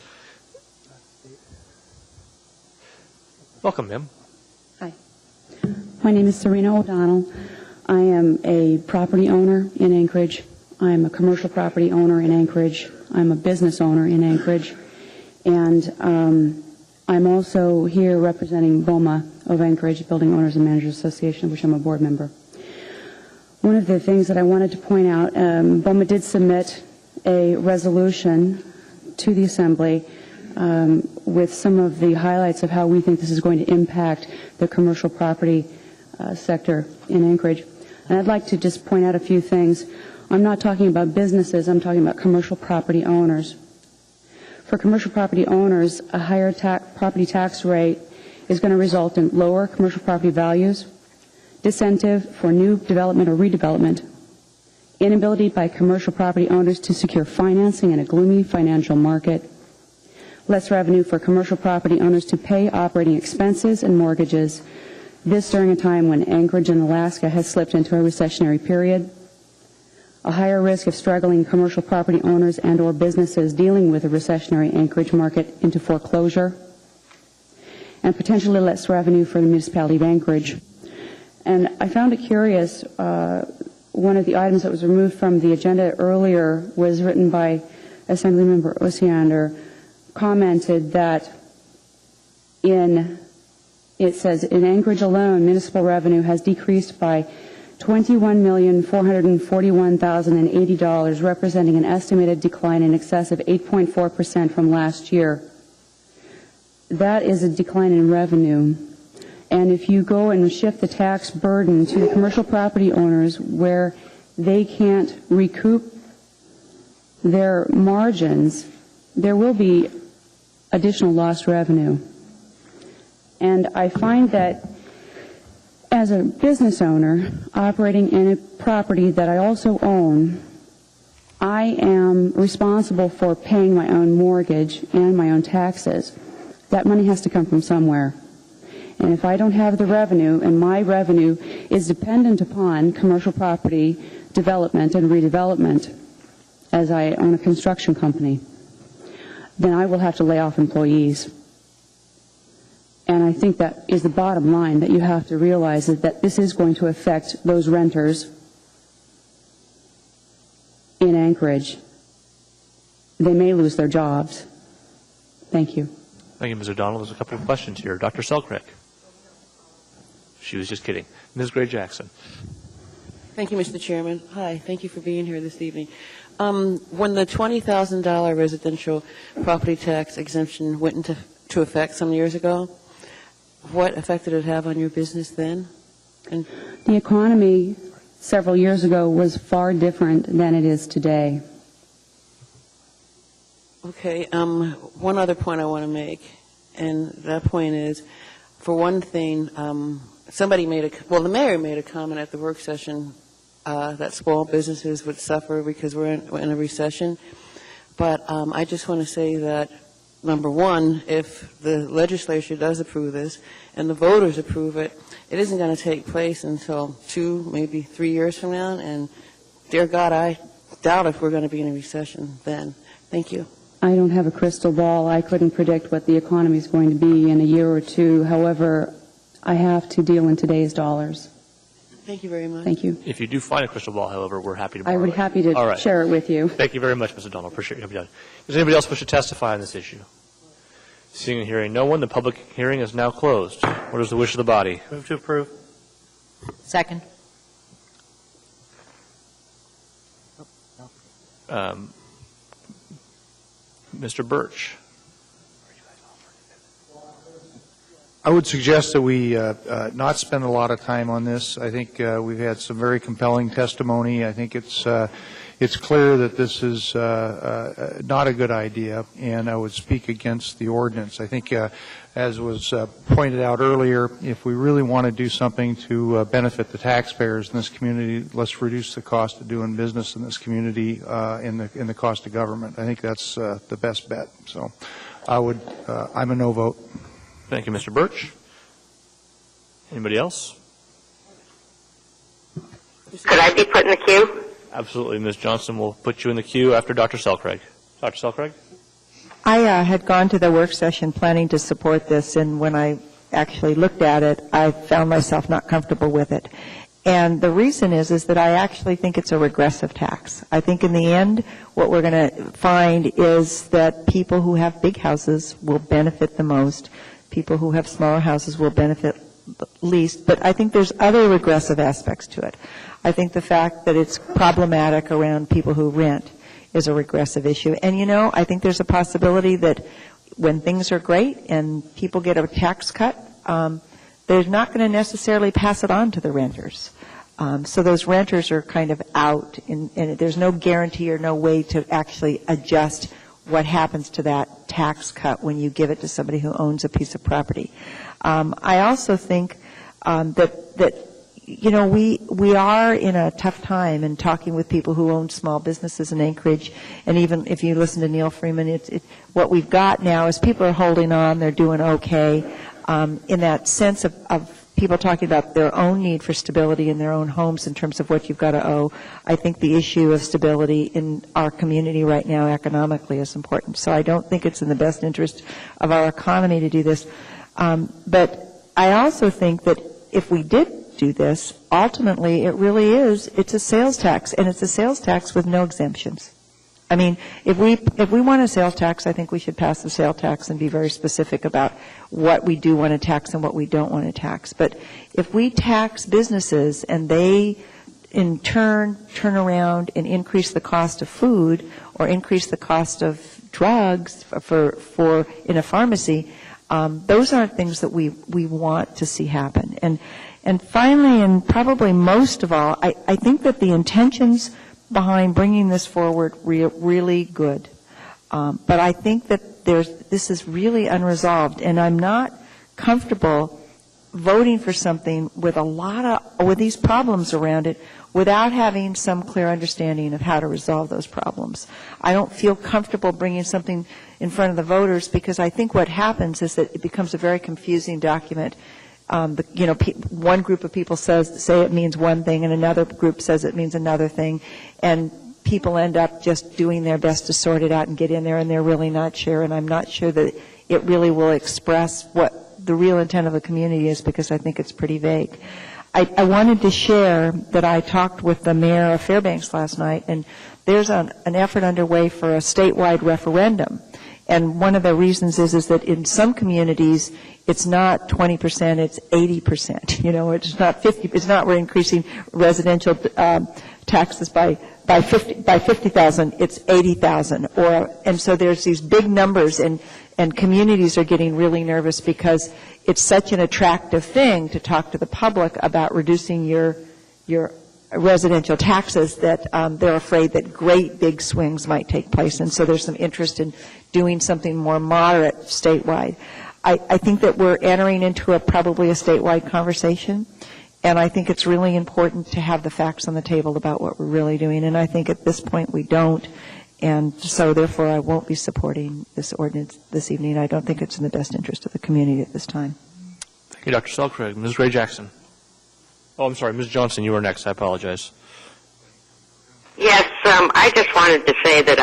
Welcome, ma'am. Hi. My name is Serena O'Donnell. I am a property owner in Anchorage. I am a commercial property owner in Anchorage. I'm a business owner in Anchorage. And I'm also here representing BOMA of Anchorage, Building Owners and Managers Association, of which I'm a board member. One of the things that I wanted to point out, BOMA did submit a resolution to the Assembly with some of the highlights of how we think this is going to impact the commercial property sector in Anchorage. And I'd like to just point out a few things. I'm not talking about businesses, I'm talking about commercial property owners. For commercial property owners, a higher property tax rate is going to result in lower commercial property values, disincentive for new development or redevelopment, inability by commercial property owners to secure financing in a gloomy financial market, less revenue for commercial property owners to pay operating expenses and mortgages, this during a time when Anchorage and Alaska has slipped into a recessionary period, a higher risk of struggling commercial property owners and or businesses dealing with a recessionary Anchorage market into foreclosure, and potentially less revenue for the municipality of Anchorage. And I found it curious, one of the items that was removed from the agenda earlier was written by Assemblymember Osiander, commented that it says, in Anchorage alone, municipal revenue has decreased by $21,441,080, representing an estimated decline in excess of 8.4% from last year. That is a decline in revenue. And if you go and shift the tax burden to the commercial property owners where they can't recoup their margins, there will be additional lost revenue. And I find that as a business owner operating in a property that I also own, I am responsible for paying my own mortgage and my own taxes. That money has to come from somewhere. And if I don't have the revenue, and my revenue is dependent upon commercial property development and redevelopment, as I own a construction company, then I will have to lay off employees. And I think that is the bottom line that you have to realize, is that this is going to affect those renters in Anchorage. They may lose their jobs. Thank you. Thank you, Ms. O'Donnell. There's a couple of questions here. Dr. Selkirk. She was just kidding. Ms. Gray-Jackson. Thank you, Mr. Chairman. Hi, thank you for being here this evening. When the $20,000 residential property tax exemption went into effect some years ago, what effect did it have on your business then? And the economy several years ago was far different than it is today. Okay, one other point I want to make, and that point is, for one thing, the mayor made a comment at the work session that small businesses would suffer because we're in a recession. But I just want to say that, number one, if the legislature does approve this and the voters approve it, it isn't going to take place until 2, maybe 3 years from now. And, dear God, I doubt if we're going to be in a recession then. Thank you. I don't have a crystal ball. I couldn't predict what the economy is going to be in a year or two. However, I have to deal in today's dollars. Thank you very much. Thank you. If you do find a crystal ball, however, we're happy to borrow I would it. be happy to All right. share it with you. Thank you very much, Ms. O'Donnell. Appreciate you having done. Does anybody else wish to testify on this issue? Seeing and hearing no one, the public hearing is now closed. What is the wish of the body? Move to approve. Second. Mr. Birch. I would suggest that we not spend a lot of time on this. I think we've had some very compelling testimony. I think it's clear that this is not a good idea, and I would speak against the ordinance. I think, as was pointed out earlier, if we really want to do something to benefit the taxpayers in this community, let's reduce the cost of doing business in this community in the cost of government. I think that's the best bet. So I'm a no vote. Thank you, Mr. Birch. Anybody else? Could I be put in the queue? Absolutely. Ms. Johnson will put you in the queue after Dr. Selkirk. Dr. Selkirk? I had gone to the work session planning to support this, and when I actually looked at it, I found myself not comfortable with it. And the reason is that I actually think it's a regressive tax. I think in the end, what we're going to find is that people who have big houses will benefit the most. People who have smaller houses will benefit least. But I think there's other regressive aspects to it. I think the fact that it's problematic around people who rent is a regressive issue. And, I think there's a possibility that when things are great and people get a tax cut, they're not going to necessarily pass it on to the renters. So those renters are kind of out, and there's no guarantee or no way to actually adjust what happens to that tax cut when you give it to somebody who owns a piece of property. I also think that we are in a tough time, and talking with people who own small businesses in Anchorage, and even if you listen to Neil Freeman, what we've got now is people are holding on, they're doing okay. In that sense of people talking about their own need for stability in their own homes in terms of what you've got to owe, I think the issue of stability in our community right now economically is important. So I don't think it's in the best interest of our economy to do this. But I also think that if we did do this, ultimately it's a sales tax, and it's a sales tax with no exemptions. I mean, if we want a sales tax, I think we should pass the sales tax and be very specific about what we do want to tax and what we don't want to tax. But if we tax businesses and they in turn around and increase the cost of food or increase the cost of drugs for in a pharmacy, those aren't things that we want to see happen. And finally, and probably most of all, I think that the intentions behind bringing this forward really good. But I think that this is really unresolved, and I'm not comfortable voting for something with with these problems around it without having some clear understanding of how to resolve those problems. I don't feel comfortable bringing something in front of the voters because I think what happens is that it becomes a very confusing document. One group of people say it means one thing and another group says it means another thing, and people end up just doing their best to sort it out and get in there, and they're really not sure, and I'm not sure that it really will express what the real intent of the community is because I think it's pretty vague. I wanted to share that I talked with the mayor of Fairbanks last night, and there's an effort underway for a statewide referendum. And one of the reasons is that in some communities, it's not 20%, it's 80%. It's not 50. It's not we're increasing residential taxes by 50,000. It's 80,000. And so there's these big numbers, and communities are getting really nervous because it's such an attractive thing to talk to the public about reducing your residential taxes that they're afraid that great big swings might take place. And so there's some interest in doing something more moderate statewide. I think that we're entering into probably a statewide conversation, and I think it's really important to have the facts on the table about what we're really doing. And I think at this point we don't. And so, therefore, I won't be supporting this ordinance this evening. I don't think it's in the best interest of the community at this time. Thank you, Dr. Selkirk. Ms. Gray Jackson. Oh, I'm sorry. Ms. Johnson, you were next. I apologize. Yes, I just wanted to say that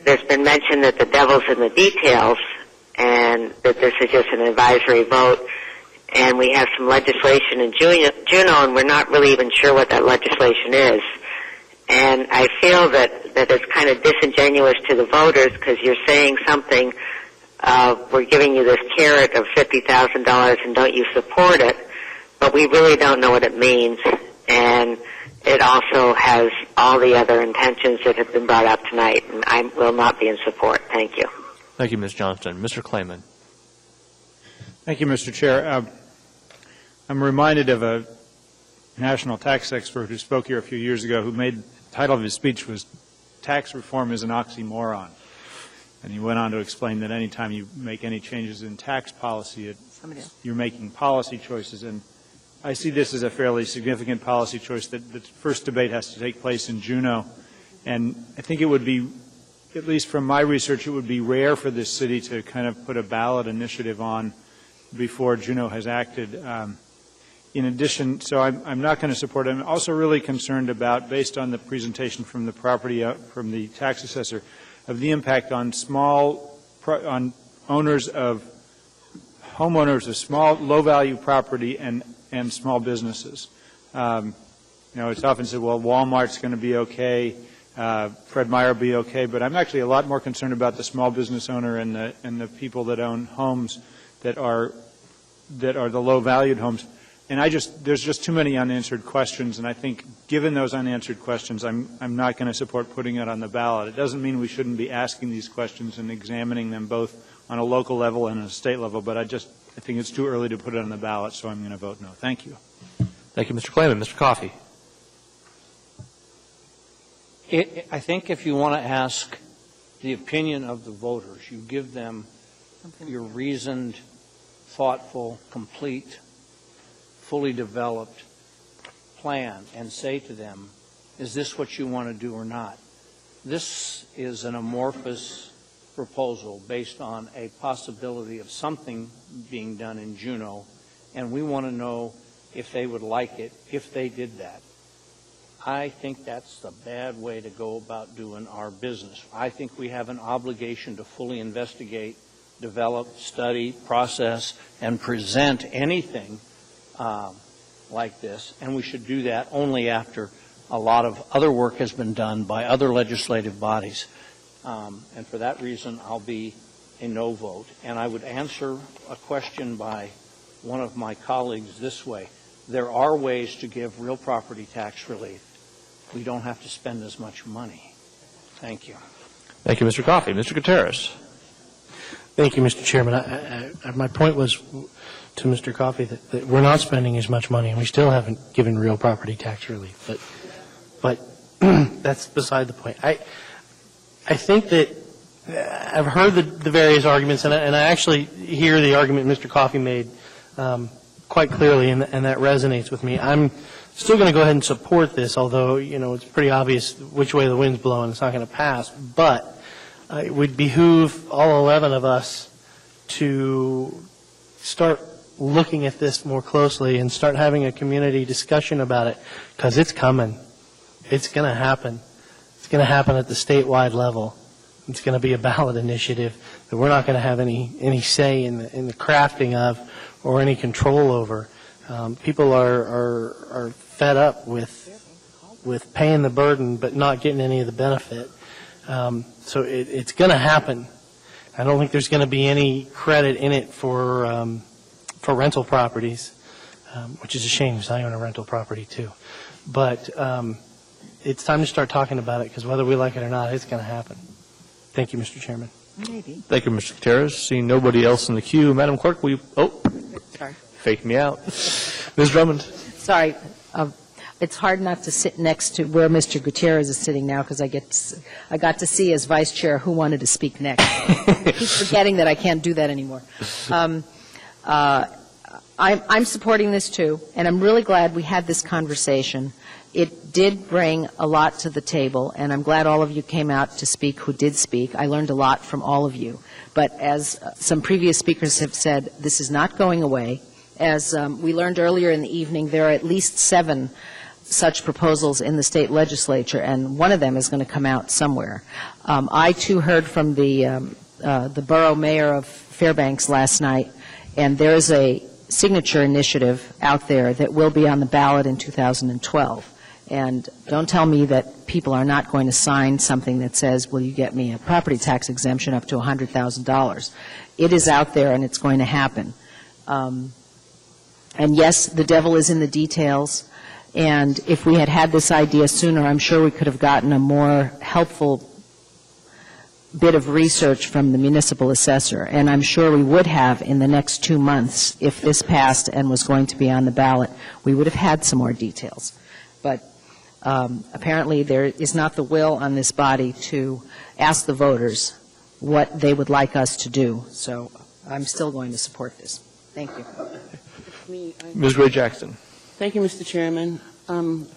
there's been mention that the devil's in the details and that this is just an advisory vote. And we have some legislation in Juneau, and we're not really even sure what that legislation is. And I feel that it's kind of disingenuous to the voters because you're saying something, we're giving you this carrot of $50,000 and don't you support it, but we really don't know what it means. And it also has all the other intentions that have been brought up tonight, and I will not be in support. Thank you. Thank you, Ms. Johnston. Mr. Klayman. Thank you, Mr. Chair. I'm reminded of a national tax expert who spoke here a few years ago who made the title of his speech was "Tax Reform is an Oxymoron." And he went on to explain that any time you make any changes in tax policy, you're making policy choices. And I see this as a fairly significant policy choice that the first debate has to take place in Juneau. And I think it would be, at least from my research, it would be rare for this city to kind of put a ballot initiative on before Juneau has acted. In addition, so I'm not going to support it. I'm also really concerned about, based on the presentation from the from the tax assessor, of the impact on on homeowners of small, low-value property and small businesses. It's often said, well, Walmart's going to be okay, Fred Meyer will be okay, but I'm actually a lot more concerned about the small business owner and the people that own homes that are the low-valued homes. And there's just too many unanswered questions, and I think given those unanswered questions, I'm not going to support putting it on the ballot. It doesn't mean we shouldn't be asking these questions and examining them both on a local level and a state level, but I think it's too early to put it on the ballot, so I'm going to vote no. Thank you. Thank you, Mr. Klayman. Mr. Coffey. I think if you want to ask the opinion of the voters, you give them your reasoned, thoughtful, complete, fully developed plan and say to them, is this what you want to do or not? This is an amorphous proposal based on a possibility of something being done in Juneau, and we want to know if they would like it if they did that. I think that's the bad way to go about doing our business. I think we have an obligation to fully investigate, develop, study, process, and present anything like this, and we should do that only after a lot of other work has been done by other legislative bodies. And for that reason, I'll be a no vote. And I would answer a question by one of my colleagues this way. There are ways to give real property tax relief. We don't have to spend as much money. Thank you. Thank you, Mr. Coffey. Mr. Gutierrez. Thank you, Mr. Chairman. My point was to Mr. Coffey that we're not spending as much money, and we still haven't given real property tax relief. But that's beside the point. I think that I've heard the various arguments, and I actually hear the argument Mr. Coffey made quite clearly, and that resonates with me. I'm still going to go ahead and support this, although, it's pretty obvious which way the wind's blowing. It's not going to pass. But it would behoove all 11 of us to start looking at this more closely and start having a community discussion about it, because it's coming. It's going to happen. It's going to happen at the statewide level. It's going to be a ballot initiative that we're not going to have any say in the crafting of or any control over. People are fed up with paying the burden but not getting any of the benefit. So it's going to happen. I don't think there's going to be any credit in it for rental properties, which is a shame because I own a rental property too. But it's time to start talking about it, because whether we like it or not, it's going to happen. Thank you, Mr. Chairman. Maybe. Thank you, Mr. Gutierrez. Seeing nobody else in the queue, Madam Clerk, will you... Oh, Sorry. fake me out. Ms. Drummond. Sorry. It's hard not to sit next to where Mr. Gutierrez is sitting now, because I got to see as vice chair who wanted to speak next. I keep forgetting that I can't do that anymore. I'm supporting this too, and I'm really glad we had this conversation. It did bring a lot to the table, and I'm glad all of you came out to speak who did speak. I learned a lot from all of you. But as some previous speakers have said, this is not going away. As we learned earlier in the evening, there are at least 7 such proposals in the state legislature, and one of them is going to come out somewhere. I, too, heard from the borough mayor of Fairbanks last night, and there's a signature initiative out there that will be on the ballot in 2012. And don't tell me that people are not going to sign something that says, will you get me a property tax exemption up to $100,000. It is out there, and it's going to happen. And yes, the devil is in the details. And if we had had this idea sooner, I'm sure we could have gotten a more helpful bit of research from the municipal assessor. And I'm sure we would have in the next 2 months, if this passed and was going to be on the ballot, we would have had some more details. But apparently there is not the will on this body to ask the voters what they would like us to do. So I'm still going to support this. Thank you. Ms. Gray Jackson. Thank you, Mr. Chairman.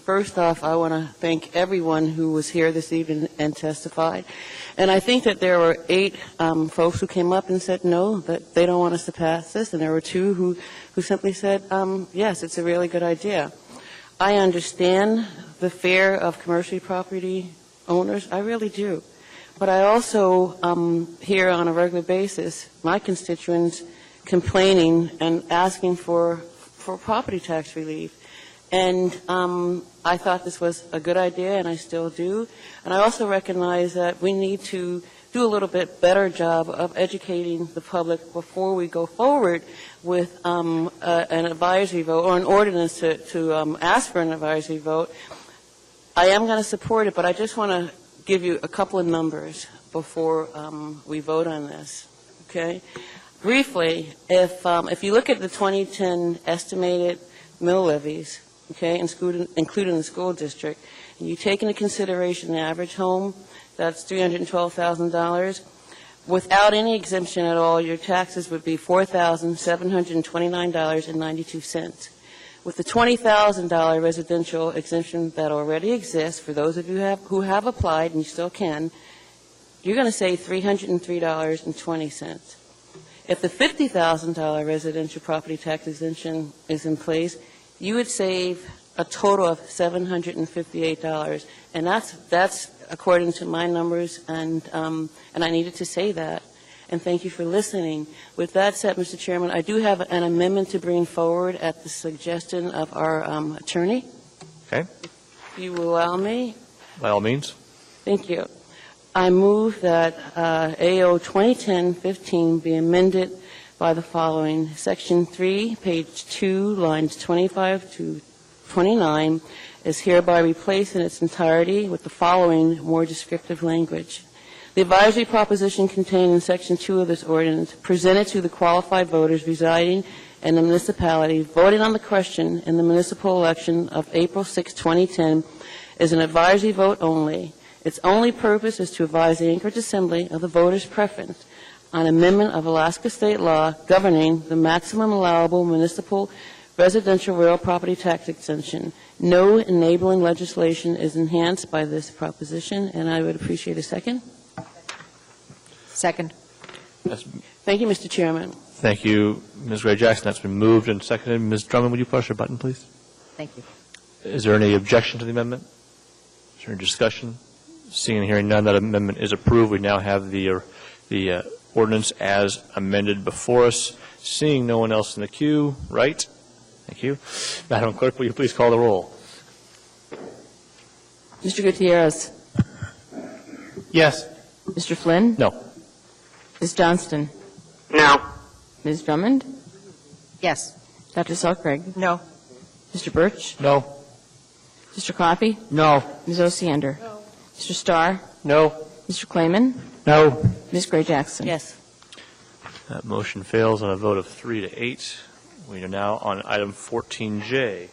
First off, I want to thank everyone who was here this evening and testified. And I think that there were 8 folks who came up and said no, that they don't want us to pass this, and there were 2 who simply said, yes, it's a really good idea. I understand the fear of commercial property owners. I really do. But I also hear on a regular basis my constituents complaining and asking for property tax relief. And I thought this was a good idea, and I still do. And I also recognize that we need to do a little bit better job of educating the public before we go forward with an advisory vote or an ordinance to ask for an advisory vote. I am going to support it, but I just want to give you a couple of numbers before we vote on this. Okay? Briefly, if you look at the 2010 estimated mill levies, okay, including the school district, and you take into consideration the average home, that's $312,000. Without any exemption at all, your taxes would be $4,729.92. With the $20,000 residential exemption that already exists, for those of you who have applied, and you still can, you're going to save $303.20. If the $50,000 residential property tax exemption is in place, you would save a total of $758, and that's according to my numbers, and I needed to say that. And thank you for listening. With that said, Mr. Chairman, I do have an amendment to bring forward at the suggestion of our attorney. Okay. If you will allow me. By all means. Thank you. I move that AO 2010-15 be amended by the following. Section 3, page 2, lines 25 to 29 is hereby replaced in its entirety with the following more descriptive language. The advisory proposition contained in Section 2 of this ordinance presented to the qualified voters residing in the municipality voting on the question in the municipal election of April 6, 2010 is an advisory vote only. Its only purpose is to advise the Anchorage Assembly of the voters' preference on amendment of Alaska state law governing the maximum allowable municipal residential real property tax exemption. No enabling legislation is enhanced by this proposition, and I would appreciate a second. Second. Thank you, Mr. Chairman. Thank you, Ms. Gray Jackson. That's been moved and seconded. Ms. Drummond, would you push your button, please? Thank you. Is there any objection to the amendment? Is there any discussion? Seeing and hearing none, that amendment is approved. We now have the ordinance as amended before us. Seeing no one else in the queue, right? Thank you. Madam Clerk, will you please call the roll? Mr. Gutierrez? Yes. Mr. Flynn? No. Ms. Johnston? No. Ms. Drummond? Yes. Dr. Selkrig? No. Mr. Birch? No. Mr. Coffey? No. Ms. Osiander? No. Mr. Starr? No. Mr. Clayman? No. Ms. Gray Jackson? Yes. That motion fails on a vote of 3-8. We are now on item 14J.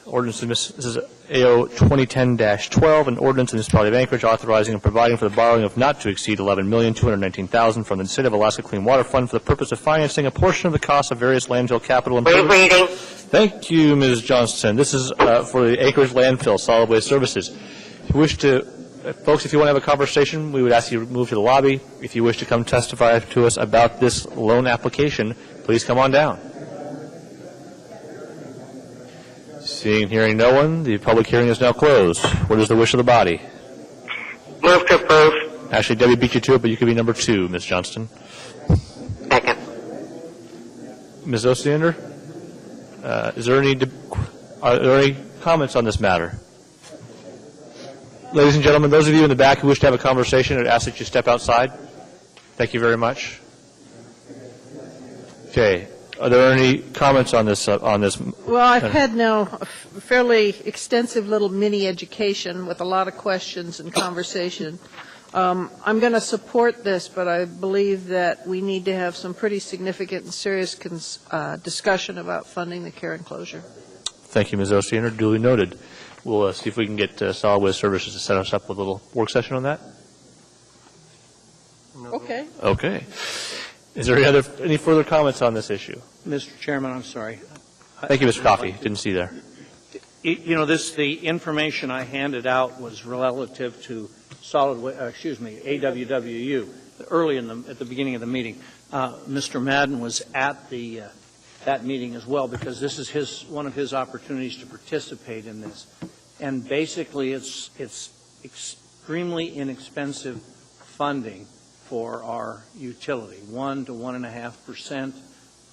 Ordinance, this is AO 2010-12, an ordinance in the municipality of Anchorage authorizing and providing for the borrowing of not to exceed $11,219,000 from the State of Alaska Clean Water Fund for the purpose of financing a portion of the cost of various landfill capital improvements. Reading. Thank you, Ms. Johnston. This is for the Anchorage Landfill Solid Waste Services. If you wish to, folks, if you want to have a conversation, we would ask you to move to the lobby. If you wish to come testify to us about this loan application, please come on down. Seeing and hearing no one, the public hearing is now closed. What is the wish of the body? Move to approve. Actually, Debbie beat you to it, but you could be number 2, Ms. Johnston. Second. Ms. Osiander, are there any comments on this matter? Ladies and gentlemen, those of you in the back who wish to have a conversation, I'd ask that you step outside. Thank you very much. Okay. Are there any comments on this? Well, I've had now a fairly extensive little mini education with a lot of questions and conversation. I'm going to support this, but I believe that we need to have some pretty significant and serious discussion about funding the care enclosure. Thank you, Ms. Osiander. Duly noted. We'll see if we can get Solid Waste Services to set us up with a little work session on that. Okay. Okay. Is there any further comments on this issue? Mr. Chairman, I'm sorry. Thank you, Mr. Coffey. Didn't see there. You know, the information I handed out was relative to AWWU early at the beginning of the meeting. Mr. Madden was at that meeting as well, because this is one of his opportunities to participate in this. And basically, it's extremely inexpensive funding for our utility, 1 to 1.5%.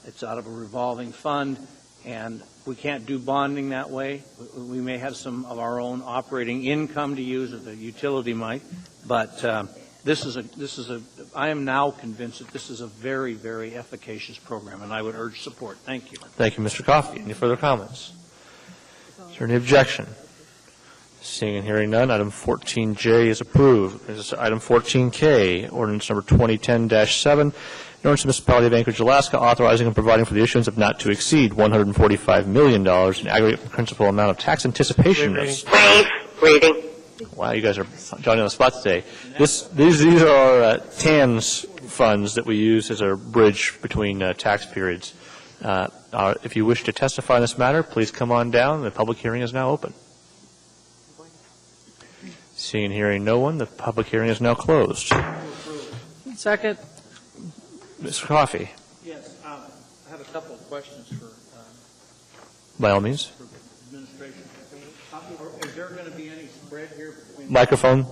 It's out of a revolving fund, and we can't do bonding that way. We may have some of our own operating income to use, or the utility might, but I am now convinced that this is a very, very efficacious program, and I would urge support. Thank you. Thank you, Mr. Coffey. Any further comments? Is there any objection? Seeing and hearing none, item 14J is approved. This is item 14K, ordinance number 2010-7, an ordinance of the Municipality of Anchorage, Alaska, authorizing and providing for the issuance of not to exceed $145 million in aggregate principal amount of tax anticipation notes. Reading. Wow, you guys are Johnny on the spot today. These are TANS funds that we use as our bridge between tax periods. If you wish to testify on this matter, please come on down. The public hearing is now open. Seeing and hearing no one, the public hearing is now closed. Second. Mr. Coffey. Yes, I have a couple of questions for By all means. administration. Is there going to be any spread here between... Microphone.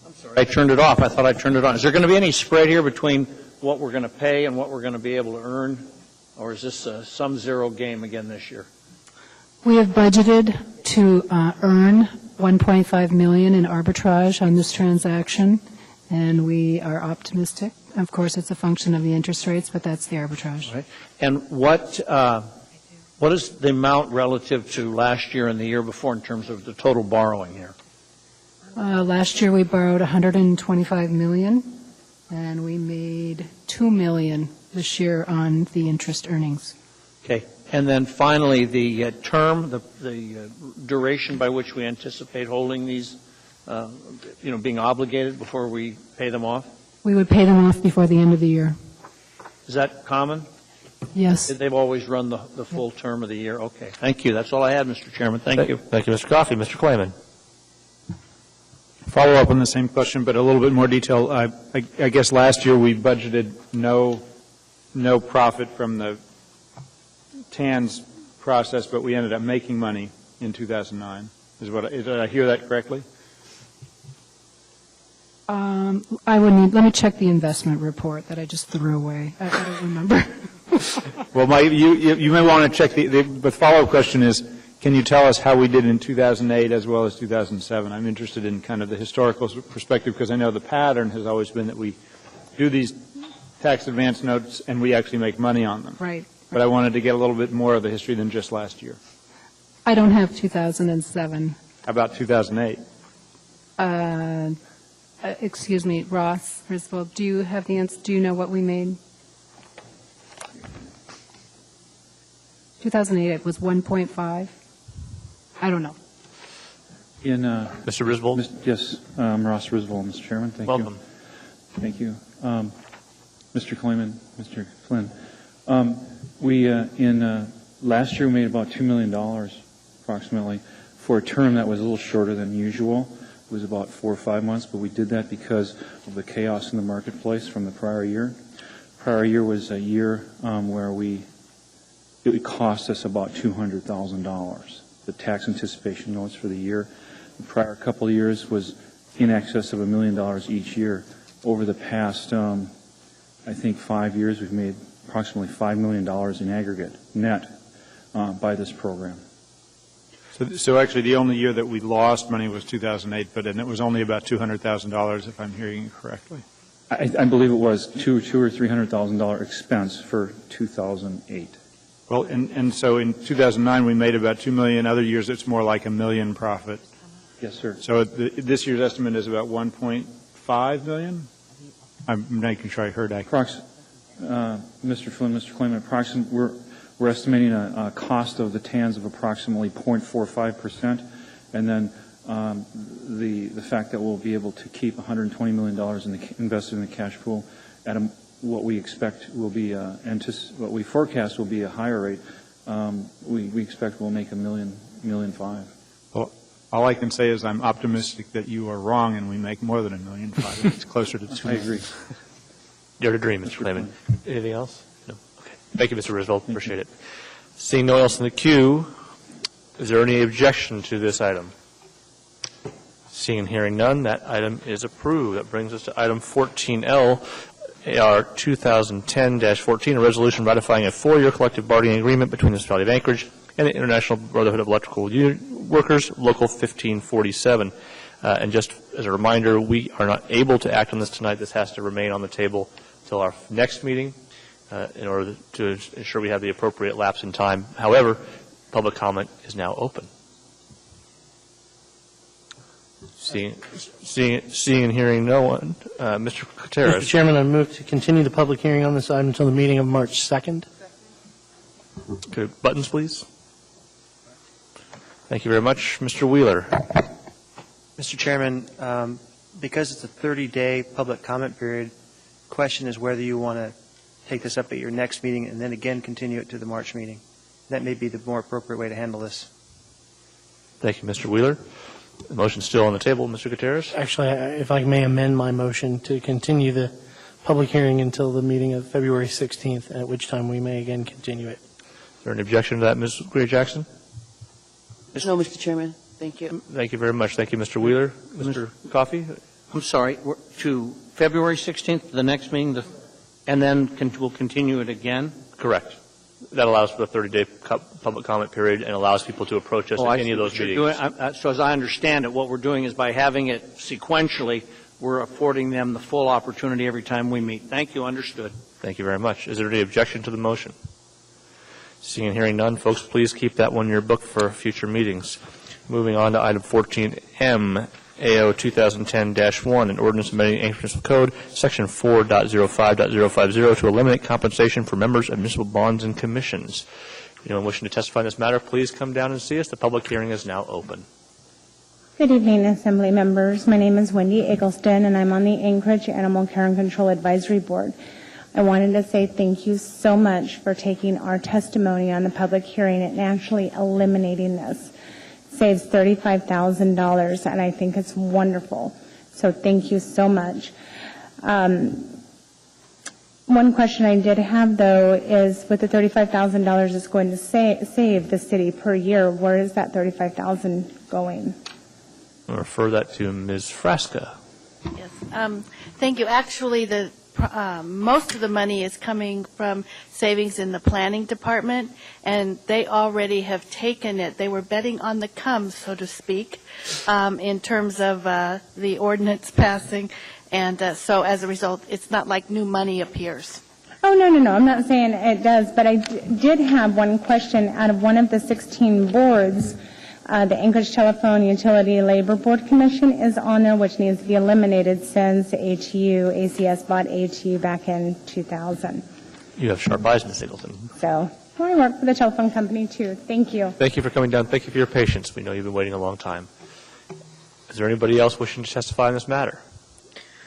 I'm sorry. I turned it off. I thought I turned it on. Is there going to be any spread here between what we're going to pay and what we're going to be able to earn? Or is this a sum-zero game again this year? We have budgeted to earn $1.5 million in arbitrage on this transaction, and we are optimistic. Of course, it's a function of the interest rates, but that's the arbitrage. Right. And what is the amount relative to last year and the year before in terms of the total borrowing here? Last year we borrowed $125 million, and we made $2 million this year on the interest earnings. Okay. And then finally, the term, the duration by which we anticipate holding these, being obligated before we pay them off? We would pay them off before the end of the year. Is that common? Yes. They've always run the full term of the year? Okay. Thank you. That's all I had, Mr. Chairman. Thank you. Thank you, Mr. Coffey. Mr. Clayman. Follow up on the same question, but a little bit more detail. I guess last year we budgeted no profit from the TANS process, but we ended up making money in 2009. Did I hear that correctly? I would need, let me check the investment report that I just threw away. I don't remember. Well, you may want to check the follow-up question is, can you tell us how we did in 2008 as well as 2007? I'm interested in kind of the historical perspective because I know the pattern has always been that we do these tax advance notes and we actually make money on them. Right. But I wanted to get a little bit more of the history than just last year. I don't have 2007. How about 2008? Excuse me, Ross Griswold, do you have the answer? Do you know what we made? 2008, it was 1.5. I don't know. Mr. Griswold? Yes, Ross Griswold, Mr. Chairman. Thank you. Welcome. Thank you. Mr. Clayman, Mr. Flynn. Last year we made about $2 million approximately for a term that was a little shorter than usual. It was about 4 or 5 months, but we did that because of the chaos in the marketplace from the prior year. Prior year was a year where it would cost us about $200,000, the tax anticipation notes for the year. The prior couple of years was in excess of $1 million each year. Over the past, I think, 5 years, we've made approximately $5 million in aggregate net by this program. So actually the only year that we lost money was 2008, and it was only about $200,000 if I'm hearing you correctly. I believe it was $200,000 or $300,000 expense for 2008. Well, and so in 2009 we made about $2 million. Other years it's more like $1 million profit. Yes, sir. So this year's estimate is about $1.5 million? I'm making sure I heard accurately. Mr. Flynn, Mr. Clayman, we're estimating a cost of the TANs of approximately 0.45%, and then the fact that we'll be able to keep $120 million invested in the cash pool at what we expect will be what we forecast will be a higher rate. We expect we'll make $1.5 million. Well, all I can say is I'm optimistic that you are wrong and we make more than $1.5 million. It's closer to $2 million. I agree. You're to dream, Mr. Clayman. Anything else? No. Okay. Thank you, Mr. Griswold. Appreciate it. Seeing no one else in the queue, is there any objection to this item? Seeing and hearing none, that item is approved. That brings us to item 14L, AR 2010-14, a resolution ratifying a 4-year collective bargaining agreement between the Municipality of Anchorage and the International Brotherhood of Electrical Workers, Local 1547. And just as a reminder, we are not able to act on this tonight. This has to remain on the table until our next meeting in order to ensure we have the appropriate lapse in time. However, public comment is now open. Seeing and hearing no one, Mr. Gutierrez. Mr. Chairman, I move to continue the public hearing on this item until the meeting of March 2nd. Okay, buttons, please. Thank you very much. Mr. Wheeler. Mr. Chairman, because it's a 30-day public comment period, the question is whether you want to take this up at your next meeting and then again continue it to the March meeting. That may be the more appropriate way to handle this. Thank you, Mr. Wheeler. The motion's still on the table. Mr. Gutierrez? Actually, if I may amend my motion to continue the public hearing until the meeting of February 16th, at which time we may again continue it. Is there any objection to that, Ms. Gray-Jackson? No, Mr. Chairman. Thank you. Thank you very much. Thank you, Mr. Wheeler. Mr. Coffey? I'm sorry, to February 16th, the next meeting, and then we'll continue it again? Correct. That allows for the 30-day public comment period and allows people to approach us at any of those meetings. So as I understand it, what we're doing is by having it sequentially, we're affording them the full opportunity every time we meet. Thank you. Understood. Thank you very much. Is there any objection to the motion? Seeing and hearing none, folks, please keep that one in your book for future meetings. Moving on to item 14M, AO 2010-1, an ordinance amending Anchorage Municipal Code, Section 4.05.050 to eliminate compensation for members of municipal bonds and commissions. Anyone wishing to testify in this matter, please come down and see us. The public hearing is now open. Good evening, Assembly members. My name is Wendy Eggleston, and I'm on the Anchorage Animal Care and Control Advisory Board. I wanted to say thank you so much for taking our testimony on the public hearing and actually eliminating this. It saves $35,000, and I think it's wonderful. So thank you so much. One question I did have, though, is with the $35,000 it's going to save the city per year, where is that $35,000 going? I'll refer that to Ms. Frasca. Yes. Thank you. Actually, most of the money is coming from savings in the planning department, and they already have taken it. They were betting on the come, so to speak, in terms of the ordinance passing. And so as a result, it's not like new money appears. Oh, no. I'm not saying it does, but I did have one question. Out of one of the 16 boards, the Anchorage Telephone Utility Labor Board Commission is on there, which needs to be eliminated since ACS bought ATU back in 2000. You have sharp eyes, Ms. Eagleton. So I work for the telephone company, too. Thank you. Thank you for coming down. Thank you for your patience. We know you've been waiting a long time. Is there anybody else wishing to testify on this matter?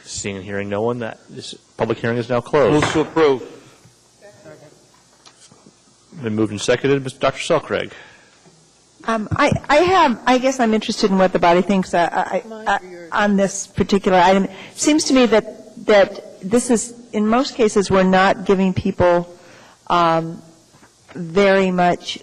Seeing and hearing no one, this public hearing is now closed. Move to approve. Been moved and seconded. Dr. Selcraig. I guess I'm interested in what the body thinks on this particular item. It seems to me that this is, in most cases, we're not giving people very much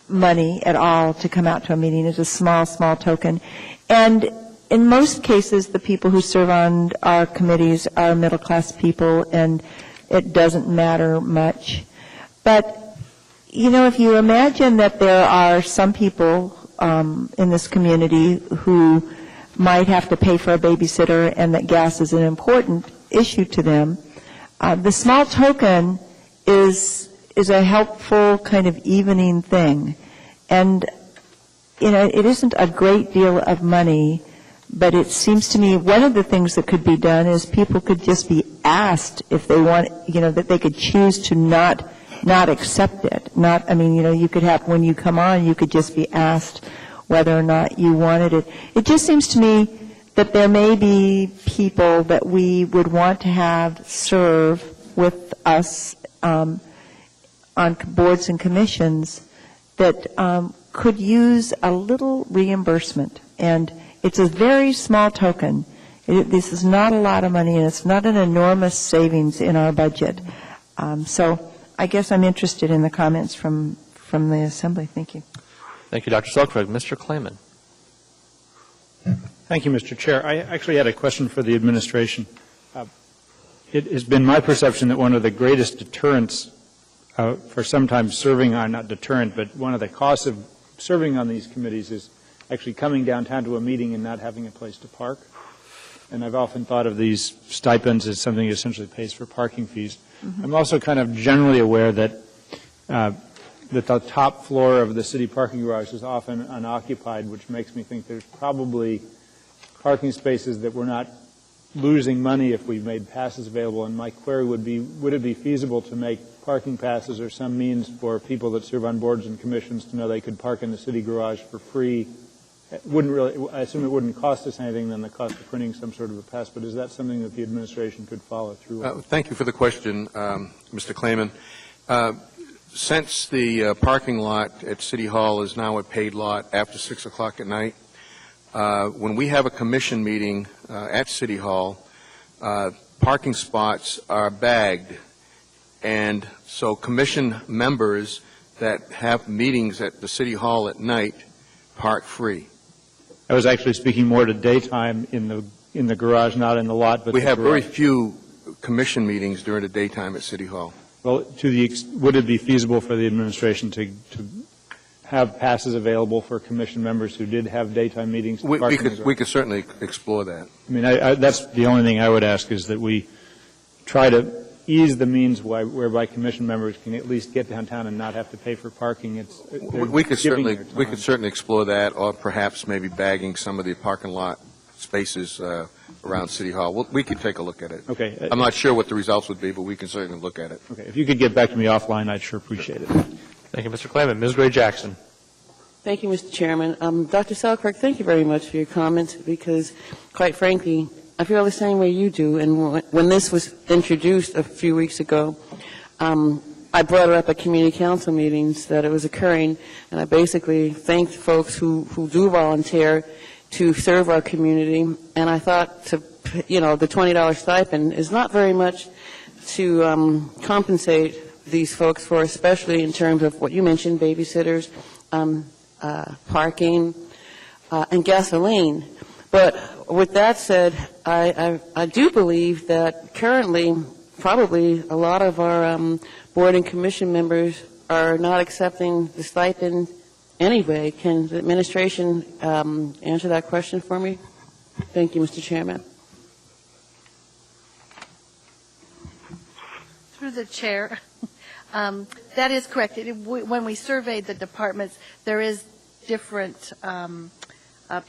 money at all to come out to a meeting. It's a small token. And in most cases, the people who serve on our committees are middle-class people, and it doesn't matter much. But if you imagine that there are some people in this community who might have to pay for a babysitter and that gas is an important issue to them, the small token is a helpful kind of evening thing. And, it isn't a great deal of money, but it seems to me one of the things that could be done is people could just be asked if they want, that they could choose to not accept it. You could have, when you come on, you could just be asked whether or not you wanted it. It just seems to me that there may be people that we would want to have serve with us on boards and commissions that could use a little reimbursement. And it's a very small token. This is not a lot of money, and it's not an enormous savings in our budget. So I guess I'm interested in the comments from the Assembly. Thank you. Thank you, Dr. Selcraig. Mr. Klayman. Thank you, Mr. Chair. I actually had a question for the administration. It has been my perception that one of the greatest deterrents for sometimes serving on, not deterrent, but one of the costs of serving on these committees is actually coming downtown to a meeting and not having a place to park. And I've often thought of these stipends as something that essentially pays for parking fees. Mm-hmm. I'm also kind of generally aware that the top floor of the city parking garage is often unoccupied, which makes me think there's probably parking spaces that we're not losing money if we made passes available. And my query would be, would it be feasible to make parking passes or some means for people that serve on boards and commissions to know they could park in the city garage for free? It wouldn't really, I assume it wouldn't cost us anything than the cost of printing some sort of a pass, but is that something that the administration could follow through on? Thank you for the question, Mr. Klayman. Since the parking lot at City Hall is now a paid lot after 6 o'clock at night, when we have a commission meeting at City Hall, parking spots are bagged. And so commission members that have meetings at the City Hall at night park free. I was actually speaking more to daytime in the garage, not in the lot. But we have very few commission meetings during the daytime at City Hall. Well, would it be feasible for the administration to have passes available for commission members who did have daytime meetings? We could certainly explore that. I mean, that's the only thing I would ask is that we try to ease the means whereby commission members can at least get downtown and not have to pay for parking. We could certainly explore that, or perhaps maybe bagging some of the parking lot spaces around City Hall. We could take a look at it. Okay. I'm not sure what the results would be, but we can certainly look at it. Okay. If you could get back to me offline, I'd sure appreciate it. Thank you, Mr. Klayman. Ms. Gray Jackson. Thank you, Mr. Chairman. Dr. Selkirk, thank you very much for your comments because, quite frankly, I feel the same way you do. And when this was introduced a few weeks ago, I brought it up at community council meetings that it was occurring, and I basically thanked folks who do volunteer to serve our community. And I thought, the $20 stipend is not very much to compensate these folks for, especially in terms of what you mentioned, babysitters, parking, and gasoline. But with that said, I do believe that currently probably a lot of our board and commission members are not accepting the stipend anyway. Can the administration answer that question for me? Thank you, Mr. Chairman. Through the chair, that is correct. When we surveyed the departments, there is different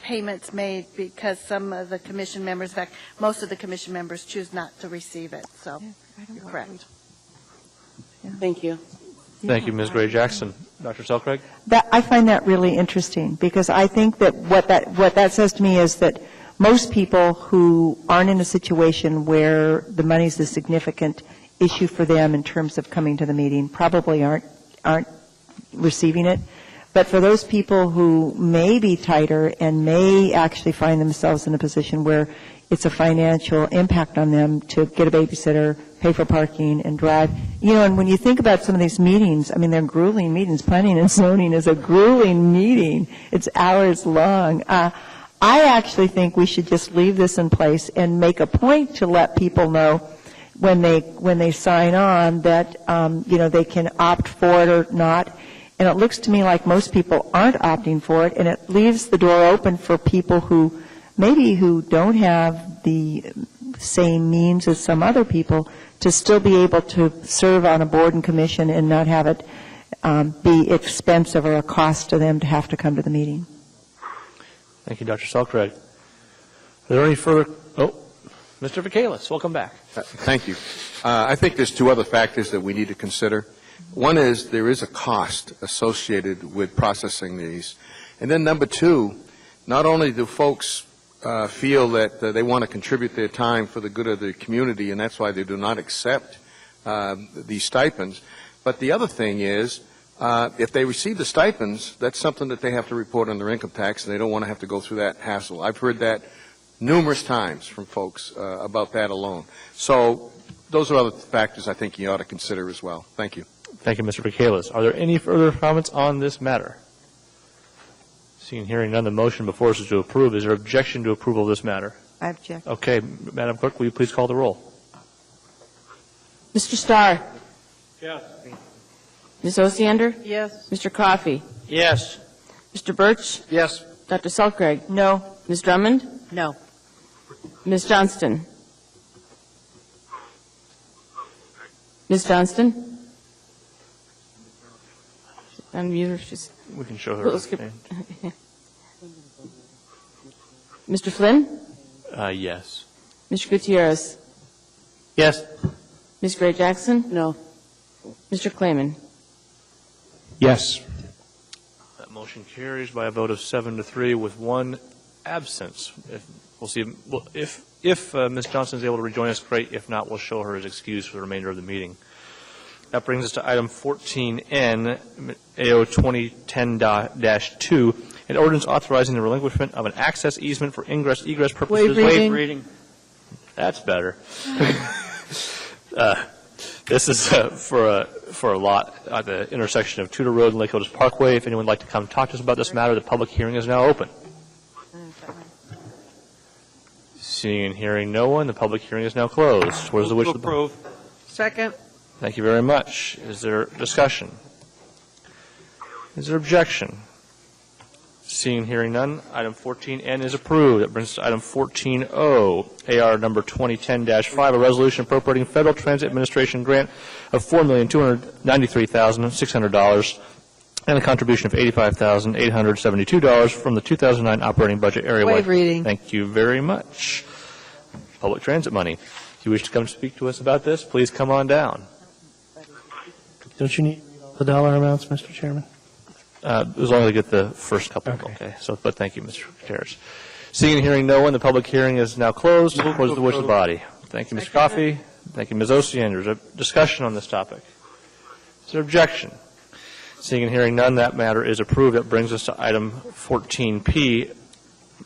payments made because some of the commission members, in fact, most of the commission members choose not to receive it. So, you're correct. Thank you. Thank you, Ms. Gray Jackson. Dr. Selkirk? I find that really interesting because I think that what that says to me is that most people who aren't in a situation where the money is a significant issue for them in terms of coming to the meeting probably aren't receiving it. But for those people who may be tighter and may actually find themselves in a position where it's a financial impact on them to get a babysitter, pay for parking, and drive. And when you think about some of these meetings, I mean, they're grueling meetings. Planning and zoning is a grueling meeting. It's hours long. I actually think we should just leave this in place and make a point to let people know when they sign on that, they can opt for it or not. And it looks to me like most people aren't opting for it, and it leaves the door open for people who don't have the same means as some other people to still be able to serve on a board and commission and not have it be expensive or a cost to them to have to come to the meeting. Thank you, Dr. Selkirk. Are there any further? Oh, Mr. Vacalis, welcome back. Thank you. I think there's two other factors that we need to consider. One is there is a cost associated with processing these. And then number two, not only do folks feel that they want to contribute their time for the good of the community, and that's why they do not accept these stipends, but the other thing is if they receive the stipends, that's something that they have to report on their income tax, and they don't want to have to go through that hassle. I've heard that numerous times from folks about that alone. So those are other factors I think you ought to consider as well. Thank you. Thank you, Mr. Vacalis. Are there any further comments on this matter? Seeing and hearing none, the motion before us is to approve. Is there objection to approval of this matter? I object. Okay, Madam Clerk, will you please call the roll? Mr. Starr? Yes. Ms. Osiander? Yes. Mr. Coffey? Yes. Mr. Birch? Yes. Dr. Selkirk? No. Ms. Drummond? No. Ms. Johnston? Ms. Johnston? Unmute her. She's We can show her. Mr. Flynn? Yes. Mr. Gutierrez? Yes. Ms. Gray Jackson? No. Mr. Clayman? Yes. That motion carries by a vote of 7-3 with one absence. We'll see if Ms. Johnson is able to rejoin us, great. If not, we'll show her as excused for the remainder of the meeting. That brings us to item 14N, AO 2010-2, an ordinance authorizing the relinquishment of an access easement for ingress-egress purposes. Waive reading. That's better. This is for a lot at the intersection of Tudor Road and Lake Otis Parkway. If anyone would like to come talk to us about this matter, the public hearing is now open. Seeing and hearing no one, the public hearing is now closed. What is the wish of the board? Second. Thank you very much. Is there discussion? Is there objection? Seeing and hearing none, item 14N is approved. That brings us to item 14O, AR number 2010-5, a resolution appropriating Federal Transit Administration grant of $4,293,600 and a contribution of $85,872 from the 2009 operating budget area. Waive reading. Thank you very much. Public transit money. If you wish to come speak to us about this, please come on down. Don't you need the dollar amounts, Mr. Chairman? As long as I get the first couple. Okay. So, but thank you, Mr. Gutierrez. Seeing and hearing no one, the public hearing is now closed. What is the wish of the body? Thank you, Mr. Coffey. Thank you, Ms. Osiander. Is there discussion on this topic? Is there objection? Seeing and hearing none, that matter is approved. That brings us to item 14P,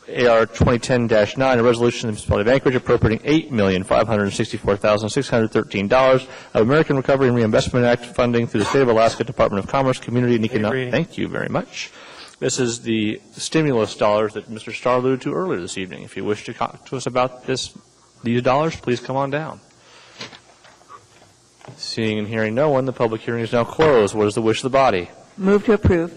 AR 2010-9, a resolution of the Municipality of Anchorage appropriating $8,564,613 of American Recovery and Reinvestment Act funding through the State of Alaska Department of Commerce, Community and Economic. Thank you very much. This is the stimulus dollars that Mr. Starr alluded to earlier this evening. If you wish to talk to us about these dollars, please come on down. Seeing and hearing no one, the public hearing is now closed. What is the wish of the body? Move to approve.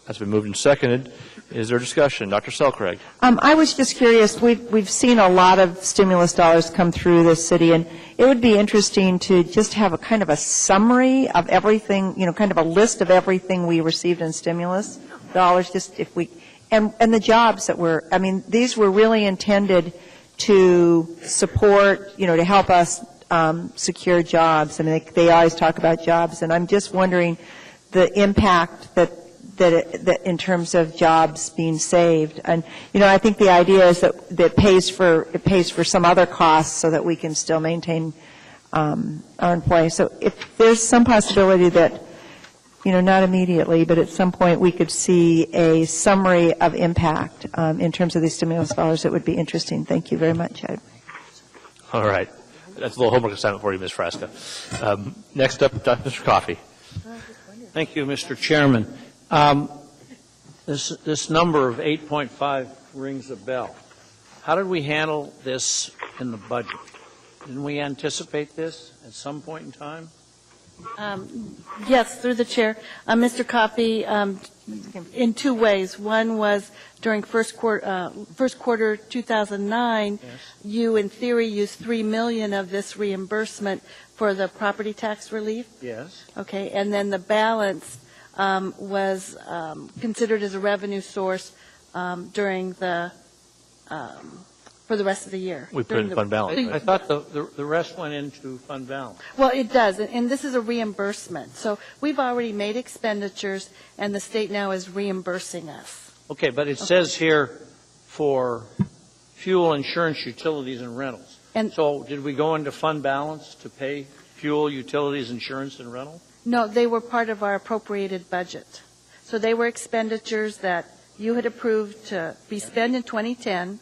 That's been moved and seconded. Is there discussion? Dr. Selcraig. I was just curious, we've seen a lot of stimulus dollars come through this city, and it would be interesting to just have a kind of a summary of everything, kind of a list of everything we received in stimulus dollars, just if we, and the jobs that were, these were really intended to support, to help us secure jobs. They always talk about jobs, and I'm just wondering the impact that in terms of jobs being saved. And, I think the idea is that it pays for some other costs so that we can still maintain our employees. So if there's some possibility that, not immediately, but at some point we could see a summary of impact in terms of these stimulus dollars, it would be interesting. Thank you very much. All right. That's a little homework assignment for you, Ms. Frasca. Next up, Mr. Coffey. Thank you, Mr. Chairman. This number of 8.5 rings a bell. How did we handle this in the budget? Didn't we anticipate this at some point in time? Yes, through the chair. Mr. Coffey, in two ways. One was during first quarter 2009, yes. You, in theory, used $3 million of this reimbursement for the property tax relief. Yes. Okay, and then the balance was considered as a revenue source during the for the rest of the year. We put it in fund balance. I thought the rest went into fund balance. Well, it does, and this is a reimbursement. So we've already made expenditures, and the state now is reimbursing us. Okay, but it says here for fuel, insurance, utilities, and rentals. And so did we go into fund balance to pay fuel, utilities, insurance, and rental? No, they were part of our appropriated budget. So they were expenditures that you had approved to be spent in 2010,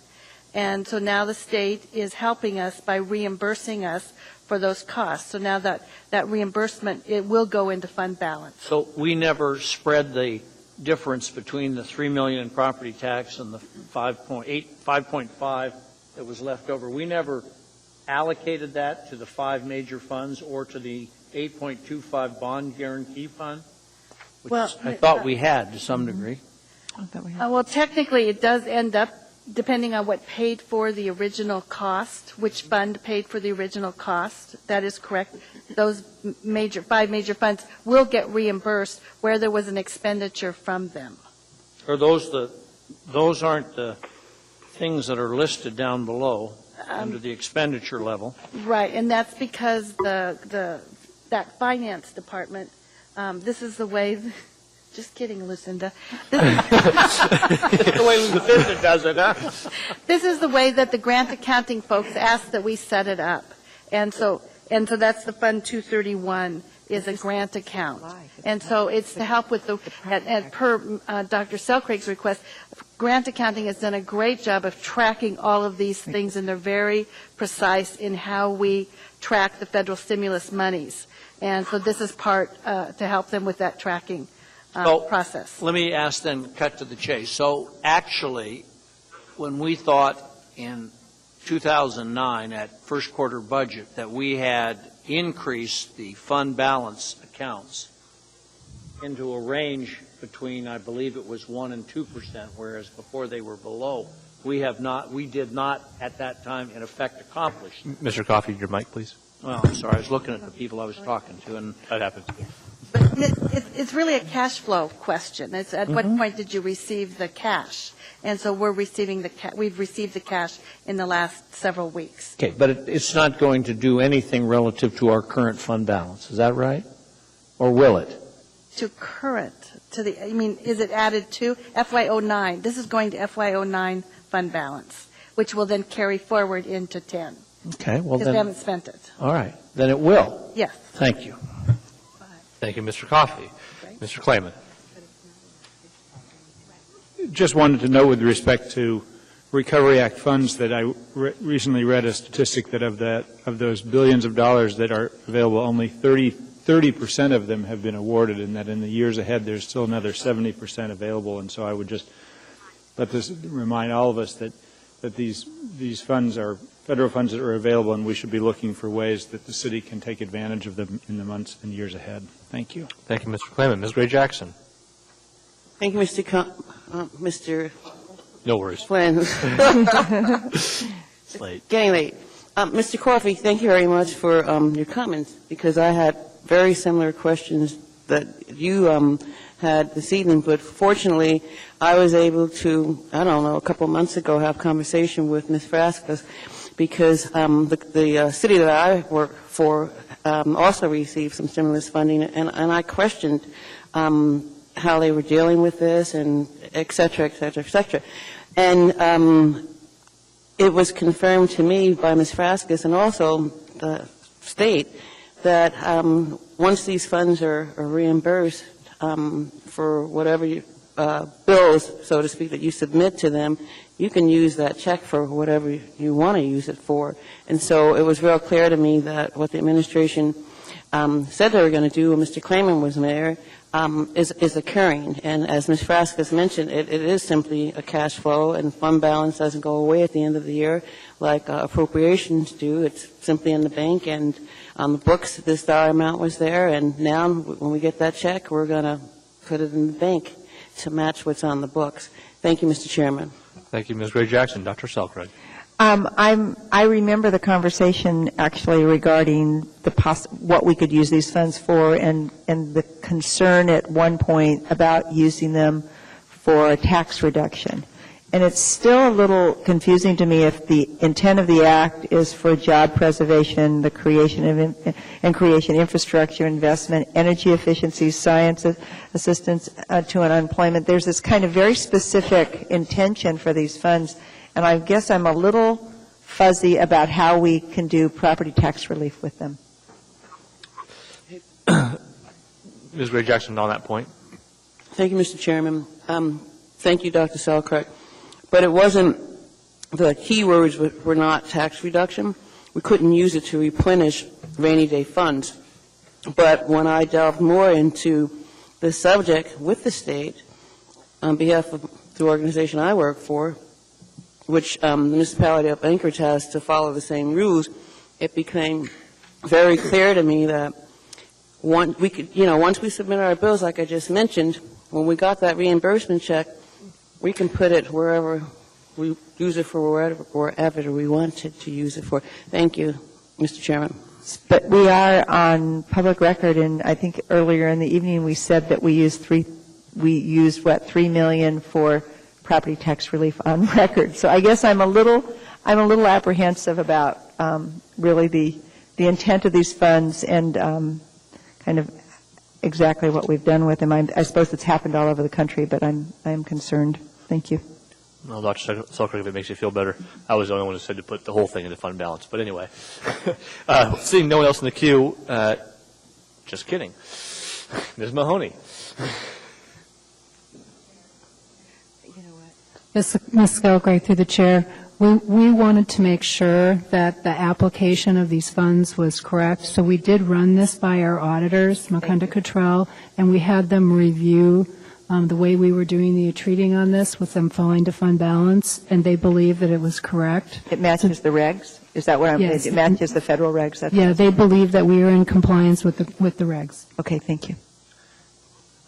and so now the state is helping us by reimbursing us for those costs. So now that reimbursement, it will go into fund balance. So we never spread the difference between the $3 million in property tax and the 5.5 that was left over. We never allocated that to the 5 major funds or to the 8.25 bond guarantee fund, which I thought we had to some degree. Well, technically, it does end up, depending on what paid for the original cost, which fund paid for the original cost. That is correct. Those 5 major funds will get reimbursed where there was an expenditure from them. Are those aren't the things that are listed down below under the expenditure level? Right, and that's because that finance department, this is the way. Just kidding, Lucinda. This is the way Lucinda does it, huh? This is the way that the grant accounting folks asked that we set it up. And so that's the Fund 231 is a grant account. And so it's to help with per Dr. Selcraig's request, grant accounting has done a great job of tracking all of these things, and they're very precise in how we track the federal stimulus monies. And so this is part to help them with that tracking process. Let me ask then, cut to the chase. So actually, when we thought in 2009 at first quarter budget that we had increased the fund balance accounts into a range between, I believe it was 1% and 2%, whereas before they were below, we did not at that time in effect accomplish. Mr. Coffey, your mic, please. Well, I'm sorry. I was looking at the people I was talking to, and that happens. But it's really a cash flow question. It's at what point did you receive the cash? And so we've received the cash in the last several weeks. Okay, but it's not going to do anything relative to our current fund balance. Is that right? Or will it? to current, I mean, is it added to FY09? This is going to FY09 fund balance, which will then carry forward into 10. Okay, well Because then. we haven't spent it. All right, then it will. Yes. Thank you. Thank you, Mr. Coffey. Mr. Clayman. Just wanted to note with respect to Recovery Act funds that I recently read a statistic that of those billions of dollars that are available, only 30% of them have been awarded, and that in the years ahead there's still another 70% available. And so I would just let this remind all of us that these funds are federal funds that are available, and we should be looking for ways that the city can take advantage of them in the months and years ahead. Thank you. Thank you, Mr. Clayman. Ms. Gray Jackson. Thank you, Mr. No worries. Flynn. It's late. Getting late. Mr. Coffey, thank you very much for your comments, because I had very similar questions that you had this evening, but fortunately I was able to, I don't know, a couple of months ago have a conversation with Ms. Frascas, because the city that I work for also received some stimulus funding, and I questioned how they were dealing with this, and et cetera, et cetera, et cetera. And it was confirmed to me by Ms. Frascas and also the state that once these funds are reimbursed for whatever bills, so to speak, that you submit to them, you can use that check for whatever you want to use it for. And so it was real clear to me that what the administration said they were going to do when Mr. Clayman was mayor is occurring. And as Ms. Frascas mentioned, it is simply a cash flow, and fund balance doesn't go away at the end of the year like appropriations do. It's simply in the bank, and on the books this dollar amount was there, and now when we get that check, we're going to put it in the bank to match what's on the books. Thank you, Mr. Chairman. Thank you, Ms. Gray Jackson. Dr. Selkirk. I remember the conversation actually regarding what we could use these funds for, and the concern at one point about using them for a tax reduction. And it's still a little confusing to me if the intent of the act is for job preservation, the creation of infrastructure investment, energy efficiency, science assistance to unemployment. There's this kind of very specific intention for these funds. And I guess I'm a little fuzzy about how we can do property tax relief with them. Ms. Gray Jackson, on that point. Thank you, Mr. Chairman. Thank you, Dr. Selkirk. But it wasn't, the key words were not tax reduction. We couldn't use it to replenish rainy day funds. But when I delved more into the subject with the state, on behalf of the organization I work for, which the municipality of Anchorage has to follow the same rules, it became very clear to me that once we submit our bills, like I just mentioned, when we got that reimbursement check, we can put it wherever we use it for, wherever we wanted to use it for. Thank you, Mr. Chairman. But we are on public record, and I think earlier in the evening we said that we used $3 million for property tax relief on record. So I guess I'm a little apprehensive about really the intent of these funds and kind of exactly what we've done with them. I suppose it's happened all over the country, but I'm concerned. Thank you. Well, Dr. Selkirk, if it makes you feel better, I was the only one who said to put the whole thing into fund balance. But anyway, seeing no one else in the queue, just kidding. Ms. Mahoney. Ms. Selkirk, through the chair, we wanted to make sure that the application of these funds was correct, so we did run this by our auditors, Mukunda Cottrell, and we had them review the way we were doing the treating on this with them falling to fund balance, and they believe that it was correct. It matches the regs? Is that what Yes. It matches the federal regs? Yeah, they believe that we are in compliance with the regs. Okay, thank you.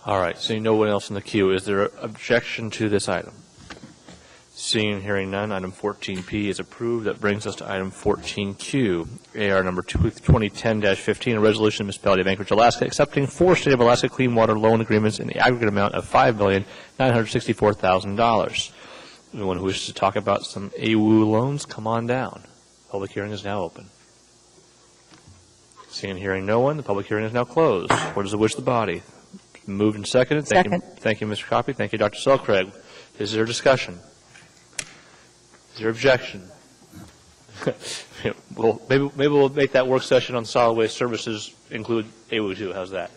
All right, seeing no one else in the queue, is there an objection to this item? Seeing and hearing none, item 14P is approved. That brings us to item 14Q, AR number 2010-15, a resolution of the Municipality of Anchorage, Alaska, accepting 4 State of Alaska clean water loan agreements in the aggregate amount of $5,964,000. Anyone who wishes to talk about some AWU loans, come on down. Public hearing is now open. Seeing and hearing no one, the public hearing is now closed. What is the wish of the body? Moved and seconded. Second. Thank you, Mr. Coffey. Thank you, Dr. Selcraig. Is there discussion? Is there objection? Well, maybe we'll make that work session on solid waste services include AWU too. How's that?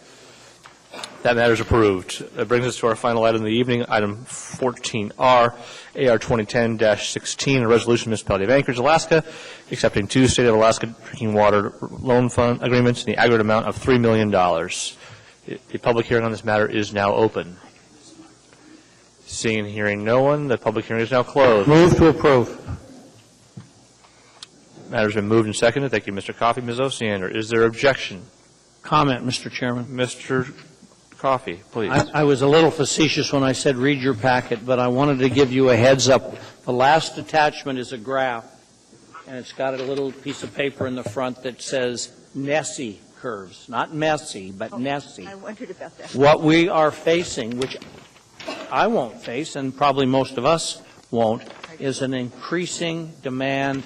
That matter is approved. That brings us to our final item of the evening, item 14R, AR 2010-16, a resolution of the Municipality of Anchorage, Alaska, accepting 2 State of Alaska drinking water loan fund agreements in the aggregate amount of $3 million. The public hearing on this matter is now open. Seeing and hearing no one, the public hearing is now closed. Move to approve. Matter has been moved and seconded. Thank you, Mr. Coffey. Ms. Osiander, is there objection? Comment, Mr. Chairman. Mr. Coffey, please. I was a little facetious when I said read your packet, but I wanted to give you a heads up. The last attachment is a graph, and it's got a little piece of paper in the front that says Nessie curves. Not messy, but Nessie. I wondered about that. What we are facing, which I won't face, and probably most of us won't, is an increasing demand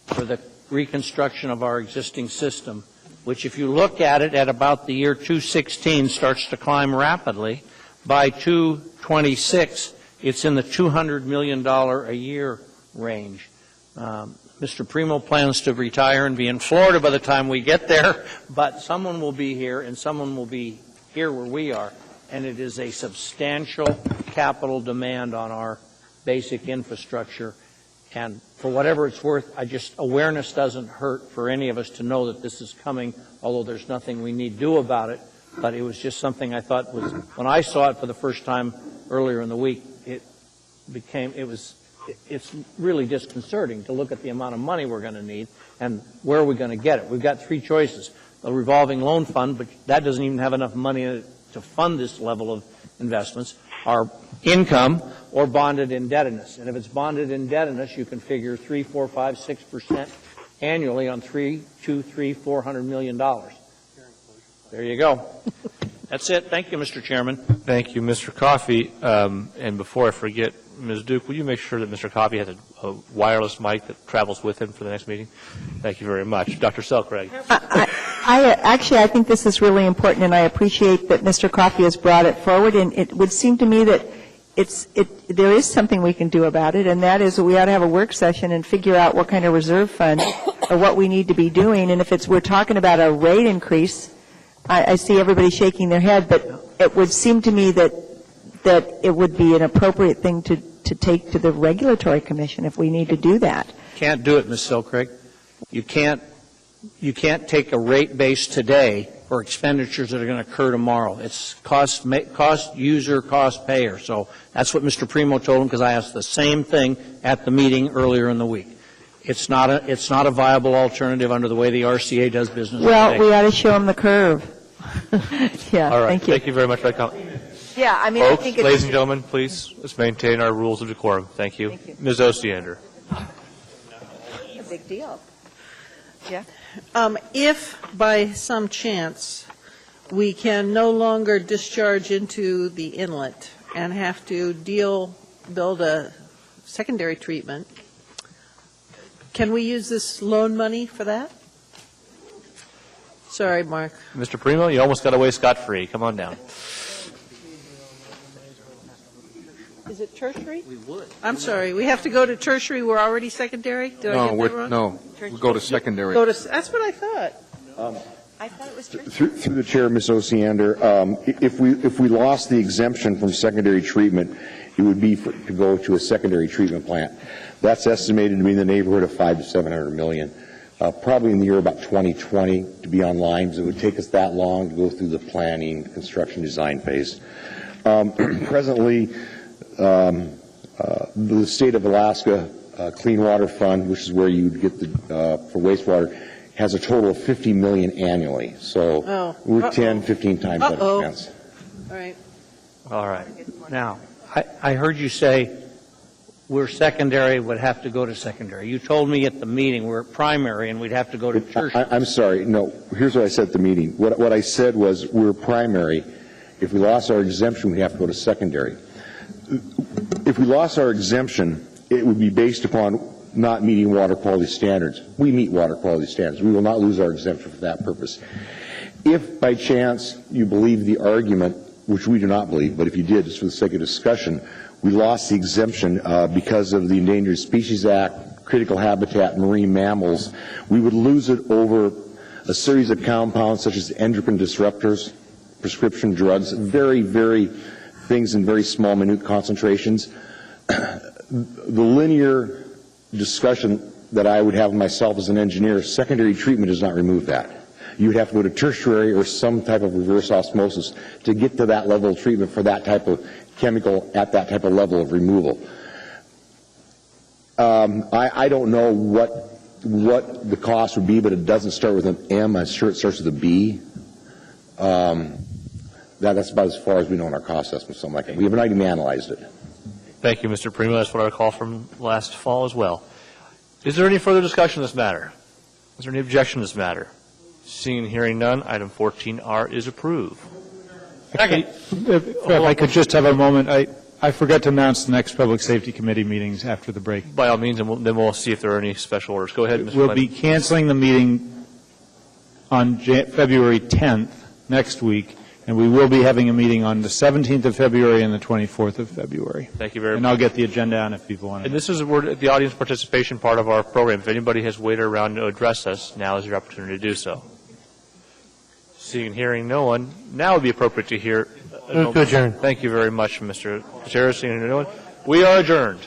for the reconstruction of our existing system, which if you look at it at about the year 2016 starts to climb rapidly. By 2026, it's in the $200 million a year range. Mr. Primo plans to retire and be in Florida by the time we get there, but someone will be here and someone will be here where we are, and it is a substantial capital demand on our basic infrastructure. And for whatever it's worth, awareness doesn't hurt for any of us to know that this is coming, although there's nothing we need to do about it. But it was just something I thought was, when I saw it for the first time earlier in the week, it's really disconcerting to look at the amount of money we're going to need and where are we going to get it. We've got 3 choices. A revolving loan fund, but that doesn't even have enough money to fund this level of investments. Our income or bonded indebtedness. And if it's bonded indebtedness, you can figure 3, 4, 5, 6% annually on $400 million. There you go. That's it. Thank you, Mr. Chairman. Thank you, Mr. Coffey. And before I forget, Ms. Duke, will you make sure that Mr. Coffey has a wireless mic that travels with him for the next meeting? Thank you very much. Dr. Selcraig. I think this is really important, and I appreciate that Mr. Coffey has brought it forward. And it would seem to me that there is something we can do about it, and that is we ought to have a work session and figure out what kind of reserve fund or what we need to be doing. And if we're talking about a rate increase, I see everybody shaking their head, but it would seem to me that it would be an appropriate thing to take to the Regulatory Commission if we need to do that. Can't do it, Ms. Selcraig. You can't take a rate base today for expenditures that are going to occur tomorrow. It's cost user, cost payer. So that's what Mr. Primo told him, because I asked the same thing at the meeting earlier in the week. It's not a viable alternative under the way the RCA does business today. We ought to show him the curve. Yeah, All right. thank you. Thank you very much for that comment. Yeah, I mean, Folks, I think it's... ladies and gentlemen, please, let's maintain our rules of decorum. Thank you. Thank you. Ms. Osiander. A big deal. Yeah. If by some chance we can no longer discharge into the inlet and have to build a secondary treatment, can we use this loan money for that? Sorry, Mark. Mr. Primo, you almost got away scot-free. Come on down. Is it tertiary? We would. I'm sorry. We have to go to tertiary. We're already secondary? Did I get that wrong? We go to secondary. That's what I thought. I thought it was Through the chair, Ms. Osiander, if we lost the exemption from secondary treatment, it would be to go to a secondary treatment plant. That's estimated to be in the neighborhood of $500 to $700 million. Probably in the year about 2020 to be online, because it would take us that long to go through the planning, construction, design phase. Presently, the state of Alaska Clean Water Fund, which is where you get for wastewater, has a total of $50 million annually. So we're 10, 15 times that expense. All right. All right. Now, I heard you say we're secondary, would have to go to secondary. You told me at the meeting we're primary and we'd have to go to tertiary. I'm sorry. No, here's what I said at the meeting. What I said was we're primary. If we lost our exemption, we have to go to secondary. If we lost our exemption, it would be based upon not meeting water quality standards. We meet water quality standards. We will not lose our exemption for that purpose. If by chance you believe the argument which we do not believe, but if you did, just for the sake of discussion, we lost the exemption because of the Endangered Species Act, critical habitat, marine mammals. We would lose it over a series of compounds such as endocrine disruptors, prescription drugs, very, very things in very small, minute concentrations. The linear discussion that I would have myself as an engineer, secondary treatment does not remove that. You would have to go to tertiary or some type of reverse osmosis to get to that level of treatment for that type of chemical at that type of level of removal. I don't know what the cost would be, but it doesn't start with an M. I'm sure it starts with a B. That's about as far as we know in our cost estimate, something like that. We have not even analyzed it. Thank you, Mr. Primo. That's what I recall from last fall as well. Is there any further discussion on this matter? Is there any objection to this matter? Seeing and hearing none, item 14R is approved. Second. If I could just have a moment, I forgot to announce the next Public Safety Committee meetings after the break. By all means, and then we'll see if there are any special orders. Go ahead, Mr. We'll be canceling the meeting on February 10th next week, and we will be having a meeting on the 17th of February and the 24th of February. Thank you very much. And I'll get the agenda on if people want to. And this is the audience participation part of our program. If anybody has waited around to address us, now is your opportunity to do so. Seeing and hearing no one, now would be appropriate to hear. Move to adjourn. Thank you very much, Mr. Gutierrez. Seeing and hearing no one, we are adjourned.